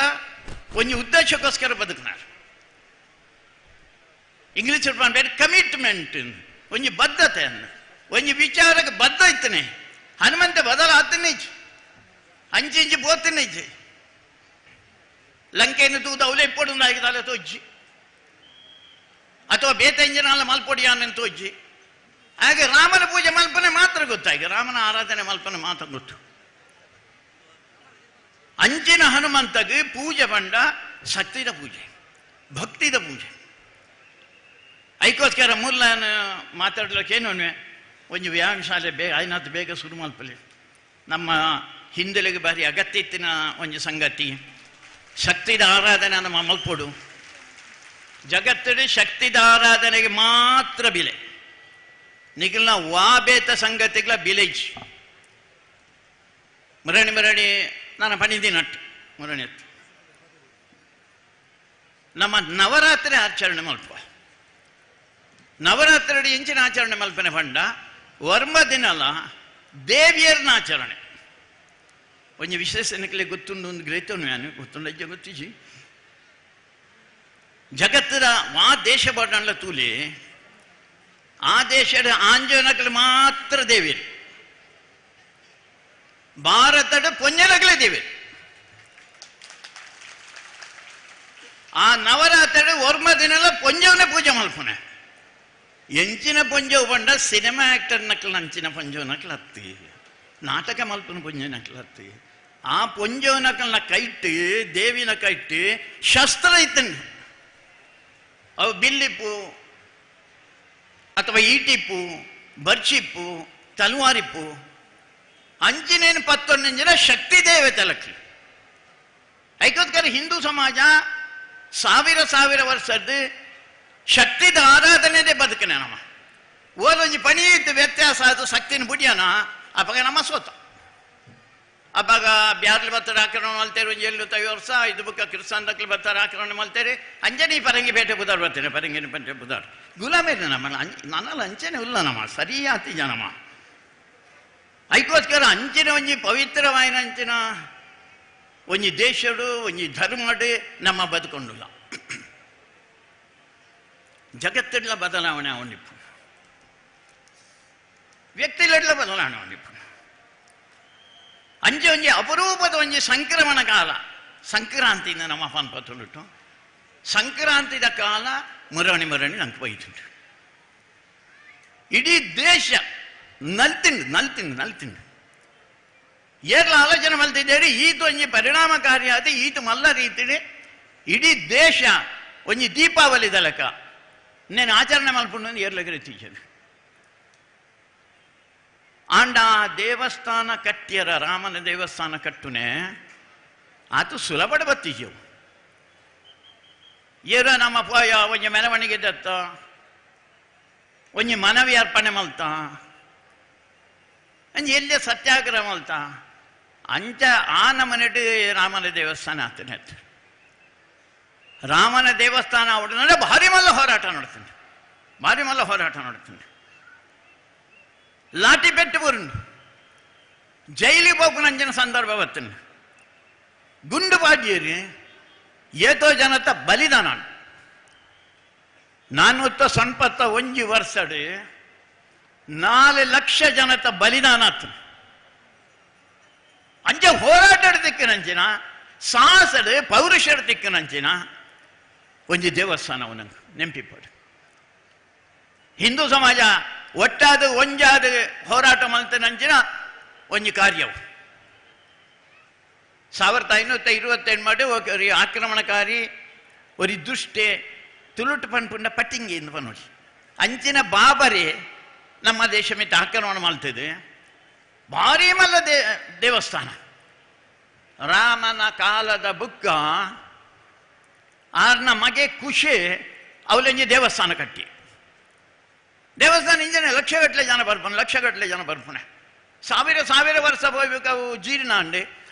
ಒಂಜಿ ಉದ್ದೇಶಕ್ಕೋಸ್ಕರ ಬದುಕಿನಾರು ಇಂಗ್ಲಿಷ್ ಬೇರೆ ಕಮಿಟ್ಮೆಂಟ್ ಒಂಜಿ ಬದ್ಧತೆ ಅನ್ನು ಒಂಜಿ ವಿಚಾರಕ್ಕೆ ಬದ್ಧ ಇತ್ತನೆ ಹನುಮಂತ ಬದಲ ಆತನೇಜ್ ಅಂಚಿ ಇಂಚಿ ಪೋತನೇಜ್ ಲಂಕೆಯನ್ನು ತೂದು ಅವಲೇ ಇಪ್ಪಡು ಆಗಿದಲ್ಲ ತೋಜ್ಜಿ ಅಥವಾ ಬೇತ ಇಂಜಿನ ಮಲ್ಪೊಡಿಯಾನ ತೋಜ್ಜಿ ಹಾಗೆ ರಾಮನ ಪೂಜೆ ಮಲ್ಪನೆ ಮಾತ್ರ ಗೊತ್ತಾಗಿ ರಾಮನ ಆರಾಧನೆ ಮಲ್ಪನೆ ಮಾತ್ರ ಗೊತ್ತು ಅಂಚಿನ ಹನುಮಂತಗೆ ಪೂಜೆ ಬಂಡ ಶಕ್ತಿದ ಪೂಜೆ ಭಕ್ತಿದ ಪೂಜೆ ಐಕೋಸ್ಕರ ಮೂಲ ಮಾತಾಡ್ಲಿಕ್ಕೇನು ಒಂದು ವ್ಯಾಯಾಮ ಶಾಲೆ ಐನಾತ್ ಬೇಗ ಶುರು ಮಲ್ಪಲಿ ನಮ್ಮ ಹಿಂದೆಲೆಗೆ ಬಾರಿ ಅಗತ್ಯ ಇತ್ತಿನ ಒಂದು ಸಂಗತಿ ಶಕ್ತಿದ ಆರಾಧನೆ ನಮ್ಮ ಮಲ್ಪೊಡು ಜಗತ್ತಿನ ಶಕ್ತಿದ ಆರಾಧನೆಗೆ ಮಾತ್ರ ಬಿಲೆ ನಿಖಿಲ್ನ ವಾಬೇತ ಸಂಗತಿಗಳ ಬಿಲೇಜ್ ಮರಣಿ ನಾನು ಪಣಿದಿನಟ್ಟು ಮರಣಿತ್ತು ನಮ್ಮ ನವರಾತ್ರಿ ಆಚರಣೆ ಮಲ್ಪ ನವರಾತ್ರಿ ಇಂಚಿನ ಆಚರಣೆ ಮಲ್ಪನೆ ಪಂಡ ವರ್ಮ ದಿನಲ ದೇವಿಯರ್ನ ಆಚರಣೆ ಒಂದು ವಿಶೇಷ ನಿಖಲೆ ಗೊತ್ತುಂಡು ಒಂದು ಗ್ರೇತನು ನಾನು ಗೊತ್ತುಂಡ ಗೊತ್ತಿಜಿ ಜಗತ್ತಿನ ಆ ದೇಶ ಬಡ್ಡಲ್ಲ ತೂಲಿ ಆ ದೇಶದ ಆಂಜನಕಲು ಮಾತ್ರ ದೇವಿಯರು ಭಾರತದ ಪೊಂಜನಕಲೇ ದೇವಿಯರು ಆ ನವರಾತ್ರಿ ವರ್ಮ ದಿನಲ್ಲ ಪೊಂಜವನೇ ಪೂಜೆ ಮಲ್ಪನೆ ಎಂಚಿನ ಪೊಂಜವು ಬಂಡ ಸಿನಿಮಾ ಆಕ್ಟರ್ ನಕಲ್ ಅಂಚಿನ ಪೊಂಜವ ನಕಲ್ ಹತ್ತಿ ನಾಟಕ ಮಲ್ಪನ ಪೊಂಜ ನಕಲ್ ಹತ್ತಿ ಆ ಪೊಂಜವ ನಕಲ್ನ ಕೈಟ್ಟು ದೇವಿನ ಕೈಟ್ಟು ಶಸ್ತ್ರ ಇತ್ತಂಡು ಅವು ಬಿಲ್ಲಿಪ್ಪು ಅಥವಾ ಈಟಿಪ್ಪು ಬರ್ಚಿಪ್ಪು ತಲವಾರಿಪ್ಪು ಅಂಚಿನೇನು 11 ಜನ ಶಕ್ತಿ ದೇವತೆ ಲಕ್ಕಿ ಐಕೋಸ್ಕರ ಹಿಂದೂ ಸಮಾಜ ಸಾವಿರ ವರ್ಷದ ಶಕ್ತಿದ ಆರಾಧನೆದೇ ಬದುಕನೆ ನಮ್ಮ ಓದೊಂಜಿ ಪಣೀತ ವ್ಯತ್ಯಾಸ ಅದು ಶಕ್ತಿನ ಬುಡಿಯನ ಅವಾಗ ನಮ್ಮ ಸೋತ ಅವಾಗ ಬ್ಯಾರ್ಲಿ ಬರ್ತಾರೆ ಆಕ್ರಮಣ ಮಲ್ತೇವೆ ಒಂಜಿ 75 ವರ್ಷ ಇದು ಬುಕ್ಕ ಕ್ರಿಸ್ತಾನ್ ದಕ್ಲು ಬರ್ತಾರೆ ಆಕ್ರಮಣ ಮಲ್ತೇವೆ ಅಂಜನಿ ಪರಂಗಿ ಬೇಟೆ ಬುದಾರ್ ಬರ್ತೇನೆ ಪರಂಗಿನ ಪಂಚೆ ಬುದಾರ್ ಗುಲಾಮೇನೆ ನಮ್ಮ ನನ್ನಲ್ಲಿ ಅಂಚನೆ ಇಲ್ಲ ನಮ್ಮ ಸರಿಯಾತಿ ಜನಮ್ಮ ಐಕೋಸ್ಕರ ಅಂಚಿನ ಒಂಜಿ ಪವಿತ್ರವಾಯಿನ ಅಂಚಿನ ಒಂಜಿ ದೇಶಡು ಒಂಜಿ ಧರ್ಮಡು ನಮ್ಮ ಬದುಕೊಂಡಿಲ್ಲ ಜಗತ್ತಿಡ್ಲ ಬದಲಾವಣೆ ಅವನಿಪ್ಪು ವ್ಯಕ್ತಿಲೆಡ್ಲ ಬದಲಾವಣೆ ಅವನಿಪ್ಪು ಅಂಜೆ ಒಂಜಿ ಅಪರೂಪದ ಒಂಜಿ ಸಂಕ್ರಮಣ ಕಾಲ ಸಂಕ್ರಾಂತಿಯಿಂದ ನಮ್ಮ ಪನ್ಪತ್ತುಂಟು ಸಂಕ್ರಾಂತಿದ ಕಾಲ ಮರಣಿ ನಂಗೆ ಬೈತುಂಟು ಇಡೀ ದೇಶ ನಲ್ತಿಂಡು ಏರ್ಲ ಆಲೋಚನೆ ಮಲ್ತಿದ್ದೇರಿ ಈತು ಒಂಜಿ ಪರಿಣಾಮಕಾರಿಯಾದ ಈತು ಮಲ್ಲ ರೀತಿಡಿ ಇಡೀ ದೇಶ ಒಂಜಿ ದೀಪಾವಳಿ ದಲಕ నేను ఆచరణ మల్పుండు ఏర్లగిరి టీచర్ ಆಂಡ ದೇವಸ್ಥಾನ ಕಟ್ಟಿಯರ ರಾಮನ ದೇವಸ್ಥಾನ ಕಟ್ಟುನೆ ಆತು ಸುಲಭಡ ಬತ್ತೀಜವು ಏರ ನಮ್ಮ ಪೋಯ ಒಂಜಿ ಮೆರವಣಿಗೆ ದತ್ತ ಒಂಜಿ ಮನವಿ ಅರ್ಪಣೆ ಮಲ್ತ ಒಂಜಿ ಎಲ್ಲೇ ಸತ್ಯಾಗ್ರಹ ಮಲ್ತ ಅಂಚ ಆ ನಮನೆಡು ರಾಮನ ದೇವಸ್ಥಾನ ಆತನೆ ರಾಮನ ದೇವಸ್ಥಾನ ಅವಡನೆ ಭಾರಿ ಮಲ್ಲ ಹೋರಾಟ ನೋಡ್ತೀನಿ ಲಾಠಿ ಪೆಟ್ಟು ಬರುಂಡು ಜೈಲಿಗೆ ಹೋಗುನಂಚಿನ ಸಂದರ್ಭ ಬರ್ತೇನೆ ಗುಂಡು ಬಾಡಿಯರಿ ಏತೋ ಜನತ ಬಲಿದಾನ ನಾನೂತ್ತ ಸೊನ್ಪತ್ತ 1 ವರ್ಷಡ್ 4 ಲಕ್ಷ ಜನತ ಬಲಿದಾನ ಆತು. ಅಂಚ ಹೋರಾಟದ ದಿಕ್ಕಿನಂಚಿನ ಸಾಹಸದ ಪೌರುಷರ ದಿಕ್ಕಿನಂಚಿನ ಒಂಜಿ ದೇವಸ್ಥಾನ ನಂಗೆ ನೆಂಪಿಪ್ಪಡು. ಹಿಂದೂ ಸಮಾಜ ಒಟ್ಟಾದ ಒಂಜಾದ ಹೋರಾಟ ಮಲ್ತನಂಚಿನ ಒಂಜಿ ಕಾರ್ಯವು 1527 ಮಾಡಿ ഒരു ആക്രമണകാരി ഒരു ദുഷ്ടേ ತುಳುಟು ಪನ್ಪುಂಡ ಪಟ್ಟಿಂಗಿ ಎಂದು ಪನ್ನೋಡಿ ಅಂಚಿನ ಬಾಬರೇ ನಮ್ಮ ದೇಶ ಮಿತ್ತ ಆಕ್ರಮಣ ಮಾಡ್ತದೆ. ಭಾರಿ ಮಲ್ಲ ದೇವಸ್ಥಾನ ರಾಮನ ಕಾಲದ ಬುಕ್ಕ ಆರ್ನ ಮಗೆ ಖುಷಿ ಅವಲಂಜಿ ದೇವಸ್ಥಾನ ಕಟ್ಟಿ ದೇವಸ್ಥಾನ ಇಂಜನೆ ಲಕ್ಷಗಟ್ಟಲೆ ಜನ ಬರ್ಪನೆ, ಲಕ್ಷಗಟ್ಟಲೆ ಜನ ಬರ್ಪನೆ. ಸಾವಿರ ವರ್ಷ ಹೋಗ್ಬೇಕು ಅವು ಜೀರ್ಣ ಅಂಡೆ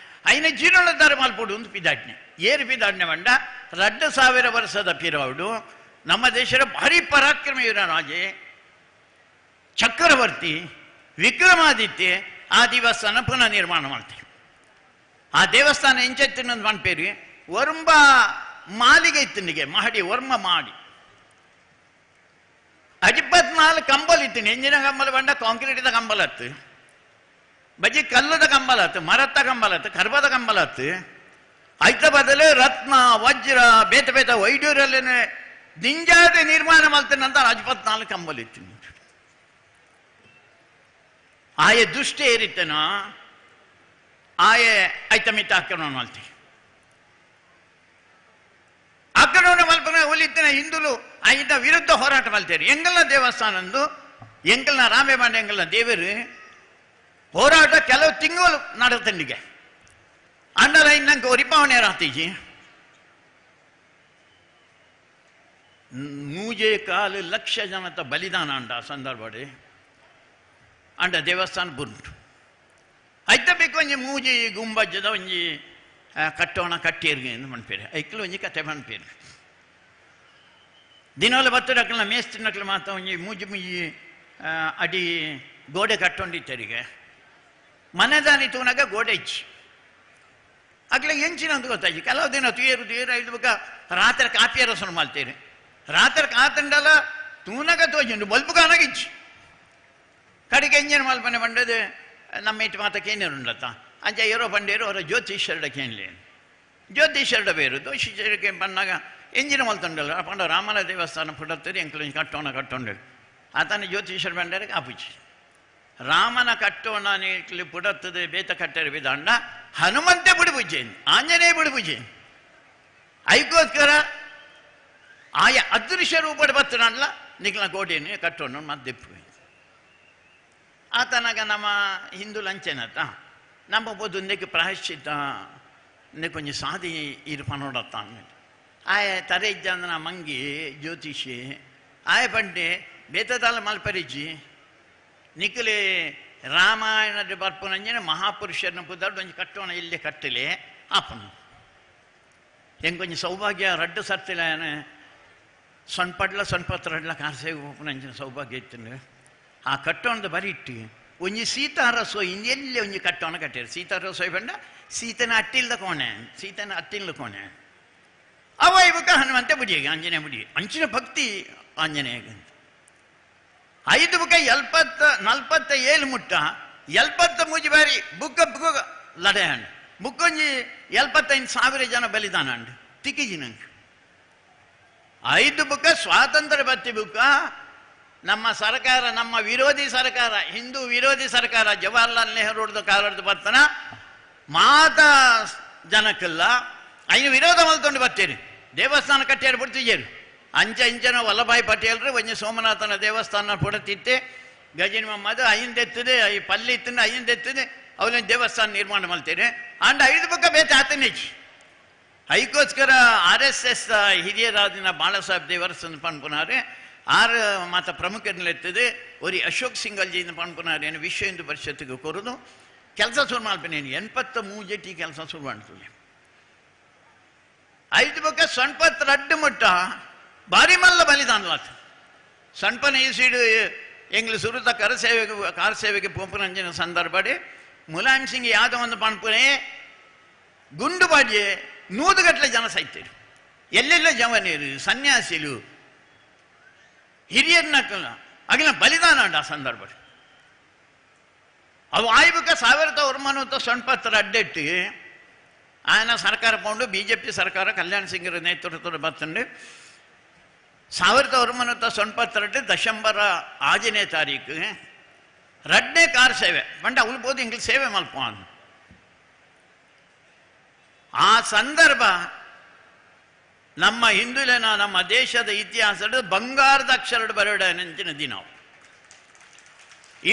అయిన జీర్ణోద్ధార మాల్పోడు ఉంది ಪಿದಾಡ್ನೆ ಏರು ಪಿದಾಡ್ನೆ ಮಂಡ 2000 ವರ್ಷದ ಪಿರಾವುಡು ನಮ್ಮ ದೇಶದ ಭಾರಿ ಪರಾಕ್ರಮ ಇವರ ರಾಜೆ ಚಕ್ರವರ್ತಿ ವಿಕ್ರಮಾದಿತ್ಯ ಆ ದೇವಸ್ಥಾನ ಪುನಃ ನಿರ್ಮಾಣ ಮಾಡ್ತೀವಿ. ಆ ದೇವಸ್ಥಾನ ಎಂಚೆತ್ತಿನ ಮನ್ಪೇರಿ ವರ್ಮ ಮಾಲಿಗೆ ಇತ್ತನಿಗೆ ಮಹಡಿ ವರ್ಮ ಮಾಡಿ 24 ಕಂಬಲ್ ಇತ್ತಿನಿ. ಎಂಜಿನ ಕಂಬಲ್ ಬಂಡ ಕಾಂಕ್ರೀಟಿದ ಕಂಬಲತ್ತು, ಬಜಿ ಕಲ್ಲದ ಕಂಬಲತ್ತು, ಮರತ್ತ ಕಂಬಲತ್ತು, ಕರ್ಬದ ಕಂಬಲತ್ತು. ಐತ ಬದಲು ರತ್ನ ವಜ್ರ ಬೇತ ಬೇತ ವೈಡ್ಯೂರಲ್ಲೇ ದಿಂಜಾದ ನಿರ್ಮಾಣ ಮಾಡ್ತೇನಂತ 24 ಕಂಬಲ್ ಇತ್ತಿನಿ. ಆಯೆ ದುಷ್ಟ ಏರಿತ್ತೇನೋ ಆಯೆ ಐತ ಮಿತ್ತ ಆಕ್ರಮಣ ಮಾಡ್ತೀವಿ. ಆಕ್ರಮಣ ಮಲ್ಪನ ಒಲಿತ್ತಿನ ಹಿಂದುಲು ಆಯ್ತ ವಿರುದ್ಧ ಹೋರಾಟ ಮಾಡ್ತೇರಿ. ಎಂಗಲ್ನ ದೇವಸ್ಥಾನಂದು ಎಂಗಲ್ನ ರಾಮೇಬಾಂಡ ಎಂಗಲ್ನ ದೇವರು ಹೋರಾಟ ಕೆಲವು ತಿಂಗಳು ನಡೆತಂಡಿಗೆ ಅಂಡಲ ಇನ್ನಂಗೆ ಒರಿಪಾವಣೆ ರಾತೀಜಿ 3 ಲಕ್ಷ ಜನತ ಬಲಿದಾನ ಅಂಡ ಸಂದರ್ಭಡೆ ಅಂಡ ದೇವಸ್ಥಾನ ಬುಂಟು ಐತ ಬೇಕು ಒಂಜಿ ಮೂಜಿ ಗುಂಬಜ್ಜದ ಒಂಜಿ ಕಟ್ಟೋಣ ಕಟ್ಟಿರ್ಗೆ ಎಂದು ಮನ್ಪೇರಿ ಐಕ್ಲು ಒಂಜಿ ಕತೆ ಮನ್ಪೇರಿ. ದಿನವಲ್ಲ ಬತ್ತದ ಅಕ್ಕಲ ಮೇಸ್ತಿ ನಕ್ಲು ಮಾತ ಒಂಜಿ ಮೂಜಿ ಮೂಜಿ ಅಡಿ ಗೋಡೆ ಕಟ್ಟೊಂಡಿತ್ತರಿಗೆ ಮನೆದಾನಿ ತೂನಾಗ ಗೋಡೆ ಇಚ್ಚಿ ಅಕ್ಲ ಎಂಚಿನಂದು ಗೊತ್ತಾಯ್ತು. ಕೆಲವು ದಿನ ತೂಯರು 5 ಬುಕ್ಕ ರಾತ್ರಿ ಕಾಪಿಯ ರಸನ ಮಾಡ್ತೀರಿ. ರಾತ್ರಿ ಕಾತಂಡಲ್ಲ ತೂನಾಗ ತೋಜುಂಡು ಬಲ್ಬು ಕಾನಾಗಿಚ್ಚಿ ಕಡೆಗೆ ಎಂಜಿನ ಮಲ್ಪನೆ ಬಂಡದು ನಮ್ಮ ಇಟ್ಟು ಮಾತಕ್ಕೆ ಏನೇರುಂಡತ್ತ ಅಂಚ ಇರೋ ಬಂಡೇರು ಅವರ ಜ್ಯೋತಿಷ್ಯರಡಕ್ಕೆ ಏನ್ಲಿ ಜ್ಯೋತಿಷ್ಯರಡ ಬೇರು ಜ್ಯೋತಿಷ್ಯರಕ್ಕೆ ಬಂದಾಗ ಎಂಜಿನ ಮಲ್ತೊಂಡಲ್ಲ ಪಂಡ ರಾಮನ ದೇವಸ್ಥಾನ ಪುಡತ್ತರಿ ಎಂಕ್ಲು ಕಟ್ಟೋಣ ಆತನ ಜ್ಯೋತಿಷ್ಯರ ಬಂಡರೆ ಕಾಪುಚ್ಚಿ ರಾಮನ ಕಟ್ಟೋಣ ನೀಕ್ಲಿ ಪುಡತ್ತದೆ ಬೇತ ಕಟ್ಟರೆ ಬಿದಂಡ ಹನುಮಂತೆ ಬಿಡುಪುಜೆ ಆಂಜನೇಯ ಬಿಡುಪುಜೆ ಐಕೋಸ್ಕರ ಆಯ ಅದೃಶ್ಯ ರೂಪದ ಬತ್ತನಲ್ಲ ನಿಕ್ಲ ಗೋಡೆಯನ್ನು ಕಟ್ಟೋಣ ಮದ್ದೆಪ್ಪು ಆತನಾಗ ನಮ್ಮ ಹಿಂದೂ ಲಂಚನತ್ತ ನಮ್ಮ ಬೊಂದಕ್ಕೆ ಪ್ರಾಯಶ್ಚಿತ್ತ ಕೊಂಚ ಸಾಧಿ ಇರು ಪನೋಡತ್ತ ಆಯ ತರೆ ಇದ್ದಂದ ಮಂಗಿ ಜ್ಯೋತಿಷಿ ಆಯ ಪಂಡೆ ಬೇತದಾಲ ಮಲ್ಪರಿಜ್ಜಿ ನಿಖಲೆ ರಾಮಾಯಣದ ಬರ್ಪುನಂಜನೆ ಮಹಾಪುರುಷರನ್ನ ಪುದಾಡು ಒಂಜಿ ಕಟ್ಟೋಣ ಇಲ್ಲೇ ಕಟ್ಟಲೆ ಆಪನು ಹೆಂಗೊಂಜಿ ಸೌಭಾಗ್ಯ ರಡ್ಡು ಸರ್ತಿಲ ಸೊನ್ಪತ್ರ ಕಾರ್ಸೇವೆ ಹೋಪನಂಜಿನ ಸೌಭಾಗ್ಯ ಇತ್ತು. ಆ ಕಟ್ಟೋಣದ ಬರಿ ಇಟ್ಟು ಒಂಜಿ ಸೀತಾರಸೋಯ್ ಇನ್ನೆಲ್ಲೇ ಒಂಜಿ ಕಟ್ಟೋಣ ಕಟ್ಟಿರು. ಸೀತಾರಸೋಯ್ ಬಂಡ ಸೀತನ ಅಟ್ಟಿಲ್ದ ಕೋಣೆ ಅವ ಇವಾಗ ಹನುಮಂತೆ ಬುಡಿಯಾಗಿ ಆಂಜನೇಯ ಬುಡಿ ಅಂಚಿನ ಭಕ್ತಿ ಆಂಜನೇಯಗೆ 5 ಬುಕ್ಕ 47 ಮುಟ್ಟ 73 ಬಾರಿ ಬುಕ್ಕ ಲಡೆ ಹಣ್ಣು ಬುಕ್ಕೊಂಜಿ 75,000 ಜನ ಬಲಿದಾನ ಅಂಡು ತಿಕ್ಕಿಜಿ ನಂಗೆ 5 ಬುಕ್ಕ ಸ್ವಾತಂತ್ರ್ಯ ಬತ್ತಿ ಬುಕ್ಕ ನಮ್ಮ ಸರ್ಕಾರ ನಮ್ಮ ವಿರೋಧಿ ಸರ್ಕಾರ ಹಿಂದೂ ವಿರೋಧಿ ಸರ್ಕಾರ ಜವಾಹರ್ಲಾಲ್ ನೆಹರು ಕಾಲದ ಬರ್ತನ ಮಾತ ಜನಕ್ಕೆಲ್ಲ ಐನು ವಿರೋಧ ಮಲ್ಕೊಂಡು ಬರ್ತೀರಿ ದೇವಸ್ಥಾನ ಕಟ್ಟಿಯಾರು ಬಿಡ್ತಿದ್ದೀರಿ ಅಂಚನ ವಲ್ಲಭಾಯಿ ಪಟೇಲ್ರು ಒಂಜಿ ಸೋಮನಾಥನ ದೇವಸ್ಥಾನ ಪುಡತಿತ್ತೆ ಗಜನಿ ಮೊಹಮ್ಮದ್ ಐಂದೆತ್ತದೆ ಈ ಪಲ್ಲಿ ಇತ್ತಂದು ಐಂದೆತ್ತದೆ ಅವನ ದೇವಸ್ಥಾನ ನಿರ್ಮಾಣ ಮಾಡ್ತೀರಿ ಅಂಡ್ 5 ಬುಕ್ಕ ಬೇತೆ ಆತನಿಚ್ಚಿ ಐಕೋಸ್ಕರ RSS ಹಿರಿಯರಾದಿನ ಬಾಳಾಸಾಹೇಬ್ ದೇವರಸನ್ ಪನ್ಪುನಾರೆ 6 ಮಾತ ಪ್ರಮುಖರಲ್ಲಿರ್ತದೆ ಒರಿ ಅಶೋಕ್ ಸಿಂಗಲ್ಜಿಯಿಂದ ಪನ್ಪುನಾರೇನು ವಿಶ್ವ ಹಿಂದೂ ಪರಿಷತ್ತಿಗೆ ಕೊರದು ಕೆಲಸ ಶುರು ಮಾಡ್ಪೇನೇನು 83 ಕೆಲಸ ಶುರು ಮಾಡ್ತೀವಿ. 5 ಬುಕ್ಕ ಸೊನ್ಪತ್ ರಡ್ಡು ಮುಟ್ಟ ಭಾರಿ ಮಲ್ಲ ಬಲಿದಾನಲಾತ ಸಣ್ಪನ ಈ ಸೀಡು ಎಂಗ್ಲು ಸುರುತ ಕಾರ್ ಸೇವೆಗೆ ಪೋಪುನಂಜಿನ ಸಂದರ್ಭಡೆ ಮುಲಾಯಂ ಸಿಂಗ್ ಯಾವ್ದೋ ಒಂದು ಪಣ್ಪುನೆ ಗುಂಡು ಬಾಜೆ 100 ಗಟ್ಟಲೆ ಜನ ಸಾಯ್ತೀರಿ. ಎಲ್ಲೆಲ್ಲ ಜವನೀರು ಸನ್ಯಾಸಿಲು ಹಿರಿಯರನ್ನ ಅಗಿನ ಬಲಿದಾನ ಉಂಟು ಆ ಸಂದರ್ಭ. ಅವು ಆಯ್ಬುಕ 1990 ಸೊಣ್ಪತ್ತರ ಅಡ್ಡೆಟ್ಟು ಆಯನ ಸರ್ಕಾರ ಪೌಂಡು BJP ಸರ್ಕಾರ ಕಲ್ಯಾಣ್ ಸಿಂಗ್ರ ನೇತೃತ್ವದ ಬರ್ತಂಡು 1990 ಸೊಣ್ಪತ್ತರಡ್ಡು ದಶಂಬರ 6ನೇ ತಾರೀಕು ರಡ್ನೇ ಕಾರ್ ಸೇವೆ ಪಂಡ ಉಳ್ಬೋದು ಇಂಗ್ಲಿ ಸೇವೆ ಮಲ್ಪ. ಆ ಸಂದರ್ಭ ನಮ್ಮ ಹಿಂದುಲಿನ ನಮ್ಮ ದೇಶದ ಇತಿಹಾಸದ ಬಂಗಾರದ ಅಕ್ಷರ ಬರೋಡ ನೆಂಚಿನ ದಿನ.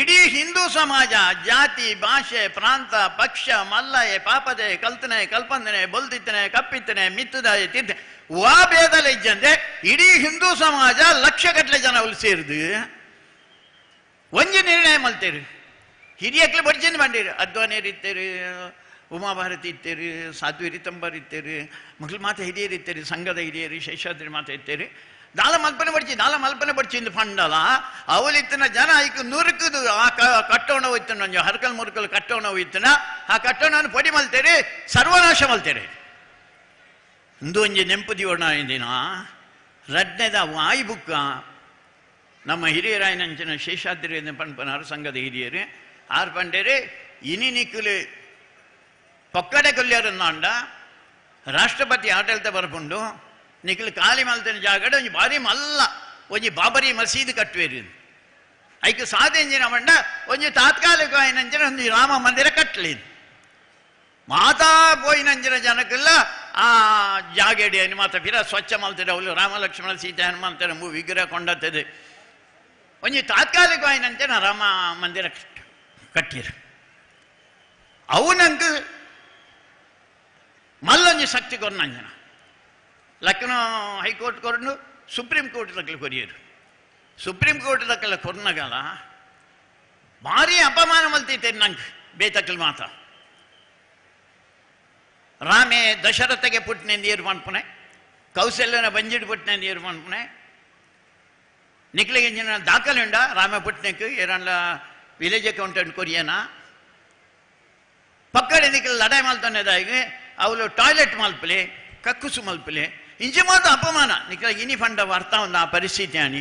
ಇಡೀ ಹಿಂದೂ ಸಮಾಜ ಜಾತಿ ಭಾಷೆ ಪ್ರಾಂತ ಪಕ್ಷ ಮಲ್ಲಯೆ ಪಾಪದೆ ಕಲ್ತನೆ ಕಲ್ಪಂದನೆ ಬೊಲ್ದಿತ್ತನೆ ಕಪ್ಪಿತ್ತನೆ ಮಿತ್ತುದಾಯ ತೀರ್ಥ ವಾ ಭೇದಲ ಇಜ್ಜಂದೆ ಇಡೀ ಹಿಂದೂ ಸಮಾಜ ಲಕ್ಷಗಟ್ಟಲೆ ಜನ ಅಲ್ಲಿ ಸೇರಿದು ಒಂಜಿ ನಿರ್ಣಯ ಮಲ್ತೇರಿ. ಹಿರಿಯಕ್ಲೆ ಬರ್ಜಿಂದ ಬಂದಿರಿ. ಅದ್ವಾನಿಯರು ಇತ್ತೇರಿ, ಉಮಾಭಾರತಿ ಇತ್ತೇರಿ, ಸಾಧ್ವಿ ರಿತಂಬರ್ ಇತ್ತೇರಿ, ಮಕ್ಳು ಮಾತೆ ಹಿರಿಯರು ಇತ್ತೇರಿ, ಸಂಘದ ಹಿರಿಯರು, ಶೇಷಾದ್ರಿ ಮಾತೆ ಇತ್ತೇರಿ. ದಾಳ ಮಲ್ಪನೆ ಬರ್ಚಿಂದು ಫಂಡಲ ಅವಲಿತ್ತಿನ ಜನ ಈಗ ನುರುಕುದು ಆ ಕಟ್ಟೋಣ ಹೋಯ್ತು ನಂಜು ಹರ್ಕಲ್ ಮುರ್ಕಲ್ ಕಟ್ಟೋಣ ಹೋಯ್ತನ ಆ ಕಟ್ಟೋಣವನ್ನು ಪೊಡಿ ಮಲ್ತೇರಿ ಸರ್ವನಾಶ ಮಲ್ತೇರಿ. ಇಂದು ಒಂಜಿ ನೆಂಪು ದಿವಣ ದಿನ ರಡ್ನೆದ ವಾಯು ಬುಕ್ಕ ನಮ್ಮ ಹಿರಿಯರಾಯನಂಚಿನ ಶೇಷಾದ್ರಿ ಪಂಪನಾರು ಸಂಘದ ಹಿರಿಯರು ಆರು ಪಂಡೇರಿ ಇನಿ ನಿಕ್ಕಲು ಪೊಕ್ಕಡೆ ಕೊಲ್ಯಾರನ್ನಾಂಡ ರಾಷ್ಟ್ರಪತಿ ಆಡಳಿತ ಬರ್ಕೊಂಡು ನಿಖಿಲ್ ಖಾಲಿ ಮಲ್ತಿನ ಜಾಗಡ ಒಂಜಿ ಬಾರಿ ಮಲ್ಲ ಒಂಜಿ ಬಾಬರಿ ಮಸೀದಿ ಕಟ್ಟುವೇರಿ ಐಕ್ ಸಾಧೆಂಜಿನ ಮಂಡ ಒಂಜಿ ತಾತ್ಕಾಲಿಕ ಆಯ್ನಂಚಿನ ಒಂದು ರಾಮ ಮಂದಿರ ಕಟ್ಟಲಿ ಮಾತಾ ಪೋಯಿನಂಚಿನ ಜನಕ್ಕೆಲ್ಲ ಆ ಜಾಗಡಿ ಅನ್ನು ಮಾತ ಫಿರ ಸ್ವಚ್ಛ ಮಲ್ತಿದೆ ಅವಳು ರಾಮ ಲಕ್ಷ್ಮಣ ಸೀತೆ ಹನುಮಂತನ ವಿಗ್ರಹ ಕೊಂಡತ್ತದೆ ಒಂಜಿ ತಾತ್ಕಾಲಿಕ ಆಯ್ನಂಚಿನ ರಾಮ ಮಂದಿರ ಕಟ್ಟಿರ ಅವನಂಕ ಮಲ್ಲೊಂಜಿ ಶಕ್ತಿ ಕೊರ್ನಂಜನ ಲಕ್ನೋ ಹೈಕೋರ್ಟ್ ಕೊರನು ಸುಪ್ರೀಂ ಕೋರ್ಟ್ ದಕ್ಕಲು ಕೊರಿಯರು ಸುಪ್ರೀಂ ಕೋರ್ಟ್ ದಕ್ಕಲ್ಲ ಕೊರ್ನಗಲ ಭಾರಿ ಅಪಮಾನ ಮಲ್ತೈತೆ ನಂಗೆ ಬೇತಕ್ಕಲ್ ಮಾತ ರಾಮೆ ದಶರಥಗೆ ಪುಟ್ನೆ ನೀರು ಮಾಡ್ಪುನೆ ಕೌಸಲ್ಯನ ಬಂಜಿಡ್ ಪುಟ್ನೆ ನೀರು ಮಾಡ್ಪುನೆ ನಿಕ್ಲಿಗೆ ಇಂಜಿನ ದಾಖಲೆ ಉಂಡ ರಾಮ ಪುಟ್ನೆಕ್ ಏರಣ್ಣ ವಿಲೇಜ್ ಅಕೌಂಟೆಂಟ್ ಕೊರಿಯನ ಪಕ್ಕಡೆ ನಿಕ್ಲಿ ಲಡಾಯಿ ಮಲ್ತಾನೆದಾಗಿ ಅವಳು ಟಾಯ್ಲೆಟ್ ಮಲ್ಪಲೆ ಕಕ್ಕುಸು ಮಲ್ಪಲೆ ಇಂಚೆ ಮಾತ್ರ ಅಪಮಾನ ನಿಕ್ಲ ಇನಿ ಫಂಡ ಅರ್ಥ ಒಂದು ಆ ಪರಿಸ್ಥಿತಿ అని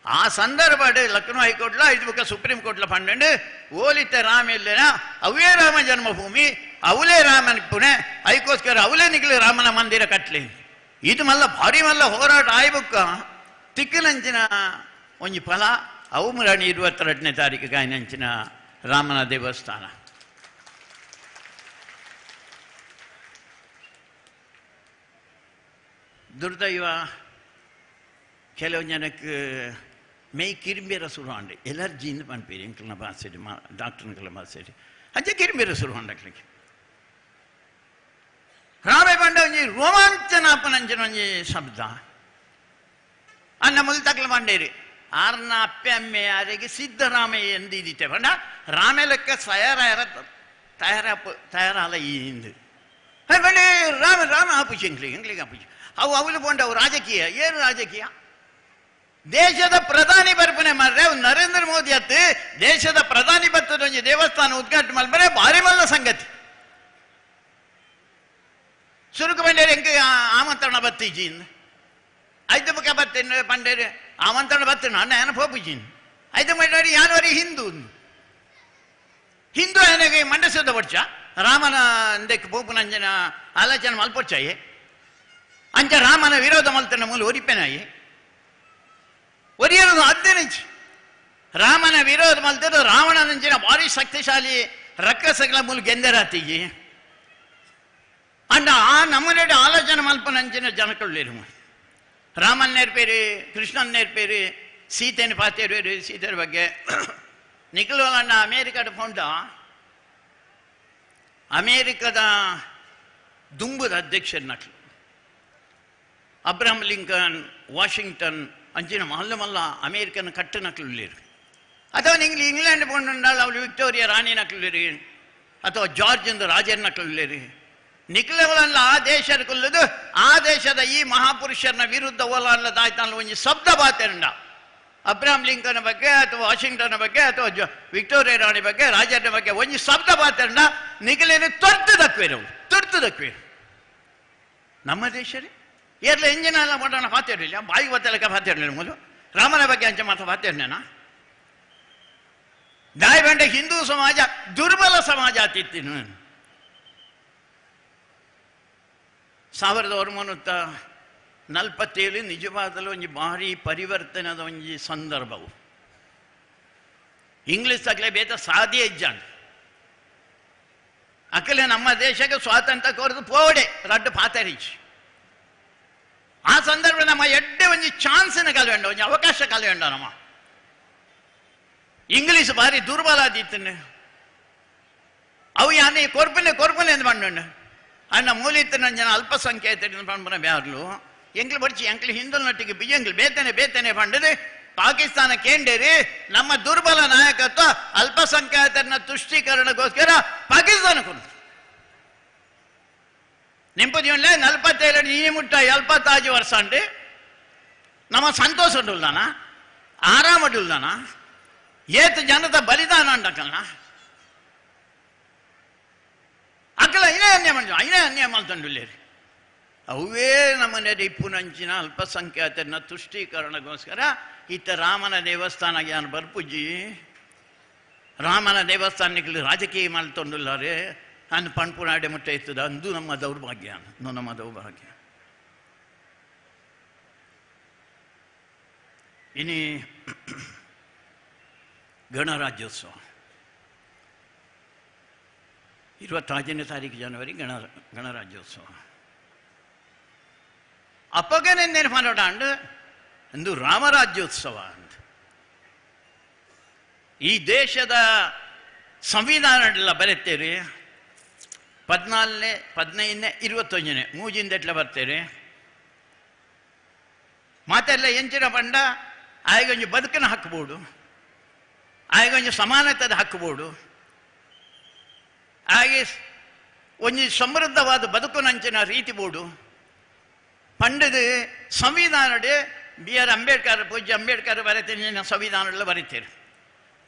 ಆ ಸಂದರ್ಭ ಲಕ್ನೋ ಹೈಕೋರ್ಟ್ಲ ಇದು ಬುಕ್ಕ ಸುಪ್ರೀಂ ಕೋರ್ಟ್ಲ ಫಂಡ್ ಓಲಿತ್ತೆ ರಾಮ ಇಲ್ಲೇನ ಅವೇ ರಾಮ ಜನ್ಮಭೂಮಿ ಅವಲೇ ರಾಮನ ಪುಣೆ ಐಕೋಸ್ಕರ ಅವಲೇ ನಿಕ್ಲಿ ರಾಮನ ಮಂದಿರ ಕಟ್ಲಿ ಇದು ಮಲ್ಲ ಭಾರಿ ಮಲ್ಲ ಹೋರಾಟ ಆಯ್ಬುಕ್ಕ ತಿಕ್ಕಲಂಚಿನ ಒಂಜಿ ಫಲ ಅವು ಮುರಾಣಿ 22ನೇ ತಾರೀಕಿಗೆ ಆಯ್ನಂಚಿನ ರಾಮನ ದೇವಸ್ಥಾನ ದುರ್ದೈವ ಕೆಲವು ಜನಕ್ಕೆ ಮೈ ಕಿರಿಂಬೇರ ಶುರು ಅಂಡೆ ಎಲರ್ಜಿಯಿಂದ ಪನ್ಪೇರಿ ಎಂಕ್ಲನ ಭಾಷೆಡಿ ಡಾಕ್ಟರ್ಗಳ ಭಾಷೆಡಿ ಅಂಚೆ ಕಿರಿಂಬೇರ ಶುರು ಅಂಡಕ್ಲಿಕ್ಕೆ ರಾಮೆ ಬಂಡ ಒಂಜಿ ರೋಮಾಂಚನ ಅಪ್ಪನಂಚಿನ ಒಂಜಿ ಶಬ್ದ ಅನ್ನ ಮುಲ್ತಕ್ಲ ಬಂಡೇರಿ ಆರ್ನ ಅಪ್ಪೆ ಅಮ್ಮೆ ಆರೆಗೆ ಸಿದ್ದರಾಮಯ್ಯ ಎಂದಿದ್ದಿತ್ತೆ ಬಂಡ ರಾಮೆ ಲೆಕ್ಕ ತಯಾರಾಲ ಈ ಹಿಂದೆ ಬಂಡೆ ರಾಮ ರಾಮ ಆಪುಚಿ ಎಂಕ್ಲಿಗೆ ಆಪುಚಿ ಅವು ಅವಳು ಕೊಂಡ ಅವು ರಾಜಕೀಯ ಏನು ರಾಜಕೀಯ ದೇಶದ ಪ್ರಧಾನಿ ಬರ್ಪನೆ ಮಾಡ್ರೆ ನರೇಂದ್ರ ಮೋದಿ ಅತ್ತು ದೇಶದ ಪ್ರಧಾನಿ ಬರ್ತದ ಒಂಜಿ ದೇವಸ್ಥಾನ ಉದ್ಘಾಟನೆ ಮಾಡ್ಬರೆ ಭಾರಿ ಮಲ್ಲ ಸಂಗತಿ ಸುರುಕು ಬಂಡೇರಿ ಎಂಕ ಆಮಂತ್ರಣ ಬತ್ತೀಜಿನ್ ಐದು ಬುಕ್ಕ ಬರ್ತೇನೆ ಪಂಡೇರಿ ಆಮಂತ್ರಣ ಬರ್ತೇನೆ ಅಣ್ಣ ಏನ ಪೋಪುಜಿನ್ ಐದು ಮಂಡಾಡಿ ಯಾನವರಿ ಹಿಂದೂ ಏನಾಗಿ ಮಂಡಸದ ವರ್ಷ ರಾಮನ ಅಂದಕ್ಕೆ ಪೋಪುನಂಜನ ಆಲೋಚನೆ ಮಲ್ಪೊಚ್ಚಾಯಿ ಅಂಚ ರಾಮನ ವಿರೋಧ ಮಲ್ತನ ಮೂಲ ಒರಿಪೆನಾಯಿ ಒರಿಯರು ಹದಿನಂಚು ರಾಮನ ವಿರೋಧ ಮಲ್ತದ ರಾವಣನಂಚಿನ ಭಾರಿ ಶಕ್ತಿಶಾಲಿ ರಕ್ಕಸಗಳ ಮೂಲ ಗೆಂದರಾತಿಗೆ ಅಂಡ ಆ ನಮ್ಮನೆಡೆ ಆಲೋಚನೆ ಮಲ್ಪನಂಚಿನ ಜನಕೊಳ್ಳಿರು ರಾಮನ್ ನೇರ್ಪೇರಿ ಕೃಷ್ಣನ್ ನೇರ್ಪೇರಿ ಸೀತೆನ ಪಾತೇರಿ ಸೀತೆಯ ಬಗ್ಗೆ ನಿಖಿಲಣ್ಣ ಅಮೇರಿಕಾದ ಫೌಂಡ ಅಮೇರಿಕದ ದುಂಬುದ ಅಧ್ಯಕ್ಷರ ನಕ್ಲು ಅಬ್ರಹಂ ಲಿಂಕನ್ ವಾಷಿಂಗ್ಟನ್ ಅಂಚಿನ ಮಲ್ಲ ಮಲ್ಲ ಅಮೇರಿಕನ್ ಕಟ್ಟು ನಕ್ಲಿರು ಅಥವಾ ನಿಂಗ್ಲಿ ಇಂಗ್ಲೆಂಡ್ ಪೋಂಡುಂಡಾಳು ಅವಳು ವಿಕ್ಟೋರಿಯಾ ರಾಣಿ ನಕ್ಲಿರಿ ಅಥವಾ ಜಾರ್ಜ್ ಎಂದು ರಾಜರ ನಕ್ಲಿರಿ ನಿಖಿಲವಳಲ್ಲ ಆ ದೇಶದ ಕೊಲ್ಲದು ಆ ದೇಶದ ಈ ಮಹಾಪುರುಷರನ್ನ ವಿರುದ್ಧ ಓಲಾಡ್ಲ ದಾಯ್ತಾನ ಒಂಜಿ ಶಬ್ದ ಬಾತೆಂಡ ಅಬ್ರಹಂ ಲಿಂಕನ್ ಬಗ್ಗೆ ಅಥವಾ ವಾಷಿಂಗ್ಟನ್ ಬಗ್ಗೆ ಅಥವಾ ವಿಕ್ಟೋರಿಯಾ ರಾಣಿ ಬಗ್ಗೆ ರಾಜರ ಬಗ್ಗೆ ಒಂಜಿ ಶಬ್ದ ಬಾತೆಂಡ ನಿಖಿಲೇನು ತುರ್ತು ದಕ್ವೇರು ನಮ್ಮ ದೇಶರಿ ಏರ್ಲ ಎಂಜಿನ ಎಲ್ಲ ಮಾಡೋಣ ಪಾತಿರಲಿಲ್ಲ ಬಾಯಿ ಬತ್ತಲಕ್ಕ ಪಾತಿರಲಿಲ್ಲ ಮೂಲು ರಾಮನ ಬಗ್ಗೆ ಅಂಚೆ ಮಾತಾಡ್ತೇನೆ ದಾಯಬಂಡ ಹಿಂದೂ ಸಮಾಜ ದುರ್ಬಲ ಸಮಾಜ ಆತಿತ್ತು 1947 ನಿಜವಾದಲು ಒಂಜಿ ಭಾರಿ ಪರಿವರ್ತನದ ಒಂಜಿ ಸಂದರ್ಭವು ಇಂಗ್ಲಿಷ್ ತಗಲೆ ಬೇತ ಸಾಧ್ಯ ಇಜ್ಜಾಂಡ್ ಅಕಲೆ ನಮ್ಮ ದೇಶಕ್ಕೆ ಸ್ವಾತಂತ್ರ್ಯ ಕೋರದು ಪೋಡೆ ರಡ್ಡು ಪಾತರಿಚ್ ಆ ಸಂದರ್ಭ ನಮ್ಮ ಎಡ್ಡೆ ಒಂಜಿ ಚಾನ್ಸಿನ ಕಲ್ವೆಂಡ ಒಂಜಿ ಅವಕಾಶ ಕಲ್ವೆಂಡ ನಮ್ಮ ಇಂಗ್ಲಿಷ್ ಭಾರಿ ದುರ್ಬಲ ಆದಿತ್ತು ಅವು ಯಾನೆ ಕೊರ್ಪನೆ ಎಂದು ಬಂಡು ಅಣ್ಣ ಮೂಲಿತ್ತಿನ ಜನ ಅಲ್ಪಸಂಖ್ಯಾತ ಪಂಪನ ಬ್ಯಾರ್ಲು ಎಂಕ್ಲು ಬಡ್ಚಿ ಎಂಕ್ಲು ಹಿಂದೂ ನಟ್ಟಿಗೆ ಬಿಜಂಗ್ಲು ಬೇತನೆ ಪಂಡದು ಪಾಕಿಸ್ತಾನ ಕೇಂಡೇರಿ ನಮ್ಮ ದುರ್ಬಲ ನಾಯಕತ್ವ ಅಲ್ಪಸಂಖ್ಯಾತರನ್ನ ತುಷ್ಟೀಕರಣಕ್ಕೋಸ್ಕರ ಪಾಕಿಸ್ತಾನ ಕೊಡ್ತು ನಿಂಪದಿಯೊಂದು 47 ನೀ ಮುಟ್ಟ 75 ವರ್ಷ ಅಂಡು ನಮ್ಮ ಸಂತೋಷ ಉಂಡುಲ್ದಾನ ಆರಾಮ ಉಂಡುಲ್ದಾನ ಏತು ಜನತ ಬಲಿದಾನ ಅಂಡಕಲ್ನ ಅಕ್ಕಲ ಐನೇ ಅನ್ಯಾಯ ಮಲ್ತಂಡುಲ್ಲೇರಿ ಅವೇ ನಮ್ಮನೆ ಇಪ್ಪುನಂಚಿನ ಅಲ್ಪಸಂಖ್ಯಾತರನ್ನ ತುಷ್ಟೀಕರಣಕ್ಕೋಸ್ಕರ ಇತ್ತ ರಾಮನ ದೇವಸ್ಥಾನ ಯಾನು ಬರ್ಪುಜ್ಜಿ ರಾಮನ ದೇವಸ್ಥಾನಕ್ಕೆ ರಾಜಕೀಯ ಮಲ್ತೊಂಡುಲ್ಲಾರೆ ಅನ್ನು ಪಣ್ಪುನಾಡೆ ಮುಟ್ಟ ಇರ್ತದ ಅಂದು ನಮ್ಮ ದೌರ್ಭಾಗ್ಯ ಇನಿ ಗಣರಾಜ್ಯೋತ್ಸವ 25ನೇ ತಾರೀಕು ಜನವರಿ ಗಣರಾಜ್ಯೋತ್ಸವ ಅಪ್ಪಗನೆಂದೇನು ಮಾಡೋಣ ಅಂದು ರಾಮರಾಜ್ಯೋತ್ಸವ ಅಂತ ಈ ದೇಶದ ಸಂವಿಧಾನ ಬರುತ್ತೇರಿ 14ನೇ 15ನೇ 21ನೇ ಮೂಜಿಂದೆಟ್ಲ ಬರ್ತೇರಿ ಮಾತೆಲ್ಲ ಎಂಚಿನ ಪಂಡ ಆಯ್ಗೊಂಜು ಬದುಕನ್ನು ಹಾಕ್ಬೋದು ಆಯ್ಗೊಂಜು ಸಮಾನತೆದ ಹಾಕ್ಬೋದು ಹಾಗೆ ಒಂಜಿ ಸಮೃದ್ಧವಾದ ಬದುಕುನಂಚಿನ ರೀತಿ ಬೋಡು ಪಂಡದು ಸಂವಿಧಾನಡೆ BR ಅಂಬೇಡ್ಕರ್ ಪೂಜ್ಯ ಅಂಬೇಡ್ಕರ್ ಬರೀತೇನೆ ಸಂವಿಧಾನಲ್ಲ ಬರೀತೇನೆ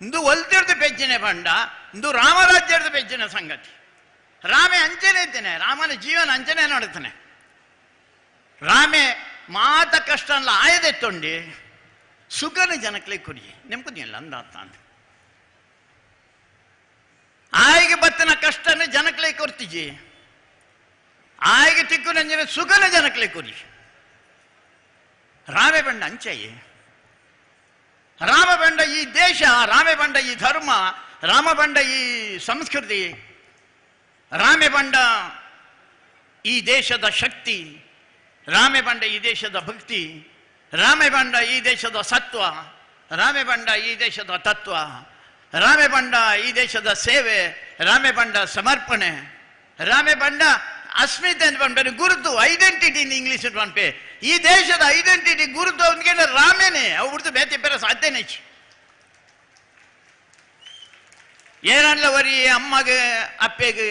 ಇಂದು ಒಲ್ತಿರ್ದು ಪೆಜ್ಜಿನ ಪಂಡ ಇಂದು ರಾಮರಾಜ್ಯದ ಪೆಜ್ಜಿನ ಸಂಗತಿ ರಾಮೆ ಅಂಚನೆ ಇದ್ದೇನೆ ರಾಮನ ಜೀವನ ಅಂಚನೆ ನೋಡುತ್ತಾನೆ ರಾಮೆ ಮಾತ ಕಷ್ಟ ಅಲ್ಲ ಆಯದೆತ್ತೊಂಡಿ ಸುಖನ ಜನಕ್ಕೆ ಕುಡಿ ನೆಂಪುದಿಲ್ಲ ಅಂದಾತ ಅಂತ ಆಯ್ಗೆ ಬತ್ತನ ಕಷ್ಟನ ಜನಕ್ಕೆ ಕೊರ್ತಿಜಿ ಆಯ್ಗೆ ತಿಕ್ಕು ನಂಜನ ಸುಖನ ಜನಕ್ಕೆ ಕುರಿ ರಾಮೆ ಬಂಡ ಅಂಚಯ್ಯ ರಾಮ ಬಂಡ ಈ ದೇಶ ರಾಮೆ ಬಂಡ ಈ ಧರ್ಮ ರಾಮ ಬಂಡ ಈ ಸಂಸ್ಕೃತಿ ರಾಮೆ ಬಂಡ ಈ ದೇಶದ ಶಕ್ತಿ ರಾಮೆ ಬಂಡ ಈ ದೇಶದ ಭಕ್ತಿ ರಾಮೆ ಬಂಡ ಈ ದೇಶದ ಸತ್ವ ರಾಮೆ ಬಂಡ ಈ ದೇಶದ ತತ್ವ ರಾಮೆ ಬಂಡ ಈ ದೇಶದ ಸೇವೆ ರಾಮೆ ಬಂಡ ಸಮರ್ಪಣೆ ರಾಮೆ ಬಂಡ ಅಸ್ಮಿತೆ ಅಂತ ಬಂದ್ಬೇರೆ ಗುರುತು ಐಡೆಂಟಿಟಿ ಇನ್ ಇಂಗ್ಲಿಷ್ ಬಂದ್ಪೆ ಈ ದೇಶದ ಐಡೆಂಟಿಟಿ ಗುರುತು ಅಂದ್ಕೊಂಡ್ರೆ ರಾಮೇನೆ ಅವು ಬಿಡ್ತು ಬೇತೆ ಬೇರೆ ಸಾಧ್ಯನೇ ಏನಲ್ಲ ವರಿ ಅಮ್ಮಗೆ ಅಪ್ಪೆಗೆ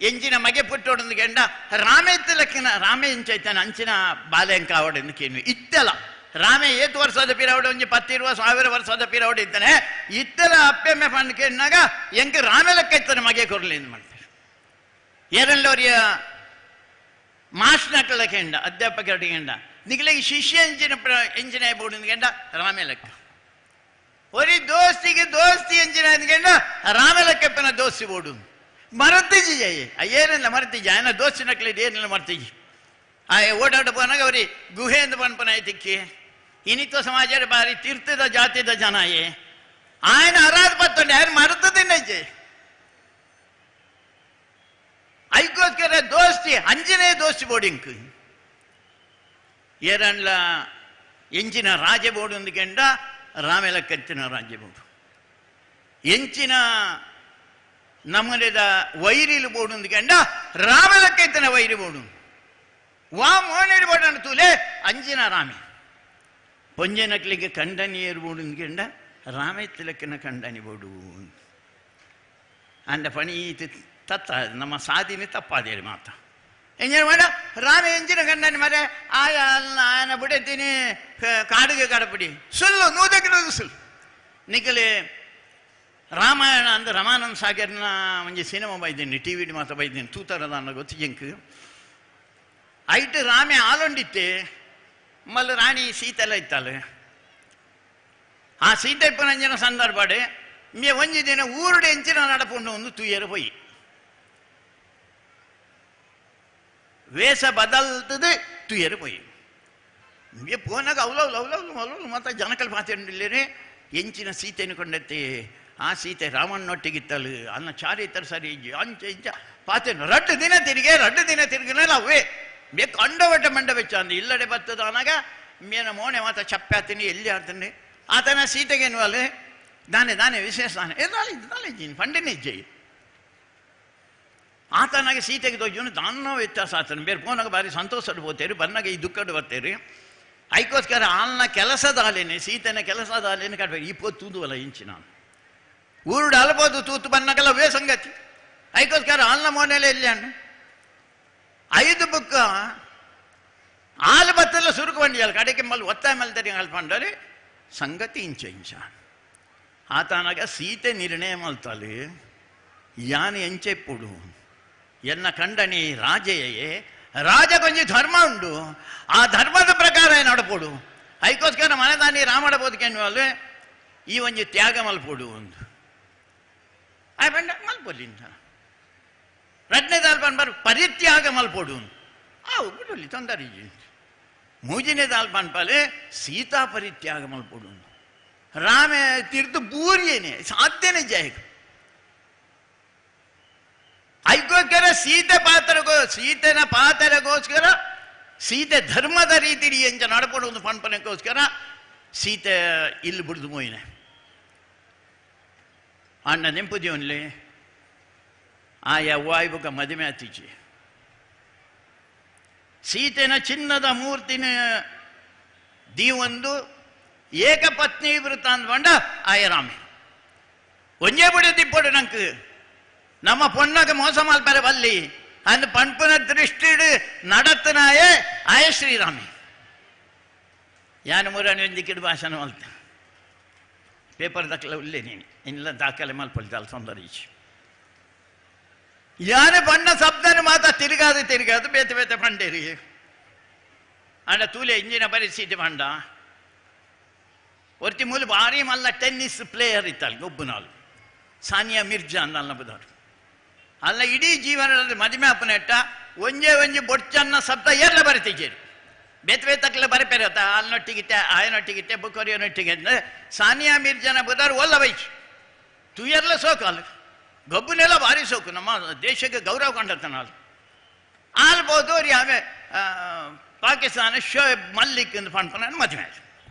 ಎಂಚಿನ ಮಗೆ ಪುಟ್ಟೋಡಂದ್ಕೊಂಡ ರಾಮೇತ್ತಲಕ್ಕಿನ ರಾಮೆ ಎಂಚೈತಾನೆ ಅಂಚಿನ ಬಾಲೆಂಕ ಆವಡಂದ್ಕೇನು ಇತ್ತಲ್ಲ ರಾಮೆ ಏತು ವರ್ಷದ ಪಿರವಡೆ ಒಂಜಿ 10-20,000 ವರ್ಷದ ಪಿರವಡೆ ಇದ್ದಾನೆ ಇತ್ತಲ ಅಪ್ಪೆಮ್ಮೆ ಪಂಡ್ಕೆನ್ನಾಗ ಎಂಕ ರಾಮೆ ಲೆಕ್ಕ ಇತ್ತಾನೆ ಮಗೆ ಕೊರ್ಲಿ ಅಂತ ಮಾಡ್ತಾರೆ ಏರಲ್ಲವರಿಯ ಮಾಸ್ಟರ್ನಕ್ಲ ಕೆಂಡ ಅಧ್ಯಾಪಕ ಕೆಂಡ ನಿಗಲಿಗೆ ಶಿಷ್ಯ ಎಂಜಿನ ಬೋಡಿಂದ ರಾಮೆ ಲೆಕ್ಕ ಒರಿ ದೋಸ್ತಿಗೆ ದೋಸ್ತಿ ಎಂಜಿನ ಅಂದ್ಕೊಂಡ ರಾಮೆ ಲೆಕ್ಕಪ್ಪನ ದೋಸ್ತಿ ಬೋಡು ಮರತಿಜಿ ಏನಿಲ್ಲ ಮರತಿಜಿ ಆಯನ ದೋಸ್ತಿ ನಕ್ಲಿದ್ದು ಏನಿಲ್ಲ ಮರ್ತಿಜಿ ಓಡಾಡ ಪೋನಾಗ ಅವ್ರಿ ಗುಹೆ ಎಂದು ಪನ್ಪನ ಐತಿಕ್ಕಿ ಇನಿತ್ವ ಸಮಾಜದ ಬಾರಿ ತೀರ್ಥದ ಜಾತಿದ ಜನ ఆయన ఆరాధపడుతుండే ఆయన మరుతుందండి ಐಕೋಸ್ಕರ ದೋಸ್ತಿ ಅಂಜನೇ ದೋಸ್ತಿ ಬೋರ್ಡಿಂಗ್ ಏರನ್ಲ ಎಂಚಿನ ರಾಜ ಬೋರ್ಡು ಅಂದ್ಕೊಂಡ ರಾಮೆಲ ಕತ್ತಿನ ರಾಜ್ಯ ಬೋರ್ಡು ಎಂಚಿನ ನಮ್ಮನೆದ ವೈರಿಲು ಬೋರ್ಡು ಅಂದ್ಕೊಂಡ ರಾಮೆಲ ಕತ್ತಿನ ವೈರಿ ಬೋರ್ಡು ವಾ ಮೋನೇಡಿ ಬೋರ್ಡು ಅಂತೂಲೆ ಅಂಜಿನ ರಾಮೆ ಪೊಂಜನಕ್ಲಿಗೆ ಕಂಡನಿಯರು ಬೋರ್ಡು ಅಂದ್ಕೊಂಡ ರಾಮೆ ತಿಲಕಿನ ಕಂಡನಿ ಬೋರ್ಡು ಅಂದ ಪಣಿ ತತ್ತ ನಮ್ಮ ಸಾಧಿನಿ ತಪ್ಪಾದೇಳಿ ಮಾತ ಎಂಜನ ಮಾಡ ರಾಮ ಎಂಜಿನ ಕಂಡನಿ ಮರೆ ಆಯನ ಬಿಡತೀನಿ ಕಾಡಿಗೆ ಕಡಪಿಡಿ ಸುಳ್ಳು ನೂದಕ್ಕೆ ಸುಳ್ಳು ನಿಖಲೆ ರಾಮಾಯಣ ಅಂದ ರಮಾನಂದ ಸಾಗರ್ನ ಒಂಜಿ ಸಿನಿಮಾ ಬೈದೇನಿ ಟಿವಿ ಮಾತ್ರ ಬೈದೇನಿ ತೂತರದ ಅನ್ನೋ ಗೊತ್ತು ಜಂಕ್ ಐಟ್ ರಾಮೆ ಆಲೊಂಡಿತ್ತೆ ಮಲ್ಲ ರಾಣಿ ಸೀತೆಲ್ಲ ಇತ್ತಲ್ಲ ಆ ಸೀತೆಪ್ಪನಂಜನ ಸಂದರ್ಭಡೆ ಮೇ ಒಂಜಿ ದಿನ ಊರುಡೆ ಎಂಚಿನ ನಡಪುಂಡು ಒಂದು ತುಯ್ಯರು ಪೋಯಿ ವೇಷ ಬದಲ್ತದೆ ತುಯ್ಯರು ಪೋಯಿ ಮೇ ಪೋನಾಗ ಅವಲವ್ಲು ಮತ್ತೆ ಜನಕಲ್ ಪಾತ್ರೆ ಎಂಚಿನ ಸೀತೆಯನ್ನು ಕೊಂಡತ್ತೆ ಆ ಸೀತೆ ರಾಮಣ್ಣೊಟ್ಟಿಗಿತ್ತಲು ಅನ್ನ ಚಾರಿತರ ಸರಿ ಅಂಚ ಇಂಚ ಪಾತ್ರೆ 2 ದಿನ ತಿರುಗಿನಲ್ಲ ಅವೇ ಮೇ ಕಂಡವಟ ಮಂಡ ಬೆಚ್ಚ ಅಂದು ಇಲ್ಲಡೆ ಬರ್ತದ ಅನಾಗ ಮೇನ ಮೋನೆ ಮಾತ ಚಪ್ಪಾತೀನಿ ಎಲ್ಲಿ ಆಡ್ತಾನೆ ಆತನ ಸೀತೆಗೇನು ಅಲ್ಲೇ ದಾನೆ ವಿಶೇಷ ನಾಳೆ ಪಂಡಿನ ಇಜ್ಜೆ ಆತನಾಗೆ ಸೀತೆಗೆ ತೋಜನು ದಾನ ವ್ಯತ್ಯಾಸ ಆತನ ಬೇರೆ ಪೋನಾಗ ಬಾರಿ ಸಂತೋಷ ಹೋಗ್ತೇರಿ ಬನ್ನಾಗ ಈ ದುಃಖ ಬರ್ತೇರಿ ಅದಕ್ಕೋಸ್ಕರ ಆಲ್ನ ಕೆಲಸದ ಆಲೇನೆ ಸೀತೆನ ಕೆಲಸದ ಆಲೇನೆ ಕಟ್ಬೇಕು ಈ ಪೋದು ತೂದುವಲ್ಲ ಇಂಚಿ ನಾನು ಊರುಡು ಅಲ್ಬೋದು ತೂತು ಬನ್ನಾಗಲ್ಲ ವೇ ಸಂಗತಿ ಅದಕ್ಕೋಸ್ಕರ ಆಲ್ನ ಮೋನೆಲ್ಲ ಎಲ್ಲಿ ಹಣ್ಣು 5 ಬುಕ್ಕ ಆಲು ಬತ್ತೆಲ್ಲ ಸುರುಕುವಂಡಿಯಲ್ಲ ಕಡೆಗೆ ಮಲ್ಲಿ ಒತ್ತಾಯ ಮೇಲೆ ತರಿ ಅಲ್ಪಂಡರೆ ಸಂಗತಿ ಇಂಚ ಆತನಾಗ ಸೀತೆ ನಿರ್ಣಯ ಮಲ್ತಾಳೆ ಯಾನು ಎಂಚೆಪ್ಪುಡು ಎನ್ನ ಕಂಡನಿ ರಾಜೆಯೇ ರಾಜ ಕೊಂಚ ಧರ್ಮ ಉಂಡು ಆ ಧರ್ಮದ ಪ್ರಕಾರ ನಡಪೋಡು ಅದಕ್ಕೋಸ್ಕರ ಮನೆದಾನಿ ರಾಮಡ ಬೋದಕೆನ್ನುವಲ್ಲೆ ಈ ಒಂಜಿ ತ್ಯಾಗ ಮಲ್ಪೋಡು ಒಂದು ಆ ಬಂಡ ಮಲ್ಪೋಲಿಂದ 2ನೇ ದಾಲ್ಪನ್ ಬರ್ ಪರಿತ್ಯಾಗ ಮಲ್ಪೋಡು ಬಿಡಲಿ ತೊಂದರೆ 3ನೇ ದಾಲ್ಪನ್ ಪಾಲೆ ಸೀತಾ ಪರಿತ್ಯಾಗ ಮಲ್ಪೋಡು ರಾಮ ತೀರ್ಥ ಬೂರಿಯೇನೆ ಸಾಧ್ಯನೇ ಜಯ ಅದಕ್ಕೋಸ್ಕರ ಸೀತೆನ ಪಾತ್ರಗೋಸ್ಕರ ಸೀತೆ ಧರ್ಮದ ರೀತಿ ಎಂಚ ನಡ್ಕೊಂಡು ಒಂದು ಪಂಪನಕ್ಕೋಸ್ಕರ ಸೀತೆ ಇಲ್ಲಿ ಬಿಡ್ದು ಮೋಯಿನೆ ಅಣ್ಣ ನೆಂಪುದಿವನ್ಲಿ ಆ ಯವ್ವಾಯ್ಬುಗ ಮದುವೆ ಆತೀಚಿ ಸೀತೆನ ಚಿನ್ನದ ಮೂರ್ತಿನ ದೀವೊಂದು ಏಕಪತ್ನಿ ವೃತ್ತ ಅಂದ್ಕೊಂಡ ಆಯರಾಮೆ ಒಂಜೇ ಬಿಡ ದಿಪ್ಪಡು ನಂಗೆ ನಮ್ಮ ಪೊಣ್ಣಗ ಮೋಸ ಮಲ್ಪರೆ ಬಲ್ಲಿ ಅಂದ್ ಪಂಪನ ದೃಷ್ಟಿಡು ನಡತನಾಯೇ ಆಯ ಶ್ರೀರಾಮಿ ಯಾನು ಮೂರನೇ ಒಂದಿಕ್ಕಿಡು ಭಾಷಣ ಮಲ್ತ ಪೇಪರ್ ದಾಖಲೆ ಉಳ್ಳೇ ನೀನು ಇನ್ನೆಲ್ಲ ದಾಖಲೆ ಮಲ್ಪಲ್ತಲ್ಲ ತೊಂದರೆ ಯಾರು ಬಣ್ಣ ಶಬ್ದನ ಮಾತ ತಿರುಗಾದು ಬೇತೆ ಪಂಡೇರಿ ಅಂಡ ತೂಲೆ ಇಂಜಿನ ಪರಿಸ್ಥಿತಿ ಪಂಡ ಒರ್ತಿ ಮೂಲ ಭಾರಿ ಮಲ್ಲ ಟೆನ್ನಿಸ್ ಪ್ಲೇಯರ್ ಇತ್ತಲ್ಲ ಗೊಬ್ಬನಾಳು ಸಾನಿಯಾ ಮಿರ್ಜಾ ಅನ್ನಲ್ಲ ಬದವರು ಅಲ್ಲ ಇಡೀ ಜೀವನದಲ್ಲಿ ಮದುವೆ ಅಪ್ಪನೆಟ್ಟ ಒಂಜೆ ಬೊಡ್ಚನ್ನ ಶಬ್ದ ಎಲ್ಲ ಬರಿತಿದ್ದೇರು ಬೇತಕ್ಲೆ ಬರಪೇರತ್ತ ಅಲ್ಲನೊಟ್ಟಿಗಿತ್ತೆ ಆಯನೊಟ್ಟಿಗಿತ್ತೆ ಬುಕ್ಕೊರಿಯನೊಟ್ಟಿಗೆ ಅಂದ್ರೆ ಸಾನಿಯಾ ಮಿರ್ಜಾನ ಬದವರು ಒಲ್ಲ ವೈಚ್ ತುಯರ್ಲ ಸೋಕು ಅಲ್ಲ ಗಬ್ಬುನೆಲ್ಲ ಭಾರಿ ಸೋಕು ನಮ್ಮ ದೇಶಕ್ಕೆ ಗೌರವ ಕಂಡತನ ಅಲ್ಲಿ ಆಲ್ಬೋದು ಅವ್ರಿ ಆಮೆ ಪಾಕಿಸ್ತಾನ ಶೋಯಬ್ ಮಲ್ಲಿಕ್ ಎಂದು ಪಂಪನ ಮದುವೆ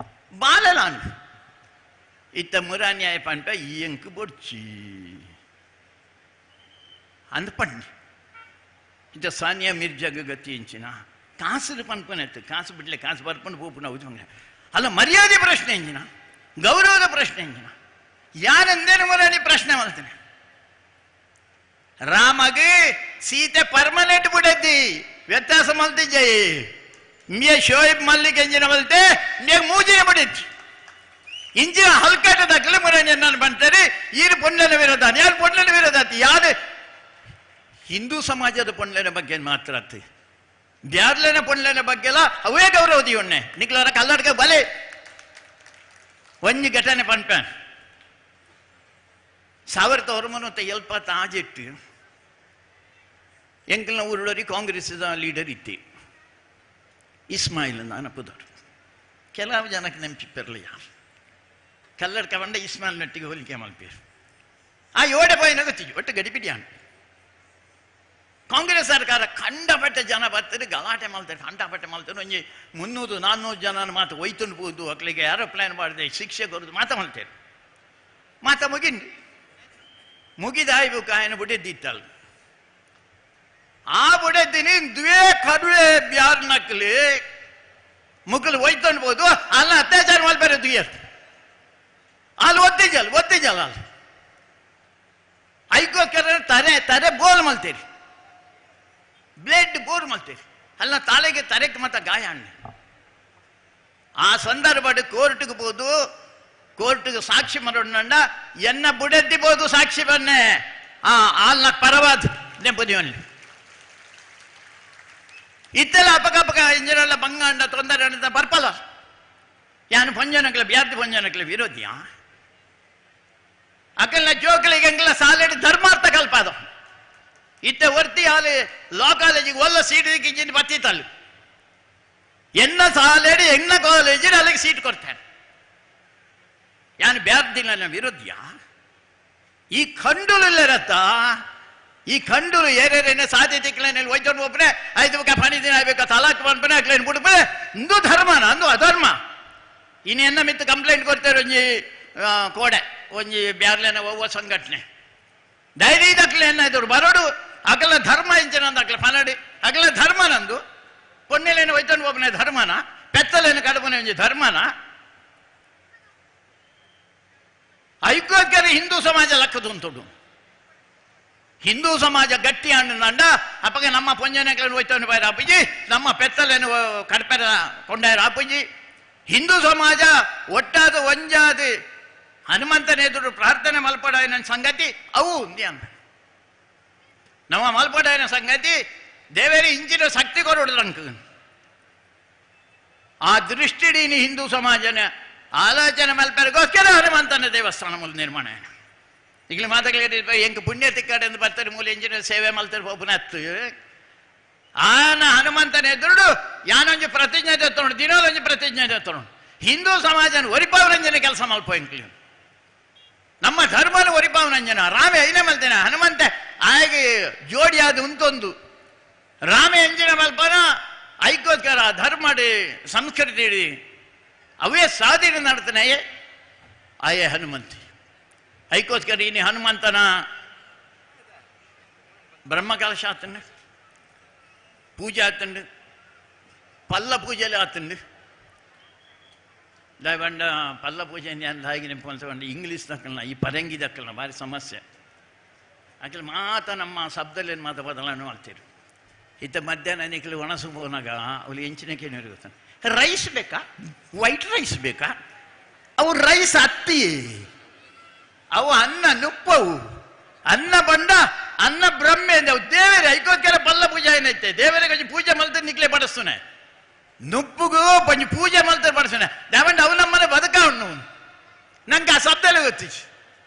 ಬಾಲಲಾನು ಇತ್ತ ಮುರಾನ್ಯಾಯ ಪಂಪ ಎಂಕು ಬೊಡ್ಚಿ ಅಂದ ಪಣ್ಣಿ ಇತ್ತ ಸಾನಿಯಾ ಮಿರ್ಜಾಗ ಗತಿ ಇಂಚಿನ ಕಾಸು ಪಂಪನೆತ್ತು ಕಾಸು ಬಿಡ್ಲೆ ಕಾಸು ಬರ್ಪಂಡು ಪೂಪುನ ಉದ್ವಂಗ ಅಲ್ಲ ಮರ್ಯಾದೆ ಪ್ರಶ್ನೆ ಇಂಜಿನ ಗೌರವದ ಪ್ರಶ್ನೆ ಇಂಜಿನ ಯಾರಂದೇನು ಮುರಾನಿ ಪ್ರಶ್ನೆ ಮಾಡ್ತೇನೆ ರಾಮಗೆ ಸೀತೆ ಪರ್ಮನೆಂಟ್ ಬಿಡದ್ದಿ ವ್ಯತ್ಯಾಸ ಮಲ್ತಿದ್ದೆ ಮೇ ಶೋಯಬ್ ಮಲ್ಲಿಕ್ ಎಂಜಿನ ಮಲ್ತೆ ಮೇ ಮೂಜಿನ ಬಿಡಿತ್ತು ಇಂಜಿನ ಹಲ್ಕಾಟ ದಾಖಲೆ ಮುರಾನಿ ನಾನು ಬಂತಾರೆ ಈರು ಪೊಣ್ಣನ ವಿರೋಧ ಯಾರು ಪೊಣ್ಣನ ವಿರೋಧ ಯಾರು ಹಿಂದೂ ಸಮಾಜದ ಪೊಣ್ಣನ ಬಗ್ಗೆ ಮಾತ್ರ ಬ್ಯಾರ್ಲೆನ ಪೊಣ್ಣನ ಬಗ್ಗೆ ಎಲ್ಲ ಅವೇ ಗೌರವದಿ ಒಣ್ಣೆ ನಿಕ್ಲರ ಕಲ್ಲಡ್ಕ ಬಲೆ ಒಂಜಿ ಘಟನೆ ಪಂಪನ್ 1970 ಆಜಿಟ್ಟು ಎಂಕಲ್ನ ಊರೊಳರಿ ಕಾಂಗ್ರೆಸ್ದ ಲೀಡರ್ ಇತ್ತೆ ಇಸ್ಮಾಯಿಲ್ ಅನಪದವರು ಕೆಲವು ಜನಕ್ಕೆ ನೆನಪಿರಲಿ ಯಾರು ಕಲ್ಲಡ್ಕ ಬಂಡ ಇಸ್ಮಾಯಿಲ್ ನಟ್ಟಿಗೆ ಹೋಲಿಕೆ ಮಲ್ಪೇರು ಆ ಯೋಡೆ ಬಾಯಿನ ಗೊತ್ತಿದ್ದು ಒಟ್ಟು ಗಡಿಬಿಡಿಯಾನು ಕಾಂಗ್ರೆಸ್ ಸರ್ಕಾರ ಕಂಡಪಟ್ಟೆ ಜನ ಬರ್ತಾರೆ ಗಲಾಟೆ ಮಾಡ್ತಾರೆ ಕಂಡಪಟ್ಟೆ ಮಾಡ್ತಾರೆ ಒಂಜಿ 300-400 ಜನ ಮಾತು ಒಯ್ತುಂಡು ಹೋದು ಅಕ್ಲಿಗೆ ಏರೋಪ್ಲೇನ್ ಮಾಡಿದೆ ಶಿಕ್ಷೆ ಕೊಡೋದು ಮಾತ ಮಾಡ್ತಾರೆ ಮಾತ ಮುಗಿದ ಇವು ಕಾಯನ ಬುಡೆದ್ದಿತ್ತಲ್ಲ ಆ ಬುಡೆದ್ದಿನಿ ದ್ವೇ ಕಡುಳೆ ಬ್ಯಾರ್ ನಕ್ಲಿ ಮುಕ್ಕಲು ಒಯ್ತೊಂಡು ಹೋದು ಅಲ್ಲ ಅತ್ಯಾಚಾರ ಮಾಡ್ಬೇರೆ ದುಯ್ಯರ್ ಅಲ್ಲಿ ಒತ್ತಿಜಲ್ ಅಲ್ಲಿ ಐಕೋಸ್ಕರ ತರೆ ಬೋಲ್ ಮಲ್ತೀರಿ ಬ್ಲೇಡ್ ಬೋರ್ ಮಲ್ತೀರಿ ಅಲ್ಲ ತಾಳೆಗೆ ತರೆಗೆ ಮತ್ತ ಗಾಯ ಅಣ್ಣ ಆ ಸಂದರ್ಭ ಕೋರ್ಟ್ಗೆ ಬೋದು ಕೋರ್ಟ್ಗೆ ಸಾಕ್ಷಿ ಮರೋಣ ಎನ್ನ ಬುಡೆದ್ದಿಬೋದು ಸಾಕ್ಷಿ ಬನ್ನೆ ಆಲ್ನ ಪರವಾದ ನೆಂಪುದಿವಲ್ಲಿ ಇತ್ತೆಲ್ಲ ಅಪಕ ಇಂಜಿನೆಲ್ಲ ಬಂಗಾಂಡ ತೊಂದರೆ ಬರ್ಪಲ್ಲ ಯಾನು ಪಂಜನಕ್ಲೆ ಬ್ಯಾರ್ದು ಪಂಜನಕ್ಲೆ ವಿರೋಧಿಯ ಅಕಲ್ನ ಜೋಕಲಿಗೆ ಎಂಗ್ಲ ಸಾಲೆಡ್ ಧರ್ಮಾರ್ಥ ಕಲ್ಪಾದ ಇತ್ತೆ ವರ್ತಿ ಆಲೆ ಲಾ ಕಾಲೇಜಿಗೆ ಒಲ್ಲ ಸೀಟ್ ದಿಕ್ಕಿಂಚಿನ ಬತ್ತಿತ್ತಲ್ಲಿ ಎನ್ನ ಸಾಲೆಡ್ ಎನ್ನ ಕಾಲೇಜಿನ ಅಲ್ಲಿಗೆ ಸೀಟ್ ಕೊಡ್ತಾರೆ ಯಾನು ಬ್ಯಾರ್ದಿಲ್ಲ ವಿರೋಧಿಯ ಈ ಖಂಡುಲಿಲ್ಲರತ್ತ ಈ ಖಂಡುಲು ಏರೇರೇನೆ ಸಾಧ್ಯತೆಗಳಲ್ಲಿ ವೈದ್ಯರು ಒಬ್ಬನೇ 5 ಪಣಿ ದಿನ ಆಗ್ಬೇಕು ತಲಾಕ್ ಬಂದ್ಬನೆ ಅಕ್ಲೇನು ಬಿಡ್ಬೇ ಇಂದು ಧರ್ಮನ ಅಂದು ಅಧರ್ಮ ಇನ್ನೆನ್ನ ಮಿತ್ತು ಕಂಪ್ಲೇಂಟ್ ಕೊಡ್ತಾರೆ ಒಂಜಿ ಕೋಡೆ ಒಂಜಿ ಬ್ಯಾರ್ಲೆನ ಒವ್ವ ಸಂಘಟನೆ ಡೈರಿ ದಕ್ಲೆ ಏನಾಯ್ತು ಬರೋಡು ಅಗಲ ಧರ್ಮ ಇಂಚಿನ ಅಕ್ಲೆ ಪನಡಿ ಅಗಲ ಧರ್ಮ ನಂದು ಪೊನ್ನೆಲೇನು ವೈದ್ಯರು ಒಬ್ಬನೇ ಧರ್ಮನ ಪೆತ್ತಲೇನು ಕಡಪನೆ ಒಂಜಿ ಧರ್ಮನ ಐಕ್ಯೋದ್ಗರಿ ಹಿಂದೂ ಸಮಾಜ ಲಕ್ಕದುಂಟುಡು ಹಿಂದೂ ಸಮಾಜ ಗಟ್ಟಿ ಅಂಡ ಅಪ್ಪಗೆ ನಮ್ಮ ಪೊಂಜನೆಗಳನ್ನು ಹೋಯ್ತವನು ಬಾಯ್ ರಾಪುಜಿ ನಮ್ಮ ಪೆತ್ತಲೇನು ಕಡಪೆರ ಕೊಂಡಾಯ ರಾಪುಜಿ ಹಿಂದೂ ಸಮಾಜ ಒಟ್ಟಾದ ಒಂಜಾದ ಹನುಮಂತನ ಎದುರು ಪ್ರಾರ್ಥನೆ ಮಲ್ಪಡಾಯನ ಸಂಗತಿ ಅವು ಉಂದಿ ಅಂತ ನಮ್ಮ ಮಲ್ಪಡಾಯನ ಸಂಗತಿ ದೇವೇರಿ ಇಂಚಿನ ಶಕ್ತಿ ಕೊರೊಡ್ರಂಕ ಆ ದೃಷ್ಟಿಡೀನಿ ಹಿಂದೂ ಸಮಾಜನ ಆಲೋಚನೆ ಮಲ್ಪರಿಗೋಸ್ಕರ ಹನುಮಂತನ ದೇವಸ್ಥಾನ ಮೂಲ ನಿರ್ಮಾಣ ಈಗಲೇ ಮಾತಾಗಲಿಕ್ಕೆ ಹೆಂಗೆ ಪುಣ್ಯ ತಿಕ್ಕಾಡೆ ಎಂದು ಬರ್ತಾರೆ ಮೂಲ ಎಂಜಿನ ಸೇವೆ ಮಲ್ತಾರೆ ಒಬ್ಬನತ್ತು ಆನ ಹನುಮಂತನ ಎದುರು ಯಾನೊಂಜಿ ಪ್ರತಿಜ್ಞೆ ತೆತ್ತೋಣ ದಿನೋಲೊಂಜಿ ಪ್ರತಿಜ್ಞೆ ತೆತ್ತೋಣ ಹಿಂದೂ ಸಮಾಜನ ಒರಿಪಾವರಂಜನೆ ಕೆಲಸ ಮಲ್ಪೋಂಕ್ಲಿ ನಮ್ಮ ಧರ್ಮನ ಒರಿಪಾವರಂಜನ ರಾಮೆ ಐನೇ ಮಲ್ತೇನೆ ಹನುಮಂತ ಆಗಿ ಜೋಡಿ ಅದು ಉಂತೊಂದು ರಾಮೆ ಎಂಜಿನ ಮಲ್ಪನ ಐಕೋಸ್ಕರ ಧರ್ಮಡಿ ಸಂಸ್ಕೃತಿ ಅವೇ ಸಾಧನೆ ನಡ್ತಾನೆ ಆಯೇ ಹನುಮಂತಿ ಐಕೋಸ್ಕರ ಇನ್ನು ಹನುಮಂತನ ಬ್ರಹ್ಮಕಲಶ ಆತಂಡು ಪೂಜೆ ಆತಂಡು ಪಲ್ಲ ಪೂಜೆಲಿ ಆತಂಡು ದಾಯಬಂಡ ಪಲ್ಲ ಪೂಜೆ ಹಾಗೆ ನೆನಪು ಇಂಗ್ಲೀಷ್ ದಕ್ಕಲ್ನ ಈ ಪರಂಗಿ ದಕ್ಕಲ್ನ ಭಾರಿ ಸಮಸ್ಯೆ ಆಕಲಿ ಮಾತ ನಮ್ಮ ಶಬ್ದಲ್ಲೇನು ಮಾತ ಬದಲಾವಣೆ ಮಾಡ್ತೀರಿ ಇತ್ತ ಮಧ್ಯಾಹ್ನ ನಿಕ್ಲಿ ಒಣಸು ಹೋನಾಗ ಅವಳು ಎಂಚಿನ ಕೇಳಿ ಗೊತ್ತಾನೆ ರೈಸ್ ಬೇಕಾ ವೈಟ್ ರೈಸ್ ಬೇಕಾ ಅವು ರೈಸ್ ಹತ್ತಿ ಅವು ಅನ್ನ ನುಪ್ಪವು ಅನ್ನ ಬಂಡ ಅನ್ನ ಬ್ರಹ್ಮೆ ಅಂದವು ದೇವರೇ ಐಕೋಕ್ಕೆಲ್ಲ ಪಲ್ಲ ಪೂಜೆ ಏನೈತೆ ದೇವರೇ ಕೊಂಚ ಪೂಜೆ ಮಲ್ತಾರೆ ನಿಕ್ಲೆ ಬಡಿಸ್ತಾನೆ ನುಪ್ಪುಗೂ ಕೊಂಚ ಪೂಜೆ ಮಲ್ತಾರೆ ಬಡಿಸ್ತಾನೆ ದೇವಂಡ ಅವು ನಮ್ಮನೆ ಬದುಕ ಉಣ್ಣು ನಂಗೆ ಆ ಶಬ್ದಲ್ಲೇ ಗೊತ್ತಿச்சு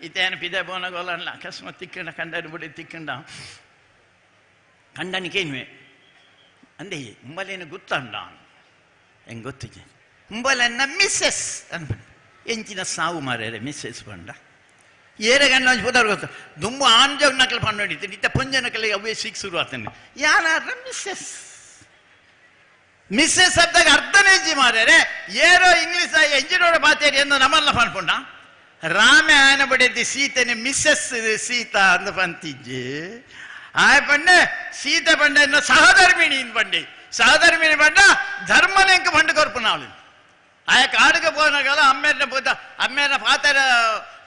ಇತ್ತೇನು ಪಿದೆ ಬೋನಗೋಲ್ಲ ಅಲ್ಲ ಅಕಸ್ಮಾತ್ ತಿಕ್ಕಂಡ ಕಂಡನು ಬಿಡಿ ತಿಕ್ಕಂಡ ಕಂಡನಿಕೇನುವೆ ಅಂದೆ ಉಂಬಲೇನು ಗೊತ್ತಂಡ ಹೆಂಗೆ ಗೊತ್ತಿದೆ ಉಂಬಲನ್ನ ಮಿಸ್ಸೆಸ್ ಅನ್ಬಂಡ ಎಂಚಿನ ಸಾವು ಮಾರ್ಯಾರೆ ಮಿಸ್ಸೆಸ್ ಬಂಡ ಏರೆ ಗಂಡ ಹೋದವ್ರು ಗೊತ್ತು ದುಂಬು ಆಂಜವ್ ನಕಲ್ ಪಂಡು ಹೊಡಿತೀನಿ ಇತ್ತ ಪೊಂಜನಕಲ್ಲಿ ಅವೇ ಸಿಕ್ ಶುರು ಆಗ್ತಾನೆ ಯಾರ ಮಿಸ್ಸೆಸ್ ಮಿಸ್ಸೆಸ್ ಅದ್ದಾಗ ಅರ್ಧನೇಜಿ ಮಾರ್ಯಾರೆ ಏರೋ ಇಂಗ್ಲೀಷ್ ಎಂಜಿನೋಡ ಬಾತೇರಿ ಎಂದು ನಮ್ಮಲ್ಲ ಪನ್ಪುಂಡ ರಾಮೆ ಆಯನ ಬಡಿದ್ದಿ ಸೀತೆನೆ ಮಿಸ್ಸೆಸ್ ಸೀತಾ ಅಂದ ಪಂತಿಜ್ಜಿ ಆಯ ಪಂಡೆ ಸೀತೆ ಪಂಡೆ ಸಹಧರ್ಮಿಣಿ ಪಂಡಿ ಸಹಧರ್ಮಿಣಿ ಪಂಡ ಧರ್ಮನೆಂಕ ಪಂಡು ಕೊರ್ಪುನ ಅವಳು ಆಯ ಕಾಡುಗೆ போனால ಅಮ್ಮೇನ போத ಅಮ್ಮೇನ ಪಾತರ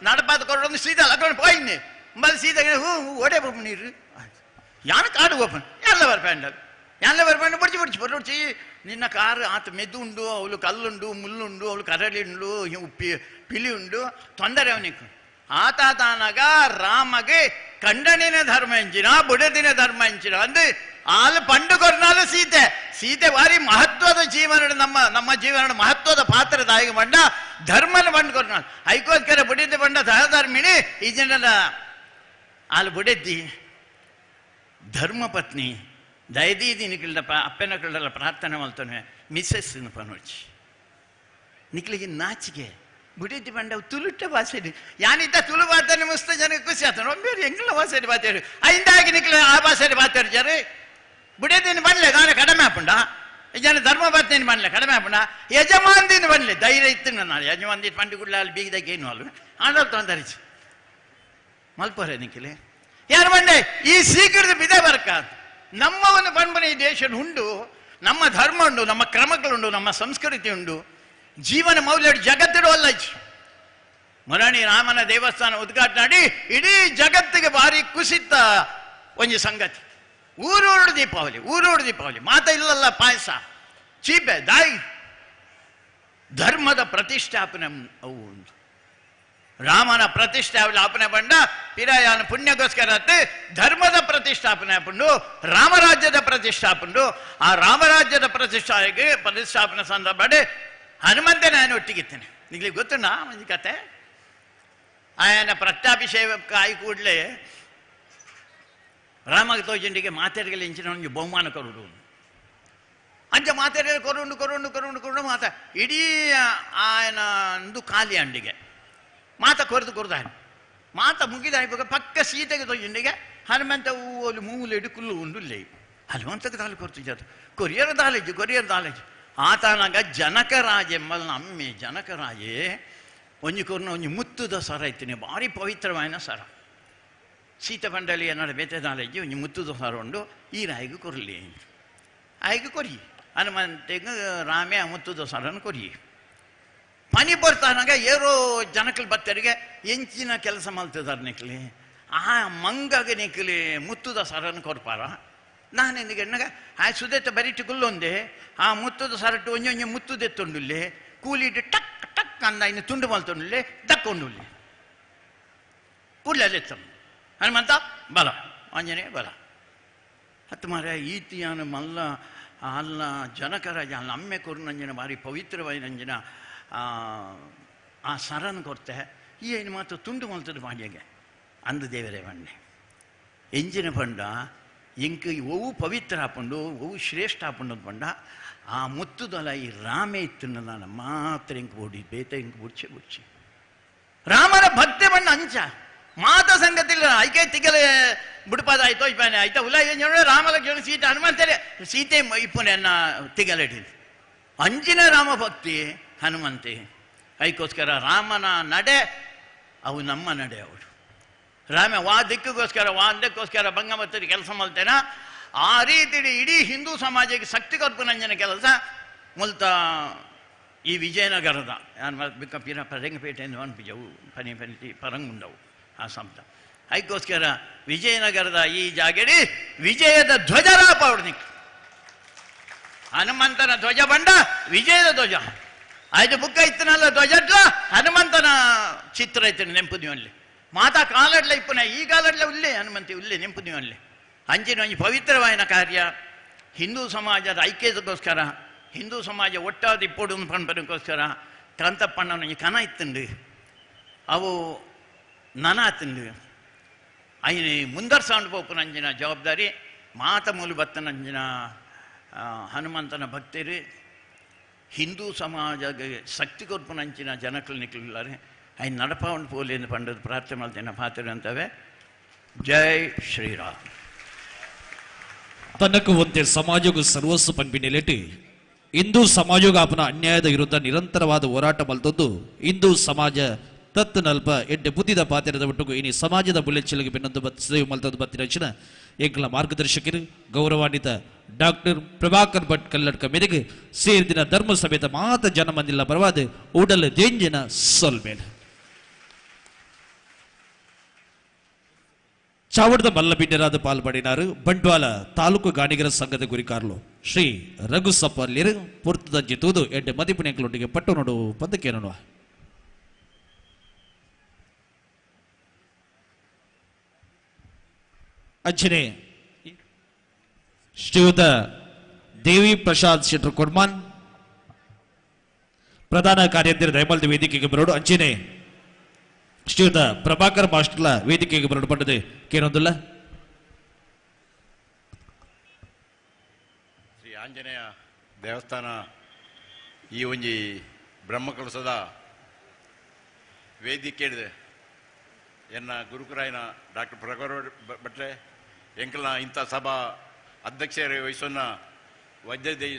ನಡಪಾದ ಕೊರೊಂದು ಸೀದಾ ಲಕೊಂಡು போயினே ಮಲ್ ಸೀದಾ ಓಡೆ ಬಪ್ಪ ನೀರು ಯಾನ ಕಾಡು ಓಪನ್ ಎಲ್ಲ ಬರ್ಪಂಡ ಎಲ್ಲ ಬರ್ಪಂಡ ಬಡ್ಚಿ ಬರೋಚಿ ನಿನ್ನ ಕಾರು ಆತ ಮೆದು ಉಂಡು ಅವಳು ಕಲ್ಲುಂಡು ಮುಳ್ಳುಂಡು ಅವಳು ಕರಳಿ ಉಂಡು ಪಿಲಿ ಉಂಡು ತೊಂದರೆ ಅವನಿಗೆ ಆತಾತಾನಾಗ ರಾಮಗೆ ಕಂಡನಿನ ಧರ್ಮ ಎಂಚಿನ ಬುಡದಿನ ಧರ್ಮ ಎಂಚಿನ ಅಂದ್ರೆ ಆಳು ಪಂಡು ಕೊರ್ನಾಲು ಸೀತೆ ಸೀತೆ ಭಾರಿ ಮಹತ್ವದ ಜೀವನ ನಮ್ಮ ಜೀವನ ಮಹತ್ವದ ಪಾತ್ರದಾಗಿ ಬಂಡ ಧರ್ಮನ ಪಂಡು ಕೊರ್ನಾಳು ಐಕೋಸ್ಕರ ಬುಡಿದ್ದ ಬಂಡ ಸಹಧರ್ಮಿಣಿ ಈ ಜನರ ಆಳು ಬುಡೆದ್ದಿ ಧರ್ಮ ಪತ್ನಿ ದಯದೀದಿ ನಿಕ್ಲಿಡ ಅಪ್ಪನ ಕಳ್ಳ ಪ್ರಾರ್ಥನೆ ಮಾಡ್ತಾನೆ ಮಿಸ್ಸೆಸ್ ಪನೋಚಿ ನಿಕ್ಲಿಗೆ ನಾಚಿಕೆ ಬುಡಿದ್ದಿ ಬಂಡ ತುಳುಟ್ಟ ಭಾಷೆ ಯಾನಿದ್ದ ತುಳು ಭಾಷೆ ಮುಸ್ತ ಜನಕ್ಕೆ ಖುಷಿ ಆಗ್ತಾನೆ ಒಮ್ಮೆ ಎಂಗ್ಲ ಭಾಷೆ ಮಾತಾಡಿ ಐದಾಗಿ ನಿಕ್ಲ ಆ ಭಾಷೆ ಮಾತಾಡ್ತಾರೆ ಬುಡಿದಿನ ಬನ್ಲೆ ನಾನು ಕಡಿಮೆ ಹಾಪುಂಡ ಜನ ಧರ್ಮ ಪತ್ನಿ ಬನ್ಲೆ ಕಡಿಮೆ ಹಾಪುಂಡ ಯಜಮಾನ್ದಿನ ಬನ್ಲೆ ಧೈರ್ಯ ಇತ್ತು ನಾನು ಯಜಮಾನ್ದಿ ಪಂಡಿ ಗುಡ್ಲ ಅಲ್ಲಿ ಬೀಗದಾಗ ಏನು ಅಲ್ವ ಆಡಲ್ ತೊಂದರಿಸಿ ಮಲ್ಪರೆ ನಿಕ್ಲೆ ಯಾರು ಬಂಡೆ ಈ ಸೀಕೃತ ಬಿದೆ ಬರ್ಕ ನಮ್ಮ ಒಂದು ಪಂಬನ ಈ ದೇಶ ಉಂಡು ನಮ್ಮ ಧರ್ಮ ಉಂಡು ನಮ್ಮ ಕ್ರಮಗಳುಂಡು ನಮ್ಮ ಸಂಸ್ಕೃತಿ ಉಂಡು ಜೀವನ ಮೌಲ್ಯ ಜಗತ್ತಿಡೋಲ್ಲ ಮೊರಣಿ ರಾಮನ ದೇವಸ್ಥಾನ ಉದ್ಘಾಟನೆ ಮಾಡಿ ಇಡೀ ಜಗತ್ತಿಗೆ ಭಾರಿ ಕುಸಿತ ಒಂದು ಸಂಗತಿ ಊರೂರು ದೀಪಾವಳಿ ಮಾತ ಇಲ್ಲಲ್ಲ ಪಾಯಸ ಚೀಪೆ ದಾಯಿ ಧರ್ಮದ ಪ್ರತಿಷ್ಠಾಪನೆ ಅವು ಉಂಟು ರಾಮನ ಪ್ರತಿಷ್ಠಾಪನೆ ಬಂಡ ಪಿರಾಯನ ಪುಣ್ಯಗೋಸ್ಕರ ಧರ್ಮದ ಪ್ರತಿಷ್ಠಾಪನೆ ಹಾಕೊಂಡು ರಾಮರಾಜ್ಯದ ಪ್ರತಿಷ್ಠಾಪನೆ ಆ ರಾಮರಾಜ್ಯದ ಪ್ರತಿಷ್ಠಾಪನೆ ಸಂದರ್ಭ ಹನುಮಂತ ನಾನು ಒಟ್ಟಿಗಿತ್ತೇನೆ. ನಿಮಗೆ ಗೊತ್ತುಂಟಾ ಒಂದು ಕತೆ? ఆయన ಪಟ್ಟಾಭಿಷೇಕ ಆಗಿ ಕೂಡಲೇ ರಾಮಗೆ ತೋಜಂಡಿಗೆ ಮಾತಾಡಿಗೆ ಇಂಚಿನ ಒಂದು ಬಹುಮಾನ ಕೊರುಡು ಅಂಚ ಮಾತಾಡಿಗೆ ಕೊರುಂಡು ಕೊರುಂಡು ಕೊರುಂಡು ಕೊರುಡು ಮಾತ ಇಡೀ ఆయన ಒಂದು ಖಾಲಿ ಅಂಡಿಗೆ ಮಾತ ಕೊರೆದು ಕೊರ್ದಾನೆ. ಮಾತ ಮುಗಿದ ಪಕ್ಕ ಸೀತೆಗೆ ತೋಜಂಡಿಗೆ ಹನುಮಂತ ಊಲು ಮೂಲು ಎಡುಕುಲ್ಲು ಉಂಡುಲ್ಲೇ ಹನುಮಂತಕ್ಕೆ ದಾಲಿ ಕೊರ್ತಿದ್ದು ಕೊರಿಯರ್ ದಾಲೇಜ್ ಆತನಾಗ ಜನಕರಾಜ ಎಂಬಲ್ನ ಅಮ್ಮೆ ಜನಕರಾಜೆ ಒಂಜಿ ಕೊರ್ನ ಒಂಜಿ ಮುತ್ತುದ ಸರ ಇತ್ತಿನಿ ಭಾರಿ ಪವಿತ್ರವಾಯಿನ ಸರ. ಸೀತಪಂಡಲಿ ಏನಾಡು ಬೇತೆದಾಲೆಜ್ಜಿ ಒಂಜಿ ಮುತ್ತುದ ಸರ ಉಂಡು ಈ ರಾಯಿಗೆ ಕೊರಲಿ ಆಯ್ಗೆ ಕೊರಿ ಹನುಮಂತೆಗೆ ರಾಮೆ ಆ ಮುತ್ತುದ ಸರನ್ನು ಕೊರಿ. ಪನಿ ಬರ್ತಾನಾಗ ಏರೋ ಜನಕಲ್ ಬತ್ತರಿಗೆ ಎಂಚಿನ ಕೆಲಸ ಮಲ್ತಿದಾರೆ ನಿಕ್ಲಿ ಆ ಮಂಗಗೆ ನಿಕ್ಲಿ ಮುತ್ತುದ ಸರನ್ನು ಕೊಡ್ಪಾರ. ನಾನು ಎಂದಿಗೆ ಎಣ್ಣಗ ಆ ಸುದೆತ್ತ ಬರಿಟಿಗುಲ್ಲೊಂದೆ ಆ ಮುತ್ತುದ ಸರಟ್ಟು ಒಂಜಿ ಒಂಜಿ ಮುತ್ತುದೆತ್ತೊಂಡುಲ್ಲೆ ಕೂಲಿಟ್ಟು ಟಕ್ ಟಕ್ ಅಂದ ಇನ್ನು ತುಂಡು ಮಲ್ತೊಂಡುಲ್ಲೆ ದಕ್ಕೊಂಡುಲ್ಲೆ ಕೂಡಲೆತ್ತ ಹನುಮಂತ ಬಲ ಆಂಜನೇಯ ಬಲ ಹತ್ತು ಮಾರ ಈತಿಯಾನ ಮಲ್ಲ ಅಲ್ಲ ಜನಕರಾಜ ಅಲ್ಲ ಅಮ್ಮೆ ಕೊರ್ನಂಜನ ಭಾರಿ ಪವಿತ್ರವಾಯಿನಂಜನ ಆ ಸರನ್ನು ಕೊಡ್ತೆ ಈ ಏನು ಮಾತು ತುಂಡು ಮಲ್ತದ ಮಾಡಿಯಾಗೆ ಅಂದು ದೇವರೇ ಬಣ್ಣೆ ಎಂಜಿನ ಪಂಡ ಇಂಕ ಒವು ಪವಿತ್ರ ಹಾಕೊಂಡು ಒವು ಶ್ರೇಷ್ಠ ಹಾಕೊಂಡು ಪಂಡ ಆ ಮುತ್ತುದಲ ಈ ರಾಮೇ ಇತ್ತು ನಾನು ಮಾತ್ರ ಇಂಕ ಓಡಿ ಬೇತ ಇಂಕ ಬುಡ್ಚಿ ರಾಮನ ಭಕ್ತೆ ಬಣ್ಣ ಅಂಚ ಮಾತ ಸಂಗತಿಲ್ಲ ಐಕೆ ತಿಗಲೆ ಬುಡ್ಪಾದಾಯ್ತೋ ಇಪ್ಪಾನೆ ಆಯ್ತಾ ಉಲ್ಲ ರಾಮಲ ಕೇಳಿ ಸೀತೆ ಹನುಮಂತರೇ ಸೀತೆ ಇಪ್ಪನೆ ಅನ್ನ ತಿಗಲೆಡಿ ಅಂಜಿನ ರಾಮ ಭಕ್ತಿ ಹನುಮಂತೆ ಐಕೋಸ್ಕರ ರಾಮನ ನಡೆ ಅವು ನಮ್ಮ ನಡೆ ಅವರು ರಾಮ ವಾದಕ್ಕೋಸ್ಕರ ಬಂಗಮತ್ತರಿ ಕೆಲಸ ಮಾಡ್ತೇನೆ ಆ ರೀತಿ ಇಡೀ ಹಿಂದೂ ಸಮಾಜಕ್ಕೆ ಶಕ್ತಿ ಕೊರ್ಪುನಂಜನ ಕೆಲಸ ಮುಲ್ತ ಈ ವಿಜಯನಗರದ ಬಿಕ್ಕ ಪಿರ ಪರಂಗಪೇಟೆಯಿಂದ ಅನ್ಪಿಜವು ಪನಿ ಪರಂಗುಂಡವು ಆ ಸಂತ ಅದಕ್ಕೋಸ್ಕರ ವಿಜಯನಗರದ ಈ ಜಾಗಡಿ ವಿಜಯದ ಧ್ವಜರಾಪ ಅವ್ರನಿಕ್ ಹನುಮಂತನ ಧ್ವಜ ಬಂಡ ವಿಜಯದ ಧ್ವಜ ಆಯ್ತು ಬುಕ್ಕ ಇತ್ತನಲ್ಲ ಧ್ವಜಡ್ಲ ಹನುಮಂತನ ಚಿತ್ರ ಇತ್ತು ನೆಂಪು ನೀವಲ್ಲಿ ಮಾತಾ ಕಾಲಡ್ಲ ಇಪ್ಪನ ಈ ಕಾಲಡ್ಲ ಉಲ್ಲೇ ಹನುಮಂತಿ ಉಲ್ಲೇ ನೆಂಪು ನೀವಲ್ಲಿ ಅಂಚಿನ ಒಂದು ಪವಿತ್ರವಾಯಿನ ಕಾರ್ಯ ಹಿಂದೂ ಸಮಾಜದ ಐಕ್ಯತೆಗೋಸ್ಕರ ಹಿಂದೂ ಸಮಾಜ ಒಟ್ಟಾದ ಇಪ್ಪೊಡು ಪಣಪನಕ್ಕೋಸ್ಕರ ಕಂತಪ್ಪಣ್ಣನ ಕನ ಇತ್ತುಂಡು ಅವು ನನ ಆತುಂಡು ಅಯ್ಯನ ಮುಂದರ್ಸಂಡು ಪೋಪುನಂಜಿನ ಜವಾಬ್ದಾರಿ ಮಾತ ಮೂಲು ಬತ್ತನಂಜಿನ ಹನುಮಂತನ ಭಕ್ತರು ಹಿಂದೂ ಸಮಾಜಗೆ ಶಕ್ತಿ ಕೊರ್ಪುನಂಚಿನ ಜನಕಲು ನಿಕ್ಲಿದ್ದಾರೆ ಅಯ್ಯ ನಡಪವನ್ನು ಪೋಲಿಂದ ಪಂಡದ ಪ್ರಾರ್ಥನೆ ಮಾಡ್ತೇನೆ ಪಾತ್ರೆ ಅಂತವೆ. ಜೈ ಶ್ರೀರಾಮ್. ತನಕು ಒಂದೇ ಸಮಾಜಗೂ ಸರ್ವಸ್ವ ಪಂಪಿನೆಲೆಟ್ಟು ಹಿಂದೂ ಸಮಾಜಗ ಆಪನ ಅನ್ಯಾಯದ ವಿರುದ್ಧ ನಿರಂತರವಾದ ಹೋರಾಟ ಮಲ್ತದ್ದು ಹಿಂದೂ ಸಮಾಜ ತತ್ತು ನಲ್ಪ ಎಡ್ಡೆ ಬುದ್ಧಿದ ಪಾತ್ರದ ಒಟ್ಟಿಗೂ ಇನಿ ಸಮಾಜದ ಬುಲೆಚ್ಚಲಿಗೆ ಬೆನ್ನೊಂದು ಸೇವೆ ಮಲ್ತದ್ದು ಬತ್ತಿನ ರಚನ ಎಂಕಲ ಮಾರ್ಗದರ್ಶಕರು ಗೌರವಾನ್ವಿತ ಡಾಕ್ಟರ್ ಪ್ರಭಾಕರ್ ಭಟ್ ಕಲ್ಲಡ್ಕ ಮೇರೆಗೆ ಸೇರಿದಿನ ಧರ್ಮ ಸಭೆದ ಮಾತ ಜನಮಂದಿಲ್ಲ ಬರವಾದ ಉಡಲ ದೇಂಜಿನ ಸೊಲ್ಮೇಲೆ ಚಾವಡದ ಮಲ್ಲಬಿಡ್ಡರಾದ ಪಾಲ್ಪಡಿನಾರು ಬಂಟ್ವಾಳ ತಾಲೂಕು ಗಾಣಿಗರ ಸಂಘದ ಗುರಿಕಾರ್ಲು ಶ್ರೀ ರಘು ಸಪ್ಪಲ್ಲಿರು ಪುರ್ತದಂಜಿ ತೂದು ಎಡ್ಡೆ ಮದಿಪುಣೆಗಳೊಟ್ಟಿಗೆ ಪಟ್ಟು ನೋಡು ಪದಕ್ಕೆ ನೋಡುವ ಅಂಚನೆ ಶ್ರೀಯುತ ದೇವಿ ಪ್ರಸಾದ್ ಶೆಟ್ರು ಕೊಡ್ಮಾನ್ ಪ್ರಧಾನ ಕಾರ್ಯದರ್ಶಿ ದಯಮಲ್ದ ವೇದಿಕೆಗೆ ಬರೋಡು ಅಂಚನೆ ಶ್ರೀಯುತ ಪ್ರಭಾಕರ್ ಮಾಸ್ಟರ್ಲ ವೇದಿಕೆಗೆ ಬರೋಡು ಪಟ್ಟದೆ ಕೇನೊಂದಿಲ್ಲ. ಶ್ರೀ ಆಂಜನೇಯ ದೇವಸ್ಥಾನ ಈ ಒಂಜಿ ಬ್ರಹ್ಮಕಲಸದ ವೇದಿಕೆ ಎನ್ನ ಗುರುಕುರಾಯನ ಡಾಕ್ಟರ್ ಪ್ರಭಾಕರ್ ಭಟ್ರೆ ಎಂಕಲ್ನ ಇಂಥ ಸಭಾ ಅಧ್ಯಕ್ಷರೇ ವಹಿಸೋನ್ನ ವಜ್ರದೇವಿ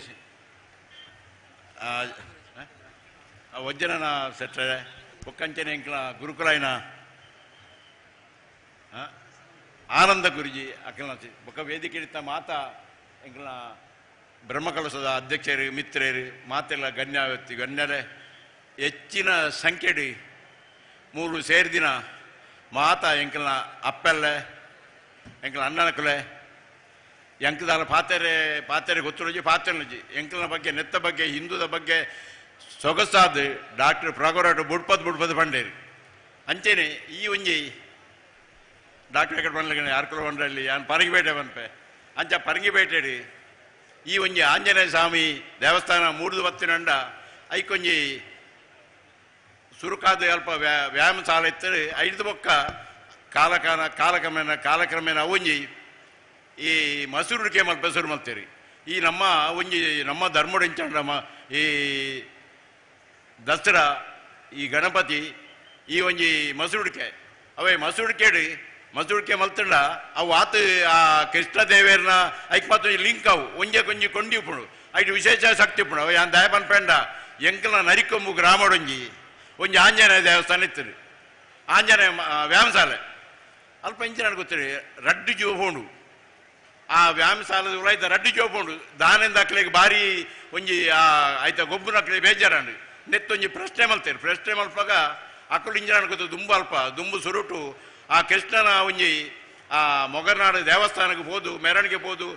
ವಜ್ರನ ಸೆಟ್ರೆ ಒಕ್ಕಂಚನೆ ಎಂಕಲ ಗುರುಕುಲಾಯನ ಆನಂದ ಗುರುಜಿ ಅಕಲ್ನ ಬೊಕ್ಕ ವೇದಿಕೆ ಇಡ್ತ ಮಾತ ಎಂಕಲ್ನ ಬ್ರಹ್ಮಕಲಸದ ಅಧ್ಯಕ್ಷರು ಮಿತ್ರರು ಮಾತೆಲ್ಲ ಗಣ್ಯರೇ ಹೆಚ್ಚಿನ ಸಂಖ್ಯೆಡಿ ಮೂರು ಸೇರಿದಿನ ಮಾತ ಎಂಕಲ್ನ ಅಪ್ಪೆಲ್ಲೆ ಎಂಕಲ್ನ ಅಣ್ಣನಕಲೆ ಎಂಕದಾಲ ಪಾತೆರೆ ಗೊತ್ತುರಜಿ ಪಾತೆರಜಿ ಎಂಕಲ್ನ ಬಗ್ಗೆ ನೆತ್ತ ಬಗ್ಗೆ ಹಿಂದೂದ ಬಗ್ಗೆ ಸೊಗಸಾದ ಡಾಕ್ಟರ್ ಪ್ರಭಾಕರ್ ಬುಡ್ಪದ್ ಪಂಡೇರಿ ಅಂಚೆನೆ ಈ ಒಂಜಿ ಡಾಕ್ಟರ್ ಎಕಡೆ ಬಂದ್ಲಗಣೆ ಯಾರ್ಕುಲ ಬಂಡ್ರಲ್ಲಿ ಯಾನ್ ಪರಂಗಿಪೇಟೆ ಬಂಪೆ ಅಂಚ ಪರಂಗಿಪೇಟೆಡಿ ಈ ಒಂಜಿ ಆಂಜನೇಯ ಸ್ವಾಮಿ ದೇವಸ್ಥಾನ ಮೂಡ್ದು ಬತ್ತಿನಂಡ ಐಕೊಂಜಿ ಸುರುಕಾದ ಅಲ್ಪ ವ್ಯಾಯಾಮ ಸಾಲ ಇತ್ತರೆ ಐದು ಬೊಕ್ಕ ಕಾಲಕ್ರಮೇಣ ಒಂಜಿ ಈ ಮಸೂರುಡಿಕೆ ಮಲ್ಪ ಹೆಸರು ಮಲ್ತೇರಿ ಈ ನಮ್ಮ ಧರ್ಮಡೆಂಚಂಡ ಈ ದಸರಾ ಈ ಗಣಪತಿ ಈ ಒಂಜಿ ಮಸೂರುಡಿಕೆ ಅವೇ ಮಸೂಡಿಕೆ ಮಲ್ತಂಡ ಅವು ಆತ ಆ ಕೃಷ್ಣ ದೇವೇರ್ನ ಐಕ್ ಮಾತ್ರ ಲಿಂಕ್ ಅವು ಒಂಜೆ ಕೊಂಜಿ ಕೊಂಡಿ ಉಪ್ಪುಂಡು ಐದು ವಿಶೇಷ ಶಕ್ತಿ ಉಪ್ಪುಂಡು ಅವ ಯಾನ್ ದಯಪನ್ ಪೆಂಡ ಎಂಕಲ್ನ ನರಿಕೊಂಬು ಗ್ರಾಮಡೊಂಜಿ ಒಂಜಿ ಆಂಜನೇಯ ದೇವಸ್ಥಾನ ಇತ್ತರಿ ಆಂಜನೇಯ ವ್ಯಾಯಾಮಶಾಲೆ ಅಲ್ಪ ಇಂಚಿನ ಗೊತ್ತಿರಿ ರಡ್ಡು ಜೋಪುಂಡು ಆ ವ್ಯಾಯಾಮಶಾಲದ ಉಳಾಯ್ತ ರಡ್ಡು ಜೋಪುಂಡು ದಾನೆಂದ ಅಕ್ಲೆಗೆ ಬಾರಿ ಒಂಜಿ ಆಯ್ತ ಗೊಬ್ಬರ ಅಕ್ಲೆ ಬೇಜಾರಂಡು ನೆತ್ತೊಂಜಿ ಪ್ರಶ್ನೆ ಮಲ್ತೇರಿ ಪ್ರಶ್ನೆ ಮಲ್ಪಾಗ ಅಕ್ಕಳು ಇಂಜಿನ ಗೊತ್ತು ದುಂಬು ಅಲ್ಪ ದುಂಬು ಸುರುಟು ಆ ಕೃಷ್ಣನ ಒಂಜಿ ಆ ಮೊಗರ್ನಾಡು ದೇವಸ್ಥಾನಕ್ಕೆ ಹೋದು ಮೆರವಣಿಗೆ ಹೋದು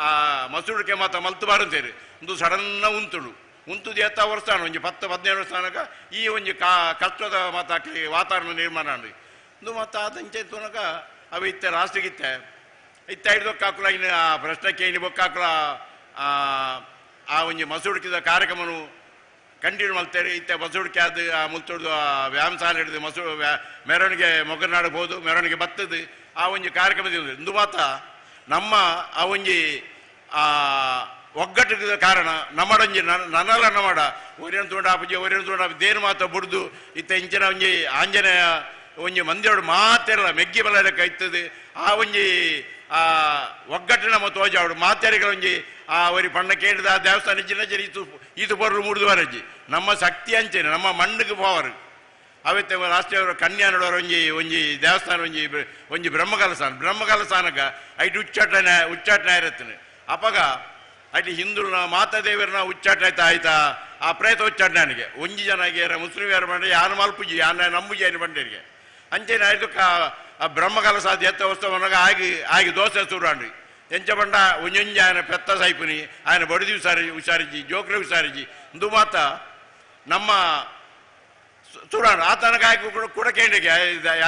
ಆ ಮಸೂಡಿಕೆ ಮಾತ ಮಲ್ತು ಬಾರಂತೇರಿ ಒಂದು ಸಡನ್ನ ಉಂತುದು ಎತ್ತ ವರ್ಷಾಣ ಒಂಜಿ 10-15 ವರ್ಷಾನಗ ಈ ಒಂಜಿ ಕಷ್ಟದ ಮಾತಾಕಿ ವಾತಾವರಣ ನಿರ್ಮಾಣ ಅಂಡಿ ಒಂದು ಮತ್ತ ಅದಂಚೆ ತುನಕ ಅವು ಇತ್ತೆ ಲಾಸ್ಟಿಗೆ ಇತ್ತ ಹಿಡ್ದೊಕ್ಕಾಕುಲ ಇನ್ನು ಆ ಪ್ರಶ್ನಕ್ಕೆ ಇನ್ನು ಬೊಕ್ಕಾಕುಲ ಆ ಒಂಜಿ ಮಸೂಡಿಕೆದ ಕಾರ್ಯಕ್ರಮನು ಕಂಟಿನ್ಯೂ ಮಾಡ್ತಾರೆ ಇತ್ತೆ ಮಸೂಡಿಕೆ ಆದ ಆ ಮುಲ್ತೊಡ್ದು ಆ ವ್ಯಾಯಾಮಶಾಲೆ ಹಿಡಿದು ಮೆರವಣಿಗೆ ಮೊಗರ್ನಾಡು ಹೋದು ಮೆರವಣಿಗೆ ಬತ್ತದು ಆ ಒಂಜಿ ಕಾರ್ಯಕ್ರಮದ ಇಂದು ಮಾತ ನಮ್ಮ ಆ ಒಂಜಿ ಒಗ್ಗಟ್ಟಿದ ಕಾರಣ ನಮ್ಮಡೊಂಜಿ ನನ್ನಲ್ಲ ನಮ್ಮಡ ಒರಿಯನ್ ತೋಂಡಾಪುಜಿ ದೇನು ಮಾತ ಬುಡ್ದು ಇತ್ತ ಇಂಚಿನ ಒಂಜಿ ಆಂಜನೇಯ ಒಂಜಿ ಮಂದಿರೋಡು ಮಾತೆಲ್ಲ ಮೆಗ್ಗಿ ಬಲಕ ಇತ್ತದು ಆ ಒಂಜಿ ಆ ಒಗ್ಗಟ್ಟಿನ ಮತ್ತು ತೋಜಾವಡು ಮಾತೆರಿಗಳ ಒಂಜಿ ಆ ಒರಿ ಪಣ್ಣ ಕೇಳಿದ ಆ ದೇವಸ್ಥಾನ ಇಜ್ಜಿನ ಇದು ಬರ್ರು ಮೂಡ್ದು ವರಜ್ಜಿ ನಮ್ಮ ಶಕ್ತಿ ಅಂಚೇನೆ ನಮ್ಮ ಮಣ್ಣಿಗೆ ಪವರ್ ಅವತ್ತೆ ರಾಷ್ಟ್ರೀಯ ಕನ್ಯಾನಡೋರು ಒಂಜಿ ದೇವಸ್ಥಾನ ಒಂಜಿ ಬ್ರಹ್ಮಕಲಸಾನಗ ಐಟು ಉಚ್ಚಾಟನೆ ಇರತ್ತನೆ ಅಪಗ ಐಟಿ ಹಿಂದುನ ಮಾತಾದೇವರನ್ನ ಉಚ್ಚಾಟ ಆಯ್ತಾ ಆ ಪ್ರೇತ ಉಚ್ಚಾಟನೆ ನನಗೆ ಒಂಜಿ ಜನ ಮುಸ್ಲಿಂ ಯಾರು ಬಂದ್ರೆ ಯಾರು ಮಲ್ಪುಜಿ ಯಾನ ನಂಬುಜಿ ಏನು ಬಂಡೇರಿಗೆ ಅಂಚೇನೆ ಆಯ್ತು ಆ ಬ್ರಹ್ಮಕಲಸ ಎತ್ತ ವಸ್ತವನಾಗ ಆಗಿ ದೋಸೆ ಸುರಾಂಡ್ರಿ ಎಂಚ ಬಂಡ ಒಂಜೊಂಜಿ ఆయన పెద్ద సైపుని ఆయన బడిది ఉసారించి జోకులు ఉసారించి ఇందు మాత ನಮ್ಮ చూడండి ಆ ತನಕ ಕುಡಕೇಂಡಿಗೆ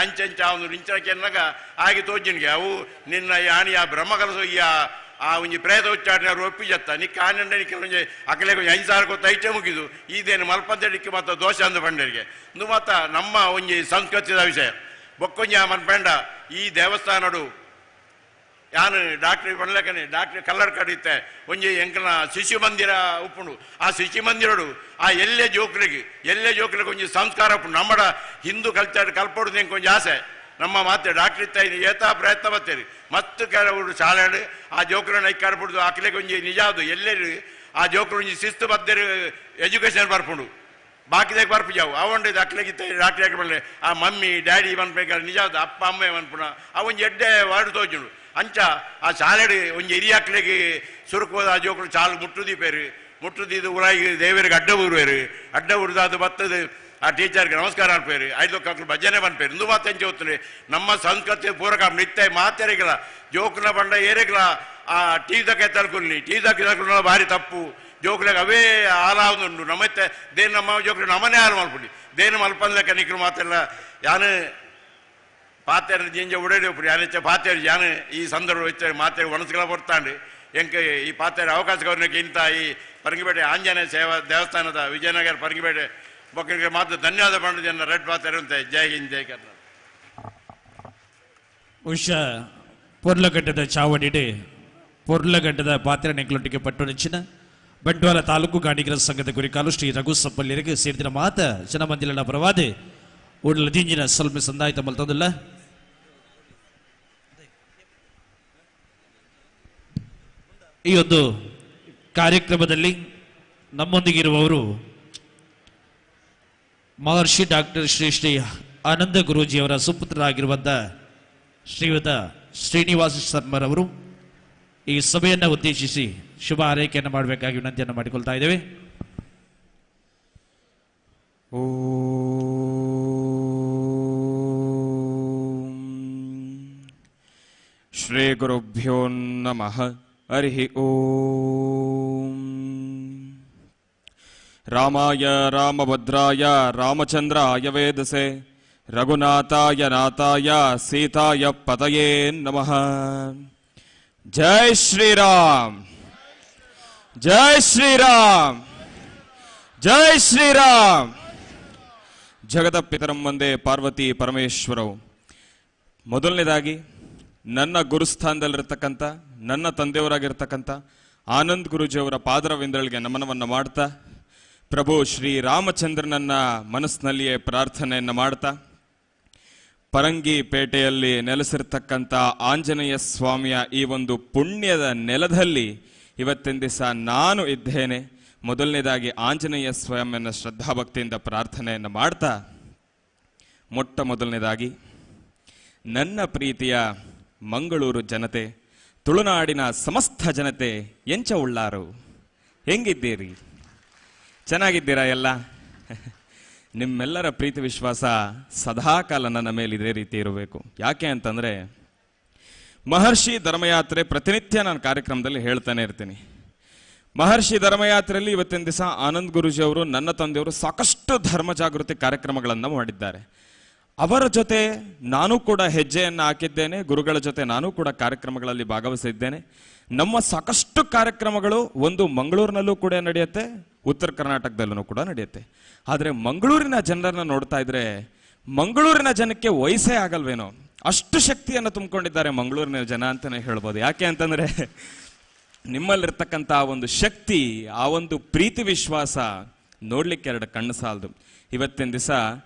ಅಂಚಂಚ ಅವನು ಇಂಚನಕ್ಕೆ ಎನ್ನಗ ಆಗಿ ತೋಜಿನ್ಗೆ ಅವು ನಿನ್ನ ಯಾನಿ ಆ ಬ್ರಹ್ಮಕಲಸ ಆ ಒಂಜಿ ಪ್ರೇತ ಉಚ್ಚಾಟನೆ ಅವ್ರು ಒಪ್ಪಿಜತ್ತ ನಿಕ್ಕ ಆನಂದ ನಿಕ್ಕ ಒಂಜಿ ಅಕಲೆ ಕೊಂಚ 5 ಸಾವಿರ ಕೊತ್ತ ಐಟೆ ಮುಗಿದು ಇದೇನು ಮಲ್ಪಂತಡಿಕ್ಕೆ ಮತ್ತು ದೋಷ ಅಂದು ಬಂಡರಿಗೆ ಇಂದು ಮಾತ ನಮ್ಮ ಒಂಜಿ ಸಂಸ್ಕೃತಿದ ವಿಷಯ ಬೊಕ್ಕೊಂಜಿ ಮನ್ಪೆಂಡ ಈ ದೇವಸ್ಥಾನಡು ಯಾನು ಡಾಕ್ಟ್ರಿ ಬಣ್ಲಕನೆ ಡಾಕ್ಟ್ರಿ ಕಲ್ಲರ್ ಕಡಿತೆ ಒಂಜಿ ಎಂಕಲ್ನ ಶಿಶು ಮಂದಿರ ಉಪ್ಪುಂಡು ಆ ಶಿಶು ಮಂದಿರಡು ಆ ಎಲ್ಲೇ ಜೋಕ್ಲಿಗೆ ಒಂಜಿ ಸಂಸ್ಕಾರ ಉಪ್ಪುಂಡು ನಮ್ಮಡ ಹಿಂದೂ ಕಲ್ಚರ್ ಕಲ್ಪೊಡುದು ಎಂಕ್ ಒಂಜಿ ಆಸೆ ನಮ್ಮ ಮಾತೆ ಡಾಕ್ಟ್ರ್ ಇತ್ತ ಏತಾ ಪ್ರಯತ್ನ ಬತ್ತೇರಿ ಮತ್ತು ಕೆಲವರು ಶಾಲೆ ಆ ಜೋಕ್ರನ್ನ ಇಕ್ಕಾಡ್ಬಿಡ್ದು ಅಕ್ಲೆಗೆ ಒಂಜಿ ನಿಜಾದು ಎಲ್ಲೆರು ಆ ಜೋಕ್ರು ಒಂಜಿ ಶಿಸ್ತು ಬದ್ದೇರು ಎಜುಕೇಶನ್ ಬರ್ಪುಂಡು ಬಾಕಿದಾಗ ಬರ್ಪಿಜಾವು ಅವಂಡು ಅಕ್ಲೆಗಿತ್ತ ಡಾಕ್ಟ್ರಿ ಹಾಕಿ ಬಂದ್ರೆ ಆ ಮಮ್ಮಿ ಡ್ಯಾಡಿ ಮನ್ಬೇಕಾದ್ರೆ ನಿಜಾದು ಅಪ್ಪ ಅಮ್ಮ ಮನ್ಪುಣ ಆ ಒಂಜಿ ಎಡ್ಡೆ ವಾರ್ಡು ತೋಜುಂಡು ಅಂಚ ಆ ಶಾಲೆಡು ಒಂಜಿ ಹಿರಿಯ ಅಕ್ಲೆಗೆ ಸುರುಕೋದ ಆ ಜೋಕ್ರು ಚಾಲು ಮುಟ್ಟುದಿದ್ದು ಉರಾಗಿ ದೇವರಿಗೆ ಅಡ್ಡ ಉರುದು ಅದು ಬತ್ತದು ಆ ಟೀಚರ್ಗೆ ನಮಸ್ಕಾರ ಅನ್ಪೇರು ಐದು ಮಕ್ಕಳು ಭಜನೆ ಬನ್ಪೇರು ಇಂದು ಮಾತೆಂಚೆ ಹೋಗ್ತಾನೆ ನಮ್ಮ ಸಂಸ್ಕೃತಿ ಪೂರಕ ನಿತ್ಯ ಮಾತೆರಿಗಳ ಜೋಕುಲ ಬಂಡ ಏರೆಗಳ ಆ ಟೀದಕ್ಕೆ ತಳ್ಕೊಳ್ಳಿ ಭಾರಿ ತಪ್ಪು ಜೋಕುಲಾಗ ಅವೇ ಹಾಲಾವುದುಂಡು ನಮ್ಮತ್ತೆ ದೇನು ನಮ್ಮ ಜೋಕುಲು ನಮ್ಮನೇ ಹಾಲು ಮಲ್ಪುಡಿ ದೇನು ಮಲ್ಪಂದ್ಲಕ್ಕ ನಿಕ್ರು ಮಾತೆಲ್ಲ ಯಾನು ಪಾತೆರ ಜಿಂಜ ಉಡೇಡಿ ಒಪ್ಪುಡಿ ಯಾನೆಚ್ಚ ಪಾತೆರು ಯಾನು ಈ ಸಂದರ್ಭ ಮಾತೆರು ಒಣಸ್ಗಳ ಬರ್ತಾಂಡು ಎಂಕ ಈ ಪಾತೆರ ಅವಕಾಶ ಗೌರ್ನಕ್ಕೆ ಇಂಥ ಈ ಪರಂಗಿಪೇಟೆ ಆಂಜನೇಯ ಸೇವಾ ದೇವಸ್ಥಾನದ ವಿಜಯನಗರ ಪರಂಗಿಪೇಟೆ ಬೊಕ್ಕರಿಗೆ ಮಾತ್ರ ಧನ್ಯವಾದ ಪಂಡ ಜನ ರೆಡ್ ಪಾತೆರು ಅಂತ ಜೈ ಹಿಂದ್ ಜೈ ಕರ್ನಾಟಕ ಉಷಾ ಪೊರ್ಲಗಡ್ಡದ ಚಾವಡಿಡೆ ಪೊರ್ಲಗಡ್ಡದ ಪಾತ್ರ ನೆಕ್ಲೊಟ್ಟಿಗೆ ಪಟ್ಟು ನೆಚ್ಚಿನ ಬಂಟ್ವಾಳ ತಾಲೂಕು ಗಾಣಿಗರ ಸಂಘದ ಕುರಿಕಾಲು ಶ್ರೀ ರಘು ಸಪ್ಪಲ್ಲಿರಿಗೆ ಸೇರಿದ ಮಾತ ಜನಮಂದಿರ ಪರವಾದೆ ಉಡಲ ದಿಂಜಿನ ಸ್ವಲ್ಪ ಸಂದಾಯಿತ ಮಲ್ತಂದಿಲ್ಲ ಈ ಒಂದು ಕಾರ್ಯಕ್ರಮದಲ್ಲಿ ನಮ್ಮೊಂದಿಗಿರುವವರು ಮಹರ್ಷಿ ಡಾಕ್ಟರ್ ಶ್ರೀ ಆನಂದ ಗುರೂಜಿಯವರ ಸುಪುತ್ರರಾಗಿರುವಂತಹ ಶ್ರೀಯುತ ಶ್ರೀನಿವಾಸ ಶರ್ಮರವರು ಈ ಸಭೆಯನ್ನು ಉದ್ದೇಶಿಸಿ ಶುಭ ಹಾರೈಕೆಯನ್ನು ಮಾಡಬೇಕಾಗಿ ವಿನಂತಿಯನ್ನು ಮಾಡಿಕೊಳ್ತಾ ಇದ್ದೇವೆ. ಶ್ರೀ ಗುರುಭ್ಯೋ ನಮಃ. ಹರಿ ಓಂ. ರಾಮಾಯ ರಾಮಭದ್ರಾಯ ರಾಮಚಂದ್ರಾಯ ವೇದಸೆ ರಘುನಾಥಾಯ ನಾಥಾಯ ಸೀತಾಯ ಪತಯೇ ನಮಃ. ಜೈ ಶ್ರೀರಾಮ್, ಜೈ ಶ್ರೀರಾಮ್, ಜೈ ಶ್ರೀರಾಮ್. ಜಗದ ಪಿತರಂ ಒಂದೇ ಪಾರ್ವತಿ ಪರಮೇಶ್ವರವು. ಮೊದಲನೇದಾಗಿ ನನ್ನ ಗುರುಸ್ಥಾನದಲ್ಲಿರ್ತಕ್ಕಂಥ ನನ್ನ ತಂದೆಯವರಾಗಿರ್ತಕ್ಕಂಥ ಆನಂದ್ ಗುರುಜಿಯವರ ಪಾದರವಿಂದಗಳಿಗೆ ನಮನವನ್ನು ಮಾಡ್ತಾ, ಪ್ರಭು ಶ್ರೀ ರಾಮಚಂದ್ರನನ್ನ ಮನಸ್ಸಿನಲ್ಲಿಯೇ ಪ್ರಾರ್ಥನೆಯನ್ನು ಮಾಡ್ತಾ, ಪರಂಗಿ ಪೇಟೆಯಲ್ಲಿ ನೆಲೆಸಿರ್ತಕ್ಕಂಥ ಆಂಜನೇಯ ಸ್ವಾಮಿಯ ಈ ಒಂದು ಪುಣ್ಯದ ನೆಲದಲ್ಲಿ ಇವತ್ತಿನ ದಿವಸ ನಾನು ಇದ್ದೇನೆ. ಮೊದಲನೇದಾಗಿ ಆಂಜನೇಯ ಸ್ವಾಮಿಯನ್ನು ಶ್ರದ್ಧಾಭಕ್ತಿಯಿಂದ ಪ್ರಾರ್ಥನೆಯನ್ನು ಮಾಡ್ತಾ, ಮೊಟ್ಟ ಮೊದಲನೇದಾಗಿ ನನ್ನ ಪ್ರೀತಿಯ ಮಂಗಳೂರು ಜನತೆ, ತುಳುನಾಡಿನ ಸಮಸ್ತ ಜನತೆ ಎಂಚ ಉಳ್ಳಾರು, ಹೆಂಗಿದ್ದೀರಿ? ಚೆನ್ನಾಗಿದ್ದೀರಾ ಎಲ್ಲ? ನಿಮ್ಮೆಲ್ಲರ ಪ್ರೀತಿ ವಿಶ್ವಾಸ ಸದಾಕಾಲ ನನ್ನ ಮೇಲೆ ಇದೇ ರೀತಿ ಇರಬೇಕು. ಯಾಕೆ ಅಂತಂದರೆ, ಮಹರ್ಷಿ ಧರ್ಮಯಾತ್ರೆ ಪ್ರತಿನಿತ್ಯ ನಾನು ಕಾರ್ಯಕ್ರಮದಲ್ಲಿ ಹೇಳ್ತಾನೆ ಇರ್ತೀನಿ. ಮಹರ್ಷಿ ಧರ್ಮಯಾತ್ರೆಯಲ್ಲಿ ಇವತ್ತಿನ ದಿವಸ ಆನಂದ್ ಗುರುಜಿ ಅವರು, ನನ್ನ ತಂದೆಯವರು ಸಾಕಷ್ಟು ಧರ್ಮ ಜಾಗೃತಿ ಕಾರ್ಯಕ್ರಮಗಳನ್ನು ಮಾಡಿದ್ದಾರೆ. ಅವರ ಜೊತೆ ನಾನು ಕೂಡ ಹೆಜ್ಜೆಯನ್ನು ಹಾಕಿದ್ದೇನೆ. ಗುರುಗಳ ಜೊತೆ ನಾನು ಕೂಡ ಕಾರ್ಯಕ್ರಮಗಳಲ್ಲಿ ಭಾಗವಹಿಸಿದ್ದೇನೆ. ನಮ್ಮ ಸಾಕಷ್ಟು ಕಾರ್ಯಕ್ರಮಗಳು ಒಂದು ಮಂಗಳೂರಿನಲ್ಲೂ ಕೂಡ ನಡೆಯುತ್ತೆ, ಉತ್ತರ ಕರ್ನಾಟಕದಲ್ಲೂ ಕೂಡ ನಡೆಯುತ್ತೆ. ಆದರೆ ಮಂಗಳೂರಿನ ಜನರನ್ನ ನೋಡ್ತಾ ಇದ್ರೆ ಮಂಗಳೂರಿನ ಜನಕ್ಕೆ ವಯಸ್ಸೇ ಆಗಲ್ವೇನೋ, ಅಷ್ಟು ಶಕ್ತಿಯನ್ನು ತುಂಬಿಕೊಂಡಿದ್ದಾರೆ ಮಂಗಳೂರಿನ ಜನ ಅಂತಾನೆ ಹೇಳ್ಬೋದು. ಯಾಕೆ ಅಂತಂದ್ರೆ, ನಿಮ್ಮಲ್ಲಿರ್ತಕ್ಕಂಥ ಒಂದು ಶಕ್ತಿ, ಆ ಒಂದು ಪ್ರೀತಿ ವಿಶ್ವಾಸ ನೋಡ್ಲಿಕ್ಕೆ ಎರಡು ಕಣ್ಣು ಸಾಲದು. ಇವತ್ತಿನ ದಿವಸ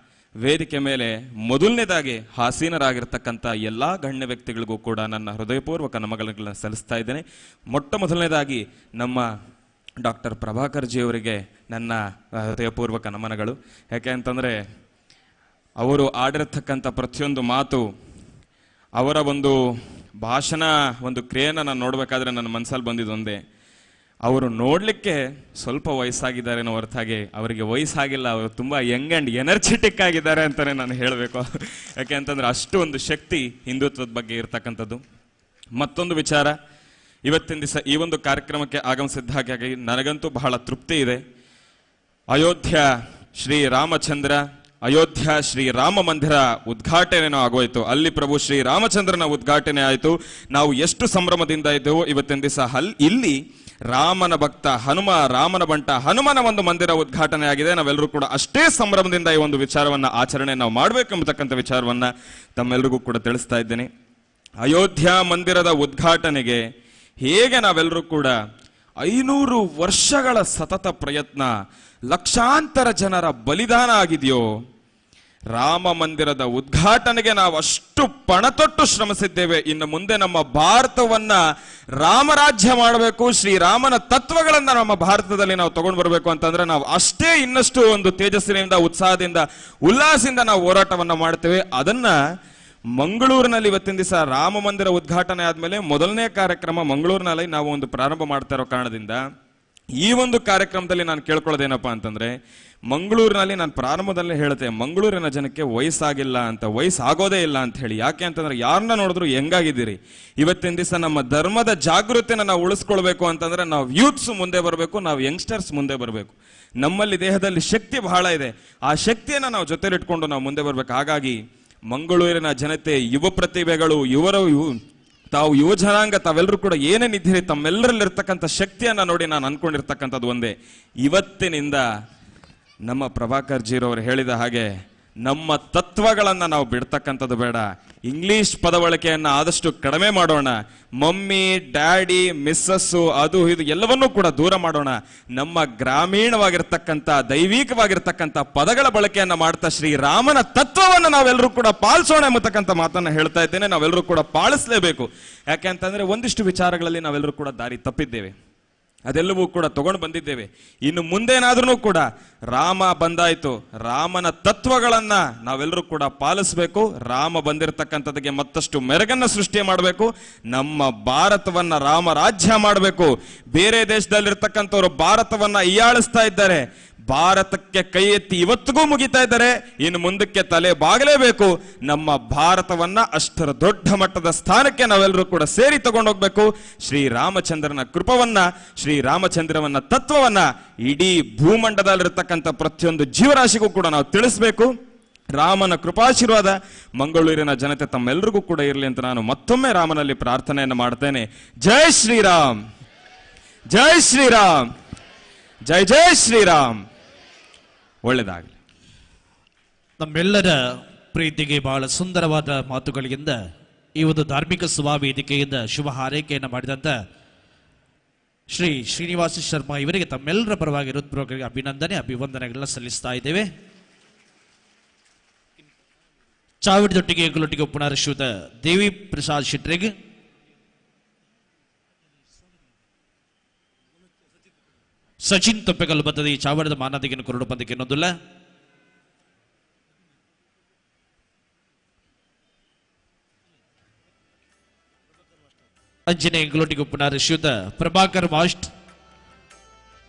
ವೇದಿಕೆ ಮೇಲೆ ಮೊದಲನೇದಾಗಿ ಆಸೀನರಾಗಿರ್ತಕ್ಕಂಥ ಎಲ್ಲ ಗಣ್ಯ ವ್ಯಕ್ತಿಗಳಿಗೂ ಕೂಡ ನನ್ನ ಹೃದಯಪೂರ್ವಕ ನಮನಗಳನ್ನು ಸಲ್ಲಿಸ್ತಾ ಇದ್ದೇನೆ. ಮೊಟ್ಟ ಮೊದಲನೇದಾಗಿ ನಮ್ಮ ಡಾಕ್ಟರ್ ಪ್ರಭಾಕರ್ ಜಿ ಅವರಿಗೆ ನನ್ನ ಹೃದಯಪೂರ್ವಕ ನಮನಗಳು. ಯಾಕೆ ಅಂತಂದರೆ, ಅವರು ಆಡಿರ್ತಕ್ಕಂಥ ಪ್ರತಿಯೊಂದು ಮಾತು, ಅವರ ಒಂದು ಭಾಷಣ, ಒಂದು ಕ್ರಿಯೆಯನ್ನು ನಾನು ನೋಡಬೇಕಾದ್ರೆ ನನ್ನ ಮನಸ್ಸಲ್ಲಿ ಬಂದಿದ್ದೊಂದೇ, ಅವರು ನೋಡಲಿಕ್ಕೆ ಸ್ವಲ್ಪ ವಯಸ್ಸಾಗಿದ್ದಾರೇನೋ ಹೊರತಾಗಿ ಅವರಿಗೆ ವಯಸ್ಸಾಗಿಲ್ಲ, ಅವರು ತುಂಬ ಯಂಗ್ ಆ್ಯಂಡ್ ಎನರ್ಜೆಟಿಕ್ ಆಗಿದ್ದಾರೆ ಅಂತಲೇ ನಾನು ಹೇಳಬೇಕು. ಯಾಕೆ ಅಂತಂದರೆ ಅಷ್ಟು ಒಂದು ಶಕ್ತಿ ಹಿಂದುತ್ವದ ಬಗ್ಗೆ ಇರ್ತಕ್ಕಂಥದ್ದು. ಮತ್ತೊಂದು ವಿಚಾರ, ಇವತ್ತಿನ ದಿವಸ ಈ ಒಂದು ಕಾರ್ಯಕ್ರಮಕ್ಕೆ ಆಗಮಿಸಿದ್ದ ಹಾಗಾಗಿ ನನಗಂತೂ ಬಹಳ ತೃಪ್ತಿ ಇದೆ. ಅಯೋಧ್ಯ ಶ್ರೀ ರಾಮಚಂದ್ರ, ಅಯೋಧ್ಯ ಶ್ರೀ ರಾಮ ಮಂದಿರ ಉದ್ಘಾಟನೆನೂ ಆಗೋಯ್ತು. ಅಲ್ಲಿ ಪ್ರಭು ಶ್ರೀ ರಾಮಚಂದ್ರನ ಉದ್ಘಾಟನೆ ಆಯಿತು. ನಾವು ಎಷ್ಟು ಸಂಭ್ರಮದಿಂದ ಇದ್ದೆವು. ಇವತ್ತಿನ ದಿವಸ ಇಲ್ಲಿ ರಾಮನ ಭಕ್ತ ಹನುಮ, ರಾಮನ ಬಂಟ ಹನುಮನ ಒಂದು ಮಂದಿರ ಉದ್ಘಾಟನೆ ಆಗಿದೆ. ನಾವೆಲ್ಲರೂ ಕೂಡ ಅಷ್ಟೇ ಸಂಭ್ರಮದಿಂದ ಈ ಒಂದು ವಿಚಾರವನ್ನ ಆಚರಣೆ ನಾವು ಮಾಡಬೇಕು ಎಂಬತಕ್ಕಂಥ ವಿಚಾರವನ್ನ ತಮ್ಮೆಲ್ಲರಿಗೂ ಕೂಡ ತಿಳಿಸ್ತಾ ಇದ್ದೇನೆ. ಅಯೋಧ್ಯ ಮಂದಿರದ ಉದ್ಘಾಟನೆಗೆ ಹೇಗೆ ನಾವೆಲ್ಲರೂ ಕೂಡ 500 ವರ್ಷಗಳ ಸತತ ಪ್ರಯತ್ನ, ಲಕ್ಷಾಂತರ ಜನರ ಬಲಿದಾನ ಆಗಿದೆಯೋ, ರಾಮ ಮಂದಿರದ ಉದ್ಘಾಟನೆಗೆ ನಾವು ಅಷ್ಟು ಪಣತೊಟ್ಟು ಶ್ರಮಿಸಿದ್ದೇವೆ. ಇನ್ನು ಮುಂದೆ ನಮ್ಮ ಭಾರತವನ್ನ ರಾಮರಾಜ್ಯ ಮಾಡಬೇಕು, ಶ್ರೀರಾಮನ ತತ್ವಗಳನ್ನ ನಮ್ಮ ಭಾರತದಲ್ಲಿ ನಾವು ತಗೊಂಡು ಬರಬೇಕು ಅಂತಂದ್ರೆ ನಾವು ಅಷ್ಟೇ ಇನ್ನಷ್ಟು ಒಂದು ತೇಜಸ್ಸಿನಿಂದ, ಉತ್ಸಾಹದಿಂದ, ಉಲ್ಲಾಸದಿಂದ ನಾವು ಹೋರಾಟವನ್ನ ಮಾಡ್ತೇವೆ. ಅದನ್ನ ಮಂಗಳೂರಿನಲ್ಲಿ ಇವತ್ತಿನ ದಿವಸ ರಾಮ ಮಂದಿರ ಉದ್ಘಾಟನೆ ಆದ್ಮೇಲೆ ಮೊದಲನೇ ಕಾರ್ಯಕ್ರಮ ಮಂಗಳೂರಿನಲ್ಲಿ ನಾವು ಒಂದು ಪ್ರಾರಂಭ ಮಾಡ್ತಾ ಇರೋ ಕಾರಣದಿಂದ ಈ ಒಂದು ಕಾರ್ಯಕ್ರಮದಲ್ಲಿ ನಾನು ಕೇಳ್ಕೊಳ್ಳೋದೇನಪ್ಪ ಅಂತಂದ್ರೆ, ಮಂಗಳೂರಿನಲ್ಲಿ ನಾನು ಪ್ರಾರಂಭದಲ್ಲೇ ಹೇಳ್ತೆ, ಮಂಗಳೂರಿನ ಜನಕ್ಕೆ ವಯಸ್ಸಾಗಿಲ್ಲ ಅಂತ, ವಯಸ್ಸಾಗೋದೇ ಇಲ್ಲ ಅಂತ ಹೇಳಿ. ಯಾಕೆ ಅಂತಂದ್ರೆ, ಯಾರನ್ನ ನೋಡಿದ್ರು ಹೆಂಗಾಗಿದ್ದೀರಿ. ಇವತ್ತಿನ ದಿವಸ ನಮ್ಮ ಧರ್ಮದ ಜಾಗೃತಿನ ನಾವು ಉಳಿಸ್ಕೊಳ್ಬೇಕು ಅಂತಂದ್ರೆ ನಾವು ಯೂತ್ಸ್ ಮುಂದೆ ಬರಬೇಕು, ನಾವು ಯಂಗ್ಸ್ಟರ್ಸ್ ಮುಂದೆ ಬರಬೇಕು. ನಮ್ಮಲ್ಲಿ ದೇಹದಲ್ಲಿ ಶಕ್ತಿ ಬಹಳ ಇದೆ, ಆ ಶಕ್ತಿಯನ್ನ ನಾವು ಜೊತೆಲಿಟ್ಕೊಂಡು ನಾವು ಮುಂದೆ ಬರ್ಬೇಕು. ಹಾಗಾಗಿ ಮಂಗಳೂರಿನ ಜನತೆ, ಯುವ ಪ್ರತಿಭೆಗಳು, ತಾವು ಯುವ ಜನಾಂಗ, ತಾವೆಲ್ಲರೂ ಕೂಡ ಏನೇನಿದ್ದೀರಿ, ತಮ್ಮೆಲ್ಲರಲ್ಲಿರ್ತಕ್ಕಂಥ ಶಕ್ತಿಯನ್ನ ನೋಡಿ ನಾನು ಅನ್ಕೊಂಡಿರ್ತಕ್ಕಂಥದ್ದು ಒಂದೇ, ಇವತ್ತಿನಿಂದ ನಮ್ಮ ಪ್ರಭಾಕರ್ ಜೀರವರು ಹೇಳಿದ ಹಾಗೆ ನಮ್ಮ ತತ್ವಗಳನ್ನ ನಾವು ಬಿಡ್ತಕ್ಕಂಥದ್ದು ಬೇಡ. ಇಂಗ್ಲಿಷ್ ಪದಬಳಕೆಯನ್ನ ಆದಷ್ಟು ಕಡಿಮೆ ಮಾಡೋಣ. ಮಮ್ಮಿ, ಡ್ಯಾಡಿ, ಮಿಸ್ಸಸ್ಸು, ಅದು ಇದು ಎಲ್ಲವನ್ನೂ ಕೂಡ ದೂರ ಮಾಡೋಣ. ನಮ್ಮ ಗ್ರಾಮೀಣವಾಗಿರ್ತಕ್ಕಂಥ, ದೈವಿಕವಾಗಿರ್ತಕ್ಕಂಥ ಪದಗಳ ಬಳಕೆಯನ್ನ ಮಾಡ್ತಾ ಶ್ರೀರಾಮನ ತತ್ವವನ್ನು ನಾವೆಲ್ಲರೂ ಕೂಡ ಪಾಲಿಸೋಣ ಎಂಬತಕ್ಕಂಥ ಮಾತನ್ನ ಹೇಳ್ತಾ ಇದ್ದೇನೆ. ನಾವೆಲ್ಲರೂ ಕೂಡ ಪಾಲಿಸಲೇಬೇಕು. ಯಾಕೆ ಅಂತಂದ್ರೆ, ಒಂದಿಷ್ಟು ವಿಚಾರಗಳಲ್ಲಿ ನಾವೆಲ್ಲರೂ ಕೂಡ ದಾರಿ ತಪ್ಪಿದ್ದೇವೆ, ಅದೆಲ್ಲವೂ ಕೂಡ ತಗೊಂಡು ಬಂದಿದ್ದೇವೆ. ಇನ್ನು ಮುಂದೇನಾದ್ರೂ ಕೂಡ ರಾಮ ಬಂದಾಯ್ತು, ರಾಮನ ತತ್ವಗಳನ್ನ ನಾವೆಲ್ಲರೂ ಕೂಡ ಪಾಲಿಸಬೇಕು. ರಾಮ ಬಂದಿರತಕ್ಕಂಥದ್ದಕ್ಕೆ ಮತ್ತಷ್ಟು ಮೆರಗನ್ನ ಸೃಷ್ಟಿ ಮಾಡಬೇಕು. ನಮ್ಮ ಭಾರತವನ್ನ ರಾಮ ರಾಜ್ಯ ಮಾಡಬೇಕು. ಬೇರೆ ದೇಶದಲ್ಲಿರ್ತಕ್ಕಂಥವ್ರು ಭಾರತವನ್ನ ಹೀಯಾಳಿಸ್ತಾ ಇದ್ದಾರೆ, ಭಾರತಕ್ಕೆ ಕೈ ಎತ್ತಿ ಇವತ್ತಿಗೂ ಮುಗಿತಾ ಇದ್ದಾರೆ. ಇನ್ನು ಮುಂದಕ್ಕೆ ತಲೆ ಬಾಗಲೇಬೇಕು. ನಮ್ಮ ಭಾರತವನ್ನ ಅಷ್ಟರ ದೊಡ್ಡ ಮಟ್ಟದ ಸ್ಥಾನಕ್ಕೆ ನಾವೆಲ್ಲರೂ ಕೂಡ ಸೇರಿ ತಗೊಂಡೋಗ್ಬೇಕು. ಶ್ರೀರಾಮಚಂದ್ರನ ಕೃಪವನ್ನ, ಶ್ರೀರಾಮಚಂದ್ರವನ್ನ ತತ್ವವನ್ನ ಇಡೀ ಭೂಮಂಡದಲ್ಲಿರ್ತಕ್ಕಂಥ ಪ್ರತಿಯೊಂದು ಜೀವರಾಶಿಗೂ ಕೂಡ ನಾವು ತಿಳಿಸ್ಬೇಕು. ರಾಮನ ಕೃಪಾಶೀರ್ವಾದ ಮಂಗಳೂರಿನ ಜನತೆ ತಮ್ಮೆಲ್ಲರಿಗೂ ಕೂಡ ಇರಲಿ ಅಂತ ನಾನು ಮತ್ತೊಮ್ಮೆ ರಾಮನಲ್ಲಿ ಪ್ರಾರ್ಥನೆಯನ್ನು ಮಾಡ್ತೇನೆ. ಜೈ ಶ್ರೀರಾಮ್, ಜೈ ಶ್ರೀರಾಮ್, ಜೈ ಜೈ ಶ್ರೀರಾಮ್. ಒಳ್ಳೆಯದಾಗಲಿ. ನಮ್ಮೆಲ್ಲರ ಪ್ರೀತಿಗೆ ಬಹಳ ಸುಂದರವಾದ ಮಾತುಗಳಿಂದ ಈ ಒಂದು ಧಾರ್ಮಿಕ ಸಭಾ ವೇದಿಕೆಯಿಂದ ಶುಭ ಹಾರೈಕೆಯನ್ನು ಮಾಡಿದಂಥ ಶ್ರೀ ಶ್ರೀನಿವಾಸ ಶರ್ಮಾ ಇವರಿಗೆ ತಮ್ಮೆಲ್ಲರ ಪರವಾಗಿ ಹೃತ್ಪೂರ್ವಕ ಅಭಿನಂದನೆ ಅಭಿವಂದನೆಗಳನ್ನ ಸಲ್ಲಿಸ್ತಾ ಇದ್ದೇವೆ. ಚಾವಡಿದೊಟ್ಟಿಗೆ ಗುಲೊಟ್ಟಿಗೆ ಪುನಃ ಶ್ರೀಯುತ ದೇವಿ ಪ್ರಸಾದ್ ಶೆಟ್ರಿಗೆ, ಸಚಿನ್ ತೊಪ್ಪೆಗಲ್ಲು ಬತ್ತದೆ ಈ ಚಾವಡದ ಮಾನದಿಗೆಯನ್ನು ಕೊರಡು ಪಂದಕ್ಕೆ ಎನ್ನುವುದಿಲ್ಲ. ಅಂಜನೆ ಗುಲೊಟ್ಟಿಗೆ ಪುನಃ ಶ್ರೀಯುತ ಪ್ರಭಾಕರ್ ಮಾಸ್ಟ್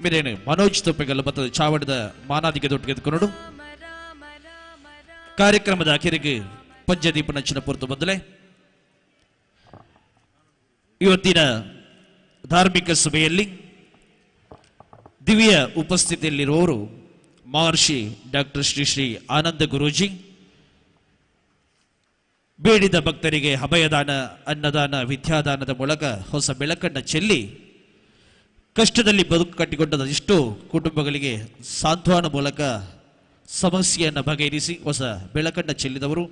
ಮೇರೇನು ಮನೋಜ್ ತೊಪ್ಪೆಗಲ್ಲು ಬತ್ತದೆ ಚಾವಡದ ಮಾನಾದಿಗೆ ದೊಟ್ಟಿಗೆದುಕೊಂಡು ಕಾರ್ಯಕ್ರಮದ ಅಖಿರಿಗೆ ಪಂಚದೀಪ ನಚ್ಚಿನ ಪೂರ್ತು ಮೊದಲೇ ಇವತ್ತಿನ ಧಾರ್ಮಿಕ ಸಭೆಯಲ್ಲಿ ದಿವ್ಯ ಉಪಸ್ಥಿತಿಯಲ್ಲಿರುವವರು ಮಹರ್ಷಿ ಡಾಕ್ಟರ್ ಶ್ರೀ ಶ್ರೀ ಆನಂದ ಗುರೂಜಿ. ಬೇಡಿದ ಭಕ್ತರಿಗೆ ಅಭಯದಾನ, ಅನ್ನದಾನ, ವಿದ್ಯಾದಾನದ ಮೂಲಕ ಹೊಸ ಬೆಳಕನ್ನು ಚೆಲ್ಲಿ ಕಷ್ಟದಲ್ಲಿ ಬದುಕು ಕಟ್ಟಿಕೊಂಡ ಇಷ್ಟು ಕುಟುಂಬಗಳಿಗೆ ಸಾಂತ್ವನ ಮೂಲಕ ಸಮಸ್ಯೆಯನ್ನು ಬಗೆಹರಿಸಿ ಹೊಸ ಬೆಳಕನ್ನು ಚೆಲ್ಲಿದವರು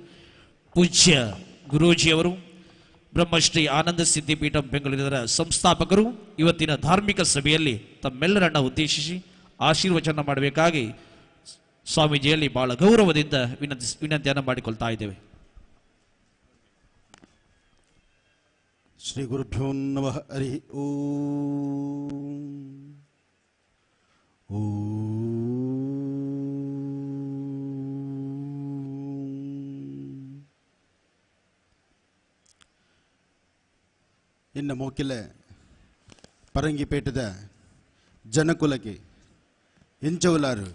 ಪೂಜ್ಯ ಗುರೂಜಿಯವರು, ಬ್ರಹ್ಮಶ್ರೀ ಆನಂದ ಸಿದ್ಧಿಪೀಠ ಬೆಂಗಳೂರಿನ ಸಂಸ್ಥಾಪಕರು. ಇವತ್ತಿನ ಧಾರ್ಮಿಕ ಸಭೆಯಲ್ಲಿ ತಮ್ಮೆಲ್ಲರನ್ನ ಉದ್ದೇಶಿಸಿ ಆಶೀರ್ವಚನ ಮಾಡಬೇಕಾಗಿ ಸ್ವಾಮೀಜಿಯಲ್ಲಿ ಬಹಳ ಗೌರವದಿಂದ ವಿನಂತಿಯನ್ನು ಮಾಡಿಕೊಳ್ತಾ ಇದ್ದೇವೆ. ಶ್ರೀ ಗುರುಭ್ಯೋ ನಮಃ. ಹರಿ ಓಂ. ಇನ್ನು ಮೂಕಿಲೆ ಪರಂಗಿಪೇಟದ ಜನಕುಲಕ್ಕೆ ಇಂಚವುಲಾರು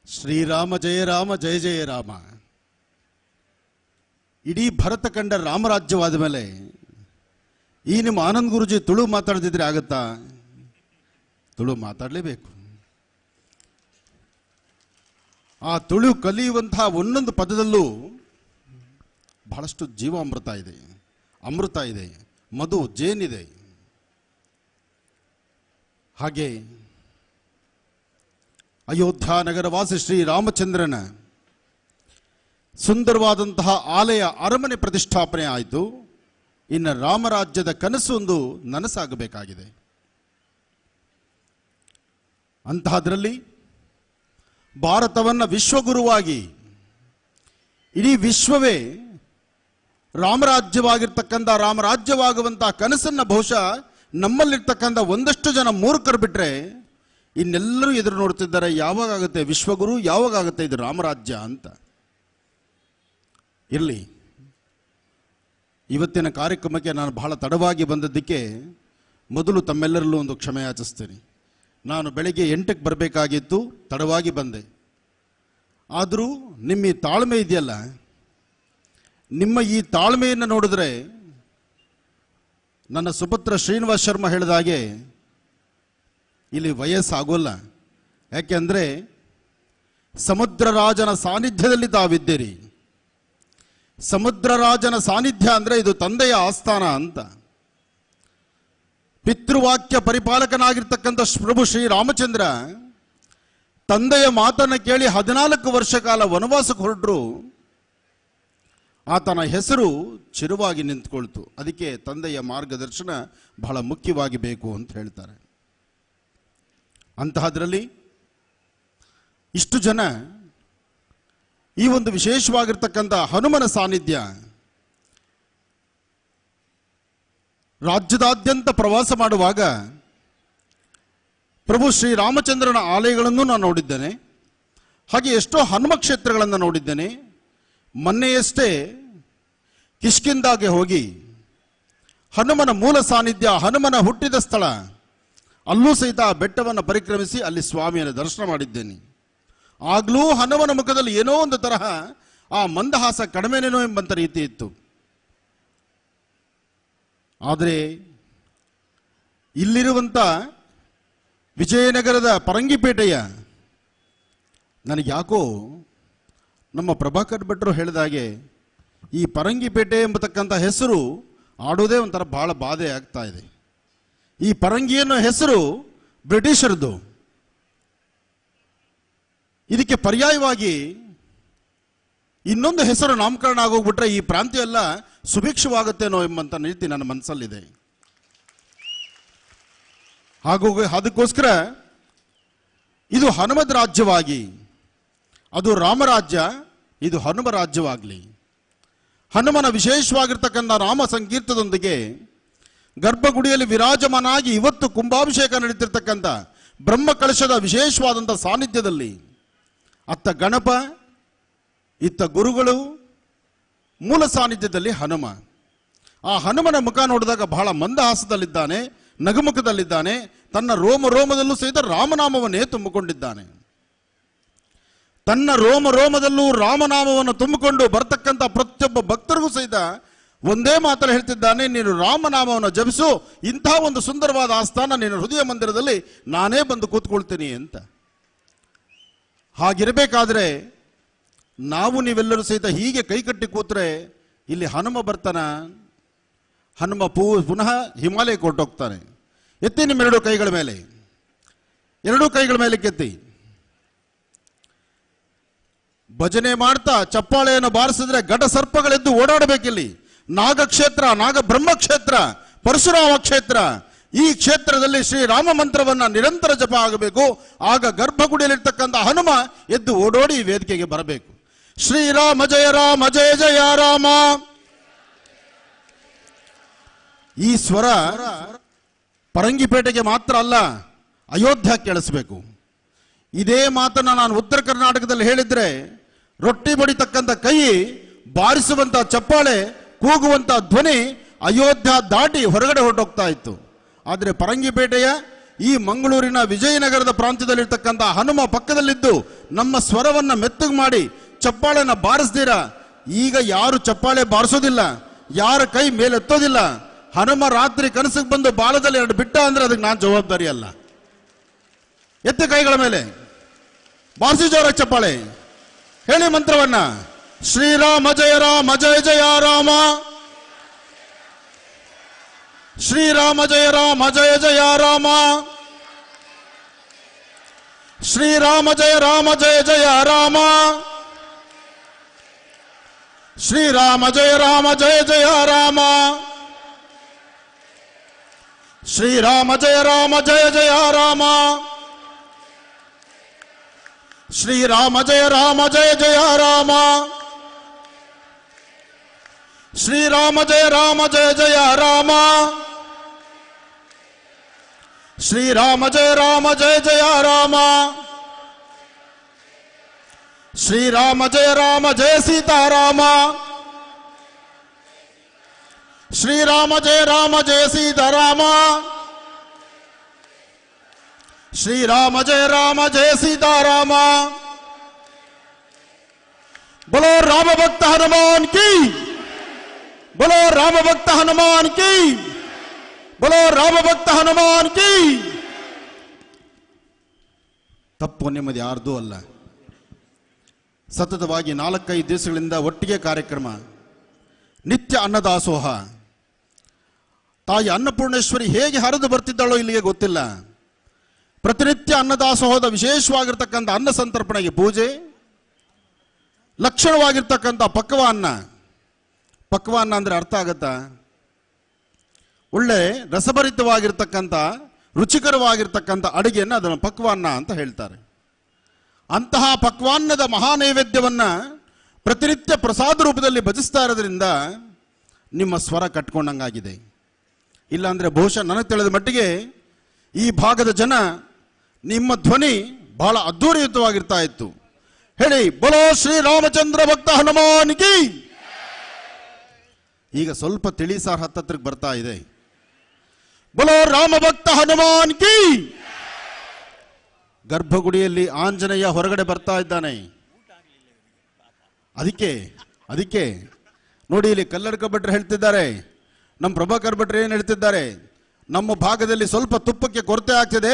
ಶ್ರೀರಾಮ ಜಯ ರಾಮ ಜಯ ಜಯ ರಾಮ. ಇಡೀ ಭರತ ಕಂಡ ರಾಮರಾಜ್ಯವಾದ ಮೇಲೆ ಈ ನಿಮ್ಮ ಆನಂದ್ ಗುರುಜಿ ತುಳು ಮಾತಾಡದಿದ್ರೆ ಆಗತ್ತಾ? ತುಳು ಮಾತಾಡಲೇಬೇಕು. ಆ ತುಳು ಕಲಿಯುವಂತಹ ಒಂದೊಂದು ಪದದಲ್ಲೂ ಬಹಳಷ್ಟು ಜೀವಾಮೃತ ಇದೆ, ಅಮೃತ ಇದೆ, ಮಧು ಜೇನಿದೆ. ಹಾಗೆ ಅಯೋಧ್ಯ ನಗರವಾಸಿ ಶ್ರೀ ರಾಮಚಂದ್ರನ ಸುಂದರವಾದಂತಹ ಆಲಯ ಅರಮನೆ ಪ್ರತಿಷ್ಠಾಪನೆ ಆಯಿತು. ಇನ್ನು ರಾಮರಾಜ್ಯದ ಕನಸು ಒಂದು ನನಸಾಗಬೇಕಾಗಿದೆ. ಅಂತಹದ್ರಲ್ಲಿ ಭಾರತವನ್ನು ವಿಶ್ವಗುರುವಾಗಿ ಇಡೀ ವಿಶ್ವವೇ ರಾಮರಾಜ್ಯವಾಗುವಂತಹ ಕನಸನ್ನು ಬಹುಶಃ ನಮ್ಮಲ್ಲಿರ್ತಕ್ಕಂಥ ಒಂದಷ್ಟು ಜನ ಮೂರ್ಖರು ಬಿಟ್ಟರೆ ಇನ್ನೆಲ್ಲರೂ ಎದುರು ನೋಡ್ತಿದ್ದಾರೆ. ಯಾವಾಗುತ್ತೆ ವಿಶ್ವಗುರು, ಯಾವಾಗುತ್ತೆ ಇದು ರಾಮರಾಜ್ಯ ಅಂತ. ಇರಲಿ, ಇವತ್ತಿನ ಕಾರ್ಯಕ್ರಮಕ್ಕೆ ನಾನು ಬಹಳ ತಡವಾಗಿ ಬಂದದ್ದಕ್ಕೆ ಮೊದಲು ತಮ್ಮೆಲ್ಲರಲ್ಲೂ ಒಂದು ಕ್ಷಮೆ ಯಾಚಿಸ್ತೀನಿ. ನಾನು ಬೆಳಗ್ಗೆ 8ಕ್ಕೆ ಬರಬೇಕಾಗಿತ್ತು, ತಡವಾಗಿ ಬಂದೆ. ಆದರೂ ನಿಮ್ಮ ಈ ತಾಳ್ಮೆ ಇದೆಯಲ್ಲ, ನಿಮ್ಮ ಈ ತಾಳ್ಮೆಯನ್ನು ನೋಡಿದ್ರೆ ನನ್ನ ಸುಪುತ್ರ ಶ್ರೀನಿವಾಸ ಶರ್ಮಾ ಹೇಳಿದ ಹಾಗೆ ಇಲ್ಲಿ ವಯಸ್ಸಾಗೋಲ್ಲ. ಯಾಕೆಂದರೆ ಸಮುದ್ರರಾಜನ ಸಾನ್ನಿಧ್ಯದಲ್ಲಿ ತಾವಿದ್ದೀರಿ. ಸಮುದ್ರರಾಜನ ಸಾನ್ನಿಧ್ಯ ಅಂದರೆ ಇದು ತಂದೆಯ ಆಸ್ಥಾನ ಅಂತ. ಪಿತೃವಾಕ್ಯ ಪರಿಪಾಲಕನಾಗಿರ್ತಕ್ಕಂಥ ಪ್ರಭು ಶ್ರೀರಾಮಚಂದ್ರ ತಂದೆಯ ಮಾತನ್ನು ಕೇಳಿ 14 ವರ್ಷ ಕಾಲ ವನವಾಸಕ್ಕೆ ಹೊರಟರು. ಆತನ ಹೆಸರು ಚಿರವಾಗಿ ನಿಂತ್ಕೊಳ್ತು. ಅದಕ್ಕೆ ತಂದೆಯ ಮಾರ್ಗದರ್ಶನ ಬಹಳ ಮುಖ್ಯವಾಗಿ ಬೇಕು ಅಂತ ಹೇಳ್ತಾರೆ. ಅಂತಹದ್ರಲ್ಲಿ ಇಷ್ಟು ಜನ ಈ ಒಂದು ವಿಶೇಷವಾಗಿರ್ತಕ್ಕಂಥ ಹನುಮನ ಸಾನ್ನಿಧ್ಯ ರಾಜ್ಯದಾದ್ಯಂತ ಪ್ರವಾಸ ಮಾಡುವಾಗ ಪ್ರಭು ಶ್ರೀರಾಮಚಂದ್ರನ ಆಲಯಗಳನ್ನು ನಾನು ನೋಡಿದ್ದೇನೆ. ಹಾಗೆ ಎಷ್ಟೋ ಹನುಮ ಕ್ಷೇತ್ರಗಳನ್ನು ನೋಡಿದ್ದೇನೆ. ಮೊನ್ನೆಯಷ್ಟೇ ಕಿಷ್ಕಿಂದಾಗೆ ಹೋಗಿ ಹನುಮನ ಮೂಲ ಸಾನ್ನಿಧ್ಯ, ಹನುಮನ ಹುಟ್ಟಿದ ಸ್ಥಳ, ಅಲ್ಲೂ ಸಹಿತ ಆ ಬೆಟ್ಟವನ್ನು ಪರಿಕ್ರಮಿಸಿ ಅಲ್ಲಿ ಸ್ವಾಮಿಯನ್ನು ದರ್ಶನ ಮಾಡಿದ್ದೇನೆ. ಆಗಲೂ ಹನುಮನ ಮುಖದಲ್ಲಿ ಏನೋ ಒಂದು ತರಹ ಆ ಮಂದಹಾಸ ಕಡಿಮೆನೇನೋ ಎಂಬಂಥ ರೀತಿ ಇತ್ತು. ಆದರೆ ಇಲ್ಲಿರುವಂಥ ವಿಜಯನಗರದ ಪರಂಗಿಪೇಟೆಯ ನನಗೆ ಯಾಕೋ ನಮ್ಮ ಪ್ರಭಾಕರ್ ಭಟ್ರು ಹೇಳಿದ ಹಾಗೆ ಈ ಪರಂಗಿಪೇಟೆ ಎಂಬತಕ್ಕಂಥ ಹೆಸರು ಆಡೋದೇ ಒಂಥರ ಬಹಳ ಬಾಧೆ ಆಗ್ತಾ ಇದೆ. ಈ ಪರಂಗಿ ಅನ್ನೋ ಹೆಸರು ಬ್ರಿಟಿಷರದು. ಇದಕ್ಕೆ ಪರ್ಯಾಯವಾಗಿ ಇನ್ನೊಂದು ಹೆಸರು ನಾಮಕರಣ ಆಗೋಗ್ಬಿಟ್ರೆ ಈ ಪ್ರಾಂತ್ಯ ಎಲ್ಲ ಸುಭಿಕ್ಷವಾಗುತ್ತೇನೋ ಎಂಬಂತ ನೀತಿ ನನ್ನ ಮನಸ್ಸಲ್ಲಿದೆ. ಹಾಗೂ ಅದಕ್ಕೋಸ್ಕರ ಇದು ಹನುಮದ್ ರಾಜ್ಯವಾಗಿ, ಅದು ರಾಮರಾಜ್ಯ, ಇದು ಹನುಮ ರಾಜ್ಯವಾಗಲಿ. ಹನುಮನ ವಿಶೇಷವಾಗಿರ್ತಕ್ಕಂಥ ನಾಮ ಸಂಕೀರ್ತದೊಂದಿಗೆ ಗರ್ಭಗುಡಿಯಲ್ಲಿ ವಿರಾಜಮಾನಾಗಿ ಇವತ್ತು ಕುಂಭಾಭಿಷೇಕ ನಡೀತಿರ್ತಕ್ಕಂಥ ಬ್ರಹ್ಮ ಕಳಶದ ವಿಶೇಷವಾದಂಥ ಸಾನ್ನಿಧ್ಯದಲ್ಲಿ ಅತ್ತ ಗಣಪ, ಇತ್ತ ಗುರುಗಳು, ಮೂಲ ಸಾನ್ನಿಧ್ಯದಲ್ಲಿ ಹನುಮ. ಆ ಹನುಮನ ಮುಖ ನೋಡಿದಾಗ ಬಹಳ ಮಂದಹಾಸದಲ್ಲಿದ್ದಾನೆ, ನಗುಮುಖದಲ್ಲಿದ್ದಾನೆ. ತನ್ನ ರೋಮ ರೋಮದಲ್ಲೂ ಸಹಿತ ರಾಮನಾಮವನ್ನೇ ತುಂಬಿಕೊಂಡಿದ್ದಾನೆ. ತನ್ನ ರೋಮ ರೋಮದಲ್ಲೂ ರಾಮನಾಮವನ್ನು ತುಂಬಿಕೊಂಡು ಬರ್ತಕ್ಕಂಥ ಪ್ರತಿಯೊಬ್ಬ ಭಕ್ತರಿಗೂ ಸಹಿತ ಒಂದೇ ಮಾತಲ್ಲಿ ಹೇಳ್ತಿದ್ದಾನೆ, ನೀನು ರಾಮನಾಮವನ್ನು ಜಪಿಸು, ಇಂಥ ಒಂದು ಸುಂದರವಾದ ಆಸ್ಥಾನ ನಿನ್ನ ಹೃದಯ ಮಂದಿರದಲ್ಲಿ ನಾನೇ ಬಂದು ಕೂತ್ಕೊಳ್ತೀನಿ ಅಂತ. ಹಾಗಿರಬೇಕಾದ್ರೆ ನಾವು ನೀವೆಲ್ಲರೂ ಸಹಿತ ಹೀಗೆ ಕೈಕಟ್ಟಿ ಕೂತ್ರೆ ಇಲ್ಲಿ ಹನುಮ ಬರ್ತಾನ? ಹನುಮ ಪುನಃ ಹಿಮಾಲಯಕ್ಕೆ ಹೊರಟೋಗ್ತಾನೆ. ಎತ್ತಿ ನಿಮ್ಮ ಎರಡೂ ಕೈಗಳ ಮೇಲೆ, ಎರಡೂ ಕೈಗಳ ಮೇಲೆ ಕೆತ್ತಿ ಭಜನೆ ಮಾಡ್ತಾ ಚಪ್ಪಾಳೆಯನ್ನು ಬಾರಿಸಿದ್ರೆ ಘಟ ಸರ್ಪಗಳೆದ್ದು ಓಡಾಡಬೇಕಿಲ್ಲಿ. ನಾಗಕ್ಷೇತ್ರ, ನಾಗ ಬ್ರಹ್ಮಕ್ಷೇತ್ರ, ಪರಶುರಾಮ ಕ್ಷೇತ್ರ, ಈ ಕ್ಷೇತ್ರದಲ್ಲಿ ಶ್ರೀರಾಮ ಮಂತ್ರವನ್ನ ನಿರಂತರ ಜಪ ಆಗಬೇಕು. ಆಗ ಗರ್ಭಗುಡಿಯಲ್ಲಿರ್ತಕ್ಕಂಥ ಹನುಮ ಎದ್ದು ಓಡೋಡಿ ಈ ವೇದಿಕೆಗೆ ಬರಬೇಕು. ಶ್ರೀರಾಮ ಜಯ ರಾಮ ಜಯ ಜಯ ರಾಮ. ಈ ಸ್ವರ ಪರಂಗಿಪೇಟೆಗೆ ಮಾತ್ರ ಅಲ್ಲ, ಅಯೋಧ್ಯ ಕೇಳಿಸ್ಬೇಕು. ಇದೇ ಮಾತನ್ನ ನಾನು ಉತ್ತರ ಕರ್ನಾಟಕದಲ್ಲಿ ಹೇಳಿದ್ರೆ ರೊಟ್ಟಿ ಬಡಿತಕ್ಕಂಥ ಕೈ, ಬಾರಿಸುವಂತ ಚಪ್ಪಾಳೆ, ಕೂಗುವಂತ ಧ್ವನಿ ಅಯೋಧ್ಯ ದಾಟಿ ಹೊರಗಡೆ ಹೊರಟೋಗ್ತಾ ಇತ್ತು. ಆದರೆ ಪರಂಗಿಪೇಟೆಯ ಈ ಮಂಗಳೂರಿನ ವಿಜಯನಗರದ ಪ್ರಾಂತ್ಯದಲ್ಲಿರ್ತಕ್ಕಂಥ ಹನುಮ ಪಕ್ಕದಲ್ಲಿದ್ದು ನಮ್ಮ ಸ್ವರವನ್ನ ಮೆತ್ತಗೆ ಮಾಡಿ ಚಪ್ಪಾಳೆನ ಬಾರಿಸ್ದಿರ ಈಗ ಯಾರು ಚಪ್ಪಾಳೆ ಬಾರಿಸೋದಿಲ್ಲ, ಯಾರ ಕೈ ಮೇಲೆತ್ತೋದಿಲ್ಲ. ಹನುಮ ರಾತ್ರಿ ಕನಸಿಗೆ ಬಂದು ಬಾಲದಲ್ಲಿ ಎರಡು ಬಿಟ್ಟ ಅಂದ್ರೆ ಅದಕ್ಕೆ ನಾನು ಜವಾಬ್ದಾರಿ ಅಲ್ಲ. ಎತ್ತಿ ಕೈಗಳ ಮೇಲೆ ಬಾರಿಸಿ ಜೋರ ಚಪ್ಪಾಳೆ, ಹೇಳಿ ಮಂತ್ರವನ್ನ. ಶ್ರೀರಾಮ ಜಯ ರಾಮ ಜಯ ಜಯ ರಾಮ. ಶ್ರೀರಾಮ ಜಯ ರಾಮ ಜಯ ಜಯ ರಾಮ. ಶ್ರೀರಾಮ ಜಯ ರಾಮ ಜಯ ಜಯ ರಾಮ. ಶ್ರೀರಾಮ ಜಯ ರಾಮ ಜಯ ಜಯ ರಾಮ. ಶ್ರೀರಾಮ ಜಯ ರಾಮ ಜಯ ಜಯ ರಾಮ. ಶ್ರೀರಾಮ ಜಯ ರಾಮ ಜಯ ಜಯ ರಾಮ. ಶ್ರೀರಾಮ ಜಯ ರಾಮ ಜಯ ಜಯ ರಾಮ. ಶ್ರೀರಾಮ ಜಯ ರಾಮ ಜಯ ಜಯ ರಾಮ. ಶ್ರೀರಾಮ ಜಯ ರಾಮ ಜಯ ಸೀತಾರಾಮ. ಶ್ರೀರಾಮ ಜಯ ರಾಮ ಜಯ ಸೀತಾರಾಮ. ಶ್ರೀರಾಮ ಜಯ ರಾಮ ಜಯ ಸೀತಾರಾಮ. बोलो राम भक्त हनुमान की, बोलो राम भक्त हनुमान की, बोलो राम भक्त हनुमान की. ತಪ್ಪು ನಿಮ್ಮದು ಯಾರ್ದೂ ಅಲ್ಲ. ಸತತವಾಗಿ 4-5 ದಿವಸಗಳಿಂದ ಒಟ್ಟಿಗೆ ಕಾರ್ಯಕ್ರಮ, ನಿತ್ಯ ಅನ್ನದಾಸೋಹ. ತಾಯಿ ಅನ್ನಪೂರ್ಣೇಶ್ವರಿ ಹೇಗೆ ಹರಿದು ಬರ್ತಿದ್ದಾಳೋ ಇಲ್ಲಿಗೆ ಗೊತ್ತಿಲ್ಲ. ಪ್ರತಿನಿತ್ಯ ಅನ್ನದಾಸೋಹದ ವಿಶೇಷವಾಗಿರ್ತಕ್ಕಂಥ ಅನ್ನ ಸಂತರ್ಪಣೆಗೆ ಪೂಜೆ, ಲಕ್ಷಣವಾಗಿರ್ತಕ್ಕಂಥ ಪಕ್ವಾನ್ನ. ಪಕ್ವಾನ್ನ ಅಂದರೆ ಅರ್ಥ ಆಗತ್ತಾ? ಒಳ್ಳೆ ರಸಭರಿತವಾಗಿರ್ತಕ್ಕಂಥ ರುಚಿಕರವಾಗಿರ್ತಕ್ಕಂಥ ಅಡುಗೆಯನ್ನು ಅದನ್ನು ಪಕ್ವಾನ್ನ ಅಂತ ಹೇಳ್ತಾರೆ. ಅಂತಹ ಪಕ್ವಾನ್ನದ ಮಹಾನೈವೇದ್ಯವನ್ನು ಪ್ರತಿನಿತ್ಯ ಪ್ರಸಾದ ರೂಪದಲ್ಲಿ ಭಜಿಸ್ತಾ ಇರೋದ್ರಿಂದ ನಿಮ್ಮ ಸ್ವರ ಕಟ್ಕೊಂಡಂಗಾಗಿದೆ. ಇಲ್ಲಾಂದರೆ ಬಹುಶಃ ನನಗೆ ತಿಳಿದ ಮಟ್ಟಿಗೆ ಈ ಭಾಗದ ಜನ ನಿಮ್ಮ ಧ್ವನಿ ಬಹಳ ಅದ್ಧೂರಿಯುತವಾಗಿರ್ತಾ ಇತ್ತು. ಹೇಳಿ ಬೋಲೋ ಶ್ರೀರಾಮಚಂದ್ರ ಭಕ್ತ ಹನುಮಾನ್ ಕಿ. ಈಗ ಸ್ವಲ್ಪ ತಿಳಿಸಾರ್ ಹತ್ತತ್ರಕ್ಕೆ ಬರ್ತಾ ಇದೆ. ಬೋಲೋ ರಾಮ ಭಕ್ತ ಹನುಮಾನ್ ಕಿ. ಗರ್ಭಗುಡಿಯಲ್ಲಿ ಆಂಜನೇಯ ಹೊರಗಡೆ ಬರ್ತಾ ಇದ್ದಾನೆ. ಅದಕ್ಕೆ ನೋಡಿ, ಇಲ್ಲಿ ಕಲ್ಲಡ್ಕ ಭಟ್ರು ಹೇಳ್ತಿದ್ದಾರೆ, ನಮ್ಮ ಪ್ರಭಾಕರ್ ಭಟ್ರು ಏನು ಹೇಳ್ತಿದ್ದಾರೆ, ನಮ್ಮ ಭಾಗದಲ್ಲಿ ಸ್ವಲ್ಪ ತುಪ್ಪಕ್ಕೆ ಕೊರತೆ ಆಗ್ತಿದೆ,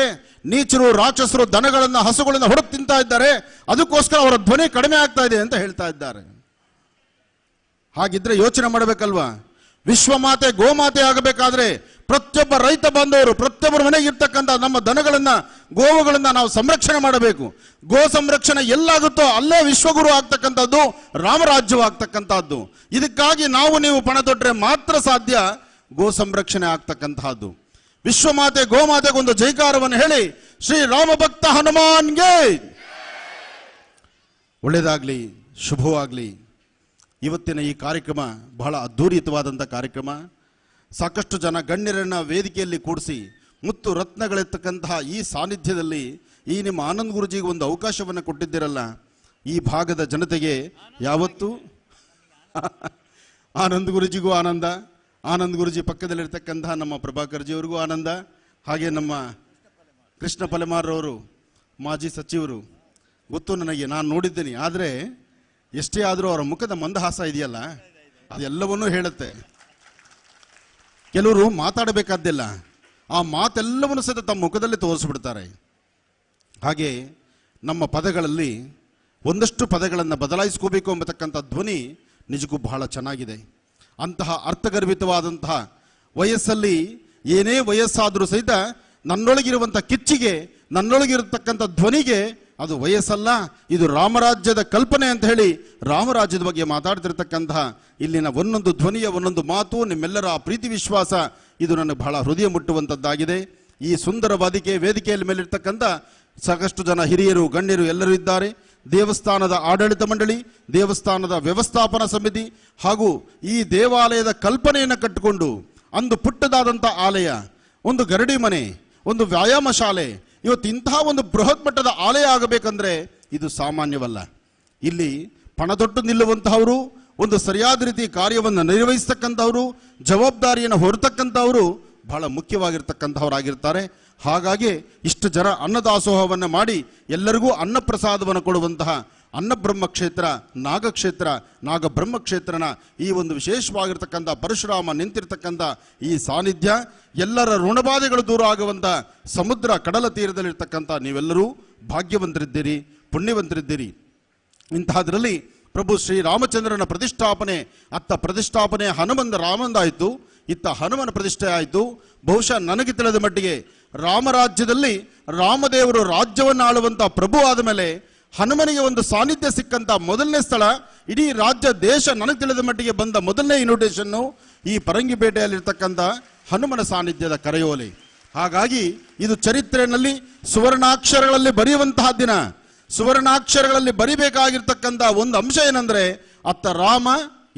ನೀಚರು ರಾಕ್ಷಸರು ದನಗಳನ್ನ ಹಸುಗಳನ್ನ ಹೊಡೆದು ತಿಂತಾ ಇದ್ದಾರೆ, ಅದಕ್ಕೋಸ್ಕರ ಅವರ ಧ್ವನಿ ಕಡಿಮೆ ಆಗ್ತಾ ಇದೆ ಅಂತ ಹೇಳ್ತಾ ಇದ್ದಾರೆ. ಹಾಗಿದ್ರೆ ಯೋಚನೆ ಮಾಡಬೇಕಲ್ವಾ, ವಿಶ್ವಮಾತೆ ಗೋಮಾತೆ ಆಗಬೇಕಾದ್ರೆ ಪ್ರತಿಯೊಬ್ಬ ರೈತ ಬಾಂಧವರು ಪ್ರತಿಯೊಬ್ಬರ ಮನೆಗೆ ಇರ್ತಕ್ಕಂಥ ನಮ್ಮ ದನಗಳನ್ನ ಗೋವುಗಳನ್ನ ನಾವು ಸಂರಕ್ಷಣೆ ಮಾಡಬೇಕು. ಗೋ ಸಂರಕ್ಷಣೆ ಎಲ್ಲಾಗುತ್ತೋ ಅಲ್ಲೇ ವಿಶ್ವಗುರು ಆಗ್ತಕ್ಕಂಥದ್ದು, ರಾಮರಾಜ್ಯವಾಗ್ತಕ್ಕಂಥದ್ದು. ಇದಕ್ಕಾಗಿ ನಾವು ನೀವು ಪಣ ತೊಟ್ಟರೆ ಮಾತ್ರ ಸಾಧ್ಯ ಗೋ ಸಂರಕ್ಷಣೆ ಆಗ್ತಕ್ಕಂತಹದ್ದು. ವಿಶ್ವಮಾತೆ ಗೋಮಾತೆಗೊಂದು ಜೈಕಾರವನ್ನು ಹೇಳಿ ಶ್ರೀ ರಾಮಭಕ್ತ ಹನುಮಾನ್ಗೆ ಒಳ್ಳೆಯದಾಗಲಿ, ಶುಭವಾಗಲಿ. ಇವತ್ತಿನ ಈ ಕಾರ್ಯಕ್ರಮ ಬಹಳ ಅದ್ಧೂರಿತವಾದಂಥ ಕಾರ್ಯಕ್ರಮ. ಸಾಕಷ್ಟು ಜನ ಗಣ್ಯರನ್ನ ವೇದಿಕೆಯಲ್ಲಿ ಕೂಡಿಸಿ ಮುತ್ತು ರತ್ನಗಳಿರ್ತಕ್ಕಂತಹ ಈ ಸಾನ್ನಿಧ್ಯದಲ್ಲಿ ಈ ನಿಮ್ಮ ಆನಂದ್ ಗುರುಜಿಗೆ ಒಂದು ಅವಕಾಶವನ್ನು ಕೊಟ್ಟಿದ್ದೀರಲ್ಲ, ಈ ಭಾಗದ ಜನತೆಗೆ ಯಾವತ್ತೂ ಆನಂದ್ ಗುರುಜಿಗೂ ಆನಂದ, ಆನಂದ್ ಗುರುಜಿ ಪಕ್ಕದಲ್ಲಿರ್ತಕ್ಕಂತಹ ನಮ್ಮ ಪ್ರಭಾಕರ್ಜಿಯವ್ರಿಗೂ ಆನಂದ, ಹಾಗೆ ನಮ್ಮ ಕೃಷ್ಣ ಪಲೆಮಾರವರು ಮಾಜಿ ಸಚಿವರು ಗೊತ್ತು ನನಗೆ, ನಾನು ನೋಡಿದ್ದೀನಿ. ಆದರೆ ಎಷ್ಟೇ ಆದರೂ ಅವರ ಮುಖದ ಮಂದಹಾಸ ಇದೆಯಲ್ಲ ಅದೆಲ್ಲವನ್ನೂ ಹೇಳುತ್ತೆ. ಕೆಲವರು ಮಾತಾಡಬೇಕಾದ್ದಿಲ್ಲ, ಆ ಮಾತೆಲ್ಲವನ್ನು ಸಹಿತ ತಮ್ಮ ಮುಖದಲ್ಲಿ ತೋರಿಸ್ಬಿಡ್ತಾರೆ. ಹಾಗೆ ನಮ್ಮ ಪದಗಳಲ್ಲಿ ಒಂದಷ್ಟು ಪದಗಳನ್ನು ಬದಲಾಯಿಸ್ಕೋಬೇಕು ಎಂಬತಕ್ಕಂಥ ಧ್ವನಿ ನಿಜಕ್ಕೂ ಬಹಳ ಚೆನ್ನಾಗಿದೆ. ಅಂತಹ ಅರ್ಥಗರ್ಭಿತವಾದಂತಹ ವಯಸ್ಸಲ್ಲಿ ಏನೇ ವಯಸ್ಸಾದರೂ ಸಹಿತ ನನ್ನೊಳಗಿರುವಂಥ ಕಿಚ್ಚಿಗೆ, ನನ್ನೊಳಗಿರತಕ್ಕಂಥ ಧ್ವನಿಗೆ ಅದು ವಯಸ್ಸಲ್ಲ, ಇದು ರಾಮರಾಜ್ಯದ ಕಲ್ಪನೆ ಅಂತ ಹೇಳಿ ರಾಮರಾಜ್ಯದ ಬಗ್ಗೆ ಮಾತಾಡ್ತಿರ್ತಕ್ಕಂತಹ ಇಲ್ಲಿನ ಒಂದೊಂದು ಧ್ವನಿಯ ಒಂದೊಂದು ಮಾತು, ನಿಮ್ಮೆಲ್ಲರ ಪ್ರೀತಿ ವಿಶ್ವಾಸ ಇದು ನನಗೆ ಬಹಳ ಹೃದಯ ಮುಟ್ಟುವಂಥದ್ದಾಗಿದೆ. ಈ ಸುಂದರ ವೇದಿಕೆಯಲ್ಲಿ ಮೇಲಿರ್ತಕ್ಕಂಥ ಸಾಕಷ್ಟು ಜನ ಹಿರಿಯರು ಗಣ್ಯರು ಎಲ್ಲರೂ ಇದ್ದಾರೆ. ದೇವಸ್ಥಾನದ ಆಡಳಿತ ಮಂಡಳಿ, ದೇವಸ್ಥಾನದ ವ್ಯವಸ್ಥಾಪನಾ ಸಮಿತಿ ಹಾಗೂ ಈ ದೇವಾಲಯದ ಕಲ್ಪನೆಯನ್ನು ಕಟ್ಟಿಕೊಂಡು ಅಂದು ಪುಟ್ಟದಾದಂಥ ಆಲಯ, ಒಂದು ಗರಡಿ ಮನೆ, ಒಂದು ವ್ಯಾಯಾಮ ಶಾಲೆ, ಇವತ್ತು ಇಂತಹ ಒಂದು ಬೃಹತ್ ಮಟ್ಟದ ಆಲಯ ಆಗಬೇಕಂದ್ರೆ ಇದು ಸಾಮಾನ್ಯವಲ್ಲ. ಇಲ್ಲಿ ಪಣದೊಟ್ಟು ನಿಲ್ಲುವಂತಹವರು, ಒಂದು ಸರಿಯಾದ ರೀತಿ ಕಾರ್ಯವನ್ನು ನಿರ್ವಹಿಸ್ತಕ್ಕಂಥವರು, ಜವಾಬ್ದಾರಿಯನ್ನು ಹೊರತಕ್ಕಂಥವರು ಬಹಳ ಮುಖ್ಯವಾಗಿರ್ತಕ್ಕಂಥವರಾಗಿರ್ತಾರೆ. ಹಾಗಾಗಿ ಇಷ್ಟು ಜನ ಅನ್ನದಾಸೋಹವನ್ನು ಮಾಡಿ ಎಲ್ಲರಿಗೂ ಅನ್ನಪ್ರಸಾದವನ್ನು ಕೊಡುವಂತಹ ಅನ್ನಬ್ರಹ್ಮ ಕ್ಷೇತ್ರ, ನಾಗಕ್ಷೇತ್ರ, ನಾಗಬ್ರಹ್ಮಕ್ಷೇತ್ರನ ಈ ಒಂದು ವಿಶೇಷವಾಗಿರ್ತಕ್ಕಂಥ ಪರಶುರಾಮ ನಿಂತಿರ್ತಕ್ಕಂಥ ಈ ಸಾನ್ನಿಧ್ಯ, ಎಲ್ಲರ ಋಣಬಾಧೆಗಳು ದೂರ ಆಗುವಂಥ ಸಮುದ್ರ ಕಡಲ ತೀರದಲ್ಲಿರ್ತಕ್ಕಂಥ ನೀವೆಲ್ಲರೂ ಭಾಗ್ಯವಂತರಿದ್ದೀರಿ, ಪುಣ್ಯವಂತರಿದ್ದೀರಿ. ಇಂತಹದ್ರಲ್ಲಿ ಪ್ರಭು ಶ್ರೀರಾಮಚಂದ್ರನ ಪ್ರತಿಷ್ಠಾಪನೆ, ಅತ್ತ ಪ್ರತಿಷ್ಠಾಪನೆ ರಾಮಂದಾಯಿತು, ಇತ್ತ ಹನುಮನ ಪ್ರತಿಷ್ಠೆ ಆಯಿತು. ಬಹುಶಃ ನನಗೆ ತಿಳಿದ ಮಟ್ಟಿಗೆ ರಾಮರಾಜ್ಯದಲ್ಲಿ ರಾಮದೇವರು ರಾಜ್ಯವನ್ನು ಆಳುವಂಥ ಪ್ರಭು ಆದ ಮೇಲೆ ಹನುಮನಿಗೆ ಒಂದು ಸಾನ್ನಿಧ್ಯ ಸಿಕ್ಕಂತ ಮೊದಲನೇ ಸ್ಥಳ, ಇಡೀ ರಾಜ್ಯ ದೇಶ ನನಗೆ ತಿಳಿದ ಮಟ್ಟಿಗೆ ಬಂದ ಮೊದಲನೇ ಇನ್ವಿಟೇಷನ್ನು ಈ ಪರಂಗಿಪೇಟೆಯಲ್ಲಿರ್ತಕ್ಕಂಥ ಹನುಮನ ಸಾನ್ನಿಧ್ಯದ ಕರೆಯೋಲೆ. ಹಾಗಾಗಿ ಇದು ಚರಿತ್ರೆಯಲ್ಲಿ ಸುವರ್ಣಾಕ್ಷರಗಳಲ್ಲಿ ಬರೆಯುವಂತಹ ದಿನ. ಸುವರ್ಣಾಕ್ಷರಗಳಲ್ಲಿ ಬರಿಬೇಕಾಗಿರ್ತಕ್ಕಂಥ ಒಂದು ಅಂಶ ಏನಂದ್ರೆ ಅತ್ತ ರಾಮ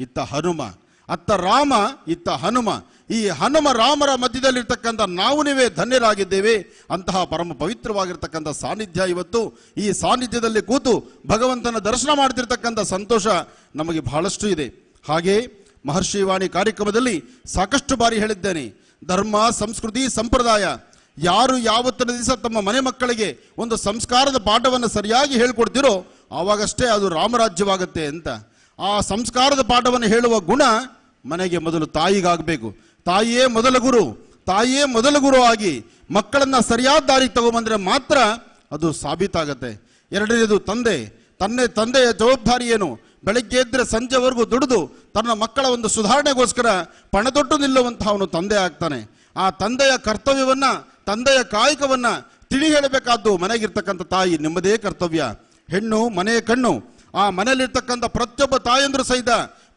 ಇತ್ತ ಹನುಮ, ಅತ್ತ ರಾಮ ಇತ್ತ ಹನುಮ. ಈ ಹನುಮ ರಾಮರ ಮಧ್ಯದಲ್ಲಿರ್ತಕ್ಕಂಥ ನಾವು ನೀವೇ ಧನ್ಯರಾಗಿದ್ದೇವೆ. ಅಂತಹ ಪರಮ ಪವಿತ್ರವಾಗಿರ್ತಕ್ಕಂಥ ಸಾನ್ನಿಧ್ಯ ಇವತ್ತು. ಈ ಸಾನ್ನಿಧ್ಯದಲ್ಲಿ ಕೂತು ಭಗವಂತನ ದರ್ಶನ ಮಾಡ್ತಿರ್ತಕ್ಕಂಥ ಸಂತೋಷ ನಮಗೆ ಬಹಳಷ್ಟು ಇದೆ. ಹಾಗೆ ಮಹರ್ಷಿವಾಣಿ ಕಾರ್ಯಕ್ರಮದಲ್ಲಿ ಸಾಕಷ್ಟು ಬಾರಿ ಹೇಳಿದ್ದೇನೆ, ಧರ್ಮ, ಸಂಸ್ಕೃತಿ, ಸಂಪ್ರದಾಯ ಯಾರು ಯಾವತ್ತಿನ ದಿವಸ ತಮ್ಮ ಮನೆ ಮಕ್ಕಳಿಗೆ ಒಂದು ಸಂಸ್ಕಾರದ ಪಾಠವನ್ನು ಸರಿಯಾಗಿ ಹೇಳ್ಕೊಡ್ತಿರೋ ಆವಾಗಷ್ಟೇ ಅದು ರಾಮರಾಜ್ಯವಾಗುತ್ತೆ ಅಂತ. ಆ ಸಂಸ್ಕಾರದ ಪಾಠವನ್ನು ಹೇಳುವ ಗುಣ ಮನೆಗೆ ಮೊದಲು ತಾಯಿಗಾಗಬೇಕು. ತಾಯಿಯೇ ಮೊದಲ ಗುರು, ತಾಯಿಯೇ ಮೊದಲ ಗುರು ಆಗಿ ಮಕ್ಕಳನ್ನ ಸರಿಯಾದ ದಾರಿಗೆ ತಗೊಂಬಂದ್ರೆ ಮಾತ್ರ ಅದು ಸಾಬೀತಾಗತ್ತೆ. ಎರಡನೇದು ತಂದೆಯ ಜವಾಬ್ದಾರಿ ಏನು? ಬೆಳಗ್ಗೆ ಎದ್ರೆ ಸಂಜೆವರೆಗೂ ದುಡಿದು ತನ್ನ ಮಕ್ಕಳ ಒಂದು ಸುಧಾರಣೆಗೋಸ್ಕರ ಪಣದೊಟ್ಟು ನಿಲ್ಲುವಂತಹ ಅವನು ತಂದೆ ಆಗ್ತಾನೆ. ಆ ತಂದೆಯ ಕರ್ತವ್ಯವನ್ನ, ತಂದೆಯ ಕಾಯಕವನ್ನ ತಿಳಿ ಹೇಳಬೇಕಾದ್ದು ಮನೆಗಿರ್ತಕ್ಕಂಥ ತಾಯಿ ನಿಮ್ಮದೇ ಕರ್ತವ್ಯ. ಹೆಣ್ಣು ಮನೆಯ ಕಣ್ಣು. ಆ ಮನೆಯಲ್ಲಿರ್ತಕ್ಕಂಥ ಪ್ರತಿಯೊಬ್ಬ ತಾಯಂದ್ರು ಸಹಿತ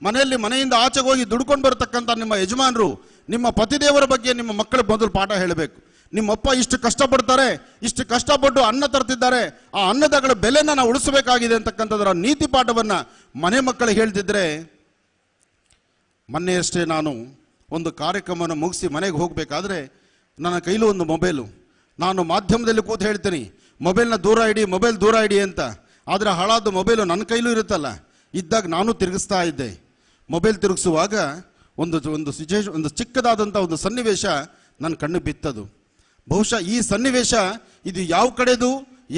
ಮನೆಯಿಂದ ಆಚೆಗೆ ಹೋಗಿ ದುಡ್ಕೊಂಡು ಬರತಕ್ಕಂಥ ನಿಮ್ಮ ಯಜಮಾನರು, ನಿಮ್ಮ ಪತಿದೇವರ ಬಗ್ಗೆ ನಿಮ್ಮ ಮಕ್ಕಳಿಗೆ ಮೊದಲು ಪಾಠ ಹೇಳಬೇಕು. ನಿಮ್ಮಪ್ಪ ಇಷ್ಟು ಕಷ್ಟಪಡ್ತಾರೆ, ಇಷ್ಟು ಕಷ್ಟಪಟ್ಟು ಅನ್ನ ತರ್ತಿದ್ದಾರೆ, ಆ ಅನ್ನದಗಳ ಬೆಲೆನ ನಾವು ಉಳಿಸಬೇಕಾಗಿದೆ ಅಂತಕ್ಕಂಥದ್ರ ನೀತಿ ಪಾಠವನ್ನ ಮನೆ ಮಕ್ಕಳಿಗೆ ಹೇಳ್ತಿದ್ರೆ. ಮೊನ್ನೆಯಷ್ಟೇ ನಾನು ಒಂದು ಕಾರ್ಯಕ್ರಮವನ್ನು ಮುಗಿಸಿ ಮನೆಗೆ ಹೋಗಬೇಕಾದ್ರೆ ನನ್ನ ಕೈಲೂ ಒಂದು ಮೊಬೈಲು. ನಾನು ಮಾಧ್ಯಮದಲ್ಲಿ ಕೂತು ಹೇಳ್ತೀನಿ ಮೊಬೈಲ್ನ ದೂರ ಇಡಿ, ಮೊಬೈಲ್ ದೂರ ಇಡಿ ಅಂತ. ಆದರೆ ಹಾಳಾದ ಮೊಬೈಲು ನನ್ನ ಕೈಲೂ ಇರುತ್ತಲ್ಲ, ಇದ್ದಾಗ ನಾನು ತಿರುಗಿಸ್ತಾ ಇದ್ದೆ. ಮೊಬೈಲ್ ತಿರುಗಿಸುವಾಗ ಒಂದು ಚಿಕ್ಕದಾದಂಥ ಒಂದು ಸನ್ನಿವೇಶ ನನ್ನ ಕಣ್ಣು ಬಿತ್ತದು. ಬಹುಶಃ ಈ ಸನ್ನಿವೇಶ ಇದು ಯಾವ ಕಡೆದು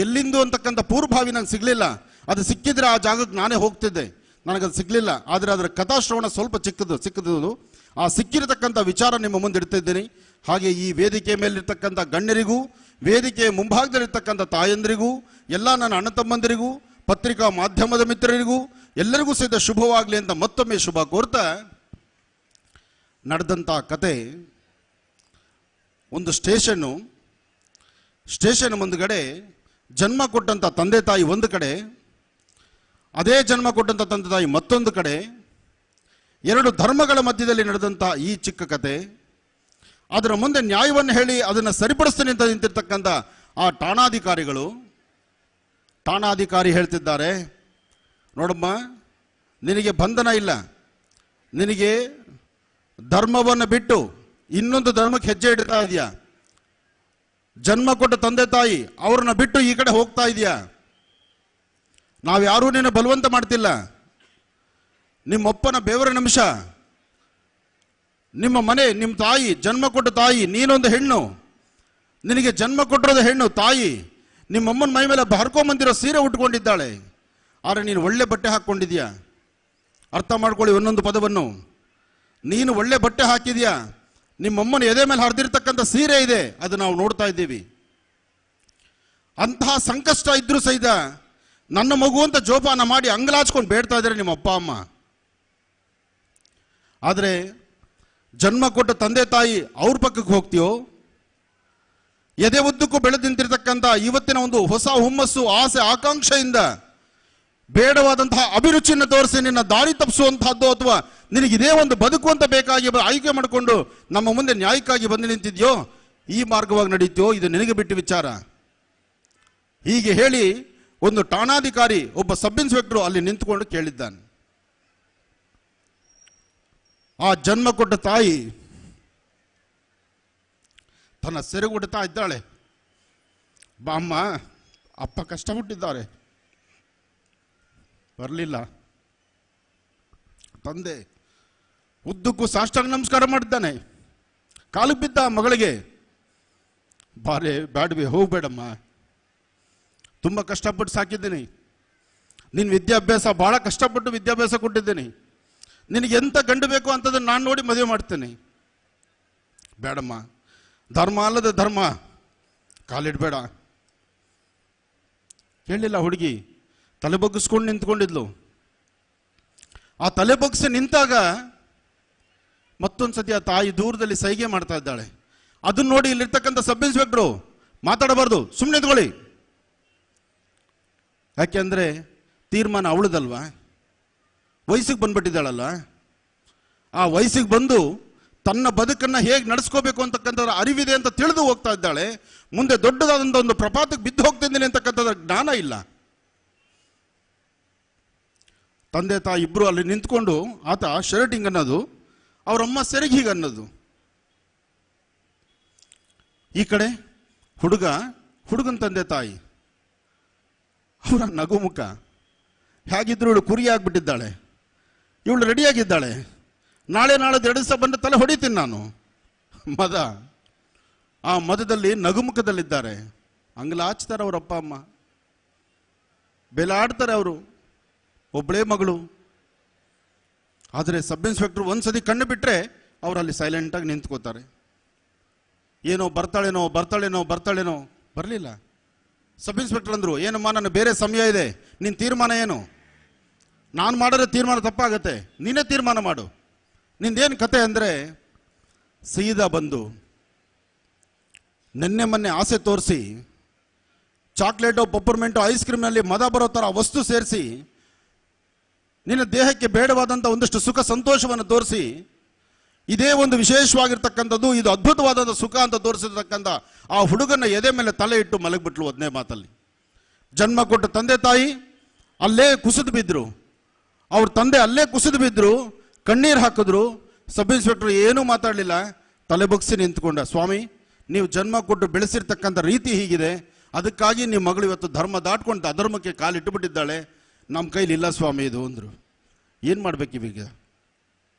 ಎಲ್ಲಿಂದು ಅಂತಕ್ಕಂಥ ಪೂರ್ವಭಾವಿ ನಂಗೆ ಸಿಗಲಿಲ್ಲ. ಅದು ಸಿಕ್ಕಿದ್ರೆ ಆ ಜಾಗಕ್ಕೆ ನಾನೇ ಹೋಗ್ತಿದ್ದೆ, ನನಗದು ಸಿಗಲಿಲ್ಲ. ಆದರೆ ಅದರ ಕಥಾಶ್ರವಣ ಸ್ವಲ್ಪ ಸಿಕ್ಕದು. ಆ ಸಿಕ್ಕಿರತಕ್ಕಂಥ ವಿಚಾರ ನಿಮ್ಮ ಮುಂದೆ ಇಡ್ತಿದ್ದೀನಿ. ಹಾಗೆ ಈ ವೇದಿಕೆ ಮೇಲಿರ್ತಕ್ಕಂಥ ಗಣ್ಯರಿಗೂ, ವೇದಿಕೆಯ ಮುಂಭಾಗದಲ್ಲಿರ್ತಕ್ಕಂಥ ತಾಯಂದಿರಿಗೂ, ಎಲ್ಲ ನನ್ನ ಅಣ್ಣ ತಮ್ಮಂದಿರಿಗೂ, ಪತ್ರಿಕಾ ಮಾಧ್ಯಮದ ಮಿತ್ರರಿಗೂ ಎಲ್ಲರಿಗೂ ಸಹಿತ ಶುಭವಾಗಲಿ ಅಂತ ಮತ್ತೊಮ್ಮೆ ಶುಭ ಕೋರ್ತಾ, ನಡೆದಂಥ ಕತೆ. ಒಂದು ಸ್ಟೇಷನ್ ಮುಂದುಗಡೆ ಜನ್ಮ ಕೊಟ್ಟಂಥ ತಂದೆ ತಾಯಿ ಒಂದು ಕಡೆ, ಅದೇ ಜನ್ಮ ಕೊಟ್ಟಂಥ ತಂದೆ ತಾಯಿ ಮತ್ತೊಂದು ಕಡೆ, ಎರಡು ಧರ್ಮಗಳ ಮಧ್ಯದಲ್ಲಿ ನಡೆದಂಥ ಈ ಚಿಕ್ಕ ಕತೆ. ಅದರ ಮುಂದೆ ನ್ಯಾಯವನ್ನು ಹೇಳಿ ಅದನ್ನು ಸರಿಪಡಿಸ್ತೀನಿ ಅಂತ ನಿಂತಿರ್ತಕ್ಕಂಥ ಆ ಠಾಣಾಧಿಕಾರಿ ಹೇಳ್ತಿದ್ದಾರೆ, ನೋಡಮ್ಮ, ನಿನಗೆ ಬಂಧನ ಇಲ್ಲ, ನಿನಗೆ ಧರ್ಮವನ್ನು ಬಿಟ್ಟು ಇನ್ನೊಂದು ಧರ್ಮಕ್ಕೆ ಹೆಜ್ಜೆ ಇಡ್ತಾ ಇದೆಯಾ, ಜನ್ಮ ಕೊಟ್ಟ ತಂದೆ ತಾಯಿ ಅವ್ರನ್ನ ಬಿಟ್ಟು ಈ ಕಡೆ ಹೋಗ್ತಾ ಇದೆಯಾ, ನಾವ್ಯಾರೂ ನಿನ್ನ ಬಲವಂತ ಮಾಡ್ತಿಲ್ಲ, ನಿಮ್ಮಪ್ಪನ ಬೆವರಿನ ಅಂಶ, ನಿಮ್ಮ ಮನೆ, ನಿಮ್ಮ ತಾಯಿ, ಜನ್ಮ ಕೊಟ್ಟ ತಾಯಿ, ನೀನೊಂದು ಹೆಣ್ಣು, ನಿನಗೆ ಜನ್ಮ ಕೊಟ್ಟಿರೋದು ಹೆಣ್ಣು ತಾಯಿ, ನಿಮ್ಮಮ್ಮನ ಮೈ ಮೇಲೆ ಹರ್ಕೊಂಬಂದಿರೋ ಸೀರೆ ಉಟ್ಕೊಂಡಿದ್ದಾಳೆ, ಆದರೆ ನೀನು ಒಳ್ಳೆ ಬಟ್ಟೆ ಹಾಕ್ಕೊಂಡಿದ್ಯಾ, ಅರ್ಥ ಮಾಡ್ಕೊಳ್ಳಿ ಒಂದೊಂದು ಪದವನ್ನು, ನೀನು ಒಳ್ಳೆ ಬಟ್ಟೆ ಹಾಕಿದ್ಯಾ, ನಿಮ್ಮಮ್ಮನ ಎದೆ ಮೇಲೆ ಹರಿದಿರ್ತಕ್ಕಂಥ ಸೀರೆ ಇದೆ, ಅದು ನಾವು ನೋಡ್ತಾ ಇದ್ದೀವಿ. ಅಂತಹ ಸಂಕಷ್ಟ ಇದ್ರೂ ಸಹಿತ ನನ್ನ ಮಗು ಅಂತ ಜೋಪಾನ ಮಾಡಿ ಅಂಗಲಾಚ್ಕೊಂಡು ಬೇಡ್ತಾ ಇದ್ದಾರೆ ನಿಮ್ಮ ಅಪ್ಪ ಅಮ್ಮ. ಆದರೆ ಜನ್ಮ ಕೊಟ್ಟ ತಂದೆ ತಾಯಿ ಅವ್ರ ಪಕ್ಕಕ್ಕೆ ಹೋಗ್ತೀಯೋ, ಎದೆ ಉದ್ದಕ್ಕೂ ಬೆಳೆದು ನಿಂತಿರ್ತಕ್ಕಂಥ ಇವತ್ತಿನ ಒಂದು ಹೊಸ ಹುಮ್ಮಸ್ಸು, ಆಸೆ, ಆಕಾಂಕ್ಷೆಯಿಂದ ಬೇಡವಾದಂತಹ ಅಭಿರುಚಿಯನ್ನು ತೋರಿಸಿ ನಿನ್ನ ದಾರಿ ತಪ್ಪಿಸುವಂತಹದ್ದು, ಅಥವಾ ನಿನಗಿದೇ ಒಂದು ಬದುಕು ಅಂತ ಬೇಕಾಗಿ ಆಯ್ಕೆ ಮಾಡಿಕೊಂಡು ನಮ್ಮ ಮುಂದೆ ನ್ಯಾಯಕ್ಕಾಗಿ ಬಂದು ನಿಂತಿದ್ಯೋ, ಈ ಮಾರ್ಗವಾಗಿ ನಡೀತೀಯೋ, ಇದು ನಿನಗೆ ಬಿಟ್ಟು ವಿಚಾರ. ಹೀಗೆ ಹೇಳಿ ಒಂದು ಠಾಣಾಧಿಕಾರಿ, ಒಬ್ಬ ಸಬ್ ಇನ್ಸ್ಪೆಕ್ಟರ್ ಅಲ್ಲಿ ನಿಂತ್ಕೊಂಡು ಕೇಳಿದ್ದಾನೆ. ಆ ಜನ್ಮ ಕೊಟ್ಟ ತಾಯಿ ತನ್ನ ಸೆರೆಗುಡ್ತಾ ಇದ್ದಾಳೆ. ಬಾಮ್ಮ, ಅಪ್ಪ ಕಷ್ಟಪಟ್ಟಿದ್ದಾರೆ, ಬರಲಿಲ್ಲ. ತಂದೆ ಉದ್ದಕ್ಕೂ ಸಾಷ್ಟಾಂಗ ನಮಸ್ಕಾರ ಮಾಡಿದ್ದಾನೆ, ಕಾಲಿಗೆ ಬಿದ್ದ ಮಗಳಿಗೆ, ಬಾರೆ ಬ್ಯಾಡ್ವೆ, ಹೋಗ್ಬೇಡಮ್ಮ, ತುಂಬ ಕಷ್ಟಪಟ್ಟು ಸಾಕಿದ್ದೀನಿ, ನಿನ್ನ ವಿದ್ಯಾಭ್ಯಾಸ ಭಾಳ ಕಷ್ಟಪಟ್ಟು ವಿದ್ಯಾಭ್ಯಾಸ ಕೊಟ್ಟಿದ್ದೀನಿ, ನಿನಗೆ ಎಂತ ಗಂಡು ಬೇಕು ಅಂತದನ್ನು ನಾನು ನೋಡಿ ಮದುವೆ ಮಾಡ್ತೇನೆ, ಬೇಡಮ್ಮ, ಧರ್ಮ ಅಲ್ಲದ ಧರ್ಮ, ಕಾಲಿಡಬೇಡ. ಕೇಳಲಿಲ್ಲ ಹುಡುಗಿ, ತಲೆ ಬಗ್ಗಿಸ್ಕೊಂಡು ನಿಂತ್ಕೊಂಡಿದ್ಲು. ಆ ತಲೆ ಬಗ್ಗಿಸಿ ನಿಂತಾಗ ಮತ್ತೊಂದು ಸತಿ ಆ ತಾಯಿ ದೂರದಲ್ಲಿ ಸೈಗೆ ಮಾಡ್ತಾ ಇದ್ದಾಳೆ. ಅದನ್ನ ನೋಡಿ ಇಲ್ಲಿರ್ತಕ್ಕಂಥ ಸಬ್ ಇನ್ಸ್ಪೆಕ್ಟ್ರು, ಮಾತಾಡಬಾರ್ದು, ಸುಮ್ಮನೆ ನಿಂತ್ಕೊಳ್ಳಿ, ಯಾಕೆಂದ್ರೆ ತೀರ್ಮಾನ ಅವಳದಲ್ವಾ, ವಯಸ್ಸಿಗೆ ಬಂದ್ಬಿಟ್ಟಿದ್ದಾಳಲ್ಲ, ಆ ವಯಸ್ಸಿಗೆ ಬಂದು ತನ್ನ ಬದುಕನ್ನು ಹೇಗೆ ನಡೆಸ್ಕೋಬೇಕು ಅಂತಕ್ಕಂಥದ್ರ ಅರಿವಿದೆ ಅಂತ ತಿಳಿದು ಹೋಗ್ತಾ ಇದ್ದಾಳೆ. ಮುಂದೆ ದೊಡ್ಡದಾದಂಥ ಒಂದು ಪ್ರಪಾತಕ್ಕೆ ಬಿದ್ದು ಹೋಗ್ತಿದ್ದೀನಿ ಅಂತಕ್ಕಂಥದ್ರ ಜ್ಞಾನ ಇಲ್ಲ. ತಂದೆ ತಾಯಿ ಇಬ್ಬರು ಅಲ್ಲಿ ನಿಂತ್ಕೊಂಡು, ಆತ ಶರ್ಟ್ ಹಿಂಗ್ ಅನ್ನೋದು, ಅವರಮ್ಮ ಸೆರೆಗೆ ಹೀಗೆ ಅನ್ನೋದು. ಈ ಕಡೆ ಹುಡುಗನ ತಂದೆ ತಾಯಿ, ಅವರ ನಗುಮುಖ, ಹೇಗಿದ್ರು ಇವಳು ಕುರಿ ಆಗ್ಬಿಟ್ಟಿದ್ದಾಳೆ, ಇವಳು ರೆಡಿಯಾಗಿದ್ದಾಳೆ, ನಾಳೆ 2 ದಿವಸ ಬಂದು ತಲೆ ಹೊಡಿತೀನಿ ನಾನು, ಮದ. ಆ ಮದದಲ್ಲಿ ನಗುಮುಖದಲ್ಲಿದ್ದಾರೆ, ಅಂಗಲಾಚ್ತಾರೆ ಅವರ ಅಪ್ಪ ಅಮ್ಮ, ಬೆಲಾಡ್ತಾರೆ ಅವರು, ಒಬ್ಬಳೇ ಮಗಳು. ಆದರೆ ಸಬ್ ಇನ್ಸ್ಪೆಕ್ಟರ್ ಒಂದ್ಸತಿ ಕಣ್ಣು ಬಿಟ್ಟರೆ ಅವರಲ್ಲಿ ಸೈಲೆಂಟಾಗಿ ನಿಂತ್ಕೋತಾರೆ. ಏನೋ ಬರ್ತಾಳೇನೋ ಬರಲಿಲ್ಲ. ಸಬ್ ಇನ್ಸ್ಪೆಕ್ಟರ್ ಅಂದರು, ಏನಮ್ಮ, ನನ್ನ ಬೇರೆ ಸಮಯ ಇದೆ, ನಿನ್ನ ತೀರ್ಮಾನ ಏನು? ನಾನು ಮಾಡಿದ್ರೆ ತೀರ್ಮಾನ ತಪ್ಪಾಗತ್ತೆ, ನೀನೇ ತೀರ್ಮಾನ ಮಾಡು, ನಿಂದೇನು ಕತೆ ಅಂದರೆ, ಸೀದಾ ಬಂದು ನೆನ್ನೆ ಮೊನ್ನೆ ಆಸೆ ತೋರಿಸಿ, ಚಾಕ್ಲೇಟು, ಪಪ್ಪರ್ಮೆಂಟು, ಐಸ್ ಕ್ರೀಮ್ನಲ್ಲಿ ಮದ ಬರೋ ಥರ ವಸ್ತು ಸೇರಿಸಿ, ನಿನ್ನ ದೇಹಕ್ಕೆ ಬೇಡವಾದಂಥ ಒಂದಷ್ಟು ಸುಖ ಸಂತೋಷವನ್ನು ತೋರಿಸಿ, ಇದೇ ಒಂದು ವಿಶೇಷವಾಗಿರ್ತಕ್ಕಂಥದ್ದು, ಇದು ಅದ್ಭುತವಾದಂಥ ಸುಖ ಅಂತ ತೋರಿಸಿರ್ತಕ್ಕಂಥ ಆ ಹುಡುಗನ ಎದೆ ಮೇಲೆ ತಲೆ ಇಟ್ಟು ಮಲಗಿಬಿಟ್ಲು. 1ನೇ ಮಾತಲ್ಲಿ ಜನ್ಮ ಕೊಟ್ಟ ತಂದೆ ತಾಯಿ ಅಲ್ಲೇ ಕುಸಿದು ಬಿದ್ದರು, ಅವ್ರ ತಂದೆ ಅಲ್ಲೇ ಕುಸಿದು ಬಿದ್ದರು, ಕಣ್ಣೀರು ಹಾಕಿದ್ರು. ಸಬ್ ಇನ್ಸ್ಪೆಕ್ಟರ್ ಏನೂ ಮಾತಾಡಲಿಲ್ಲ, ತಲೆ ಬಗ್ಸಿ ನಿಂತ್ಕೊಂಡ. ಸ್ವಾಮಿ, ನೀವು ಜನ್ಮ ಕೊಟ್ಟು ಬೆಳೆಸಿರ್ತಕ್ಕಂಥ ರೀತಿ ಹೀಗಿದೆ, ಅದಕ್ಕಾಗಿ ನಿಮ್ಮ ಮಗಳು ಇವತ್ತು ಧರ್ಮ ದಾಟ್ಕೊಂಡು ಅಧರ್ಮಕ್ಕೆ ಕಾಲಿಟ್ಟುಬಿಟ್ಟಿದ್ದಾಳೆ, ನಮ್ಮ ಕೈಲಿ ಇಲ್ಲ ಸ್ವಾಮಿ ಇದು ಅಂದರು. ಏನು ಮಾಡ್ಬೇಕಿವೀಗ?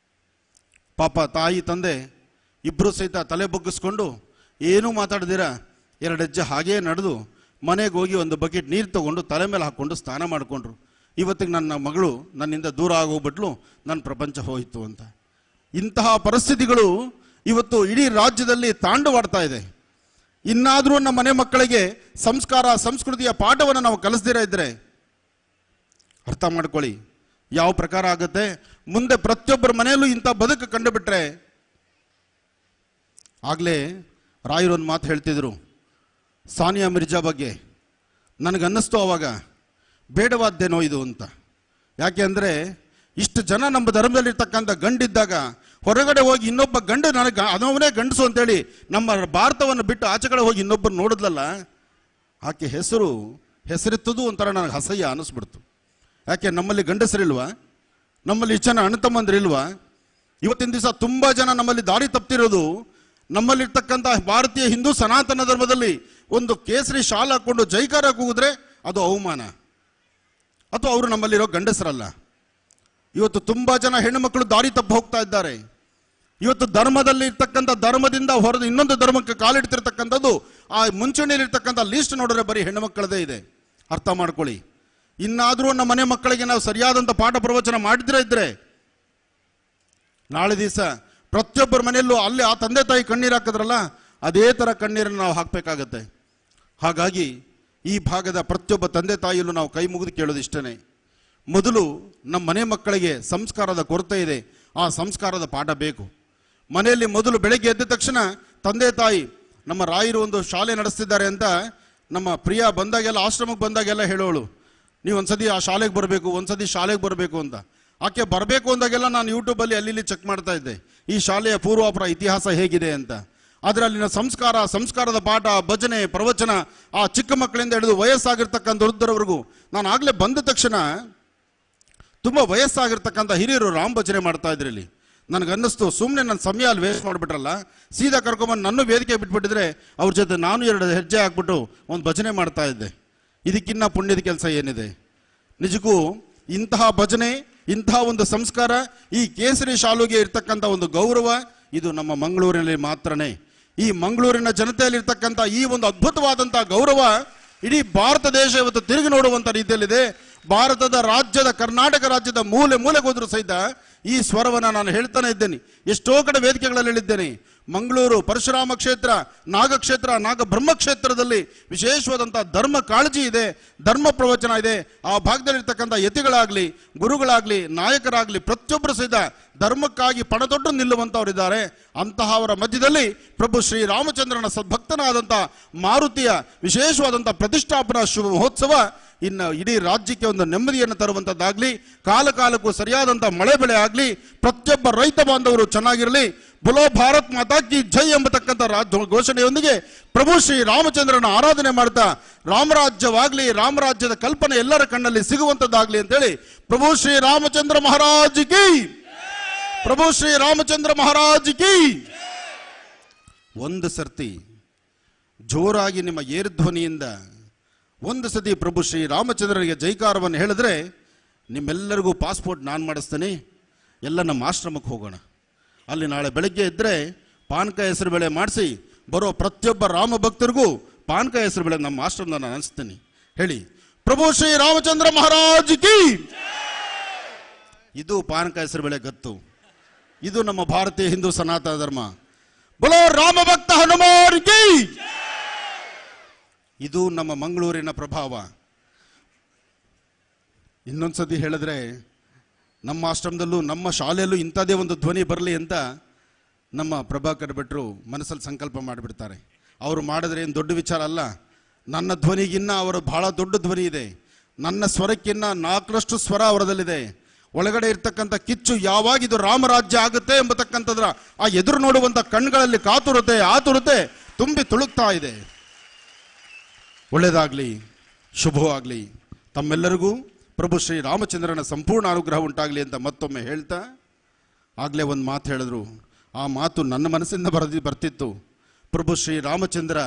ಪಾಪ ತಾಯಿ ತಂದೆ ಇಬ್ಬರು ಸಹಿತ ತಲೆ ಬಗ್ಗಿಸ್ಕೊಂಡು ಏನೂ ಮಾತಾಡ್ದಿರ 2 ಹೆಜ್ಜೆ ಹಾಗೇ ನಡೆದು ಮನೆಗೆ ಹೋಗಿ ಒಂದು ಬಕೆಟ್ ನೀರು ತಗೊಂಡು ತಲೆ ಮೇಲೆ ಹಾಕ್ಕೊಂಡು ಸ್ನಾನ ಮಾಡಿಕೊಂಡ್ರು. ಇವತ್ತಿಗೆ ನನ್ನ ಮಗಳು ನನ್ನಿಂದ ದೂರ ಆಗೋಗ್ಬಿಟ್ಲು, ನನ್ನ ಪ್ರಪಂಚ ಹೋಯಿತು ಅಂತ. ಇಂತಹ ಪರಿಸ್ಥಿತಿಗಳು ಇವತ್ತು ಇಡೀ ರಾಜ್ಯದಲ್ಲಿ ತಾಂಡವಾಡ್ತಾ ಇದೆ. ಇನ್ನಾದರೂ ನಮ್ಮ ಮನೆ ಮಕ್ಕಳಿಗೆ ಸಂಸ್ಕಾರ ಸಂಸ್ಕೃತಿಯ ಪಾಠವನ್ನು ನಾವು ಕಲಿಸ್ದಿರ ಇದ್ದರೆ ಅರ್ಥ ಮಾಡ್ಕೊಳ್ಳಿ ಯಾವ ಪ್ರಕಾರ ಆಗುತ್ತೆ. ಮುಂದೆ ಪ್ರತಿಯೊಬ್ಬರ ಮನೆಯಲ್ಲೂ ಇಂಥ ಬದುಕು ಕಂಡುಬಿಟ್ರೆ ಆಗಲೇ ರಾಯರೊಂದು ಮಾತು ಹೇಳ್ತಿದ್ರು ಸಾನಿಯಾ ಮಿರ್ಜಾ ಬಗ್ಗೆ. ನನಗನ್ನಿಸ್ತು ಅವಾಗ ಬೇಡವಾದ್ದೇನೋ ಇದು ಅಂತ. ಯಾಕೆ ಅಂದರೆ ಇಷ್ಟು ಜನ ನಮ್ಮ ಧರ್ಮದಲ್ಲಿರ್ತಕ್ಕಂಥ ಗಂಡಿದ್ದಾಗ ಹೊರಗಡೆ ಹೋಗಿ ಇನ್ನೊಬ್ಬ ಗಂಡು ನನಗೆ ಅದವನೇ ಗಂಡಸು ಅಂತೇಳಿ ನಮ್ಮ ಭಾರತವನ್ನು ಬಿಟ್ಟು ಆಚೆ ಕಡೆ ಹೋಗಿ ಇನ್ನೊಬ್ಬರು ನೋಡಿದ್ಲಲ್ಲ, ಆಕೆ ಹೆಸರಿತ್ತದು ಒಂಥರ ನನಗೆ ಅಸಹ್ಯ ಅನ್ನಿಸ್ಬಿಡ್ತು. ಯಾಕೆ ನಮ್ಮಲ್ಲಿ ಗಂಡಸರಿಲ್ವಾ? ನಮ್ಮಲ್ಲಿ ಇಷ್ಟು ಜನ ಅಣ್ಣತಮ್ಮಂದಿರಿಲ್ವಾ? ಇವತ್ತಿನ ದಿವಸ ತುಂಬ ಜನ ನಮ್ಮಲ್ಲಿ ದಾರಿ ತಪ್ಪಿರೋದು ನಮ್ಮಲ್ಲಿರ್ತಕ್ಕಂಥ ಭಾರತೀಯ ಹಿಂದೂ ಸನಾತನ ಧರ್ಮದಲ್ಲಿ ಒಂದು ಕೇಸರಿ ಶಾಲ್ ಹಾಕ್ಕೊಂಡು ಜೈಕಾರ ಕೂಗಿದ್ರೆ ಅದು ಅವಮಾನ, ಅಥವಾ ಅವರು ನಮ್ಮಲ್ಲಿರೋ ಗಂಡಸರಲ್ಲ. ಇವತ್ತು ತುಂಬ ಜನ ಹೆಣ್ಣುಮಕ್ಕಳು ದಾರಿ ತಪ್ಪಿ ಹೋಗ್ತಾ ಇದ್ದಾರೆ. ಇವತ್ತು ಧರ್ಮದಲ್ಲಿ ಇರ್ತಕ್ಕಂಥ ಧರ್ಮದಿಂದ ಹೊರದು ಇನ್ನೊಂದು ಧರ್ಮಕ್ಕೆ ಕಾಲಿಡ್ತಿರ್ತಕ್ಕಂಥದ್ದು ಆ ಮುಂಚೂಣಿಯಲ್ಲಿರ್ತಕ್ಕಂಥ ಲೀಸ್ಟ್ ನೋಡಿದ್ರೆ ಬರೀ ಹೆಣ್ಣು ಮಕ್ಕಳದೇ ಇದೆ. ಅರ್ಥ ಮಾಡ್ಕೊಳ್ಳಿ. ಇನ್ನಾದರೂ ನಮ್ಮ ಮನೆ ಮಕ್ಕಳಿಗೆ ನಾವು ಸರಿಯಾದಂಥ ಪಾಠ ಪ್ರವಚನ ಮಾಡಿದ್ರೆ ಇದ್ರೆ ನಾಳೆ ದಿವಸ ಪ್ರತಿಯೊಬ್ಬರ ಮನೆಯಲ್ಲೂ ಅಲ್ಲಿ ಆ ತಂದೆ ತಾಯಿ ಕಣ್ಣೀರು ಹಾಕಿದ್ರಲ್ಲ ಅದೇ ಥರ ಕಣ್ಣೀರನ್ನು ನಾವು ಹಾಕಬೇಕಾಗತ್ತೆ. ಹಾಗಾಗಿ ಈ ಭಾಗದ ಪ್ರತಿಯೊಬ್ಬ ತಂದೆ ತಾಯಿಯಲ್ಲೂ ನಾವು ಕೈ ಮುಗಿದು ಕೇಳೋದು ಇಷ್ಟೇ. ಮೊದಲು ನಮ್ಮ ಮನೆ ಮಕ್ಕಳಿಗೆ ಸಂಸ್ಕಾರದ ಕೊರತೆ ಇದೆ, ಆ ಸಂಸ್ಕಾರದ ಪಾಠ ಬೇಕು. ಮನೆಯಲ್ಲಿ ಮೊದಲು ಬೆಳಗ್ಗೆ ಎದ್ದ ತಕ್ಷಣ ತಂದೆ ತಾಯಿ, ನಮ್ಮ ರಾಯರು ಒಂದು ಶಾಲೆ ನಡೆಸ್ತಿದ್ದಾರೆ ಅಂತ ನಮ್ಮ ಪ್ರಿಯ ಬಂದಾಗೆಲ್ಲ ಆಶ್ರಮಕ್ಕೆ ಬಂದಾಗೆಲ್ಲ ಹೇಳೋಳು, ನೀವು ಒಂದ್ಸತಿ ಆ ಶಾಲೆಗೆ ಬರಬೇಕು, ಒಂದ್ಸತಿ ಶಾಲೆಗೆ ಬರಬೇಕು ಅಂತ. ಆಕೆ ಬರಬೇಕು ಅಂದಾಗೆಲ್ಲ ನಾನು ಯೂಟ್ಯೂಬಲ್ಲಿ ಅಲ್ಲಿ ಚೆಕ್ ಮಾಡ್ತಾ ಇದ್ದೆ ಈ ಶಾಲೆಯ ಪೂರ್ವಾಪರ ಇತಿಹಾಸ ಹೇಗಿದೆ ಅಂತ. ಆದರೆ ಅಲ್ಲಿನ ಸಂಸ್ಕಾರದ ಪಾಠ, ಭಜನೆ, ಪ್ರವಚನ ಆ ಚಿಕ್ಕ ಮಕ್ಕಳಿಂದ ಹಿಡಿದು ವಯಸ್ಸಾಗಿರ್ತಕ್ಕಂಥ ವೃದ್ಧರವರೆಗೂ. ನಾನು ಆಗಲೇ ಬಂದ ತಕ್ಷಣ ತುಂಬ ವಯಸ್ಸಾಗಿರ್ತಕ್ಕಂಥ ಹಿರಿಯರು ರಾಮ್ ಭಜನೆ ಮಾಡ್ತಾ ಇದ್ರು ಇಲ್ಲಿ. ನನಗನ್ನಿಸ್ತು ಸುಮ್ಮನೆ ನನ್ನ ಸಮಯ ಅಲ್ಲಿ ವೇಸ್ಟ್ ಮಾಡಿಬಿಟ್ರಲ್ಲ, ಸೀದಾ ಕರ್ಕೊಂಬಂದು ನನ್ನ ವೇದಿಕೆ ಬಿಟ್ಬಿಟ್ಟಿದ್ರೆ ಅವ್ರ ಜೊತೆ ನಾನು 2 ಹೆಜ್ಜೆ ಹಾಕ್ಬಿಟ್ಟು ಒಂದು ಭಜನೆ ಮಾಡ್ತಾ ಇದ್ದೆ. ಇದಕ್ಕಿನ್ನ ಪುಣ್ಯದ ಕೆಲಸ ಏನಿದೆ? ನಿಜಕ್ಕೂ ಇಂತಹ ಭಜನೆ, ಇಂತಹ ಒಂದು ಸಂಸ್ಕಾರ, ಈ ಕೇಸರಿ ಶಾಲುಗೆ ಇರ್ತಕ್ಕಂಥ ಒಂದು ಗೌರವ ಇದು ನಮ್ಮ ಮಂಗಳೂರಿನಲ್ಲಿ ಮಾತ್ರನೇ. ಈ ಮಂಗಳೂರಿನ ಜನತೆಯಲ್ಲಿರ್ತಕ್ಕಂಥ ಈ ಒಂದು ಅದ್ಭುತವಾದಂಥ ಗೌರವ ಇಡೀ ಭಾರತ ದೇಶ ಇವತ್ತು ತಿರುಗಿ ನೋಡುವಂಥ ರೀತಿಯಲ್ಲಿದೆ. ಭಾರತದ ರಾಜ್ಯದ ಕರ್ನಾಟಕ ರಾಜ್ಯದ ಮೂಲೆ ಮೂಲೆಗೆ ಹೋದ್ರೂ ಸಹಿತ ಈ ಸ್ವರವನ್ನು ನಾನು ಹೇಳ್ತಾನೆ ಇದ್ದೇನೆ. ಎಷ್ಟೋ ಕಡೆ ವೇದಿಕೆಗಳಲ್ಲಿ ಹೇಳಿದ್ದೇನೆ. ಮಂಗಳೂರು ಪರಶುರಾಮ ಕ್ಷೇತ್ರ, ನಾಗಕ್ಷೇತ್ರ, ನಾಗಬ್ರಹ್ಮಕ್ಷೇತ್ರದಲ್ಲಿ ವಿಶೇಷವಾದಂಥ ಧರ್ಮ ಕಾಳಜಿ ಇದೆ, ಧರ್ಮ ಪ್ರವಚನ ಇದೆ. ಆ ಭಾಗದಲ್ಲಿರ್ತಕ್ಕಂಥ ಯತಿಗಳಾಗಲಿ, ಗುರುಗಳಾಗಲಿ, ನಾಯಕರಾಗಲಿ ಪ್ರತಿಯೊಬ್ಬರು ಸಹಿತ ಧರ್ಮಕ್ಕಾಗಿ ಪಣದೊಡ್ಡು ನಿಲ್ಲುವಂಥವರಿದ್ದಾರೆ. ಅಂತಹವರ ಮಧ್ಯದಲ್ಲಿ ಪ್ರಭು ಶ್ರೀರಾಮಚಂದ್ರನ ಸದ್ಭಕ್ತನಾದಂಥ ಮಾರುತಿಯ ವಿಶೇಷವಾದಂಥ ಪ್ರತಿಷ್ಠಾಪನಾ ಶುಭ ಮಹೋತ್ಸವ ಇನ್ನು ಇಡೀ ರಾಜ್ಯಕ್ಕೆ ಒಂದು ನೆಮ್ಮದಿಯನ್ನು ತರುವಂಥದ್ದಾಗಲಿ, ಕಾಲಕ್ಕೂ ಸರಿಯಾದಂಥ ಮಳೆ ಬೆಳೆ ಆಗಲಿ, ಪ್ರತಿಯೊಬ್ಬ ರೈತ ಬಾಂಧವರು ಚೆನ್ನಾಗಿರಲಿ. ಬುಲೋ ಭಾರತ್ ಮಾತಾ ಕಿ ಜೈ ಎಂಬತಕ್ಕಂಥ ಘೋಷಣೆಯೊಂದಿಗೆ ಪ್ರಭು ಶ್ರೀ ರಾಮಚಂದ್ರನ ಆರಾಧನೆ ಮಾಡ್ತಾ ರಾಮರಾಜ್ಯವಾಗಲಿ, ರಾಮರಾಜ್ಯದ ಕಲ್ಪನೆ ಎಲ್ಲರ ಕಣ್ಣಲ್ಲಿ ಸಿಗುವಂಥದ್ದಾಗಲಿ ಅಂತೇಳಿ ಪ್ರಭು ಶ್ರೀ ರಾಮಚಂದ್ರ ಮಹಾರಾಜ್ ಕಿ, ಪ್ರಭು ಶ್ರೀ ರಾಮಚಂದ್ರ ಮಹಾರಾಜ್ ಕಿ. ಒಂದು ಸರ್ತಿ ಜೋರಾಗಿ ನಿಮ್ಮ ಏರ್ಧ್ವನಿಯಿಂದ ಒಂದು ಸತಿ ಪ್ರಭು ಶ್ರೀ ರಾಮಚಂದ್ರನಿಗೆ ಜೈಕಾರವನ್ನು ಹೇಳಿದ್ರೆ ನಿಮ್ಮೆಲ್ಲರಿಗೂ ಪಾಸ್ಪೋರ್ಟ್ ನಾನು ಮಾಡಿಸ್ತೇನೆ. ಎಲ್ಲ ನಮ್ಮ ಆಶ್ರಮಕ್ಕೆ ಹೋಗೋಣ. ಅಲ್ಲಿ ನಾಳೆ ಬೆಳಗ್ಗೆ ಇದ್ದರೆ ಪಾನಕ ಹೆಸರು ಬೇಳೆ ಮಾಡಿಸಿ ಬರೋ ಪ್ರತಿಯೊಬ್ಬ ರಾಮ ಭಕ್ತರಿಗೂ ಪಾನಕ ಹೆಸರು ಬೇಳೆ ನಮ್ಮ ಆಶ್ರಮದ ನಾನು ಅನಿಸ್ತೀನಿ. ಹೇಳಿ ಪ್ರಭು ಶ್ರೀ ರಾಮಚಂದ್ರ ಮಹಾರಾಜ್ ಕಿ. ಇದು ಪಾನಕ ಹೆಸರು ಬೇಳೆ ಗತ್ತು. ಇದು ನಮ್ಮ ಭಾರತೀಯ ಹಿಂದೂ ಸನಾತನ ಧರ್ಮ. ಬಲೋ ರಾಮ ಭಕ್ತ ಹನುಮಾನ್ ಕಿ. ಇದು ನಮ್ಮ ಮಂಗಳೂರಿನ ಪ್ರಭಾವ. ಇನ್ನೊಂದ್ಸತಿ ಹೇಳಿದ್ರೆ ನಮ್ಮ ಆಶ್ರಮದಲ್ಲೂ ನಮ್ಮ ಶಾಲೆಯಲ್ಲೂ ಇಂಥದೇ ಒಂದು ಧ್ವನಿ ಬರಲಿ ಅಂತ ನಮ್ಮ ಪ್ರಭಾಕರ್ ಭಟ್ರು ಮನಸ್ಸಲ್ಲಿ ಸಂಕಲ್ಪ ಮಾಡಿಬಿಡ್ತಾರೆ. ಅವರು ಮಾಡಿದ್ರೆ ಏನು ದೊಡ್ಡ ವಿಚಾರ ಅಲ್ಲ. ನನ್ನ ಧ್ವನಿಗಿನ್ನ ಅವರ ಬಹಳ ದೊಡ್ಡ ಧ್ವನಿ ಇದೆ. ನನ್ನ ಸ್ವರಕ್ಕಿನ್ನ 4ರಷ್ಟು ಸ್ವರ ಅವರದಲ್ಲಿದೆ. ಒಳಗಡೆ ಇರ್ತಕ್ಕಂಥ ಕಿಚ್ಚು ಯಾವಾಗ ಇದು ರಾಮರಾಜ್ಯ ಆಗುತ್ತೆ ಎಂಬತಕ್ಕಂಥದ್ರ ಆ ಎದುರು ನೋಡುವಂಥ ಕಣ್ಗಳಲ್ಲಿ ಕಾತುರತೆ, ಆತುರತೆ ತುಂಬಿ ತುಳುಕ್ತಾ ಇದೆ. ಒಳ್ಳೆಯದಾಗಲಿ, ಶುಭವಾಗಲಿ. ತಮ್ಮೆಲ್ಲರಿಗೂ ಪ್ರಭು ಶ್ರೀ ರಾಮಚಂದ್ರನ ಸಂಪೂರ್ಣ ಅನುಗ್ರಹ ಉಂಟಾಗಲಿ ಅಂತ ಮತ್ತೊಮ್ಮೆ ಹೇಳ್ತಾ, ಆಗಲೇ ಒಂದು ಮಾತು ಹೇಳಿದ್ರು. ಆ ಮಾತು ನನ್ನ ಮನಸ್ಸಿಂದ ಬರ್ತಿತ್ತು. ಪ್ರಭು ಶ್ರೀ ರಾಮಚಂದ್ರ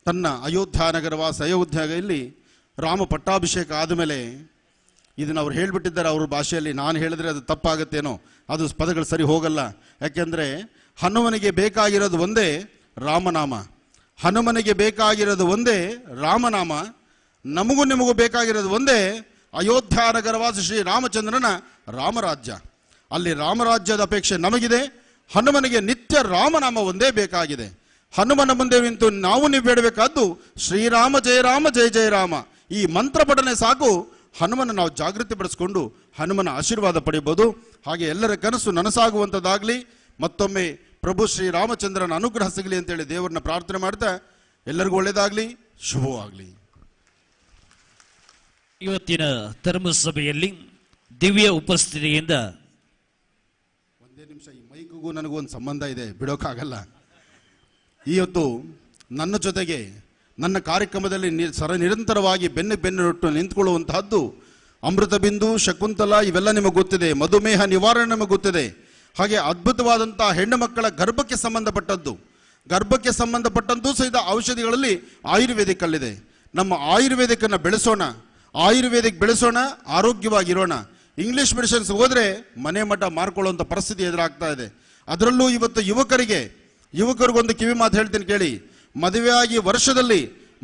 ತನ್ನ ಅಯೋಧ್ಯ ನಗರವಾಸ ಅಯೋಧ್ಯೆಯಲ್ಲಿ ರಾಮ ಪಟ್ಟಾಭಿಷೇಕ ಆದಮೇಲೆ ಇದನ್ನು ಅವ್ರು ಹೇಳಿಬಿಟ್ಟಿದ್ದಾರೆ ಅವ್ರ ಭಾಷೆಯಲ್ಲಿ. ನಾನು ಹೇಳಿದ್ರೆ ಅದು ತಪ್ಪಾಗತ್ತೇನೋ, ಅದು ಪದಗಳು ಸರಿ ಹೋಗಲ್ಲ. ಯಾಕೆಂದರೆ ಹನುಮನಿಗೆ ಬೇಕಾಗಿರೋದು ಒಂದೇ ರಾಮನಾಮ, ಹನುಮನಿಗೆ ಬೇಕಾಗಿರೋದು ಒಂದೇ ರಾಮನಾಮ, ನಮಗೂ ನಿಮಗೂ ಬೇಕಾಗಿರೋದು ಒಂದೇ ಅಯೋಧ್ಯ ನಗರವಾಸ ಶ್ರೀ ರಾಮಚಂದ್ರನ ರಾಮರಾಜ್ಯ. ಅಲ್ಲಿ ರಾಮರಾಜ್ಯದ ಅಪೇಕ್ಷೆ ನಮಗಿದೆ. ಹನುಮನಿಗೆ ನಿತ್ಯ ರಾಮನಾಮ ಒಂದೇ ಬೇಕಾಗಿದೆ. ಹನುಮನ ಮುಂದೆ ನಿಂತು ನಾವು ನೀವು ಬೇಡಬೇಕಾದ್ದು ಶ್ರೀರಾಮ ಜಯ ರಾಮ ಜಯ ಜಯ ರಾಮ. ಈ ಮಂತ್ರ ಪಠನೆ ಸಾಕು. ಹನುಮನ ನಾವು ಜಾಗೃತಿ ಪಡಿಸ್ಕೊಂಡು ಹನುಮನ ಆಶೀರ್ವಾದ ಪಡೆಯಬಹುದು. ಹಾಗೆ ಎಲ್ಲರ ಕನಸು ನನಸಾಗುವಂಥದ್ದಾಗಲಿ. ಮತ್ತೊಮ್ಮೆ ಪ್ರಭು ಶ್ರೀ ರಾಮಚಂದ್ರನ ಅನುಗ್ರಹ ಸಿಗಲಿ ಅಂತೇಳಿ ದೇವರನ್ನ ಪ್ರಾರ್ಥನೆ ಮಾಡ್ತಾ ಎಲ್ಲರಿಗೂ ಒಳ್ಳೇದಾಗ್ಲಿ, ಶುಭವಾಗಲಿ. ಇವತ್ತಿನ ಧರ್ಮಸಭೆಯಲ್ಲಿ ದಿವ್ಯ ಉಪಸ್ಥಿತಿಯಿಂದ ಒಂದೇ ನಿಮಿಷ, ಈ ಮೈಕ್ಗೂ ನನಗೂ ಒಂದು ಸಂಬಂಧ ಇದೆ, ಬಿಡೋಕ್ಕಾಗಲ್ಲ. ಇವತ್ತು ನನ್ನ ಜೊತೆಗೆ ನನ್ನ ಕಾರ್ಯಕ್ರಮದಲ್ಲಿ ನಿರಂತರವಾಗಿ ಬೆನ್ನುಟ್ಟು ನಿಂತ್ಕೊಳ್ಳುವಂತಹದ್ದು ಅಮೃತ ಬಿಂದು, ಶಕುಂತಲಾ, ಇವೆಲ್ಲ ನಿಮಗೆ ಗೊತ್ತಿದೆ. ಮಧುಮೇಹ ನಿವಾರಣೆ ನಿಮಗೆ ಗೊತ್ತಿದೆ. ಹಾಗೆ ಅದ್ಭುತವಾದಂತಹ ಹೆಣ್ಣು ಮಕ್ಕಳ ಗರ್ಭಕ್ಕೆ ಸಂಬಂಧಪಟ್ಟಂತೂ ಸಹಿತ ಔಷಧಿಗಳಲ್ಲಿ ಆಯುರ್ವೇದಿಕ್ ಅಲ್ಲಿದೆ. ನಮ್ಮ ಆಯುರ್ವೇದಿಕನ್ನು ಬೆಳೆಸೋಣ, ಆರೋಗ್ಯವಾಗಿರೋಣ. ಇಂಗ್ಲಿಷ್ ಮೆಡಿಸಿನ್ಸ್ ಹೋದ್ರೆ ಮನೆ ಮಠ ಮಾರ್ಕೊಳ್ಳುವಂಥ ಪರಿಸ್ಥಿತಿ ಎದುರಾಗ್ತಾ ಇದೆ. ಅದರಲ್ಲೂ ಇವತ್ತು ಯುವಕರಿಗೊಂದು ಕಿವಿ ಮಾತು ಹೇಳ್ತೀನಿ ಕೇಳಿ. ಮದುವೆಯಾಗಿ ವರ್ಷದಲ್ಲಿ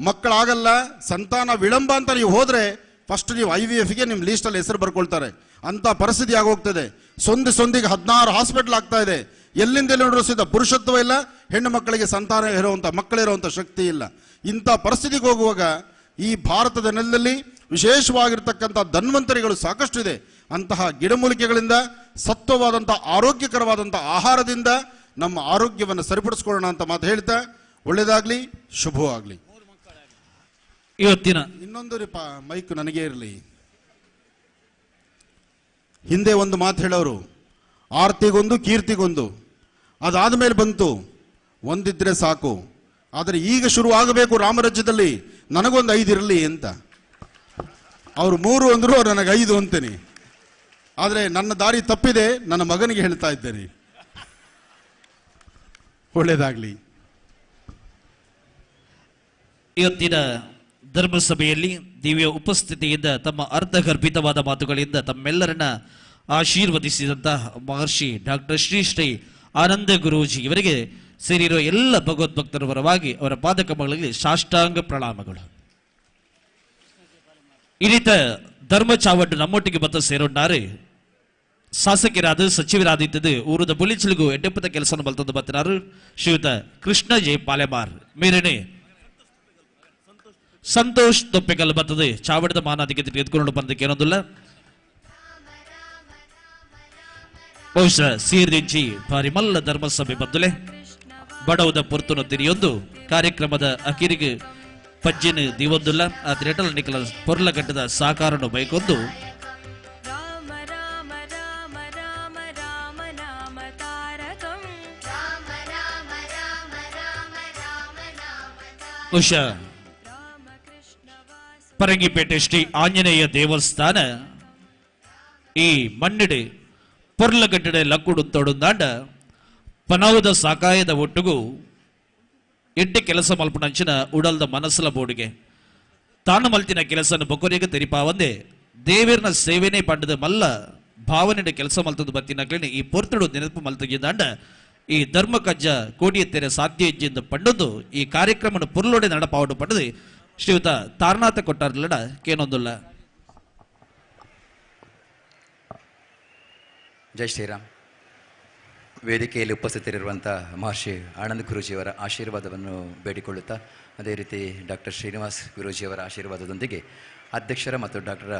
ಮಕ್ಕಳಾಗಲ್ಲ, ಸಂತಾನ ವಿಳಂಬ ಅಂತ ನೀವು ಹೋದ್ರೆ ಫಸ್ಟ್ ನೀವು IVFಗೆ ನಿಮ್ಮ ಲೀಸ್ಟಲ್ಲಿ ಹೆಸರು ಬರ್ಕೊಳ್ತಾರೆ. ಅಂತ ಪರಿಸ್ಥಿತಿ ಆಗೋಗ್ತದೆ. ಸೊಂದಿಗೆ 16 ಹಾಸ್ಪಿಟಲ್ ಆಗ್ತಾ ಇದೆ. ಎಲ್ಲಿಂದ ನೋಡ್ರೂ ಸಹಿತ ಪುರುಷತ್ವ ಇಲ್ಲ, ಹೆಣ್ಣು ಮಕ್ಕಳಿಗೆ ಸಂತಾನ ಮಕ್ಕಳಿರುವಂಥ ಶಕ್ತಿ ಇಲ್ಲ. ಇಂಥ ಪರಿಸ್ಥಿತಿಗೆ ಹೋಗುವಾಗ ಈ ಭಾರತದ ನೆಲದಲ್ಲಿ ವಿಶೇಷವಾಗಿರ್ತಕ್ಕಂಥ ಧನ್ವಂತರಿಗಳು ಸಾಕಷ್ಟು ಇದೆ. ಅಂತಹ ಗಿಡಮೂಲಿಕೆಗಳಿಂದ, ಸತ್ವವಾದಂಥ ಆರೋಗ್ಯಕರವಾದಂಥ ಆಹಾರದಿಂದ ನಮ್ಮ ಆರೋಗ್ಯವನ್ನು ಸರಿಪಡಿಸ್ಕೊಳ್ಳೋಣ ಅಂತ ಮಾತು ಹೇಳ್ತಾ ಒಳ್ಳೇದಾಗ್ಲಿ, ಶುಭವಾಗ್ಲಿ. ಇವತ್ತಿನ ಇನ್ನೊಂದು ಮೈಕ್ ನನಗೇ ಇರಲಿ. ಹಿಂದೆ ಒಂದು ಮಾತು ಹೇಳೋರು, ಆರ್ತಿಗೊಂದು ಕೀರ್ತಿಗೊಂದು, ಅದಾದ ಮೇಲೆ ಬಂತು ಒಂದಿದ್ರೆ ಸಾಕು. ಆದರೆ ಈಗ ಶುರು ಆಗಬೇಕು ರಾಮರಾಜ್ಯದಲ್ಲಿ ನನಗೊಂದು 5 ಇರಲಿ ಅಂತ. ಅವರು 3 ಅಂದ್ರು, ನನಗೆ 5 ಅಂತೀನಿ. ಆದರೆ ನನ್ನ ದಾರಿ ತಪ್ಪಿದೆ, ನನ್ನ ಮಗನಿಗೆ ಹೇಳ್ತಾ ಇದ್ದೇನೆ. ಒಳ್ಳೇದಾಗ್ಲಿ. ಇವತ್ತಿನ ಧರ್ಮಸಭೆಯಲ್ಲಿ ದಿವ್ಯ ಉಪಸ್ಥಿತಿಯಿಂದ ತಮ್ಮ ಅರ್ಥಗರ್ಭಿತವಾದ ಮಾತುಗಳಿಂದ ತಮ್ಮೆಲ್ಲರನ್ನ ಆಶೀರ್ವದಿಸಿದಂತಹ ಮಹರ್ಷಿ ಡಾಕ್ಟರ್ ಶ್ರೀ ಆನಂದ ಗುರೂಜಿ ಇವರಿಗೆ ಸೇರಿರುವ ಎಲ್ಲ ಭಗವದ್ಭಕ್ತರ ಪರವಾಗಿ ಅವರ ಪಾದಕಮಗಳಲ್ಲಿ ಸಾಷ್ಟಾಂಗ ಪ್ರಣಾಮಗಳು. ಈ ರೀತ ಧರ್ಮ ಚಾವಟ್ಟು ನಮ್ಮೊಟ್ಟಿಗೆ ಬತ್ತ ಸೇರೋಣ್ಣಾರೆ ಶಾಸಕರಾದ ಸಚಿವರಾದಿದ್ದದು ಊರದ ಬುಲಿಚಲಿಗೂ ಎಡ್ಡೆಪ್ಪದ ಕೆಲಸ ಬಲ್ತಂದು ಬತ್ತಿನಾರು ಶ್ರೀಯುತ ಕೃಷ್ಣ ಜೆ ಪಾಲೆಮಾರ್ ಮೇರೆನೆ ಸಂತೋಷ್ ತೊಪ್ಪೆಗಲ್ ಬರ್ತದೆ ಚಾವಡದ ಮಾನಾದಿಗೆ ತೆಗೆದುಕೊಂಡು ಬಂದಕ್ಕೆ ಏನೊಂದಿಲ್ಲ. ಬಹುಶಃ ಸೀರ್ದಿಂಚಿ ಭಾರಿ ಮಲ್ಲ ಧರ್ಮಸಭೆ ಬದ್ದುಲೆ ಬಡವದ ಪುರ್ತುನ ತಿರಿಯೊಂದು ಕಾರ್ಯಕ್ರಮದ ಅಕಿರಿಗೆ ಪಜ್ಜಿನ ದಿವೊಂದುಲ್ಲ ಆ ತ್ರೆಟಲ್ ನಿಕಲ ಪೊರ್ಲಗಟ್ಟದ ಸಾಕಾರನು ಬೈಕೊಂದು ಬಹುಶಃ ಪರಂಗಿಪೇಟೆ ಶ್ರೀ ಆಂಜನೇಯ ದೇವಸ್ಥಾನ ಈ ಮಣ್ಣಿಡೆ ಪೊರ್ಲಗಟ್ಟಡೆ ಲಕ್ಕುಡು ತೊಡುಂದಾಂಡ ಪನವದ ಸಾಕಾಯದ ಒಟ್ಟುಗೂ ಎಡ್ಡೆ ಕೆಲಸ ಮಲ್ಪನಂಚಿನ ಉಡಲ್ದ ಮನಸ್ಸಲ ಬೋಡಿಗೆ ತಾನು ಮಲ್ತಿನ ಕೆಲಸನ ಬೊಕೊರಿಗೆ ತೆರಿಪಾವಂದೆ ದೇವೇರ್ನ ಸೇವೆನೇ ಪಂಡದ ಮಲ್ಲ ಭಾವನೆಡೆ ಕೆಲಸ ಮಲ್ತದ ಬತ್ತಿನಕ್ಲೇನೆ ಈ ಪೊರ್ತಡು ನೆನಪು ಮಲ್ತಗಿದ್ದಾಂಡ ಈ ಧರ್ಮ ಕಜ್ಜ ಕೋಡಿಯತ್ತೆರೆ ಸಾಧ್ಯ ಹೆಜ್ಜೆಯಿಂದ ಪಂಡದು ಈ ಕಾರ್ಯಕ್ರಮನ ಪುರ್ಲೋಡೆ ನಡಪಾವಡು ಪಂಡದು ಶ್ರೀಯುತ ತಾರನಾಥ ಕೊಟ್ಟಾರ್ಲಡ ಕೇನೊಂದುಲ್ಲ. ಜೈ ಶ್ರೀರಾಮ್. ವೇದಿಕೆಯಲ್ಲಿ ಉಪಸ್ಥಿತರಿರುವಂಥ ಮಹರ್ಷಿ ಆನಂದ ಗುರೂಜಿಯವರ ಆಶೀರ್ವಾದವನ್ನು ಬೇಡಿಕೊಳ್ಳುತ್ತಾ ಅದೇ ರೀತಿ ಡಾಕ್ಟರ್ ಶ್ರೀನಿವಾಸ್ ಗುರೂಜಿಯವರ ಆಶೀರ್ವಾದದೊಂದಿಗೆ ಅಧ್ಯಕ್ಷರ ಮತ್ತು ಡಾಕ್ಟರ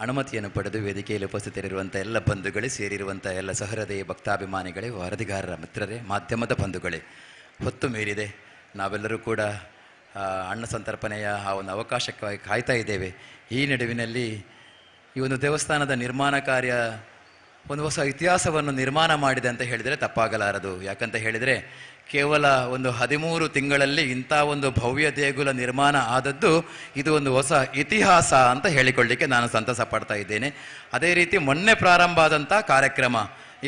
ಅನುಮತಿಯನ್ನು ಪಡೆದು ವೇದಿಕೆಯಲ್ಲಿ ಉಪಸ್ಥಿತರಿರುವಂಥ ಎಲ್ಲ ಬಂಧುಗಳೇ, ಸೇರಿರುವಂಥ ಎಲ್ಲ ಸಹೃದಯ ಭಕ್ತಾಭಿಮಾನಿಗಳೇ, ವರದಿಗಾರರ ಮಿತ್ರರೇ, ಮಾಧ್ಯಮದ ಬಂಧುಗಳೇ, ಹೊತ್ತು ಮೀರಿದೆ. ನಾವೆಲ್ಲರೂ ಕೂಡ ಅನ್ನ ಸಂತರ್ಪಣೆಯ ಆ ಒಂದು ಅವಕಾಶಕ್ಕಾಗಿ ಕಾಯ್ತಾ ಇದ್ದೇವೆ. ಈ ನಡುವಿನಲ್ಲಿ ಈ ಒಂದು ದೇವಸ್ಥಾನದ ನಿರ್ಮಾಣ ಕಾರ್ಯ ಒಂದು ಹೊಸ ಇತಿಹಾಸವನ್ನು ನಿರ್ಮಾಣ ಮಾಡಿದೆ ಅಂತ ಹೇಳಿದರೆ ತಪ್ಪಾಗಲಾರದು. ಯಾಕಂತ ಹೇಳಿದರೆ ಕೇವಲ ಒಂದು 13 ತಿಂಗಳಲ್ಲಿ ಇಂಥ ಒಂದು ಭವ್ಯ ದೇಗುಲ ನಿರ್ಮಾಣ ಆದದ್ದು ಇದು ಒಂದು ಹೊಸ ಇತಿಹಾಸ ಅಂತ ಹೇಳಿಕೊಳ್ಳಿಕ್ಕೆ ನಾನು ಸಂತಸ ಪಡ್ತಾ ಇದ್ದೇನೆ. ಅದೇ ರೀತಿ ಮೊನ್ನೆ ಪ್ರಾರಂಭ ಆದಂಥ ಕಾರ್ಯಕ್ರಮ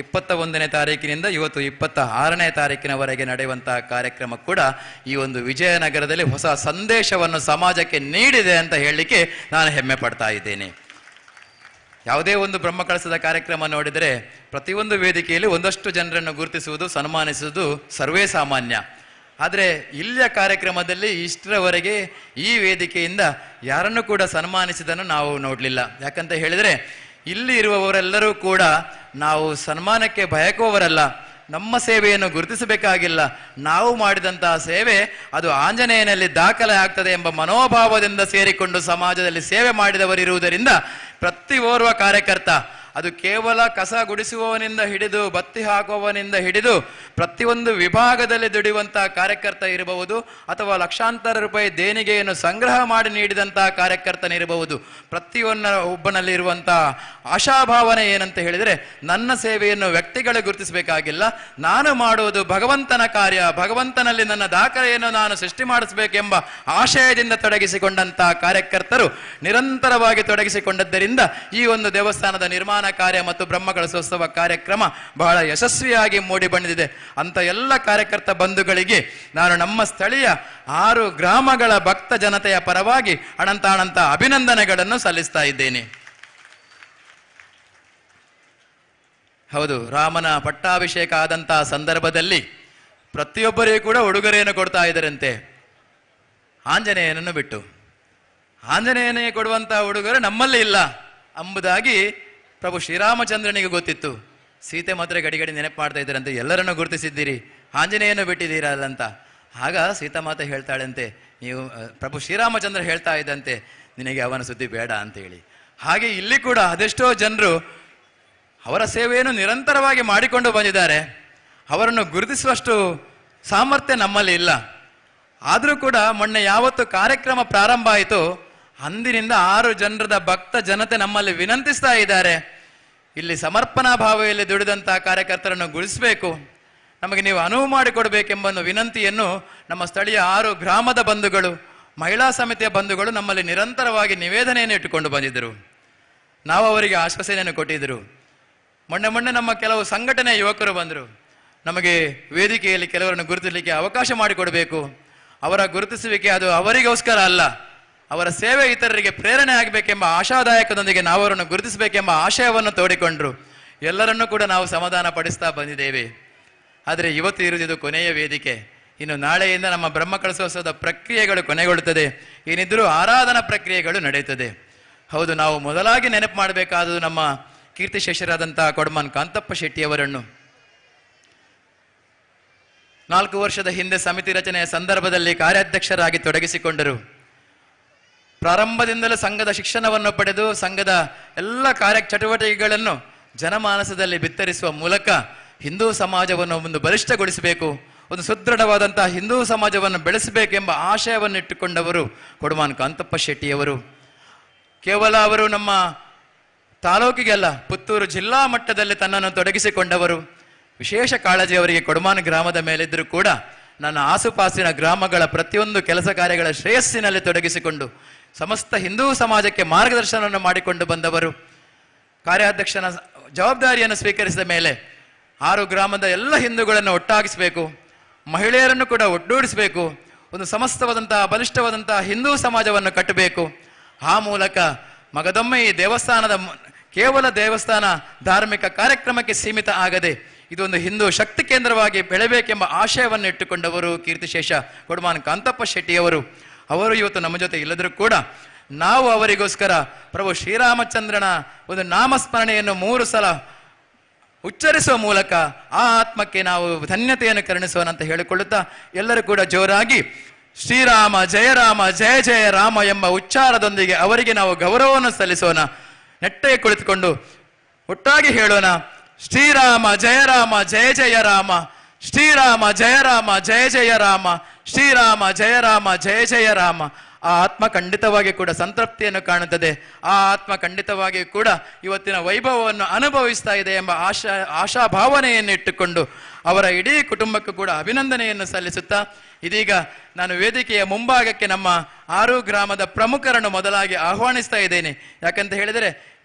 21ನೇ ತಾರೀಕಿನಿಂದ ಇವತ್ತು 26ನೇ ತಾರೀಕಿನವರೆಗೆ ನಡೆಯುವಂತಹ ಕಾರ್ಯಕ್ರಮ ಕೂಡ ಈ ಒಂದು ವಿಜಯನಗರದಲ್ಲಿ ಹೊಸ ಸಂದೇಶವನ್ನು ಸಮಾಜಕ್ಕೆ ನೀಡಿದೆ ಅಂತ ಹೇಳಲಿಕ್ಕೆ ನಾನು ಹೆಮ್ಮೆ ಪಡ್ತಾ ಇದ್ದೇನೆ. ಯಾವುದೇ ಒಂದು ಬ್ರಹ್ಮಕಳಸದ ಕಾರ್ಯಕ್ರಮ ನೋಡಿದರೆ ಪ್ರತಿಯೊಂದು ವೇದಿಕೆಯಲ್ಲಿ ಒಂದಷ್ಟು ಜನರನ್ನು ಗುರುತಿಸುವುದು, ಸನ್ಮಾನಿಸುವುದು ಸರ್ವೇ ಸಾಮಾನ್ಯ. ಆದರೆ ಇಲ್ಲಿಯ ಕಾರ್ಯಕ್ರಮದಲ್ಲಿ ಇಷ್ಟರವರೆಗೆ ಈ ವೇದಿಕೆಯಿಂದ ಯಾರನ್ನು ಕೂಡ ಸನ್ಮಾನಿಸಿದನ್ನು ನಾವು ನೋಡಲಿಲ್ಲ. ಯಾಕಂತ ಹೇಳಿದರೆ ಇಲ್ಲಿ ಇರುವವರೆಲ್ಲರೂ ಕೂಡ ನಾವು ಸನ್ಮಾನಕ್ಕೆ ಬಯಕುವವರಲ್ಲ, ನಮ್ಮ ಸೇವೆಯನ್ನು ಗುರುತಿಸಬೇಕಾಗಿಲ್ಲ, ನಾವು ಮಾಡಿದಂತಹ ಸೇವೆ ಅದು ಆಂಜನೇಯನಲ್ಲಿ ದಾಖಲೆ ಆಗ್ತದೆ ಎಂಬ ಮನೋಭಾವದಿಂದ ಸೇರಿಕೊಂಡು ಸಮಾಜದಲ್ಲಿ ಸೇವೆ ಮಾಡಿದವರಿರುವುದರಿಂದ ಪ್ರತಿ ಓರ್ವ ಕಾರ್ಯಕರ್ತ ಅದು ಕೇವಲ ಕಸ ಗುಡಿಸುವವನಿಂದ ಹಿಡಿದು ಬತ್ತಿ ಹಾಕುವವನಿಂದ ಹಿಡಿದು ಪ್ರತಿಯೊಂದು ವಿಭಾಗದಲ್ಲಿ ದುಡಿಯುವಂತಹ ಕಾರ್ಯಕರ್ತ ಇರಬಹುದು, ಅಥವಾ ಲಕ್ಷಾಂತರ ರೂಪಾಯಿ ದೇಣಿಗೆಯನ್ನು ಸಂಗ್ರಹ ಮಾಡಿ ನೀಡಿದಂತಹ ಕಾರ್ಯಕರ್ತನಿರಬಹುದು. ಒಬ್ಬನಲ್ಲಿ ಇರುವಂತಹ ಆಶಾಭಾವನೆ ಏನಂತ ಹೇಳಿದರೆ, ನನ್ನ ಸೇವೆಯನ್ನು ವ್ಯಕ್ತಿಗಳು ಗುರುತಿಸಬೇಕಾಗಿಲ್ಲ, ನಾನು ಮಾಡುವುದು ಭಗವಂತನ ಕಾರ್ಯ, ಭಗವಂತನಲ್ಲಿ ನನ್ನ ದಾಖಲೆಯನ್ನು ನಾನು ಸೃಷ್ಟಿ ಮಾಡಿಸಬೇಕೆಂಬ ಆಶಯದಿಂದ ತೊಡಗಿಸಿಕೊಂಡಂತಹ ಕಾರ್ಯಕರ್ತರು ನಿರಂತರವಾಗಿ ತೊಡಗಿಸಿಕೊಂಡದ್ದರಿಂದ ಈ ಒಂದು ದೇವಸ್ಥಾನದ ನಿರ್ಮಾಣ ಕಾರ್ಯ ಮತ್ತು ಬ್ರಹ್ಮಕಲಶೋತ್ಸವ ಕಾರ್ಯಕ್ರಮ ಬಹಳ ಯಶಸ್ವಿಯಾಗಿ ಮೂಡಿ ಬಂದಿದೆ. ಅಂತ ಎಲ್ಲ ಕಾರ್ಯಕರ್ತ ಬಂಧುಗಳಿಗೆ ನಾನು ನಮ್ಮ ಸ್ಥಳೀಯ 6 ಗ್ರಾಮಗಳ ಭಕ್ತ ಜನತೆಯ ಪರವಾಗಿ ಅನಂತ ಅಭಿನಂದನೆಗಳನ್ನು ಸಲ್ಲಿಸ್ತಾ ಇದ್ದೇನೆ. ಹೌದು, ರಾಮನ ಪಟ್ಟಾಭಿಷೇಕ ಆದಂತಹ ಸಂದರ್ಭದಲ್ಲಿ ಪ್ರತಿಯೊಬ್ಬರಿಗೂ ಕೂಡ ಉಡುಗೊರೆಯನ್ನು ಕೊಡ್ತಾ ಇದ್ದರಂತೆ, ಆಂಜನೇಯನನ್ನು ಬಿಟ್ಟು. ಆಂಜನೇಯನಿಗೆ ಕೊಡುವಂತಹ ಉಡುಗೊರೆ ನಮ್ಮಲ್ಲಿ ಇಲ್ಲ ಎಂಬುದಾಗಿ ಪ್ರಭು ಶ್ರೀರಾಮಚಂದ್ರನಿಗೆ ಗೊತ್ತಿತ್ತು. ಸೀತೆ ಮಾತ್ರ ಗಡಿಗಡಿ ನೆನಪು ಮಾಡ್ತಾ ಇದ್ದಾರಂತೆ, ಎಲ್ಲರನ್ನು ಗುರುತಿಸಿದ್ದೀರಿ, ಆಂಜನೇಯನ ಬಿಟ್ಟಿದ್ದೀರಲ್ಲ ಅಂತ. ಆಗ ಸೀತಾಮಾತೆ ಹೇಳ್ತಾಳಂತೆ, ನೀವು ಪ್ರಭು ಶ್ರೀರಾಮಚಂದ್ರ ಹೇಳ್ತಾ ಇದ್ದಂತೆ, ನಿನಗೆ ಅವನ ಸುದ್ದಿ ಬೇಡ ಅಂತೇಳಿ. ಹಾಗೆ ಇಲ್ಲಿ ಕೂಡ ಅದೆಷ್ಟೋ ಜನರು ಅವರ ಸೇವೆಯನ್ನು ನಿರಂತರವಾಗಿ ಮಾಡಿಕೊಂಡು ಬಂದಿದ್ದಾರೆ. ಅವರನ್ನು ಗುರುತಿಸುವಷ್ಟು ಸಾಮರ್ಥ್ಯ ನಮ್ಮಲ್ಲಿ ಇಲ್ಲ. ಆದರೂ ಕೂಡ ಮೊನ್ನೆ ಯಾವತ್ತು ಕಾರ್ಯಕ್ರಮ ಪ್ರಾರಂಭ ಆಯಿತು ಅಂದಿನಿಂದ 6 ಜನರದ ಭಕ್ತ ಜನತೆ ನಮ್ಮಲ್ಲಿ ವಿನಂತಿಸ್ತಾ ಇದ್ದಾರೆ, ಇಲ್ಲಿ ಸಮರ್ಪಣಾ ಭಾವದಲ್ಲಿ ದುಡಿದಂತಹ ಕಾರ್ಯಕರ್ತರನ್ನು ಗುರುತಿಸಬೇಕು, ನಮಗೆ ನೀವು ಅನುವು ಮಾಡಿಕೊಡಬೇಕೆಂಬ ವಿನಂತಿಯನ್ನು ನಮ್ಮ ಸ್ಥಳೀಯ 6 ಗ್ರಾಮದ ಬಂಧುಗಳು, ಮಹಿಳಾ ಸಮಿತಿಯ ಬಂಧುಗಳು ನಮ್ಮಲ್ಲಿ ನಿರಂತರವಾಗಿ ನಿವೇದನೆಯನ್ನು ಇಟ್ಟುಕೊಂಡು ಬಂದಿದ್ದರು. ನಾವು ಅವರಿಗೆ ಆಶ್ವಾಸನೆಯನ್ನು ಕೊಟ್ಟಿದ್ದರು. ಮೊನ್ನೆ ನಮ್ಮ ಕೆಲವು ಸಂಘಟನೆಯ ಯುವಕರು ಬಂದರು, ನಮಗೆ ವೇದಿಕೆಯಲ್ಲಿ ಕೆಲವರನ್ನು ಗುರುತಿಸಲಿಕ್ಕೆ ಅವಕಾಶ ಮಾಡಿಕೊಡಬೇಕು, ಅವರ ಗುರುತಿಸುವಿಕೆ ಅದು ಅವರಿಗೋಸ್ಕರ ಅಲ್ಲ, ಅವರ ಸೇವೆ ಇತರರಿಗೆ ಪ್ರೇರಣೆ ಆಗಬೇಕೆಂಬ ಆಶಾದಾಯಕದೊಂದಿಗೆ ನಾವು ಅವರನ್ನು ಗುರುತಿಸಬೇಕೆಂಬ ಆಶಯವನ್ನು ತೋಡಿಕೊಂಡ್ರು. ಎಲ್ಲರನ್ನೂ ಕೂಡ ನಾವು ಸಮಾಧಾನ ಪಡಿಸ್ತಾ ಬಂದಿದ್ದೇವೆ. ಆದರೆ ಇವತ್ತು ಇರುವುದು ಕೊನೆಯ ವೇದಿಕೆ. ಇನ್ನು ನಾಳೆಯಿಂದ ನಮ್ಮ ಬ್ರಹ್ಮಕಲಶೋತ್ಸವದ ಪ್ರಕ್ರಿಯೆಗಳು ಕೊನೆಗೊಳ್ಳುತ್ತದೆ. ಏನಿದ್ರೂ ಆರಾಧನಾ ಪ್ರಕ್ರಿಯೆಗಳು ನಡೆಯುತ್ತದೆ. ಹೌದು, ನಾವು ಮೊದಲಾಗಿ ನೆನಪು ಮಾಡಬೇಕಾದದ್ದು ನಮ್ಮ ಕೀರ್ತಿಶೇಷರಾದಂತಹ ಕೊಡಮಾನ್ ಕಾಂತಪ್ಪ ಶೆಟ್ಟಿಯವರನ್ನು. 4 ವರ್ಷದ ಹಿಂದೆ ಸಮಿತಿ ರಚನೆಯ ಸಂದರ್ಭದಲ್ಲಿ ಕಾರ್ಯಾಧ್ಯಕ್ಷರಾಗಿ ತೊಡಗಿಸಿಕೊಂಡರು. ಪ್ರಾರಂಭದಿಂದಲೂ ಸಂಘದ ಶಿಕ್ಷಣವನ್ನು ಪಡೆದು ಸಂಘದ ಎಲ್ಲ ಚಟುವಟಿಕೆಗಳನ್ನು ಜನಮಾನಸದಲ್ಲಿ ಬಿತ್ತರಿಸುವ ಮೂಲಕ ಹಿಂದೂ ಸಮಾಜವನ್ನು ಒಂದು ಬಲಿಷ್ಠಗೊಳಿಸಬೇಕು, ಒಂದು ಸುದೃಢವಾದಂತಹ ಹಿಂದೂ ಸಮಾಜವನ್ನು ಬೆಳೆಸಬೇಕೆಂಬ ಆಶಯವನ್ನು ಇಟ್ಟುಕೊಂಡವರು ಕೊಡಮಾನ್ ಕಾಂತಪ್ಪ ಶೆಟ್ಟಿಯವರು. ಕೇವಲ ಅವರು ನಮ್ಮ ತಾಲೂಕಿಗೆಲ್ಲ, ಪುತ್ತೂರು ಜಿಲ್ಲಾ ಮಟ್ಟದಲ್ಲಿ ತನ್ನನ್ನು ತೊಡಗಿಸಿಕೊಂಡವರು. ವಿಶೇಷ ಕಾಳಜಿ ಅವರಿಗೆ ಕೊಡಮಾನ್ ಗ್ರಾಮದ ಮೇಲಿದ್ದರೂ ಕೂಡ ನನ್ನ ಆಸುಪಾಸಿನ ಗ್ರಾಮಗಳ ಪ್ರತಿಯೊಂದು ಕೆಲಸ ಕಾರ್ಯಗಳ ಶ್ರೇಯಸ್ಸಿನಲ್ಲಿ ತೊಡಗಿಸಿಕೊಂಡು ಸಮಸ್ತ ಹಿಂದೂ ಸಮಾಜಕ್ಕೆ ಮಾರ್ಗದರ್ಶನವನ್ನು ಮಾಡಿಕೊಂಡು ಬಂದವರು. ಕಾರ್ಯಾಧ್ಯಕ್ಷನ ಜವಾಬ್ದಾರಿಯನ್ನು ಸ್ವೀಕರಿಸಿದ ಮೇಲೆ 6 ಗ್ರಾಮದ ಎಲ್ಲ ಹಿಂದೂಗಳನ್ನು ಒಟ್ಟಾಗಿಸಬೇಕು, ಮಹಿಳೆಯರನ್ನು ಕೂಡ ಒಟ್ಟೂಡಿಸಬೇಕು, ಒಂದು ಸಮಸ್ತವಾದಂತಹ ಬಲಿಷ್ಠವಾದಂತಹ ಹಿಂದೂ ಸಮಾಜವನ್ನು ಕಟ್ಟಬೇಕು. ಆ ಮೂಲಕ ಮಗದೊಮ್ಮೆ ಈ ಕೇವಲ ದೇವಸ್ಥಾನ ಧಾರ್ಮಿಕ ಕಾರ್ಯಕ್ರಮಕ್ಕೆ ಸೀಮಿತ ಆಗದೆ ಇದೊಂದು ಹಿಂದೂ ಶಕ್ತಿ ಕೇಂದ್ರವಾಗಿ ಬೆಳೆಯಬೇಕೆಂಬ ಆಶಯವನ್ನು ಇಟ್ಟುಕೊಂಡವರು ಕೀರ್ತಿಶೇಷ ಕೊಡಮಾನ್ ಕಾಂತಪ್ಪ ಶೆಟ್ಟಿಯವರು. ಅವರು ಇವತ್ತು ನಮ್ಮ ಜೊತೆ ಇಲ್ಲದರೂ ಕೂಡ ನಾವು ಅವರಿಗೋಸ್ಕರ ಪ್ರಭು ಶ್ರೀರಾಮಚಂದ್ರನ ಒಂದು ನಾಮಸ್ಮರಣೆಯನ್ನು 3 ಸಲ ಉಚ್ಚರಿಸುವ ಮೂಲಕ ಆ ಆತ್ಮಕ್ಕೆ ನಾವು ಧನ್ಯತೆಯನ್ನು ಕರುಣಿಸೋಣ ಅಂತ ಹೇಳಿಕೊಳ್ಳುತ್ತಾ ಎಲ್ಲರೂ ಕೂಡ ಜೋರಾಗಿ ಶ್ರೀರಾಮ ಜಯ ರಾಮ ಜಯ ಜಯ ರಾಮ ಎಂಬ ಉಚ್ಚಾರದೊಂದಿಗೆ ಅವರಿಗೆ ನಾವು ಗೌರವವನ್ನು ಸಲ್ಲಿಸೋಣ. ನೆಟ್ಟಗೆ ಕುಳಿತುಕೊಂಡು ಒಟ್ಟಾಗಿ ಹೇಳೋಣ, ಶ್ರೀರಾಮ ಜಯ ರಾಮ ಜಯ ಜಯ ರಾಮ, ಶ್ರೀರಾಮ ಜಯ ರಾಮ ಜಯ ಜಯ ರಾಮ, ಶ್ರೀರಾಮ ಜಯ ರಾಮ ಜಯ ಜಯ ರಾಮ. ಆ ಆತ್ಮ ಖಂಡಿತವಾಗಿ ಕೂಡ ಸಂತೃಪ್ತಿಯನ್ನು ಕಾಣುತ್ತದೆ. ಆ ಆತ್ಮ ಖಂಡಿತವಾಗಿ ಕೂಡ ಇವತ್ತಿನ ವೈಭವವನ್ನು ಅನುಭವಿಸ್ತಾ ಇದೆ ಎಂಬ ಆಶಾಭಾವನೆಯನ್ನು ಇಟ್ಟುಕೊಂಡು ಅವರ ಇಡೀ ಕುಟುಂಬಕ್ಕೂ ಕೂಡ ಅಭಿನಂದನೆಯನ್ನು ಸಲ್ಲಿಸುತ್ತಾ ಇದೀಗ ನಾನು ವೇದಿಕೆಯ ಮುಂಭಾಗಕ್ಕೆ ನಮ್ಮ 6 ಗ್ರಾಮದ ಪ್ರಮುಖರನ್ನು ಮೊದಲಾಗಿ ಆಹ್ವಾನಿಸ್ತಾ ಇದ್ದೇನೆ. ಯಾಕಂತ ಹೇಳಿದರೆ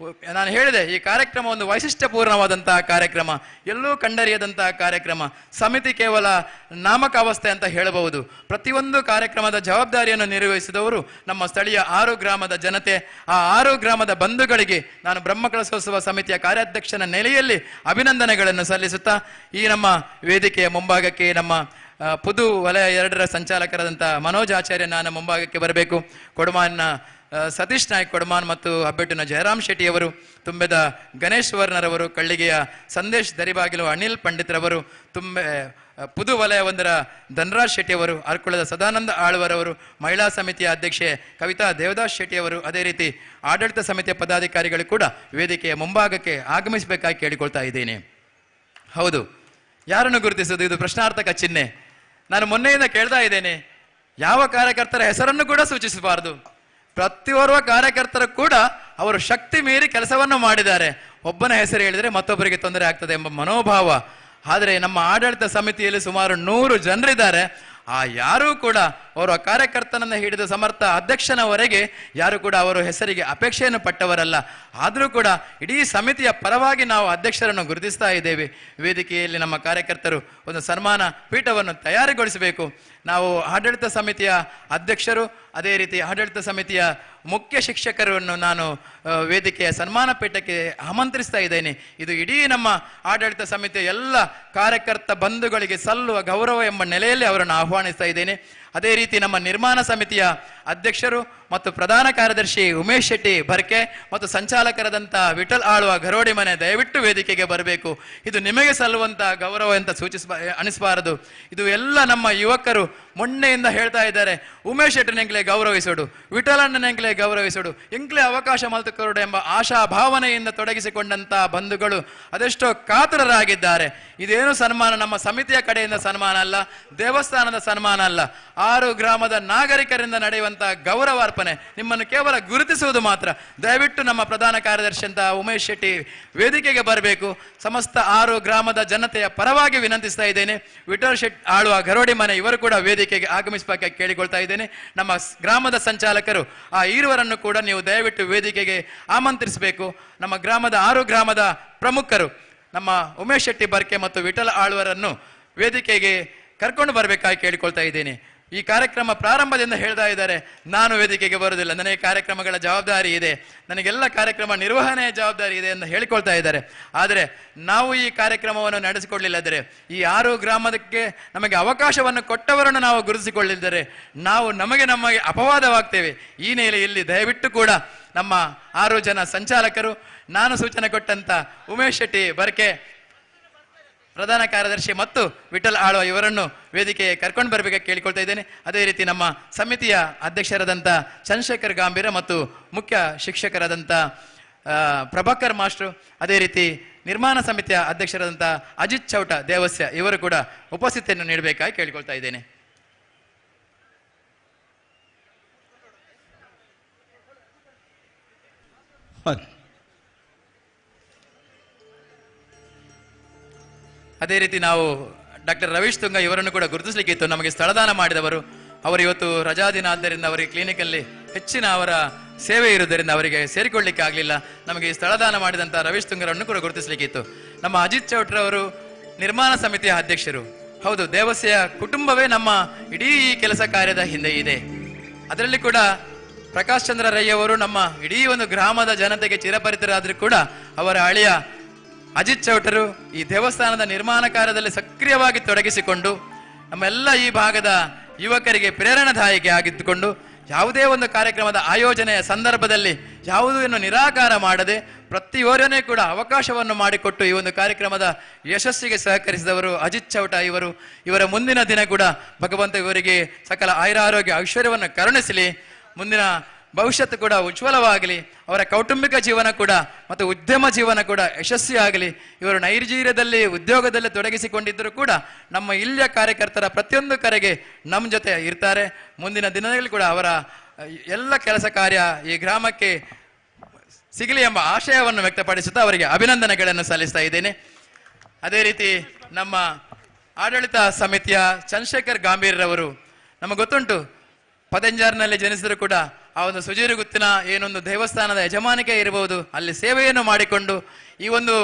ನಾನು ಹೇಳಿದೆ, ಈ ಕಾರ್ಯಕ್ರಮ ಒಂದು ವೈಶಿಷ್ಟ್ಯಪೂರ್ಣವಾದಂತಹ ಕಾರ್ಯಕ್ರಮ, ಎಲ್ಲೂ ಕಂಡರಿಯದಂತಹ ಕಾರ್ಯಕ್ರಮ. ಸಮಿತಿ ಕೇವಲ ನಾಮಕಾವಸ್ಥೆ ಅಂತ ಹೇಳಬಹುದು. ಪ್ರತಿಯೊಂದು ಕಾರ್ಯಕ್ರಮದ ಜವಾಬ್ದಾರಿಯನ್ನು ನಿರ್ವಹಿಸಿದವರು ನಮ್ಮ ಸ್ಥಳೀಯ 6 ಗ್ರಾಮದ ಜನತೆ. ಆ 6 ಗ್ರಾಮದ ಬಂಧುಗಳಿಗೆ ನಾನು ಬ್ರಹ್ಮಕಲಶೋತ್ಸವ ಸಮಿತಿಯ ಕಾರ್ಯಾಧ್ಯಕ್ಷನ ನೆಲೆಯಲ್ಲಿ ಅಭಿನಂದನೆಗಳನ್ನು ಸಲ್ಲಿಸುತ್ತಾ ಈ ನಮ್ಮ ವೇದಿಕೆಯ ಮುಂಭಾಗಕ್ಕೆ ನಮ್ಮ ಪುದು ವಲಯ 2ರ ಸಂಚಾಲಕರಾದಂತಹ ಮನೋಜ್ ಆಚಾರ್ಯ ನಾನು ಮುಂಭಾಗಕ್ಕೆ ಬರಬೇಕು. ಕೊಡಮಾನ್ನ ಸತೀಶ್ ನಾಯ್ಕ್ ಕೊಡಮಾನ್ ಮತ್ತು ಹಬ್ಬೆಟ್ಟಿನ ಜಯರಾಮ್ ಶೆಟ್ಟಿಯವರು, ತುಂಬೆದ ಗಣೇಶ್ ವರ್ಣರವರು, ಕಳ್ಳಿಗೆಯ ಸಂದೇಶ್ ದರಿಬಾಗಿಲು ಅನಿಲ್ ಪಂಡಿತ್ರವರು, ಪುದು ವಲಯ 1ರ ಧನರಾಜ್ ಶೆಟ್ಟಿ ಅವರು, ಅರ್ಕುಳದ ಸದಾನಂದ ಆಳ್ವರವರು, ಮಹಿಳಾ ಸಮಿತಿಯ ಅಧ್ಯಕ್ಷೆ ಕವಿತಾ ದೇವದಾಸ್ ಶೆಟ್ಟಿ ಅವರು, ಅದೇ ರೀತಿ ಆಡಳಿತ ಸಮಿತಿಯ ಪದಾಧಿಕಾರಿಗಳು ಕೂಡ ವೇದಿಕೆಯ ಮುಂಭಾಗಕ್ಕೆ ಆಗಮಿಸಬೇಕಾಗಿ ಕೇಳಿಕೊಳ್ತಾ ಇದ್ದೇನೆ. ಹೌದು, ಯಾರನ್ನು ಗುರುತಿಸುವುದು? ಇದು ಪ್ರಶ್ನಾರ್ಥಕ ಚಿಹ್ನೆ. ನಾನು ಮೊನ್ನೆಯಿಂದ ಕೇಳ್ತಾ ಇದ್ದೇನೆ, ಯಾವ ಕಾರ್ಯಕರ್ತರ ಹೆಸರನ್ನು ಕೂಡ ಸೂಚಿಸಬಾರದು. ಪ್ರತಿಯೋರ್ವ ಕಾರ್ಯಕರ್ತರು ಕೂಡ ಅವರು ಶಕ್ತಿ ಮೀರಿ ಕೆಲಸವನ್ನು ಮಾಡಿದ್ದಾರೆ. ಒಬ್ಬನ ಹೆಸರು ಹೇಳಿದರೆ ಮತ್ತೊಬ್ಬರಿಗೆ ತೊಂದರೆ ಆಗ್ತದೆ ಎಂಬ ಮನೋಭಾವ. ಆದರೆ ನಮ್ಮ ಆಡಳಿತ ಸಮಿತಿಯಲ್ಲಿ ಸುಮಾರು 100 ಜನರಿದ್ದಾರೆ. ಆ ಯಾರೂ ಕೂಡ ಅವರ ಕಾರ್ಯಕರ್ತನನ್ನು ಹಿಡಿದು ಸಮರ್ಥ ಅಧ್ಯಕ್ಷನವರೆಗೆ ಯಾರು ಕೂಡ ಅವರ ಹೆಸರಿಗೆ ಅಪೇಕ್ಷೆಯನ್ನು ಪಟ್ಟವರಲ್ಲ. ಆದರೂ ಕೂಡ ಇಡೀ ಸಮಿತಿಯ ಪರವಾಗಿ ನಾವು ಅಧ್ಯಕ್ಷರನ್ನು ಗುರುತಿಸ್ತಾ ಇದ್ದೇವೆ. ವೇದಿಕೆಯಲ್ಲಿ ನಮ್ಮ ಕಾರ್ಯಕರ್ತರು ಒಂದು ಸನ್ಮಾನ ಪೀಠವನ್ನು ತಯಾರಿಗೊಳಿಸಬೇಕು. ನಾವು ಆಡಳಿತ ಸಮಿತಿಯ ಅಧ್ಯಕ್ಷರು, ಅದೇ ರೀತಿ ಆಡಳಿತ ಸಮಿತಿಯ ಮುಖ್ಯ ಶಿಕ್ಷಕರನ್ನು ನಾನು ವೇದಿಕೆಯ ಸನ್ಮಾನ ಪೀಠಕ್ಕೆ ಆಮಂತ್ರಿಸ್ತಾ ಇದ್ದೇನೆ. ಇದು ಇಡೀ ನಮ್ಮ ಆಡಳಿತ ಸಮಿತಿಯ ಎಲ್ಲ ಕಾರ್ಯಕರ್ತ ಬಂಧುಗಳಿಗೆ ಸಲ್ಲುವ ಗೌರವ ಎಂಬ ನೆಲೆಯಲ್ಲಿ ಅವರನ್ನು ಆಹ್ವಾನಿಸ್ತಾ ಇದ್ದೇನೆ. ಅದೇ ರೀತಿ ನಮ್ಮ ನಿರ್ಮಾಣ ಸಮಿತಿಯ ಅಧ್ಯಕ್ಷರು ಮತ್ತು ಪ್ರಧಾನ ಕಾರ್ಯದರ್ಶಿ ಉಮೇಶ್ ಶೆಟ್ಟಿ ಬರ್ಕೆ ಮತ್ತು ಸಂಚಾಲಕರಾದಂಥ ವಿಠಲ್ ಆಳ್ವ ಗರೋಡಿ ಮನೆ ದಯವಿಟ್ಟು ವೇದಿಕೆಗೆ ಬರಬೇಕು. ಇದು ನಿಮಗೆ ಸಲ್ಲುವಂಥ ಗೌರವ ಅಂತ ಅನಿಸಬಾರದು. ಇದು ಎಲ್ಲ ನಮ್ಮ ಯುವಕರು ಮೊನ್ನೆಯಿಂದ ಹೇಳ್ತಾ ಇದ್ದಾರೆ, ಉಮೇಶ್ ಶೆಟ್ಟಿನೆಂಗ್ಲೇ ಗೌರವಿಸೋಡು, ವಿಠಲಣ್ಣನೆಂಗ್ಲೇ ಗೌರವಿಸೋಡು, ಎಂಗ್ಲೇ ಅವಕಾಶ ಮಲ್ತುಕೊರಡು ಎಂಬ ಆಶಾ ಭಾವನೆಯಿಂದ ತೊಡಗಿಸಿಕೊಂಡಂತ ಬಂಧುಗಳು ಅದೆಷ್ಟೋ ಕಾತುರರಾಗಿದ್ದಾರೆ. ಇದೇನು ಸನ್ಮಾನ ನಮ್ಮ ಸಮಿತಿಯ ಕಡೆಯಿಂದ ಸನ್ಮಾನ ಅಲ್ಲ, ದೇವಸ್ಥಾನದ ಸನ್ಮಾನ ಅಲ್ಲ, 6 ಗ್ರಾಮದ ನಾಗರಿಕರಿಂದ ನಡೆಯುವಂತಹ ಗೌರವಾರ್ಪಣೆ. ನಿಮ್ಮನ್ನು ಕೇವಲ ಗುರುತಿಸುವುದು ಮಾತ್ರ. ದಯವಿಟ್ಟು ನಮ್ಮ ಪ್ರಧಾನ ಕಾರ್ಯದರ್ಶಿ ಅಂತ ಉಮೇಶ್ ಶೆಟ್ಟಿ ವೇದಿಕೆಗೆ ಬರಬೇಕು. ಸಮಸ್ತ 6 ಗ್ರಾಮದ ಜನತೆಯ ಪರವಾಗಿ ವಿನಂತಿಸ್ತಾ ಇದ್ದೇನೆ. ವಿಠಲ್ ಶೆಟ್ಟಿ ಆಳುವ ಗರೋಡಿ ಮನೆ ಇವರು ಕೂಡ ವೇದಿಕೆಗೆ ಆಗಮಿಸಬೇಕಾಗಿ ಕೇಳಿಕೊಳ್ತಾ ಇದ್ದೇನೆ. ನಮ್ಮ ಗ್ರಾಮದ ಸಂಚಾಲಕರು ಆ ಈರುವರನ್ನು ಕೂಡ ನೀವು ದಯವಿಟ್ಟು ವೇದಿಕೆಗೆ ಆಮಂತ್ರಿಸಬೇಕು. ನಮ್ಮ ಗ್ರಾಮದ 6 ಗ್ರಾಮದ ಪ್ರಮುಖರು ನಮ್ಮ ಉಮೇಶ್ ಶೆಟ್ಟಿ ಬರ್ಕೆ ಮತ್ತು ವಿಠಲ ಆಳ್ವರನ್ನು ವೇದಿಕೆಗೆ ಕರ್ಕೊಂಡು ಬರಬೇಕಾಗಿ ಕೇಳಿಕೊಳ್ತಾ ಇದ್ದೇನೆ. ಈ ಕಾರ್ಯಕ್ರಮ ಪ್ರಾರಂಭದಿಂದ ಹೇಳ್ತಾ ಇದ್ದಾರೆ, ನಾನು ವೇದಿಕೆಗೆ ಬರುವುದಿಲ್ಲ, ನನಗೆ ಕಾರ್ಯಕ್ರಮಗಳ ಜವಾಬ್ದಾರಿ ಇದೆ, ನನಗೆಲ್ಲ ಕಾರ್ಯಕ್ರಮ ನಿರ್ವಹಣೆಯ ಜವಾಬ್ದಾರಿ ಇದೆ ಎಂದು ಹೇಳಿಕೊಳ್ತಾ ಇದ್ದಾರೆ. ಆದರೆ ನಾವು ಈ ಕಾರ್ಯಕ್ರಮವನ್ನು ನಡೆಸಿಕೊಳ್ಳಿಲ್ಲದರೆ, ಈ 6 ಗ್ರಾಮಕ್ಕೆ ನಮಗೆ ಅವಕಾಶವನ್ನು ಕೊಟ್ಟವರನ್ನು ನಾವು ಗುರುತಿಸಿಕೊಳ್ಳಿದ್ದರೆ ನಮಗೆ ಅಪವಾದವಾಗ್ತೇವೆ. ಈ ನೆಲೆಯಲ್ಲಿ ದಯವಿಟ್ಟು ಕೂಡ ನಮ್ಮ 6 ಜನ ಸಂಚಾಲಕರು, ನಾನು ಸೂಚನೆ ಕೊಟ್ಟಂತ ಉಮೇಶ್ ಶೆಟ್ಟಿ ಬರ್ಕೆ ಪ್ರಧಾನ ಕಾರ್ಯದರ್ಶಿ ಮತ್ತು ವಿಠಲ್ ಆಳ್ವ ಇವರನ್ನು ವೇದಿಕೆಗೆ ಕರ್ಕೊಂಡು ಬರಬೇಕಾಗಿ ಕೇಳಿಕೊಳ್ತಾ ಇದ್ದೇನೆ. ಅದೇ ರೀತಿ ನಮ್ಮ ಸಮಿತಿಯ ಅಧ್ಯಕ್ಷರಾದಂಥ ಚಂದ್ರಶೇಖರ್ ಗಾಂಭೀರ ಮತ್ತು ಮುಖ್ಯ ಶಿಕ್ಷಕರಾದಂಥ ಪ್ರಭಾಕರ್ ಮಾಸ್ಟ್ರು, ಅದೇ ರೀತಿ ನಿರ್ಮಾಣ ಸಮಿತಿಯ ಅಧ್ಯಕ್ಷರಾದಂಥ ಅಜಿತ್ ಚೌಟ ದೇವಸ್ಯ ಇವರು ಕೂಡ ಉಪಸ್ಥಿತಿಯನ್ನು ನೀಡಬೇಕಾಗಿ ಕೇಳಿಕೊಳ್ತಾ ಇದ್ದೇನೆ. ಅದೇ ರೀತಿ ನಾವು ಡಾಕ್ಟರ್ ರವೀಶ್ ತುಂಗ ಇವರನ್ನು ಕೂಡ ಗುರುತಿಸಲಿಕ್ಕಿತ್ತು. ನಮಗೆ ಸ್ಥಳದಾನ ಮಾಡಿದವರು. ಅವರು ಇವತ್ತು ರಜಾ ದಿನ ಆದ್ದರಿಂದ ಅವರಿಗೆ ಕ್ಲಿನಿಕಲ್ಲಿ ಹೆಚ್ಚಿನ ಅವರ ಸೇವೆ ಇರುವುದರಿಂದ ಅವರಿಗೆ ಸೇರಿಕೊಳ್ಳಿಕ್ಕೆ ಆಗಲಿಲ್ಲ. ನಮಗೆ ಸ್ಥಳದಾನ ಮಾಡಿದಂಥ ರವೀಶ್ ತುಂಗರನ್ನು ಕೂಡ ಗುರುತಿಸಲಿಕ್ಕಿತ್ತು. ನಮ್ಮ ಅಜಿತ್ ಚೌಟ್ರವರು ನಿರ್ಮಾಣ ಸಮಿತಿಯ ಅಧ್ಯಕ್ಷರು. ಹೌದು, ದೇವಸ್ಯ ಕುಟುಂಬವೇ ನಮ್ಮ ಇಡೀ ಈ ಕೆಲಸ ಕಾರ್ಯದ ಹಿಂದೆ ಇದೆ. ಅದರಲ್ಲಿ ಕೂಡ ಪ್ರಕಾಶ್ ಚಂದ್ರ ರೈ ಅವರು ನಮ್ಮ ಇಡೀ ಒಂದು ಗ್ರಾಮದ ಜನತೆಗೆ ಚಿರಪರಿತರಾದರೂ ಕೂಡ ಅವರ ಅಳಿಯ ಅಜಿತ್ ಚೌಟರು ಈ ದೇವಸ್ಥಾನದ ನಿರ್ಮಾಣ ಕಾರ್ಯದಲ್ಲಿ ಸಕ್ರಿಯವಾಗಿ ತೊಡಗಿಸಿಕೊಂಡು ನಮ್ಮೆಲ್ಲ ಈ ಭಾಗದ ಯುವಕರಿಗೆ ಪ್ರೇರಣಾದಾಯಕಿ ಆಗಿದ್ದುಕೊಂಡು ಯಾವುದೇ ಒಂದು ಕಾರ್ಯಕ್ರಮದ ಆಯೋಜನೆಯ ಸಂದರ್ಭದಲ್ಲಿ ಯಾವುದನ್ನು ನಿರಾಕಾರ ಮಾಡದೆ ಪ್ರತಿಯೊಬ್ಬರನ್ನೇ ಕೂಡ ಅವಕಾಶವನ್ನು ಮಾಡಿಕೊಟ್ಟು ಈ ಒಂದು ಕಾರ್ಯಕ್ರಮದ ಯಶಸ್ಸಿಗೆ ಸಹಕರಿಸಿದವರು ಅಜಿತ್ ಚೌಟ ಇವರು. ಇವರ ಮುಂದಿನ ದಿನ ಕೂಡ ಭಗವಂತ ಇವರಿಗೆ ಸಕಲ ಆಯುರಾರೋಗ್ಯ ಐಶ್ವರ್ಯವನ್ನು ಕರುಣಿಸಲಿ, ಮುಂದಿನ ಭವಿಷ್ಯತ್ತು ಕೂಡ ಉಜ್ವಲವಾಗಲಿ, ಅವರ ಕೌಟುಂಬಿಕ ಜೀವನ ಕೂಡ ಮತ್ತು ಉದ್ಯಮ ಜೀವನ ಕೂಡ ಯಶಸ್ವಿಯಾಗಲಿ. ಇವರು ನೈಜೀರಿಯಾದಲ್ಲಿ ಉದ್ಯೋಗದಲ್ಲಿ ತೊಡಗಿಸಿಕೊಂಡಿದ್ದರೂ ಕೂಡ ನಮ್ಮ ಇಲ್ಲಿಯ ಕಾರ್ಯಕರ್ತರ ಪ್ರತಿಯೊಂದು ಕರೆಗೆ ನಮ್ಮ ಜೊತೆ ಇರ್ತಾರೆ. ಮುಂದಿನ ದಿನಗಳಲ್ಲಿ ಕೂಡ ಅವರ ಎಲ್ಲ ಕೆಲಸ ಕಾರ್ಯ ಈ ಗ್ರಾಮಕ್ಕೆ ಸಿಗಲಿ ಎಂಬ ಆಶಯವನ್ನು ವ್ಯಕ್ತಪಡಿಸುತ್ತಾ ಅವರಿಗೆ ಅಭಿನಂದನೆಗಳನ್ನು ಸಲ್ಲಿಸ್ತಾ ಇದ್ದೇನೆ. ಅದೇ ರೀತಿ ನಮ್ಮ ಆಡಳಿತ ಸಮಿತಿಯ ಚಂದ್ರಶೇಖರ್ ಗಾಂಭೀರ್ರವರು, ನಮಗೆ ಗೊತ್ತುಂಟು ಪದಂಜಾರ್ನಲ್ಲಿ ಜನಿಸಿದರೂ ಕೂಡ ಆ ಒಂದು ಸುಜೀರು ಗುತ್ತಿನ ಏನೊಂದು ದೇವಸ್ಥಾನದ ಯಜಮಾನಿಕೆ ಇರಬಹುದು, ಅಲ್ಲಿ ಸೇವೆಯನ್ನು ಮಾಡಿಕೊಂಡು ಈ ಒಂದು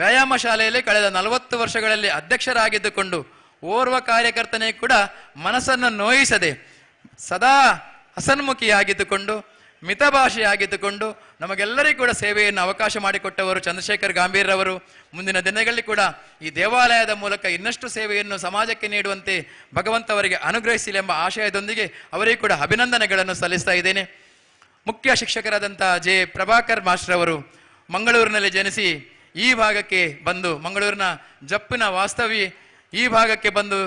ವ್ಯಾಯಾಮ ಶಾಲೆಯಲ್ಲಿ ಕಳೆದ 40 ವರ್ಷಗಳಲ್ಲಿ ಅಧ್ಯಕ್ಷರಾಗಿದ್ದುಕೊಂಡು ಓರ್ವ ಕಾರ್ಯಕರ್ತನೇ ಕೂಡ ಮನಸ್ಸನ್ನು ನೋಯಿಸದೆ ಸದಾ ಹಸನ್ಮುಖಿಯಾಗಿದ್ದುಕೊಂಡು ಮಿತಭಾಷೆಯಾಗಿದ್ದುಕೊಂಡು ನಮಗೆಲ್ಲರಿಗೂ ಕೂಡ ಸೇವೆಯನ್ನು ಅವಕಾಶ ಮಾಡಿಕೊಟ್ಟವರು ಚಂದ್ರಶೇಖರ್ ಗಾಂಭೀರ್ರವರು. ಮುಂದಿನ ದಿನಗಳಲ್ಲಿ ಕೂಡ ಈ ದೇವಾಲಯದ ಮೂಲಕ ಇನ್ನಷ್ಟು ಸೇವೆಯನ್ನು ಸಮಾಜಕ್ಕೆ ನೀಡುವಂತೆ ಭಗವಂತವರಿಗೆ ಅನುಗ್ರಹಿಸಲಿ ಎಂಬ ಆಶಯದೊಂದಿಗೆ ಅವರಿಗೂ ಕೂಡ ಅಭಿನಂದನೆಗಳನ್ನು ಸಲ್ಲಿಸ್ತಾ ಇದ್ದೇನೆ. ಮುಖ್ಯ ಶಿಕ್ಷಕರಾದಂಥ ಜೆ ಪ್ರಭಾಕರ್ ಮಾಸ್ಟರ್ ಅವರು ಮಂಗಳೂರಿನಲ್ಲಿ ಜನಿಸಿ ಈ ಭಾಗಕ್ಕೆ ಬಂದು ಮಂಗಳೂರಿನ ಜಪ್ಪಿನ ವಾಸ್ತವಿ ಈ ಭಾಗಕ್ಕೆ ಬಂದು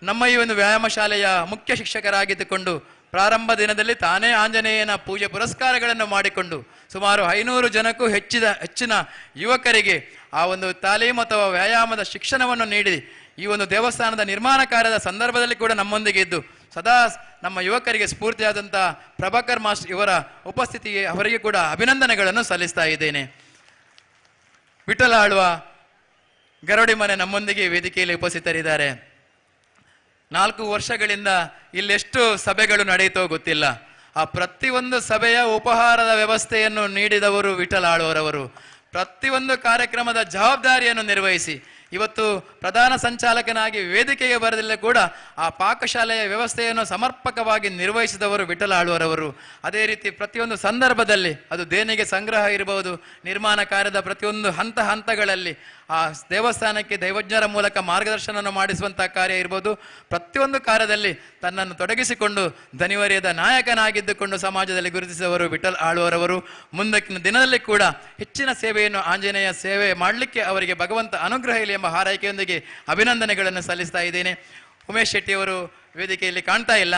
ನಮ್ಮ ಈ ಒಂದು ವ್ಯಾಯಾಮ ಶಾಲೆಯ ಮುಖ್ಯ ಶಿಕ್ಷಕರಾಗಿದ್ದುಕೊಂಡು ಪ್ರಾರಂಭ ದಿನದಲ್ಲಿ ತಾನೇ ಆಂಜನೇಯನ ಪೂಜೆ ಪುರಸ್ಕಾರಗಳನ್ನು ಮಾಡಿಕೊಂಡು ಸುಮಾರು 500 ಜನಕ್ಕೂ ಹೆಚ್ಚಿನ ಯುವಕರಿಗೆ ಆ ಒಂದು ತಾಲೀಮು ಅಥವಾ ವ್ಯಾಯಾಮದ ಶಿಕ್ಷಣವನ್ನು ನೀಡಿ ಈ ಒಂದು ದೇವಸ್ಥಾನದ ನಿರ್ಮಾಣ ಕಾರ್ಯದ ಸಂದರ್ಭದಲ್ಲಿ ಕೂಡ ನಮ್ಮೊಂದಿಗೆ ಇದ್ದು ಸದಾ ನಮ್ಮ ಯುವಕರಿಗೆ ಸ್ಫೂರ್ತಿಯಾದಂಥ ಪ್ರಭಾಕರ್ ಮಾಸ್ಟರ್ ಇವರ ಉಪಸ್ಥಿತಿಗೆ ಅವರಿಗೆ ಕೂಡ ಅಭಿನಂದನೆಗಳನ್ನು ಸಲ್ಲಿಸ್ತಾ ಇದ್ದೇನೆ. ವಿಠಲ ಆಳ್ವ ಗರಡಿ ಮನೆ ನಮ್ಮೊಂದಿಗೆ ವೇದಿಕೆಯಲ್ಲಿ ಉಪಸ್ಥಿತರಿದ್ದಾರೆ. 4 ವರ್ಷಗಳಿಂದ ಇಲ್ಲೆಷ್ಟು ಸಭೆಗಳು ನಡೆಯಿತೋ ಗೊತ್ತಿಲ್ಲ. ಆ ಪ್ರತಿಯೊಂದು ಸಭೆಯ ಉಪಹಾರದ ವ್ಯವಸ್ಥೆಯನ್ನು ನೀಡಿದವರು ವಿಠಲ ಆಳ್ವರವರು. ಪ್ರತಿಯೊಂದು ಕಾರ್ಯಕ್ರಮದ ಜವಾಬ್ದಾರಿಯನ್ನು ನಿರ್ವಹಿಸಿ ಇವತ್ತು ಪ್ರಧಾನ ಸಂಚಾಲಕನಾಗಿ ವೇದಿಕೆಗೆ ಬರದಿಲ್ಲ ಕೂಡ ಆ ಪಾಕಶಾಲೆಯ ವ್ಯವಸ್ಥೆಯನ್ನು ಸಮರ್ಪಕವಾಗಿ ನಿರ್ವಹಿಸಿದವರು ವಿಠಲ ಆಳ್ವರವರು. ಅದೇ ರೀತಿ ಪ್ರತಿಯೊಂದು ಸಂದರ್ಭದಲ್ಲಿ ಅದು ದೇಣಿಗೆ ಸಂಗ್ರಹ ಇರಬಹುದು, ನಿರ್ಮಾಣ ಕಾರ್ಯದ ಪ್ರತಿಯೊಂದು ಹಂತಗಳಲ್ಲಿ ಆ ದೇವಸ್ಥಾನಕ್ಕೆ ದೈವಜ್ಞರ ಮೂಲಕ ಮಾರ್ಗದರ್ಶನ ಮಾಡಿಸುವಂತಹ ಕಾರ್ಯ ಇರ್ಬೋದು. ಪ್ರತಿಯೊಂದು ಕಾರ್ಯದಲ್ಲಿ ತನ್ನನ್ನು ತೊಡಗಿಸಿಕೊಂಡು ದನಿವರಿಯದ ನಾಯಕನಾಗಿದ್ದುಕೊಂಡು ಸಮಾಜದಲ್ಲಿ ಗುರುತಿಸಿದವರು ವಿಠಲ್ ಆಳ್ವರವರು. ಮುಂದಕ್ಕಿನ ದಿನದಲ್ಲಿ ಕೂಡ ಹೆಚ್ಚಿನ ಸೇವೆಯನ್ನು ಆಂಜನೇಯ ಸೇವೆ ಮಾಡಲಿಕ್ಕೆ ಅವರಿಗೆ ಭಗವಂತ ಅನುಗ್ರಹ ಇರಲಿ ಎಂಬ ಹಾರೈಕೆಯೊಂದಿಗೆ ಅಭಿನಂದನೆಗಳನ್ನು ಸಲ್ಲಿಸ್ತಾ ಇದ್ದೇನೆ. ಉಮೇಶ್ ಶೆಟ್ಟಿಯವರು ವೇದಿಕೆಯಲ್ಲಿ ಕಾಣ್ತಾ ಇಲ್ಲ.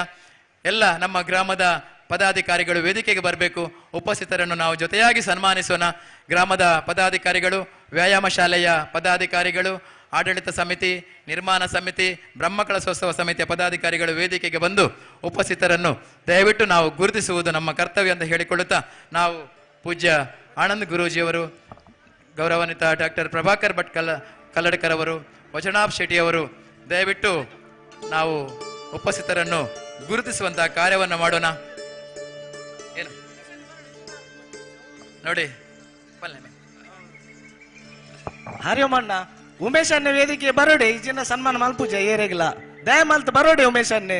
ಎಲ್ಲ ನಮ್ಮ ಗ್ರಾಮದ ಪದಾಧಿಕಾರಿಗಳು ವೇದಿಕೆಗೆ ಬರಬೇಕು. ಉಪಸ್ಥಿತರನ್ನು ನಾವು ಜೊತೆಯಾಗಿ ಸನ್ಮಾನಿಸೋಣ. ಗ್ರಾಮದ ಪದಾಧಿಕಾರಿಗಳು, ವ್ಯಾಯಾಮ ಶಾಲೆಯ ಪದಾಧಿಕಾರಿಗಳು, ಆಡಳಿತ ಸಮಿತಿ, ನಿರ್ಮಾಣ ಸಮಿತಿ, ಬ್ರಹ್ಮಕಲಶೋತ್ಸವ ಸಮಿತಿಯ ಪದಾಧಿಕಾರಿಗಳು ವೇದಿಕೆಗೆ ಬಂದು ಉಪಸ್ಥಿತರನ್ನು ದಯವಿಟ್ಟು ನಾವು ಗುರುತಿಸುವುದು ನಮ್ಮ ಕರ್ತವ್ಯ ಅಂತ ಹೇಳಿಕೊಳ್ಳುತ್ತಾ ನಾವು ಪೂಜ್ಯ ಆನಂದ್ ಗುರೂಜಿಯವರು, ಗೌರವಾನ್ವಿತ ಡಾಕ್ಟರ್ ಪ್ರಭಾಕರ್ ಭಟ್ ಕಲ್ಲಡ್ಕರ್ ಅವರು, ವಚನಾಭ್ ಶೆಟ್ಟಿಯವರು ದಯವಿಟ್ಟು ನಾವು ಉಪಸ್ಥಿತರನ್ನು ಗುರುತಿಸುವಂತಹ ಕಾರ್ಯವನ್ನು ಮಾಡೋಣ. ಏನು ನೋಡಿ ಹರಿಯಮಣ್ಣ ಉಮೇಶ್ ಅಣ್ಣ ವೇದಿಕೆ ಬರೋಡೆ ಈಜಿನ ಸನ್ಮಾನ ಮಲ್ಪೂಜೆ ಏರೆಗಿಲ್ಲ ದಯ ಮಲ್ತ್ ಬರೋಡೆ ಉಮೇಶ್ ಅನ್ನೆ.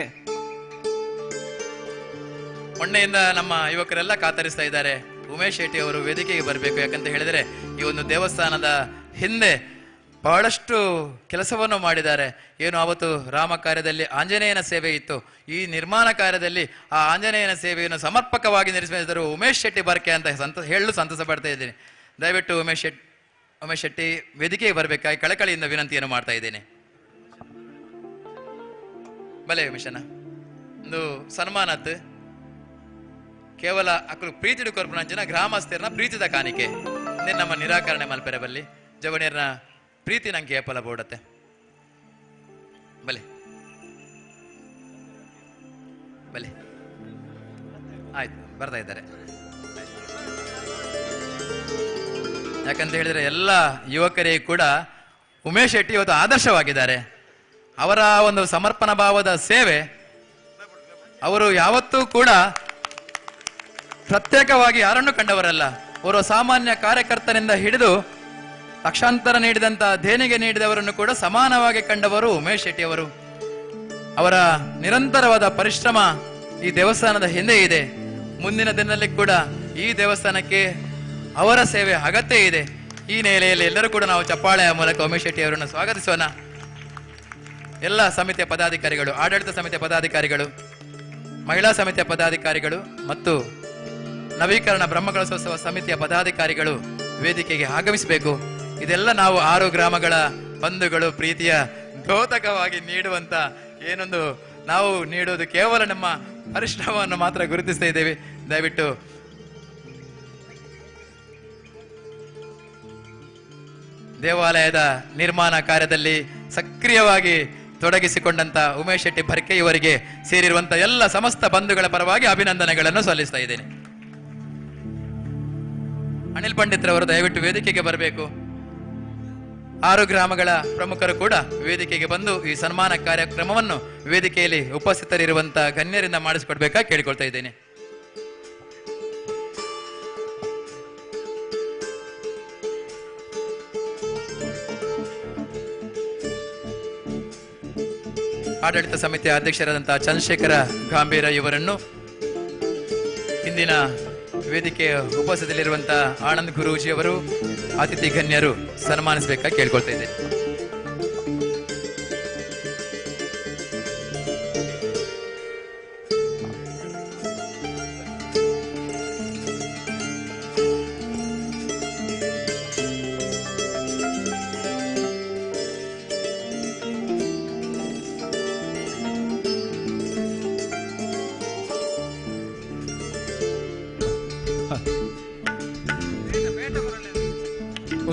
ಮೊನ್ನೆಯಿಂದ ನಮ್ಮ ಯುವಕರೆಲ್ಲ ಕಾತರಿಸ್ತಾ ಇದ್ದಾರೆ ಉಮೇಶ್ ಶೆಟ್ಟಿ ಅವರು ವೇದಿಕೆಗೆ ಬರಬೇಕು. ಯಾಕಂತ ಹೇಳಿದರೆ ಈ ಒಂದು ದೇವಸ್ಥಾನದ ಹಿಂದೆ ಬಹಳಷ್ಟು ಕೆಲಸವನ್ನು ಮಾಡಿದ್ದಾರೆ. ಏನು ಅವತ್ತು ರಾಮ ಕಾರ್ಯದಲ್ಲಿ ಆಂಜನೇಯನ ಸೇವೆ ಇತ್ತು, ಈ ನಿರ್ಮಾಣ ಕಾರ್ಯದಲ್ಲಿ ಆ ಆಂಜನೇಯನ ಸೇವೆಯನ್ನು ಸಮರ್ಪಕವಾಗಿ ನಿರ್ವಹಿಸಿದರು ಉಮೇಶ್ ಶೆಟ್ಟಿ ಬರ್ಕೆ ಅಂತ ಹೇಳಲು ಸಂತಸ ಪಡ್ತಾ ಇದ್ದೀನಿ. ದಯವಿಟ್ಟು ಉಮೇಶ್ ಶೆಟ್ಟಿ ವೇದಿಕೆಗೆ ಬರಬೇಕಾಗಿ ಕಳಕಳಿಯಿಂದ ವಿನಂತಿಯನ್ನು ಮಾಡ್ತಾ ಇದ್ದೇನೆ. ಬಲೆ ಉಮೇಶನ ಒಂದು ಸನ್ಮಾನತ್ ಕೇವಲ ಅಕ್ಕಳು ಪ್ರೀತಿ ಕೊರ್ಪುನಂಚಿನ ಗ್ರಾಮಸ್ಥರನ ಪ್ರೀತಿದ ಕಾಣಿಕೆ ನಮ್ಮ ನಿರಾಕರಣೆ ಮಲ್ಪೆರೆ ಬಲ್ಲಿ ಜವಣಿಯರ್ನ ಪ್ರೀತಿ ನಂಗೆ ಏಪಲ ಬೋಡತ್ತೆ. ಬಲೆ ಬಲೆ ಆಯ್ತು ಬರ್ತಾ ಇದ್ದಾರೆ. ಯಾಕಂತ ಹೇಳಿದ್ರೆ ಎಲ್ಲ ಯುವಕರಿಗೆ ಕೂಡ ಉಮೇಶ್ ಶೆಟ್ಟಿ ಇವತ್ತು ಆದರ್ಶವಾಗಿದ್ದಾರೆ. ಅವರ ಒಂದು ಸಮರ್ಪಣಾ ಭಾವದ ಸೇವೆ, ಅವರು ಯಾವತ್ತೂ ಕೂಡ ಪ್ರತ್ಯೇಕವಾಗಿ ಯಾರನ್ನು ಕಂಡವರಲ್ಲ. ಅವರು ಸಾಮಾನ್ಯ ಕಾರ್ಯಕರ್ತನಿಂದ ಹಿಡಿದು ಲಕ್ಷಾಂತರ ನೀಡಿದಂತ ದೇಣಿಗೆ ನೀಡಿದವರನ್ನು ಕೂಡ ಸಮಾನವಾಗಿ ಕಂಡವರು ಉಮೇಶ್ ಶೆಟ್ಟಿ ಅವರು. ಅವರ ನಿರಂತರವಾದ ಪರಿಶ್ರಮ ಈ ದೇವಸ್ಥಾನದ ಹಿಂದೆ ಇದೆ. ಮುಂದಿನ ದಿನದಲ್ಲಿ ಕೂಡ ಈ ದೇವಸ್ಥಾನಕ್ಕೆ ಅವರ ಸೇವೆ ಅಗತ್ಯ ಇದೆ. ಈ ನೆಲೆಯಲ್ಲಿ ಎಲ್ಲರೂ ಕೂಡ ನಾವು ಚಪ್ಪಾಳೆಯ ಮೂಲಕ ಉಮೇಶ್ ಶೆಟ್ಟಿ ಅವರನ್ನು ಸ್ವಾಗತಿಸೋಣ. ಎಲ್ಲ ಸಮಿತಿಯ ಪದಾಧಿಕಾರಿಗಳು, ಆಡಳಿತ ಸಮಿತಿಯ ಪದಾಧಿಕಾರಿಗಳು, ಮಹಿಳಾ ಸಮಿತಿಯ ಪದಾಧಿಕಾರಿಗಳು ಮತ್ತು ನವೀಕರಣ ಬ್ರಹ್ಮಕಲಶೋತ್ಸವ ಸಮಿತಿಯ ಪದಾಧಿಕಾರಿಗಳು ವೇದಿಕೆಗೆ ಆಗಮಿಸಬೇಕು. ಇದೆಲ್ಲ ನಾವು 6 ಗ್ರಾಮಗಳ ಬಂಧುಗಳು ಪ್ರೀತಿಯ ದ್ಯೋತಕವಾಗಿ ನೀಡುವಂತ ಏನೊಂದು ನಾವು ನೀಡುವುದು ಕೇವಲ ನಮ್ಮ ಪರಿಶ್ರಮವನ್ನು ಮಾತ್ರ ಗುರುತಿಸ್ತಾ ಇದ್ದೇವೆ. ದಯವಿಟ್ಟು ದೇವಾಲಯದ ನಿರ್ಮಾಣ ಕಾರ್ಯದಲ್ಲಿ ಸಕ್ರಿಯವಾಗಿ ತೊಡಗಿಸಿಕೊಂಡಂತ ಉಮೇಶ್ ಶೆಟ್ಟಿ ಬರ್ಕೆ ಇವರಿಗೆ ಸೇರಿರುವಂತ ಎಲ್ಲ ಸಮಸ್ತ ಬಂಧುಗಳ ಪರವಾಗಿ ಅಭಿನಂದನೆಗಳನ್ನು ಸಲ್ಲಿಸ್ತಾ ಇದ್ದೇನೆ. ಅನಿಲ್ ಪಂಡಿತ್ರವರು ದಯವಿಟ್ಟು ವೇದಿಕೆಗೆ ಬರಬೇಕು. 6 ಗ್ರಾಮಗಳ ಪ್ರಮುಖರು ಕೂಡ ವೇದಿಕೆಗೆ ಬಂದು ಈ ಸನ್ಮಾನ ಕಾರ್ಯಕ್ರಮವನ್ನು ವೇದಿಕೆಯಲ್ಲಿ ಉಪಸ್ಥಿತರಿರುವಂತ ಗಣ್ಯರಿಂದ ಮಾಡಿಸಿಕೊಡ್ಬೇಕಾಗಿ ಕೇಳಿಕೊಳ್ತಾ ಇದ್ದೇನೆ. ಆಡಳಿತ ಸಮಿತಿಯ ಅಧ್ಯಕ್ಷರಾದಂತಹ ಚಂದ್ರಶೇಖರ ಗಾಂಭೀರ ಇವರನ್ನು ಇಂದಿನ ವೇದಿಕೆಯ ಉಪಸ್ಥಿತಿಯಲ್ಲಿರುವಂತಹ ಆನಂದ್ ಗುರೂಜಿ ಅವರು ಅತಿಥಿ ಗಣ್ಯರು ಸನ್ಮಾನಿಸಬೇಕಾಗಿ ಕೇಳ್ಕೊಳ್ತಾ ಇದ್ದೇನೆ.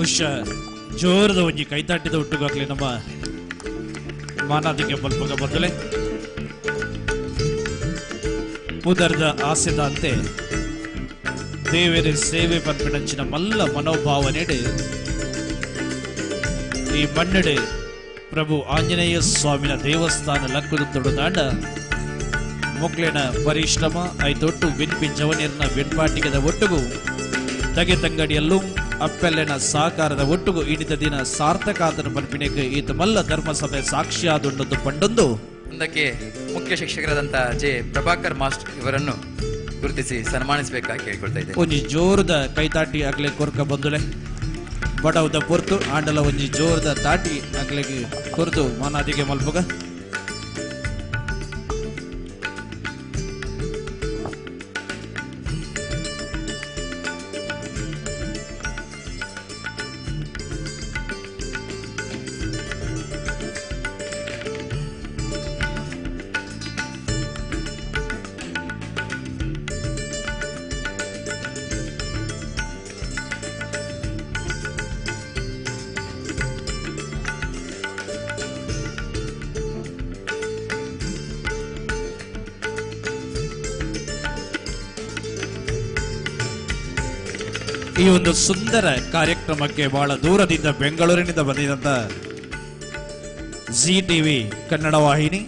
ಬಹುಶಃ ಜೋರದ ಒಂಜಿ ಕೈತಾಟಿದ ಹುಟ್ಟುಗಾಗ್ಲಿ ನಮ್ಮ ಮಾನಾದಿಗೆ ಬಲ್ಪಗ ಬದಲೆ ಉದರ್ದ ಆಸೆದ ಅಂತೆ ದೇವರ ಸೇವೆ ಪಂಪಿನಂಚಿನ ಮಲ್ಲ ಮನೋಭಾವನೆಡೆ ಈ ಮಣ್ಣೆಡೆ ಪ್ರಭು ಆಂಜನೇಯ ಸ್ವಾಮಿನ ದೇವಸ್ಥಾನ ಲಕ್ಕುದು ತೊಡುದಾಂಡ ಮೊಕ್ಲಿನ ಪರಿಶ್ರಮ ಐತೊಟ್ಟು ವಿನ್ಪಿಂಚವನಿರ್ನ ವಿನ್ಪಾಟಿಗದ ಒಟ್ಟುಗು ತಗೆ ತಂಗಡಿಯಲ್ಲೂ ಅಪ್ಪೆಲ್ಲಿನ ಸಹಕಾರದ ಒಟ್ಟುಗು ಇನಿತ ದಿನ ಸಾರ್ಥಕಾತನ ಪಂಪಿನೆಗೆ ಈತ ಮಲ್ಲ ಧರ್ಮಸಭೆ ಸಾಕ್ಷಿಯಾದೊಂದು ಪಂಡೊಂದು ಮುಂದಕ್ಕೆ ಮುಖ್ಯ ಶಿಕ್ಷಕರಾದಂಥ ಜೆ ಪ್ರಭಾಕರ್ ಮಾಸ್ಟರ್ ಇವರನ್ನು ಗುರುತಿಸಿ ಸನ್ಮಾನಿಸಬೇಕಾಗಿ ಕೇಳ್ಕೊಳ್ತಾ ಇದ್ದೇನೆ. ಒಂಜಿ ಜೋರದ ಕೈತಾಟಿ ಆಗ್ಲೆ ಕೊರ್ಕ ಬಂದುಲೆ ಬಡವದ ಪೊರ್ತು ಆಂಡಲ ಒಂಜಿ ಜೋರದ ತಾಟಿ ಆಗ್ಲೆಗೆ ಕೊರ್ತು ಮಾನಾದಿಗೆ ಮಲ್ಪಗ ಈ ಒಂದು ಸುಂದರ ಕಾರ್ಯಕ್ರಮಕ್ಕೆ ಬಹಳ ದೂರದಿಂದ ಬೆಂಗಳೂರಿನಿಂದ ಬಂದಿದ್ದಂತ ಜಿ ಟಿವಿ ಕನ್ನಡ ವಾಹಿನಿ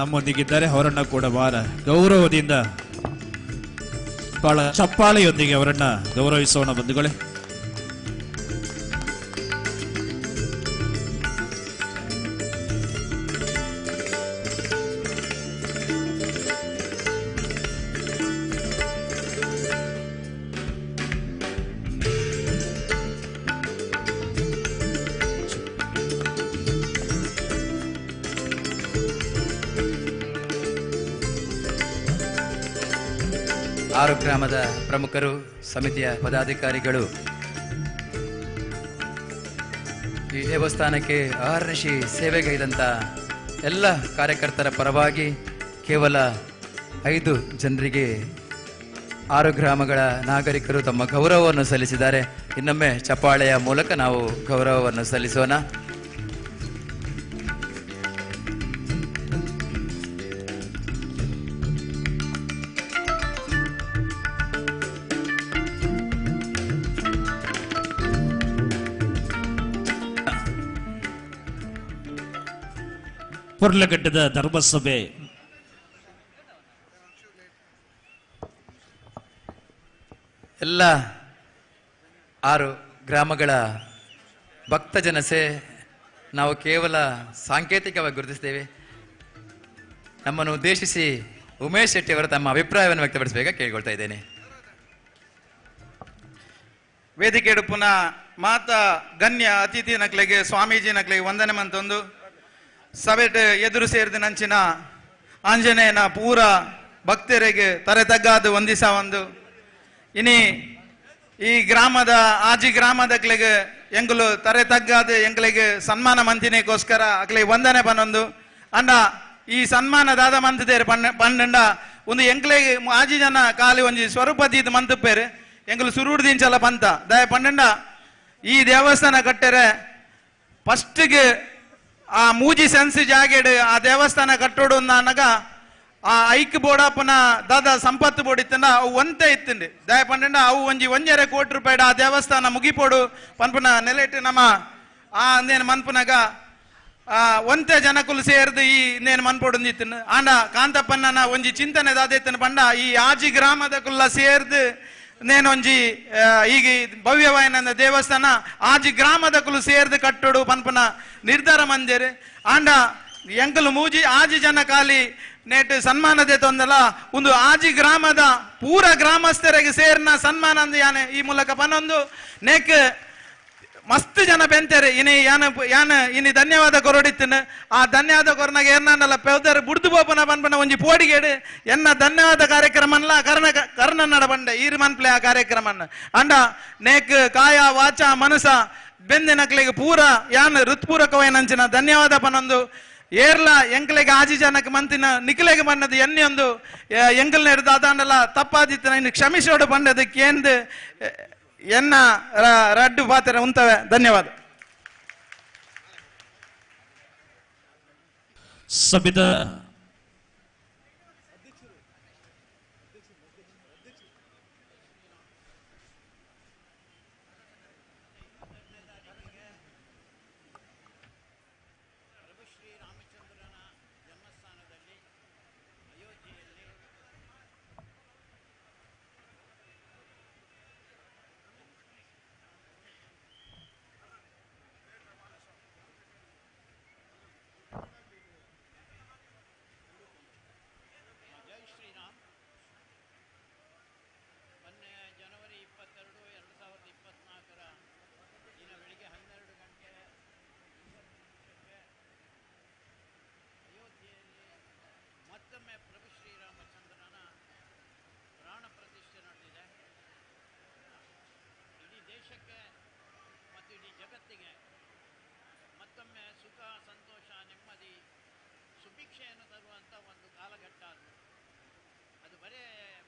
ನಮ್ಮೊಂದಿಗಿದ್ದಾರೆ. ಅವರನ್ನ ಕೂಡ ಬಹಳ ಗೌರವದಿಂದ ಬಹಳ ಚಪ್ಪಾಳೆಯೊಂದಿಗೆ ಅವರನ್ನ ಗೌರವಿಸೋಣ ಬಂಧುಗಳೇ. ಆರು ಗ್ರಾಮದ ಪ್ರಮುಖರು, ಸಮಿತಿಯ ಪದಾಧಿಕಾರಿಗಳು, ಈ ದೇವಸ್ಥಾನಕ್ಕೆ ಅಹರ್ನಿಶಿ ಸೇವೆಗೈದಂಥ ಎಲ್ಲ ಕಾರ್ಯಕರ್ತರ ಪರವಾಗಿ ಕೇವಲ 5 ಜನರಿಗೆ 6 ಗ್ರಾಮಗಳ ನಾಗರಿಕರು ತಮ್ಮ ಗೌರವವನ್ನು ಸಲ್ಲಿಸಿದ್ದಾರೆ. ಇನ್ನೊಮ್ಮೆ ಚಪ್ಪಾಳೆಯ ಮೂಲಕ ನಾವು ಗೌರವವನ್ನು ಸಲ್ಲಿಸೋಣ. ಪೊರ್ಲಘಟ್ಟದ ಧರ್ಮಸಭೆ ಎಲ್ಲ 6 ಗ್ರಾಮಗಳ ಭಕ್ತ ಜನಸೆ ನಾವು ಕೇವಲ ಸಾಂಕೇತಿಕವಾಗಿ ಗುರುತಿಸ್ತೇವೆ. ನಮ್ಮನ್ನು ಉದ್ದೇಶಿಸಿ ಉಮೇಶ್ ಶೆಟ್ಟಿ ಅವರು ತಮ್ಮ ಅಭಿಪ್ರಾಯವನ್ನು ವ್ಯಕ್ತಪಡಿಸಬೇಕಾಗಿ ಕೇಳ್ಕೊಳ್ತಾ ಇದ್ದೇನೆ. ವೇದಿಕೆ ಪುನಃ ಮಾತ ಗಣ್ಯ ಅತಿಥಿ ನಕ್ಲೆಗೆ ಸ್ವಾಮೀಜಿ ನಕ್ಲೆಗೆ ವಂದನೆ ಮಂತೊಂದು ಸಭೆಟ್ ಎದುರು ಸೇರಿದ ನಂಚಿನ ಆಂಜನೇಯನ ಪೂರ ಭಕ್ತರಿಗೆ ತರೆತಗ್ಗಾದು ವಂದಿಸ ಒಂದು ಇನಿ ಈ ಗ್ರಾಮದ ಆಜಿ ಗ್ರಾಮದಕ್ಲೆಗೆ ಎಂಗ್ಲು ತರೆತಗ್ಗಾದು ಎಂಗ್ಲಿಗೆ ಸನ್ಮಾನ ಮಂತಿನಿಗೋಸ್ಕರ ಅಕ್ಲಿಗೆ ವಂದನೆ ಪನ್ನೊಂದು ಅಂಡ ಈ ಸನ್ಮಾನ ದಾದ ಮಂತದೇರು ಪಂಡ ಒಂದು ಎಂಗ್ಲಿಗೆ ಆಜಿ ಜನ ಕಾಲಿ ಒಂಜಿ ಸ್ವರೂಪದೀತ್ ಮಂತಪ್ಪೇರು ಎಂಗ್ಲು ಸುರುಡ್ದಿಂಚಲ ಪಂತ ದಯ ಪಂಡ ಈ ದೇವಸ್ಥಾನ ಕಟ್ಟರೆ ಫಸ್ಟ್ಗೆ ಆ ಮೂಜಿ ಸೆನ್ಸ್ ಜಾಗೆಡ್ ಆ ದೇವಸ್ಥಾನ ಕಟ್ಟೋಡು ಅನ್ನಗ ಆ ಐಕ್ ಬೋಡಪ್ಪನ ದಾದ ಸಂಪತ್ತು ಬೋಡಿತ್ತಂಡ ಅವು ಒಂತೆ ಇತ್ತಂಡು ದಯ ಪಂಡ ಅವು ಒಂಜಿ 1.5 ಕೋಟಿ ರೂಪಾಯಿ ಆ ದೇವಸ್ಥಾನ ಮುಗಿಪೋಡು ಪನ್ಪುನ ನೆಲೆಟ್ಟು ನಮ್ಮ ಆ ನೇನು ಮನ್ಪುನಾಗ ಒಂತೆ ಜನಕುಲು ಸೇರ್ದು ಈ ನೇನು ಮನ್ಪೋಡು ಆಂಡ ಕಾಂತಪ್ಪನ ಒಂಜಿ ಚಿಂತನೆ ದಾದೆತ್ತನ ಪಂಡ ಈ ಆಜಿ ಗ್ರಾಮದ ಕುಲ್ಲ ಸೇರ್ದು ನೇನೊಂಜಿ ಈಗ ಭವ್ಯವಾಯನ ದೇವಸ್ಥಾನ ಆಜಿ ಗ್ರಾಮದ ಕುಲು ಸೇರ್ದು ಕಟ್ಟೋಡು ಪನ್ಪನ ನಿರ್ಧಾರ ಮಂದಿರು ಆಂಡ ಎಂಕಲು ಮೂಜಿ ಆಜಿ ಜನ ಕಾಲಿ ನೇಟ್ ಸನ್ಮಾನದೆ ತೊಂದಲ ಒಂದು ಆಜಿ ಗ್ರಾಮದ ಪೂರ ಗ್ರಾಮಸ್ಥರಿಗೆ ಸೇರ್ನ ಸನ್ಮಾನ ಅಂದ್ ಯಾನೆ ಈ ಮೂಲಕ ಪನ್ನೊಂದು ನೇಕ್ ಮಸ್ತ್ ಜನ ಬೆಂತೇರೆ ಇನಿ ಯಾನ ಇನಿ ಧನ್ಯವಾದ ಕೊರಡಿತ್ತನ ಆ ಧನ್ಯವಾದ ಕೊರನಾಗ ಏರ್ನಲ್ಲ ಪೆವ್ದಾರ ಬುಡ್ದು ಬೋಪನ ಪನ್ಪನ ಒಂಜಿ ಪೋಡಿಗೇಡು ಎನ್ನ ಧನ್ಯವಾದ ಕಾರ್ಯಕ್ರಮನ್ಲ ಕರ್ನನ್ನಡ ಬಂಡೆ ಈರ್ ಮನ್ಪ್ಲೆ ಆ ಕಾರ್ಯಕ್ರಮನ್ನ ಅಂಡ ನೇಕ್ ಕಾಯ ವಾಚ ಮನಸ ಬೆಂದಿನಕ್ಲಿಗೆ ಪೂರ ಯಾನ್ ಹೃತ್ಪೂರ್ವಕವೈನಂಚಿನ ಧನ್ಯವಾದ ಪನ್ನೊಂದು ಏರ್ಲ ಎಂಕ್ಲೆಗೆ ಆಜಿ ಜನಕ್ಕೆ ಮಂತಿನ ನಿಕ್ಲೆಗೆ ಬಣ್ಣದ ಎಣ್ಣೆಯೊಂದು ಎಂಕಲ್ನ ಹಿಡಿದು ಅದಾಂಡಲ್ಲ ತಪ್ಪಾದಿತ್ತನ ಇನ್ನು ಕ್ಷಮಿಸೋಡು ಬಂಡದಕ್ಕೆ ಎಂದು ಎನ್ನ ರಡ್ಡು ಪಾತ್ರ ಉಂತವೆ. ಧನ್ಯವಾದ. ಸಬಿತ ಮತ್ತೊಮ್ಮೆ ಪ್ರಭು ಶ್ರೀರಾಮಚಂದ್ರನ ಪ್ರಾಣ ಪ್ರತಿಷ್ಠೆ ನಡೆದಿದೆ. ಇಡೀ ದೇಶಕ್ಕೆ ಮತ್ತು ಇಡೀ ಜಗತ್ತಿಗೆ ಮತ್ತೊಮ್ಮೆ ಸುಖ, ಸಂತೋಷ, ನೆಮ್ಮದಿ, ಸುಭಿಕ್ಷೆಯನ್ನು ತರುವಂಥ ಒಂದು ಕಾಲಘಟ್ಟ ಅದು. ಅದು ಬರೇ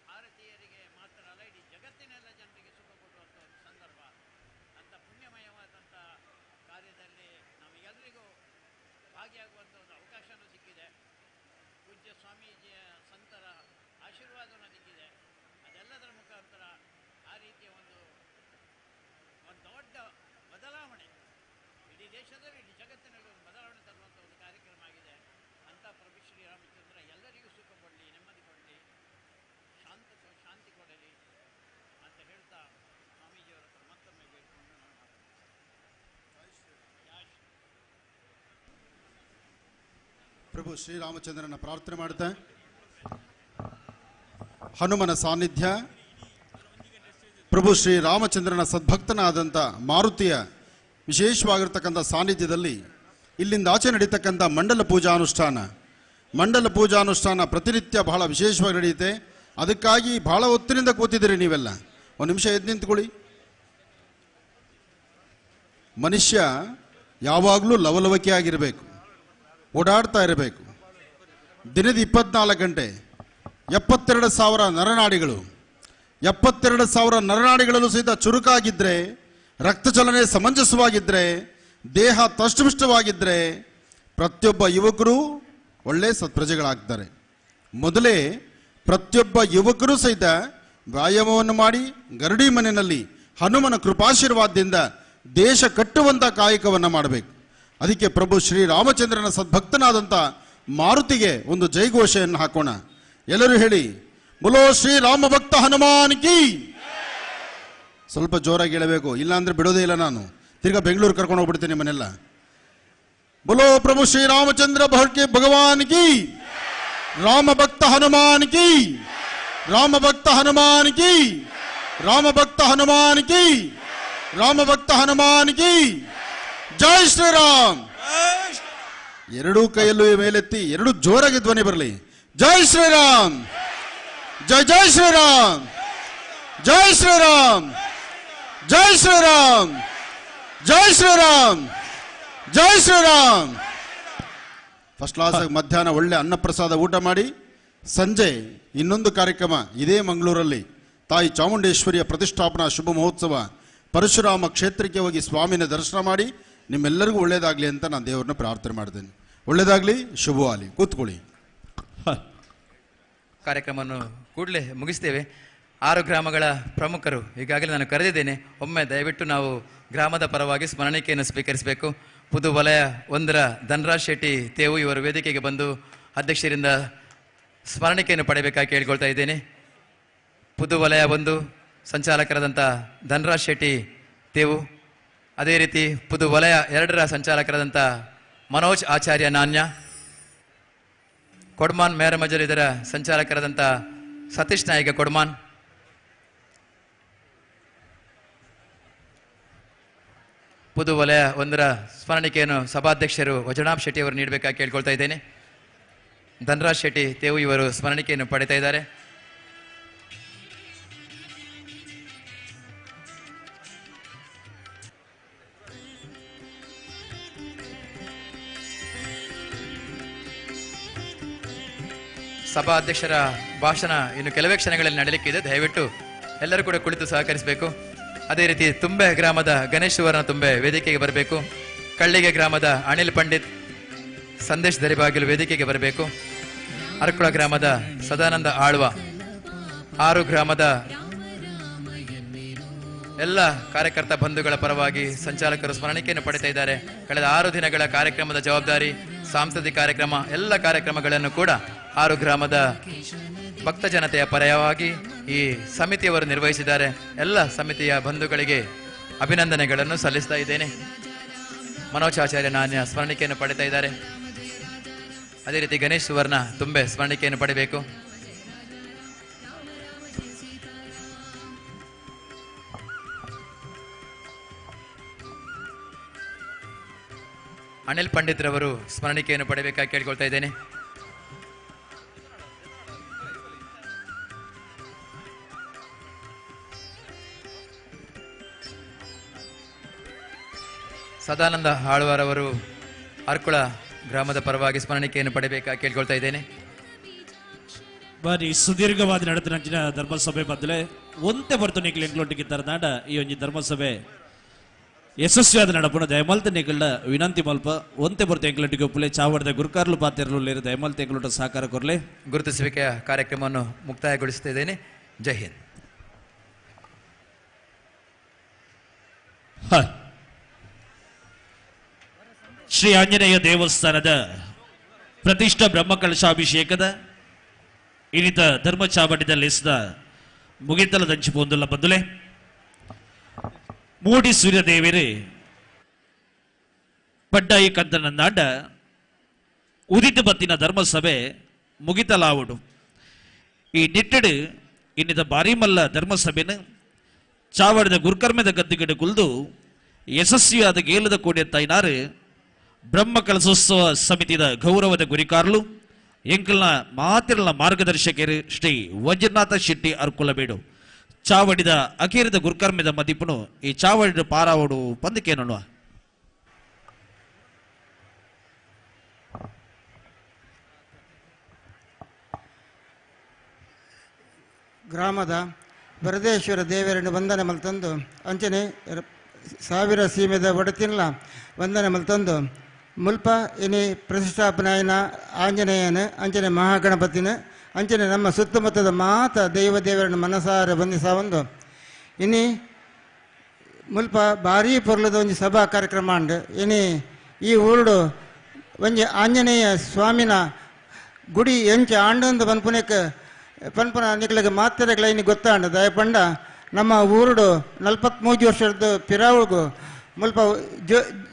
ಭಾರತೀಯರಿಗೆ ಮಾತ್ರ ಅಲ್ಲ, ಇಡೀ ಜಗತ್ತಿನೆಲ್ಲ ಜನರಿಗೆ ಸುಖ ಕೊಡುವಂಥ ಒಂದು ಸಂದರ್ಭ. ಅಂಥ ಪುಣ್ಯಮಯವಾದಂಥ ಕಾರ್ಯದಲ್ಲಿ ನಮಗೆಲ್ಲರಿಗೂ ಭಾಗಿಯಾಗುವಂಥ ಒಂದು ಅವಕಾಶವೂ ಸಿಕ್ಕಿದೆ. ಪೂಜ್ಯ ಸ್ವಾಮೀಜಿಯ ಸಂತರ ಆಶೀರ್ವಾದವನ್ನು ಸಿಕ್ಕಿದೆ. ಅದೆಲ್ಲದರ ಮುಖಾಂತರ ಆ ರೀತಿಯ ಒಂದು ದೊಡ್ಡ ಬದಲಾವಣೆ ಇಡೀ ದೇಶದಲ್ಲಿ, ಇಡೀ ಜಗತ್ತಿನಲ್ಲಿ ಒಂದು ಬದಲಾವಣೆ ತರುವಂಥ ಒಂದು ಕಾರ್ಯಕ್ರಮ ಆಗಿದೆ. ಅಂಥ ಪ್ರಭು ಶ್ರೀರಾಮಚಂದ್ರ ಎಲ್ಲರಿಗೂ ಸುಖ ಕೊಡಲಿ, ನೆಮ್ಮದಿ ಕೊಡಲಿ, ಶಾಂತಿ ಕೊಡಲಿ ಅಂತ ಹೇಳ್ತಾ ಸ್ವಾಮೀಜಿಯವರ ಹತ್ರ ಮತ್ತೊಮ್ಮೆ ಬೇಡಿಕೊಂಡು ನಾನು ಪ್ರಭು ಶ್ರೀರಾಮಚಂದ್ರನ ಪ್ರಾರ್ಥನೆ ಮಾಡುತ್ತೆ. ಹನುಮನ ಸಾನ್ನಿಧ್ಯ, ಪ್ರಭು ಶ್ರೀರಾಮಚಂದ್ರನ ಸದ್ಭಕ್ತನಾದಂಥ ಮಾರುತಿಯ ವಿಶೇಷವಾಗಿರ್ತಕ್ಕಂಥ ಸಾನ್ನಿಧ್ಯದಲ್ಲಿ ಇಲ್ಲಿಂದ ಆಚೆ ನಡೀತಕ್ಕಂಥ ಮಂಡಲ ಪೂಜಾನುಷ್ಠಾನ ಪ್ರತಿನಿತ್ಯ ಬಹಳ ವಿಶೇಷವಾಗಿ ನಡೆಯುತ್ತೆ. ಅದಕ್ಕಾಗಿ ಬಹಳ ಹೊತ್ತಿನಿಂದ ಕೂತಿದ್ದೀರಿ ನೀವೆಲ್ಲ. ಒಂದು ನಿಮಿಷ ಎದ್ದು ನಿಂತ್ಕೊಳ್ಳಿ. ಮನುಷ್ಯ ಯಾವಾಗಲೂ ಲವಲವಿಕೆಯಾಗಿರಬೇಕು, ಓಡಾಡ್ತಾ ಇರಬೇಕು. ದಿನದ 24 ಗಂಟೆ 72,000 ನರನಾಡಿಗಳು, 72,000 ನರನಾಡಿಗಳಲ್ಲೂ ಸಹಿತ ಚುರುಕಾಗಿದ್ದರೆ, ರಕ್ತ ಚಲನೆ ಸಮಂಜಸವಾಗಿದ್ದರೆ, ದೇಹ ತಷ್ಟುಪುಷ್ಟವಾಗಿದ್ದರೆ ಪ್ರತಿಯೊಬ್ಬ ಯುವಕರು ಒಳ್ಳೆ ಸತ್ಪ್ರಜೆಗಳಾಗ್ತಾರೆ. ಮೊದಲೇ ಪ್ರತಿಯೊಬ್ಬ ಯುವಕರು ಸಹಿತ ವ್ಯಾಯಾಮವನ್ನು ಮಾಡಿ ಗರಡಿ ಮನೆಯಲ್ಲಿ ಹನುಮನ ಕೃಪಾಶೀರ್ವಾದದಿಂದ ದೇಶ ಕಟ್ಟುವಂಥ ಕಾಯಕವನ್ನು ಮಾಡಬೇಕು. ಅದಕ್ಕೆ ಪ್ರಭು ಶ್ರೀರಾಮಚಂದ್ರನ ಸದ್ಭಕ್ತನಾದಂಥ ಮಾರುತಿಗೆ ಒಂದು ಜೈಘೋಷೆಯನ್ನು ಹಾಕೋಣ. ಎಲ್ಲರೂ ಹೇಳಿ, ಬೋಲೋ ಶ್ರೀರಾಮ ಭಕ್ತ ಹನುಮಾನ್ ಕಿ. ಸ್ವಲ್ಪ ಜೋರಾಗಿ ಹೇಳಬೇಕು, ಇಲ್ಲಾಂದ್ರೆ ಬಿಡೋದೇ ಇಲ್ಲ. ನಾನು ತಿರ್ಗಾ ಬೆಂಗಳೂರು ಕರ್ಕೊಂಡು ಹೋಗ್ಬಿಡ್ತೀನಿ ಮನೆಲ್ಲ. ಬೋಲೋ ಪ್ರಭು ಶ್ರೀರಾಮಚಂದ್ರ ಭಗವಾನ್ ಕಿ, ರಾಮ ಭಕ್ತ ಹನುಮಾನ್ ಕಿ, ರಾಮ ಭಕ್ತ ಹನುಮಾನ್ ಕಿ, ರಾಮ ಭಕ್ತ ಹನುಮಾನ್ ಕಿ, ರಾಮ ಭಕ್ತ ಹನುಮಾನ್ ಕಿ. ಜೈ ಶ್ರೀರಾಮ್. ಎರಡೂ ಕೈಯಲ್ಲೂ ಮೇಲೆತ್ತಿ ಎರಡು ಜೋರಾಗಿ ಧ್ವನಿ ಬರಲಿ. ಜೈ ಶ್ರೀರಾಮ್, ಜೈ ಜೈ ಶ್ರೀರಾಮ್, ಜೈ ಶ್ರೀರಾಮ್, ಜೈ ಶ್ರೀರಾಮ್, ಜೈ ಶ್ರೀರಾಮ್, ಜೈ ಶ್ರೀರಾಮ್. ಫಸ್ಟ್ ಕ್ಲಾಸ್ ಮಧ್ಯಾಹ್ನ ಒಳ್ಳೆ ಅನ್ನಪ್ರಸಾದ ಊಟ ಮಾಡಿ ಸಂಜೆ ಇನ್ನೊಂದು ಕಾರ್ಯಕ್ರಮ ಇದೇ ಮಂಗಳೂರಲ್ಲಿ ತಾಯಿ ಚಾಮುಂಡೇಶ್ವರಿಯ ಪ್ರತಿಷ್ಠಾಪನಾ ಶುಭ ಮಹೋತ್ಸವ ಪರಶುರಾಮ ಕ್ಷೇತ್ರಕ್ಕೆ ಹೋಗಿ ಸ್ವಾಮಿನ ದರ್ಶನ ಮಾಡಿ ನಿಮ್ಮೆಲ್ಲರಿಗೂ ಒಳ್ಳೇದಾಗಲಿ ಅಂತ ನಾನು ದೇವರನ್ನ ಪ್ರಾರ್ಥನೆ ಮಾಡ್ತೇನೆ. ಒಳ್ಳೇದಾಗಲಿ, ಶುಭವಾಗಲಿ. ಕೂತ್ಕೊಳ್ಳಿ. ಕಾರ್ಯಕ್ರಮವನ್ನು ಕೂಡಲೇ ಮುಗಿಸ್ತೇವೆ. 6 ಗ್ರಾಮಗಳ ಪ್ರಮುಖರು ಈಗಾಗಲೇ ನಾನು ಕರೆದಿದ್ದೇನೆ. ಒಮ್ಮೆ ದಯವಿಟ್ಟು ನಾವು ಗ್ರಾಮದ ಪರವಾಗಿ ಸ್ಮರಣಿಕೆಯನ್ನು ಸ್ವೀಕರಿಸಬೇಕು. ಪುದು ವಲಯ 1ರ ಧನರಾಜ್ ಶೆಟ್ಟಿ ತೇವು ಇವರು ವೇದಿಕೆಗೆ ಬಂದು ಅಧ್ಯಕ್ಷರಿಂದ ಸ್ಮರಣಿಕೆಯನ್ನು ಪಡೆಯಬೇಕಾಗಿ ಕೇಳಿಕೊಳ್ತಾ ಇದ್ದೇನೆ. ಪುದು ವಲಯ 1 ಸಂಚಾಲಕರಾದಂಥ ಧನರಾಜ್ ಶೆಟ್ಟಿ ತೇವು, ಅದೇ ರೀತಿ ಪುದು ವಲಯ 2ರ ಸಂಚಾಲಕರಾದಂಥ ಮನೋಜ್ ಆಚಾರ್ಯ ನಾಣ್ಯ, ಕೊಡ್ಮಾನ್ ಮೇರ ಮಜಲ್ ಇದರ ಸಂಚಾಲಕರಾದಂಥ ಸತೀಶ್ ನಾಯ್ಕ ಕೊಡ್ಮಾನ್, ಪುದು ವಲಯ 1ರ ಸ್ಮರಣಿಕೆಯನ್ನು ಸಭಾಧ್ಯಕ್ಷರು ವಜನಾಬ್ ಶೆಟ್ಟಿ ಅವರು ನೀಡಬೇಕಾಗಿ ಕೇಳ್ಕೊಳ್ತಾ ಇದ್ದೇನೆ. ಧನರಾಜ್ ಶೆಟ್ಟಿ ತೇವು ಇವರು ಸ್ಮರಣಿಕೆಯನ್ನು ಪಡಿತಾ ಇದ್ದಾರೆ. ಸಭಾಧ್ಯಕ್ಷರ ಭಾಷಣ ಇನ್ನು ಕೆಲವೇ ಕ್ಷಣಗಳಲ್ಲಿ ನಡೆಯಲಿಕ್ಕಿದೆ. ದಯವಿಟ್ಟು ಎಲ್ಲರೂ ಕೂಡ ಕುಳಿತು ಸಹಕರಿಸಬೇಕು. ಅದೇ ರೀತಿ ತುಂಬೆ ಗ್ರಾಮದ ಗಣೇಶ್ ಸುವರ್ಣ ತುಂಬೆ ವೇದಿಕೆಗೆ ಬರಬೇಕು. ಕಳ್ಳಿಗೆ ಗ್ರಾಮದ ಅನಿಲ್ ಪಂಡಿತ್ ಸಂದೇಶ್ ದರಿಬಾಗಿಲು ವೇದಿಕೆಗೆ ಬರಬೇಕು. ಅರ್ಕುಳ ಗ್ರಾಮದ ಸದಾನಂದ ಆಳ್ವ, 6 ಗ್ರಾಮದ ಎಲ್ಲ ಕಾರ್ಯಕರ್ತ ಬಂಧುಗಳ ಪರವಾಗಿ ಸಂಚಾಲಕರು ಸ್ಮರಣಿಕೆಯನ್ನು ಪಡಿತಾ ಇದ್ದಾರೆ. ಕಳೆದ 6 ದಿನಗಳ ಕಾರ್ಯಕ್ರಮದ ಜವಾಬ್ದಾರಿ, ಸಾಂಸ್ಕೃತಿಕ ಕಾರ್ಯಕ್ರಮ, ಎಲ್ಲ ಕಾರ್ಯಕ್ರಮಗಳನ್ನು ಕೂಡ 6 ಗ್ರಾಮದ ಭಕ್ತ ಜನತೆಯ ಪರವಾಗಿ ಈ ಸಮಿತಿಯವರು ನಿರ್ವಹಿಸಿದ್ದಾರೆ. ಎಲ್ಲ ಸಮಿತಿಯ ಬಂಧುಗಳಿಗೆ ಅಭಿನಂದನೆಗಳನ್ನು ಸಲ್ಲಿಸ್ತಾ ಇದ್ದೇನೆ. ಮನೋಜಾಚಾರ್ಯ ನಾಣ್ಯ ಸ್ಮರಣಿಕೆಯನ್ನು ಪಡಿತಾ ಇದ್ದಾರೆ. ಅದೇ ರೀತಿ ಗಣೇಶ್ ಸುವರ್ಣ ತುಂಬೆ ಸ್ಮರಣಿಕೆಯನ್ನು ಪಡಿಬೇಕು. ಅನಿಲ್ ಪಂಡಿತ್ ರವರು ಸ್ಮರಣಿಕೆಯನ್ನು ಪಡೆಯಬೇಕಾಗಿ ಕೇಳ್ಕೊಳ್ತಾ ಇದ್ದೇನೆ. ಸದಾನಂದ ಆಳ್ವಾರವರು ಅರ್ಕುಳ ಗ್ರಾಮದ ಪರವಾಗಿ ಸ್ಮರಣಿಕೆಯನ್ನು ಪಡೆಯಬೇಕಾಗಿ ಕೇಳ್ಕೊಳ್ತಾ ಇದ್ದೇನೆ. ಬಾರಿ ಸುದೀರ್ಘವಾದ ನಡೆದ ಧರ್ಮಸಭೆ ಬದಲೇ ಒಂತೆ ಬರ್ತು ನಿಖಿಲ್ ಎಂಗ್ಲೊಟ್ಟಿಗೆ ತರನಾಡ ಈ ಒಂದು ಧರ್ಮಸಭೆ ಯಶಸ್ವಿಯಾದ ನಡಪುಣ ದಯಮಲ್ತ ನಿಖಿಲ್ನ ವಿನಂತಿ ಮಲ್ಪ ಒಂತೆ ಬರ್ತು ಎಂಗ್ಲೊಟ್ಟಿಗೆ ಒಪ್ಪಲೆ ಚಾವಡದ ಗುರುಕಾರ್ಲು ಪಾತ್ರರು ದಯಮಲ್ತ ಎಂಗ್ಲೊಟ್ಟ ಸಹಕಾರ ಕೊರಲೆ. ಗುರುತಿಸುವಿಕೆಯ ಕಾರ್ಯಕ್ರಮವನ್ನು ಮುಕ್ತಾಯಗೊಳಿಸ್ತಾ ಇದ್ದೇನೆ. ಜೈ ಹಿಂದ್. ಶ್ರೀ ಆಂಜನೇಯ ದೇವಸ್ಥಾನದ ಪ್ರತಿಷ್ಠಾ ಬ್ರಹ್ಮಕಲಶಾಭಿಷೇಕದ ಇನ್ನಿತ ಧರ್ಮ ಚಾವಡಿದಲ್ಲಿ ಮುಗಿತಲ ದಂಚು ಪೊಂದುಲ್ಲ ಬಂದುಲೆ ಮೂಡಿ ಸೂರ್ಯದೇವರೇ ಪಡ್ಡಾಯಿ ಕಂದನನ್ನಾಡ ಉದಿತ ಬತ್ತಿನ ಧರ್ಮಸಭೆ ಮುಗಿತಲಾವುಡು ಈ ನಿಟ್ಟಡು ಇನ್ನಿತ ಬಾರಿಮಲ್ಲ ಧರ್ಮಸಭೆನ ಚಾವಡದ ಗುರುಕರ್ಮೆದ ಗದ್ದುಗಿಡ ಕುಲ್ದು ಯಶಸ್ವಿಯಾದ ಗೇಲದ ಕೋಡಿಯ ತೈನಾರು ಬ್ರಹ್ಮ ಕಲಶೋತ್ಸವ ಸಮಿತಿಯ ಗೌರವದ ಗುರಿಕಾರ್ಲು ಎಂಕಲ್ನ ಮಾತಿರಲ ಮಾರ್ಗದರ್ಶಕರು ಶ್ರೀ ವಜ್ರನಾಥ ಶೆಟ್ಟಿ ಅರ್ಕುಲಬೇಡು ಚಾವಡಿದ ಅಖೀರದ ಗುರುಕರ್ಮೆದ ಮದಿಪುನು ಈ ಚಾವಡಿದ ಪಾರಾವಡು ಪಂದಕ್ಕೆ ನೋಡುವ ಗ್ರಾಮದ ಬರದೇಶ್ವರ ದೇವರನ್ನು ವಂದನೆ ಮಲ್ತಂದು ಅಂಚನೆ ಸಾವಿರ ಸೀಮೆದ ಒಡತಿನ್ಲ ವಂದನೆ ಮಲ್ತಂದು ಮುಲ್ಪ ಇನಿ ಪ್ರತಿಷ್ಠಾಪನಾಯನ ಆಂಜನೇಯನ ಅಂಚನೆ ಮಹಾಗಣಪತಿನ ಅಂಚನೆ ನಮ್ಮ ಸುತ್ತಮುತ್ತದ ಮಾತ ದೇವರನ್ನು ಮನಸಾರ ಬಂದಿಸ ಒಂದು ಇನಿ ಮುಲ್ಪ ಭಾರೀ ಪೊರ್ಲದ ಒಂದು ಸಭಾ ಕಾರ್ಯಕ್ರಮ ಅಂಡ್ ಇನಿ ಈ ಊರುಡು ಒಂಜಿ ಆಂಜನೇಯ ಸ್ವಾಮಿನ ಗುಡಿ ಎಂಚ ಆಂಡೊಂದು ಪನ್ಪುನ ನಿಕ್ಲಿಗೆ ಮಾತ್ರೆಗಳ ಇನ್ನು ಗೊತ್ತಾಂಡ ದಯಪಂಡ ನಮ್ಮ ಊರುಡು 43 ವರ್ಷದ ಪಿರಾವುಗು ಮುಲ್ಪ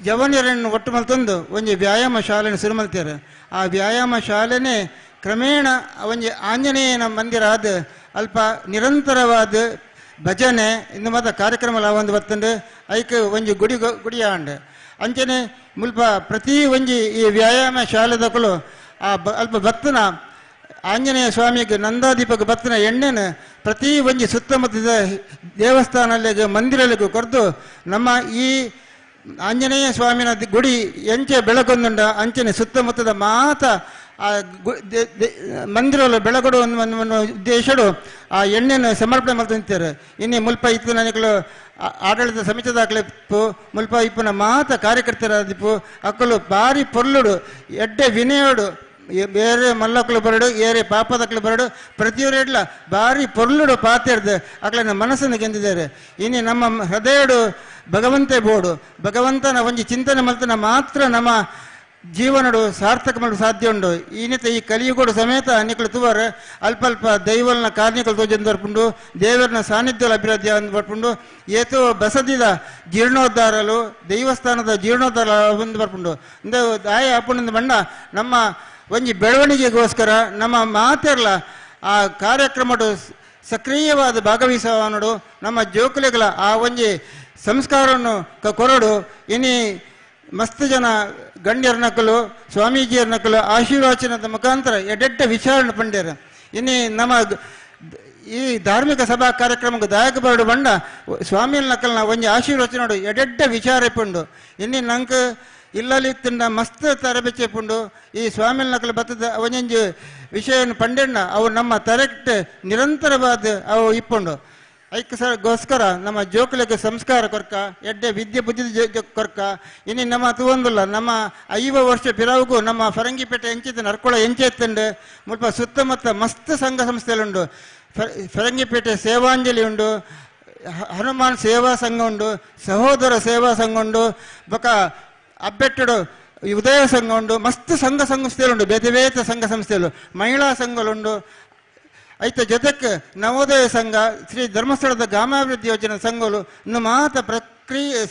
ಜವನಿಯರನ್ನು ಒಟ್ಟು ಮಲ್ತಂದು ಒಂಜಿ ವ್ಯಾಯಾಮ ಶಾಲೆಯನ್ನು ಶುರು ಮಲ್ತಾರೆ. ಆ ವ್ಯಾಯಾಮ ಶಾಲೆನೇ ಕ್ರಮೇಣ ಒಂಜಿ ಆಂಜನೇಯನ ಮಂದಿರ ಆದ ಅಲ್ಪ ನಿರಂತರವಾದ ಭಜನೆ ಇನ್ನು ಮಾತ್ರ ಕಾರ್ಯಕ್ರಮ ಒಂದು ಬರ್ತಂಡು ಐಕ್ ಒಂಜಿ ಗುಡಿ ಆಂಡ್ ಅಂಚನೆ ಮುಲ್ಪ ಪ್ರತಿ ಒಂಜಿ ಈ ವ್ಯಾಯಾಮ ಶಾಲೆದಕ್ಕಳು ಆ ಅಲ್ಪ ಭಕ್ತನ ಆಂಜನೇಯ ಸ್ವಾಮಿಗೆ ನಂದಾದೀಪಕ್ಕೆ ಬತ್ತಿನ ಎಣ್ಣೆನ ಪ್ರತಿ ಒಂಜಿ ಸುತ್ತಮುತ್ತದ ದೇವಸ್ಥಾನಲ್ಲಿಗೆ ಮಂದಿರಲ್ಲಿಗೂ ಕೊರ್ದು ನಮ್ಮ ಈ ಆಂಜನೇಯ ಸ್ವಾಮಿನ ಗುಡಿ ಎಂಚೆ ಬೆಳಗೊಂದುಂಡ ಅಂಚನೆ ಸುತ್ತಮುತ್ತದ ಮಾತ ಆ ಮಂದಿರಗಳು ಬೆಳಗೊಡು ಉದ್ದೇಶಡು ಆ ಎಣ್ಣೆನ ಸಮರ್ಪಣೆ ಮಾಡ್ತಾರೆ. ಇನ್ನೇ ಮುಲ್ಪ ಇತ್ತು ನನಗಳು ಆಡಳಿತ ಸಮಿತಿದಾಗಲಿಪ್ಪು ಮುಲ್ಪ ಇಪ್ಪನ ಮಾತ ಕಾರ್ಯಕರ್ತರಾದಿಪ್ಪು ಅಕ್ಕಲು ಭಾರಿ ಪೊರ್ಲುಡು ಎಡ್ಡೆ ವಿನಯೋಡು ಬೇರೆ ಮಲ್ಲಕ್ಕಲು ಬರಡು ಏರೆ ಪಾಪದಕ್ಕಲು ಬರಡು ಪ್ರತಿಯೊರೆಡ್ಲ ಭಾರಿ ಪೊರ್ಲುಡು ಪಾತಿರ್ದು ಅಕ್ಲನ ಮನಸ್ಸನ್ನು ಗೆಂದಿದ್ದಾರೆ. ಇನ್ನು ನಮ್ಮ ಹೃದಯಡು ಭಗವಂತೆ ಬೋಡು ಭಗವಂತನ ಒಂಜಿ ಚಿಂತನೆ ಮಲ್ತನ ಮಾತ್ರ ನಮ್ಮ ಜೀವನಡು ಸಾರ್ಥಕ ಮಾಡಲು ಸಾಧ್ಯ ಉಂಡು. ಈನಿತ ಈ ಕಲಿಯುಗೋಡು ಸಮೇತ ನಿಕ್ಲು ತುವರ್ ಅಲ್ಪ ಅಲ್ಪ ದೈವಲ್ನ ಕಾರ್ನಿಕಲು ತೋಜಂದು ಬರ್ಪುಂಡು ದೇವರನ ಸಾನ್ನಿಧ್ಯದ ಅಭಿವೃದ್ಧಿ ಅಂತ ಬರ್ಪುಂಡು ಏತೋ ಬಸದಿದ ಜೀರ್ಣೋದ್ಧಾರಲು ದೇವಸ್ಥಾನದ ಜೀರ್ಣೋದ್ಧಾರ ಒಂದು ಬರ್ಪುಂಡು ಇಂದ ದಾಯ ಹಾಪುಂಡು ಬಂಡ ನಮ್ಮ ಒಂಜಿ ಬೆಳವಣಿಗೆಗೋಸ್ಕರ ನಮ್ಮ ಮಾತೆರ್ಲ ಆ ಕಾರ್ಯಕ್ರಮಡು ಸಕ್ರಿಯವಾದ ಭಾಗವಹಿಸುವನಡು ನಮ್ಮ ಜೋಕುಲೆಗಳ ಆ ಒಂಜಿ ಸಂಸ್ಕಾರವನ್ನು ಕೊರಡು ಇನಿ ಮಸ್ತ್ ಜನ ಗಣ್ಯರ ನಕಲು ಸ್ವಾಮೀಜಿಯರ ನಕಲು ಆಶೀರ್ವಾಚನದ ಮುಖಾಂತರ ಎಡೆಡ್ಡ ವಿಚಾರಣೆ ಪಂಡ್ಯರ ಇನ್ನು ನಮ್ಮ ಈ ಧಾರ್ಮಿಕ ಸಭಾ ಕಾರ್ಯಕ್ರಮಕ್ಕೆ ದಾಯಕ ಬರಡು ಬಂಡ ಸ್ವಾಮಿಯ ನಕಲ್ನ ಒಂಜಿ ಆಶೀರ್ವಚನಡು ಎಡೆಡ್ಡ ವಿಚಾರ ಪುಂಡು ಇನ್ನು ನಂಗೆ ಇಲ್ಲಲ್ಲಿ ತಿಂಡ ಮಸ್ತ್ ತರಬೇತಿ ಪುಂಡು ಈ ಸ್ವಾಮಿಯ ನಕಲು ಬತ್ತದ ಒಂಜೊಂಜಿ ವಿಷಯವನ್ನು ಪಂಡೆಣ್ಣ ಅವು ನಮ್ಮ ತರೆಕ್ಟ್ ನಿರಂತರವಾದ ಅವು ಇಪ್ಪುಂಡು ಐಕ್ಯಗೋಸ್ಕರ ನಮ್ಮ ಜೋಕುಲೆಗೆ ಸಂಸ್ಕಾರ ಕೊರ್ಕ ಎಡ್ಡೆ ವಿದ್ಯೆ ಬುದ್ಧಿ ಕೊರ್ಕ ಇನ್ನು ನಮ್ಮ ತೂವೊಂದುಲ್ಲ ನಮ್ಮ 5 ವರ್ಷ ಪಿರಾವುಗೂ ನಮ್ಮ ಫರಂಗಿಪೇಟೆ ಎಂಚಿತ ನರ್ಕೊಳ ಎಂಚೆತ್ತಂಡು ಮುಲ್ಪ ಸುತ್ತಮುತ್ತ ಮಸ್ತ್ ಸಂಘ ಸಂಸ್ಥೆಗಳುಂಡು. ಫರಂಗಿಪೇಟೆ ಸೇವಾಂಜಲಿ ಉಂಡು, ಹನುಮಾನ್ ಸೇವಾ ಸಂಘ ಉಂಡು, ಸಹೋದರ ಸೇವಾ ಸಂಘ ಉಂಡು, ಬೊಕ ಅಬ್ಬೆಟ್ಟಡು ಉದಯ ಸಂಘ ಉಂಡು, ಮಸ್ತ್ ಸಂಘ ಸಂಸ್ಥೆಗಳುಂಡು, ಬೇತೆ ಬೇತೆ ಸಂಘ ಸಂಸ್ಥೆಗಳು, ಮಹಿಳಾ ಸಂಘಗಳುಂಡು. ಐತ ಜೊತೆಗೆ ನವೋದಯ ಸಂಘ, ಶ್ರೀ ಧರ್ಮಸ್ಥಳದ ಗ್ರಾಮಾಭಿವೃದ್ಧಿ ಯೋಜನೆ ಸಂಘಗಳು ಇನ್ನು ಮಾತ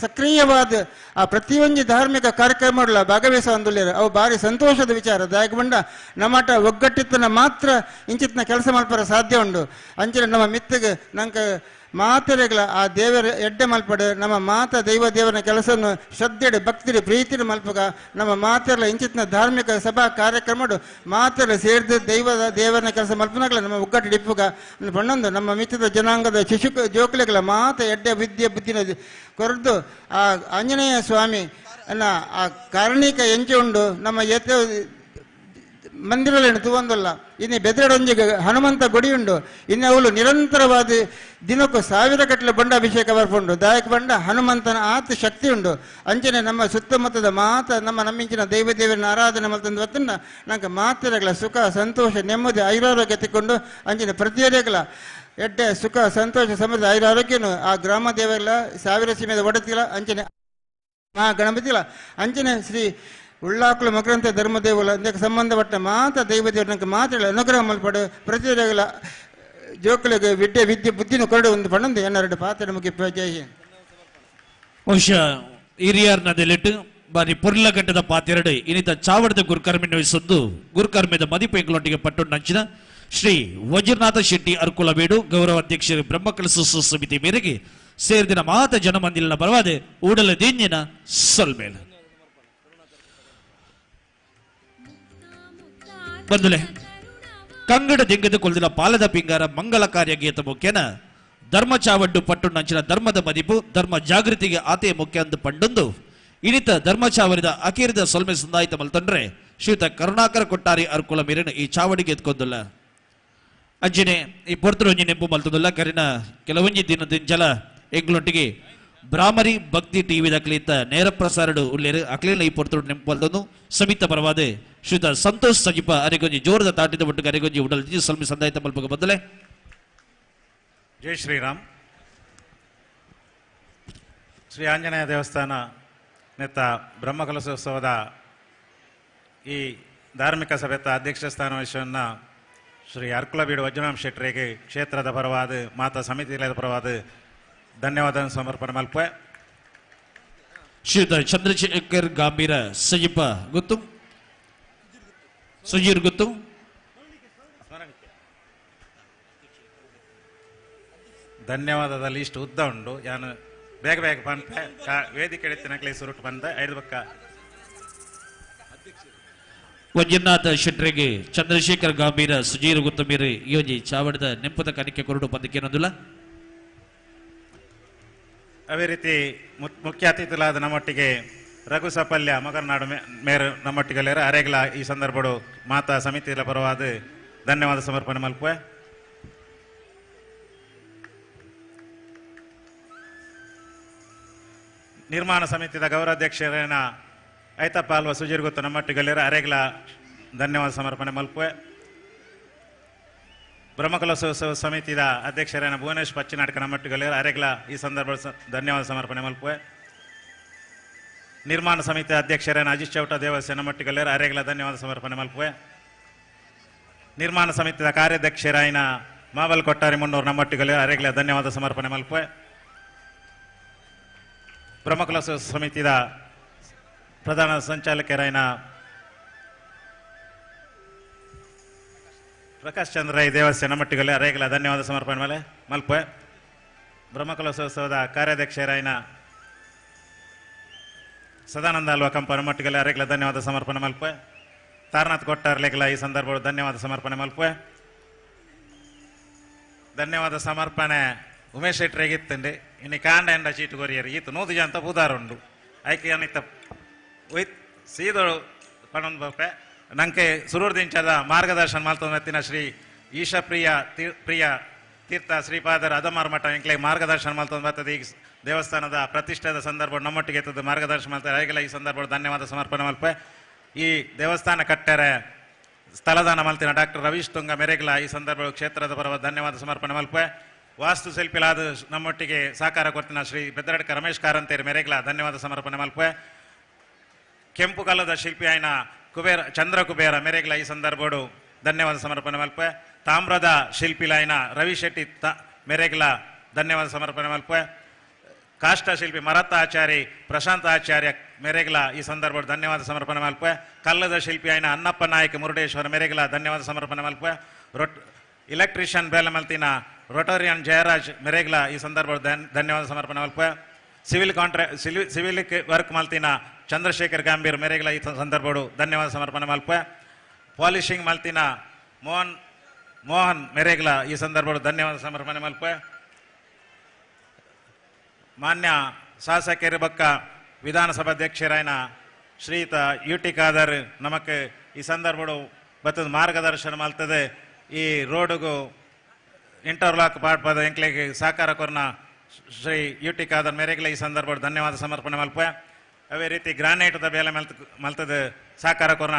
ಸಕ್ರಿಯವಾದ ಆ ಪ್ರತಿಯೊಂದು ಧಾರ್ಮಿಕ ಕಾರ್ಯಕ್ರಮಗಳ ಭಾಗವಹಿಸುವಂದುಲ್ಲೇರು. ಅವು ಭಾರಿ ಸಂತೋಷದ ವಿಚಾರ. ದಾಯಕ ಬಂಡ ನಮ್ಮಟ ಒಗ್ಗಟ್ಟಿತ್ತನ ಮಾತ್ರ ಇಂಚಿತ್ನ ಕೆಲಸ ಮಲ್ಪರ ಸಾಧ್ಯ ಉಂಡು. ಅಂಚಿನ ನಮ್ಮ ಮಿತ್ತಿಗೆ ನಂಗೆ ಮಾತೆರೆಗಳ ಆ ದೇವರ ಎಡ್ಡೆ ಮಲ್ಪಡು ನಮ್ಮ ಮಾತ ದೇವರನ ಕೆಲಸವನ್ನು ಶ್ರದ್ಧೆಡು ಭಕ್ತಿಡು ಪ್ರೀತಿಡು ಮಲ್ಪಗ ನಮ್ಮ ಮಾತೆರಲ ಇಂಚಿತ್ನ ಧಾರ್ಮಿಕ ಸಭಾ ಕಾರ್ಯಕ್ರಮಡು ಮಾತೆರ ಸೇರಿದ ದೇವರನ ಕೆಲಸ ಮಲ್ಪನಾಗಲ ನಮ್ಮ ಒಗ್ಗಟ್ಟು ಡಿಪ್ಪುಗ ಪಣ್ಣೊಂದು ನಮ್ಮ ಮಿತ್ತದ ಜನಾಂಗದ ಜೋಕುಲೆಗಳ ಮಾತ ಎಡ್ಡೆ ವಿದ್ಯೆ ಬುದ್ಧಿನ ಕೊರದು ಆ ಆಂಜನೇಯ ಸ್ವಾಮಿ ಅನ್ನ ಆ ಕಾರಣಿಕ ಎಂಚೆ ಉಂಡು ನಮ್ಮ ಮಂದಿರಲೇನು ತೂವೊಂದಲ್ಲ. ಇನ್ನು ಬೆದರಡೊಂಜಿಗೆ ಹನುಮಂತ ಗುಡಿ ಉಂಡು. ಇನ್ನು ಅವಳು ನಿರಂತರವಾದ ದಿನಕ್ಕೂ 1000 ಗಟ್ಟಲೆ ಬಂಡ ಅಭಿಷೇಕ ಬರ್ಕೊಂಡು ದಾಯಕ ಬಂಡ ಹನುಮಂತನ ಆತ ಶಕ್ತಿ ಉಂಡು. ಅಂಚನೆ ನಮ್ಮ ಸುತ್ತಮುತ್ತದ ಮಾತ ನಮ್ಮಿಂಚಿನ ದೇವರನ್ನ ಆರಾಧನೆ ಮಲ್ತಂದು ಹೊತ್ತನ್ನ ನಂಗೆ ಮಾತೆರೆಗಳ ಸುಖ ಸಂತೋಷ ನೆಮ್ಮದಿ ಐರಾರೋಗ್ಯ ತಿಕ್ಕೊಂಡು ಅಂಚಿನ ಪ್ರತಿಯೊರೆಗಳ ಎಡ್ಡೆ ಸುಖ ಸಂತೋಷ ಸಮೃದ್ಧ ಐರಾರೋಗ್ಯನು ಆ ಗ್ರಾಮ ದೇವರೆಲ್ಲ 1000 ಸೀಮೆದ ಒಡತಿಲ್ಲ ಅಂಚನೆ ಗಣಪತಿಲ್ಲ ಅಂಚನೆ ಶ್ರೀ ಉಳ್ಳಾಕುಲ ಮಕರಂತ ಧರ್ಮದೇವಲ ಅದಕ್ಕೆ ಸಂಬಂಧಪಟ್ಟ ಮಾತ ದೈವದೇವರು ನಂಗೆ ಮಾತ್ರ ಅನುಗ್ರಹ ಮಲ್ಪಡು ಪ್ರತಿಯೊರೆಗಳ ಜೋಕುಲಿಗೆ ವಿದ್ಯೆ ಬುದ್ಧಿನ ಕೊರಡು ಒಂದು ಪಣ್ಣಂದು ಎನ್ನೆರಡು ಪಾತ್ರ ಮುಖ್ಯ ಜೈ. ಬಹುಶಃ ಹಿರಿಯರ್ನದಲ್ಲಿಟ್ಟು ಬಾರಿ ಪುರ್ಲಘಟ್ಟದ ಪಾತೆರಡು ಇನ್ನಿತ ಚಾವಡದ ಗುರುಕರ್ಮಿ ವಹಿಸೊಂದು ಗುರುಕರ್ಮದ ಮದಿಪೆಂಗಳೊಟ್ಟಿಗೆ ಪಟ್ಟು ನಂಚಿನ ಶ್ರೀ ವಜ್ರನಾಥ ಶೆಟ್ಟಿ ಅರ್ಕುಲಬೇಡು ಗೌರವ ಅಧ್ಯಕ್ಷರು ಬ್ರಹ್ಮಕಲಸ ಸಮಿತಿ ಮೇರೆಗೆ ಸೇರಿದಿನ ಮಾತ ಜನಮಂದಿಲಿನ ಬರವಾದೆ ಊಡಲ ದೇನ್ಯನ ಸೊಲ್ಮೇಲ ಬಂದುಲೆ ಕಂಗಡ ದಿಂಗದ ಕೊಲ್ದಿನ ಪಾಲದ ಪಿಂಗಾರ ಮಂಗಲ ಕಾರ್ಯ ಗೀತ ಮುಖ್ಯನ ಧರ್ಮ ಚಾವಡ್ಡು ಪಟ್ಟು ನಂಚಿನ ಧರ್ಮದ ಮದಿಪು ಧರ್ಮ ಜಾಗೃತಿಗೆ ಆತೆಯ ಮುಖ್ಯ ಅಂದು ಪಂಡೊಂದು ಇನಿತ ಧರ್ಮ ಚಾವರಿದ ಅಕೀರಿದ ಸೊಲ್ಮೆ ಸುಂದಾಯಿತ ಮಲ್ತಂಡ್ರೆ ಶ್ರೀಯುತ ಕರುಣಾಕರ ಕೊಟ್ಟಾರಿ ಅರ್ಕುಲ ಮೇರಿನ ಈ ಚಾವಡಿಗೆ ಎತ್ಕೊಂದುಲ್ಲ ಅಂಜನೆ ಈ ಪೊರ್ತರೊಂಜಿ ನೆಂಪು ಮಲ್ತಂದುಲ್ಲ ಕರಿನ ಕೆಲವೊಂಜಿ ದಿನದ ಜಲ ಎಂಗ್ಲೊಟ್ಟಿಗೆ ಬ್ರಾಹ್ಮರಿ ಭಕ್ತಿ ಟಿವಿ ದಕ್ಲಿತ ನೇರ ಪ್ರಸಾರಡು ಉಳ್ಳೇರು ಅಕ್ಲೇನ ಈ ಪೊರ್ತರು ನೆಂಪು ಮಲ್ತಂದು ಸಮಿತ ಪರವಾದೆ ಶ್ರೀಯುತ ಸಂತೋಷ್ ಸಜಿಪ ಅರೆಗೊಂಜಿ ಜೋರದ ತಾಟಿದ ಒಟ್ಟಿಗೆ ಅರೆಗೊಂಜಿ ಉಡಲ್ ಸೊಲ್ಮೆ ಸಂದಾಯಿತ ಮಲ್ಪಗ ಬದಲೇ ಜೈ ಶ್ರೀರಾಮ್. ಶ್ರೀ ಆಂಜನೇಯ ದೇವಸ್ಥಾನ ನೆತ್ತ ಬ್ರಹ್ಮಕಲಶೋತ್ಸವದ ಈ ಧಾರ್ಮಿಕ ಸಭೆತ ಅಧ್ಯಕ್ಷ ಸ್ಥಾನ ವಹಿಸುವನ್ನ ಶ್ರೀ ಅರ್ಕುಲಬೇಡು ವಜ್ರನಾಥ ಶೆಟ್ಟರಿಗೆ ಕ್ಷೇತ್ರದ ಪರವಾದ ಮಾತಾ ಸಮಿತಿಯ ಪರವಾದ ಧನ್ಯವಾದ ಸಮರ್ಪಣೆ ಮಲ್ಪೆ. ಶ್ರೀಯುತ ಚಂದ್ರಶೇಖರ್ ಗಾಂಭೀರ ಸಜಿಪ ಗೊತ್ತು ಸುಜೀರ್ ಗೊತ್ತು ಧನ್ಯವಾದದಲ್ಲಿ ಇಷ್ಟು ಉದ್ದ ಉಂಡು ಯಾನು ಬೇಗ ಬೇಗ ಪಂಪೆ ವೇದಿಕೆ ಎತ್ತಿನಕ್ಲೆ ಸುರುಟು ಬಂದ 5 ಪಕ್ಕ ವಜ್ರನಾಥ ಶೆಟ್ಟರಿಗೆ ಚಂದ್ರಶೇಖರ್ ಗಾಂಭೀರ ಸುಜೀರ್ ಗೊತ್ತು ಮೀರಿ ಯೋಜಿ ಚಾವಡದ ನೆಂಪದ ಕನಿಕೆ ಕೊರಡು ಪಂದಕ್ಕೇನೊಂದಿಲ್ಲ. ಅದೇ ರೀತಿ ಮುಖ್ಯ ಅತಿಥಿಗಳಾದ ನಮ್ಮೊಟ್ಟಿಗೆ ರಘು ಸಪಲ್ಯ ಮಗರ್ನಾಡು ಮೇರು ನಮ್ಮೊಟ್ಟಿಗಲ್ಲೇರ ಅರೆಗ್ಲ ಈ ಸಂದರ್ಭಡು ಮಾತಾ ಸಮಿತಿಯ ಪರವಾದ ಧನ್ಯವಾದ ಸಮರ್ಪಣೆ ಮಲ್ಪೆ. ನಿರ್ಮಾಣ ಸಮಿತಿಯ ಗೌರವಾಧ್ಯಕ್ಷರೇನ ಐತಪ್ಪ ಅಲ್ವಾ ಸುಜೀರ್ ಗೊತ್ತು ನಮ್ಮೊಟ್ಟಿಗಲ್ಲೇರ ಅರೆಗ್ಲ ಧನ್ಯವಾದ ಸಮರ್ಪಣೆ ಮಲ್ಪೆ. ಬ್ರಹ್ಮಕಲಶೋತ್ಸವ ಸಮಿತಿಯ ಅಧ್ಯಕ್ಷರೇನ ಭುವನೇಶ್ ಪಚ್ಚಿನಾಟಕ ನಮ್ಮೊಟ್ಟಿಗಲ್ಲೇರ ಅರೆಗ್ಲ ಈ ಸಂದರ್ಭ ಧನ್ಯವಾದ ಸಮರ್ಪಣೆ ಮಲ್ಪೆ. ನಿರ್ಮಾಣ ಸಮಿತಿ ಅಧ್ಯಕ್ಷರೇನ ಅಜಿತ್ ಚೌಟ ದೇವಸ್ಯ ನಮ್ಮೊಟ್ಟಿಗಲ್ಲೇರ ಅರೆಗ್ಲ ಧನ್ಯವಾದ ಸಮರ್ಪಣೆ ಮಲ್ಪೆ. ನಿರ್ಮಾಣ ಸಮಿತಿಯ ಕಾರ್ಯಾಧ್ಯಕ್ಷರಾಯಿನ ಮಾವಲ್ ಕೊಟ್ಟಾರಿ ಮುನ್ನೂರು ನಮ್ಮೊಟ್ಟಿಗಲ್ಲೇರ ಅರೆಗ್ಲ ಧನ್ಯವಾದ ಸಮರ್ಪಣೆ ಮಲ್ಪೆ. ಬ್ರಹ್ಮಕಲಶೋತ್ಸವ ಸಮಿತಿಯ ಪ್ರಧಾನ ಸಂಚಾಲಕರಾಯಿನ ಪ್ರಕಾಶ್ ಚಂದ್ರ ರೈ ದೇವಸ್ಯ ನಮ್ಮೊಟ್ಟಿಗಲ್ಲೇ ಅರೆಗಲ ಧನ್ಯವಾದ ಸಮರ್ಪಣೆ ಮೇಲೆ ಮಲ್ಪೆ. ಬ್ರಹ್ಮಕಲಶೋತ್ಸವದ ಕಾರ್ಯಾಧ್ಯಕ್ಷರಾಯಿನ ಸದಾನಂದ ಅಲ್ವಾ ಕಂಪ ನಮ್ಮೊಟ್ಟಿಗಲ್ಲೇ ಅರೆಗಲ ಧನ್ಯವಾದ ಸಮರ್ಪಣೆ ಮಲ್ಪೆ. ತಾರನಾಥ್ ಕೊಟ್ಟಾರ್ಲೆಗಲ ಈ ಸಂದರ್ಭದಲ್ಲಿ ಧನ್ಯವಾದ ಸಮರ್ಪಣೆ ಮಲ್ಪೆ. ಧನ್ಯವಾದ ಸಮರ್ಪಣೆ ಉಮೇಶ್ ಶೆಟ್ಟರಿಗಿತ್ತಂడి ಇನ್ನು ಕಾಂಡ ಎಂಡ ಚೀಟು ಕೊರಿಯರು ಈತ 100 ಜನ ಅಂತ ಉದಾರುಂಡು ಐಕೆ ಅನಿತ ಒಯ್ತ್ ಸೀದಳು ಪಣೊಂದು ಬಪ್ಪೆ ನಂಗೆ ಸುರೂರು ದಿಂಚದ ಮಾರ್ಗದರ್ಶನ ಮಾಡ್ತಾ ಶ್ರೀ ಈಶಪ್ರಿಯ ಪ್ರಿಯ ತೀರ್ಥ ಶ್ರೀಪಾದರ ಅದಮಾರ್ ಮಠ ಎಂಕ್ಲೆ ಮಾರ್ಗದರ್ಶನ ಮಲ್ತೊಂದು ಬರ್ತದೆ. ಈ ದೇವಸ್ಥಾನದ ಪ್ರತಿಷ್ಠೆದ ಸಂದರ್ಭ ನಮ್ಮೊಟ್ಟಿಗೆ ಎತ್ತದ ಮಾರ್ಗದರ್ಶನ ಮಾಡ್ತಾರೆ. ಹಾಗೆಲ್ಲ ಈ ಸಂದರ್ಭ ಧನ್ಯವಾದ ಸಮರ್ಪಣೆ ಮಲ್ಪೆ. ಈ ದೇವಸ್ಥಾನ ಕಟ್ಟರೆ ಸ್ಥಳದಾನ ಮಲ್ತಿನ ಡಾಕ್ಟರ್ ರವೀಶ್ ತುಂಗ ಮೆರೆಗ್ಲ ಈ ಸಂದರ್ಭ ಕ್ಷೇತ್ರದ ಪರವಾದ ಧನ್ಯವಾದ ಸಮರ್ಪಣೆ ಮಲ್ಪೆ. ವಾಸ್ತು ಶಿಲ್ಪಿಲಾದ ನಮ್ಮೊಟ್ಟಿಗೆ ಸಹಕಾರ ಕೊಡ್ತಿನ ಶ್ರೀ ಬೆದ್ದರಡ್ಕ ರಮೇಶ್ ಕಾರಂತೇರಿ ಮೆರೆಗ್ಲ ಧನ್ಯವಾದ ಸಮರ್ಪಣೆ ಮಲ್ಪೆ. ಕೆಂಪು ಕಾಲದ ಶಿಲ್ಪಿ ಆಯ್ನ ಕುಬೇರ ಚಂದ್ರ ಕುಬೇರ ಮೆರೆಗ್ಲ ಈ ಸಂದರ್ಭ ಧನ್ಯವಾದ ಸಮರ್ಪಣೆ ಮಲ್ಪೆ. ತಾಮ್ರದ ಶಿಲ್ಪಿಲಾಯ್ನ ರವಿ ಶೆಟ್ಟಿ ಮೆರೆಗ್ಲ ಧನ್ಯವಾದ ಸಮರ್ಪಣೆ ಮಲ್ಪೆ. ಕಾಷ್ಟ ಶಿಲ್ಪಿ ಮರತ್ತ ಆಚಾರಿ ಪ್ರಶಾಂತ ಆಚಾರ್ಯ ಮೆರೆಗ್ಲ ಈ ಸಂದರ್ಭ ಧನ್ಯವಾದ ಸಮರ್ಪಣೆ ಮಲ್ಪೆ. ಕಲ್ಲದ ಶಿಲ್ಪಿ ಆಯ್ನ ಅನ್ನಪ್ಪ ನಾಯಕ್ ಮುರುಡೇಶ್ವರ ಮೆರೆಗ್ಲ ಧನ್ಯವಾದ ಸಮರ್ಪಣೆ ಮಲ್ಪೆ. ಇಲೆಕ್ಟ್ರಿಷಿಯನ್ ಬೇಲಮಲ್ತಿನ ರೊಟೋರಿಯನ್ ಜಯರಾಜ್ ಮೆರೆಗ್ಲ ಈ ಸಂದರ್ಭ ಧನ್ಯವಾದ ಸಮರ್ಪಣೆ ಮಲ್ಪೆ. ಸಿವಿಲ್ ವರ್ಕ್ ಮಲ್ತಿನ ಚಂದ್ರಶೇಖರ್ ಗಾಂಭೀರ್ ಮೆರೆಗ್ಲ ಈ ಸಂದರ್ಭ ಧನ್ಯವಾದ ಸಮರ್ಪಣೆ ಮಲ್ಪೆ. ಪಾಲಿಶಿಂಗ್ ಮಲ್ತಿನ ಮೋಹನ್ ಮೆರೆಗ್ಲ ಈ ಸಂದರ್ಭ ಧನ್ಯವಾದ ಸಮರ್ಪಣೆ ಮಲ್ಪೆ. ಮಾನ್ಯ ಶಾಸಕರು ಬಕ್ಕ ವಿಧಾನಸಭಾಧ್ಯಕ್ಷರಾಯನ ಶ್ರೀಯುತ ಯುಟಿ ಖಾದರ್ ನಮಕ್ ಈ ಸಂದರ್ಭ ಬತ್ತದ ಮಾರ್ಗದರ್ಶನ ಮಲ್ತದೆ. ಈ ರೋಡ್ಗೂ ಇಂಟರ್ಲಾಕ್ ಪಾಡ್ಪದ ಎಂಕ್ಲೆಗೆ ಸಹಕಾರ ಕೊರ್ನ ಶ್ರೀ ಯುಟಿ ಖಾದರ್ ಮೆರೆಗ್ಲ ಈ ಸಂದರ್ಭ ಧನ್ಯವಾದ ಸಮರ್ಪಣೆ ಮಲ್ಪೆ. ಅವೇ ರೀತಿ ಗ್ರಾನೈಟ್ದ ಬೇಲೆ ಮಲ್ತದ ಸಹಕಾರ ಕೊರ್ನ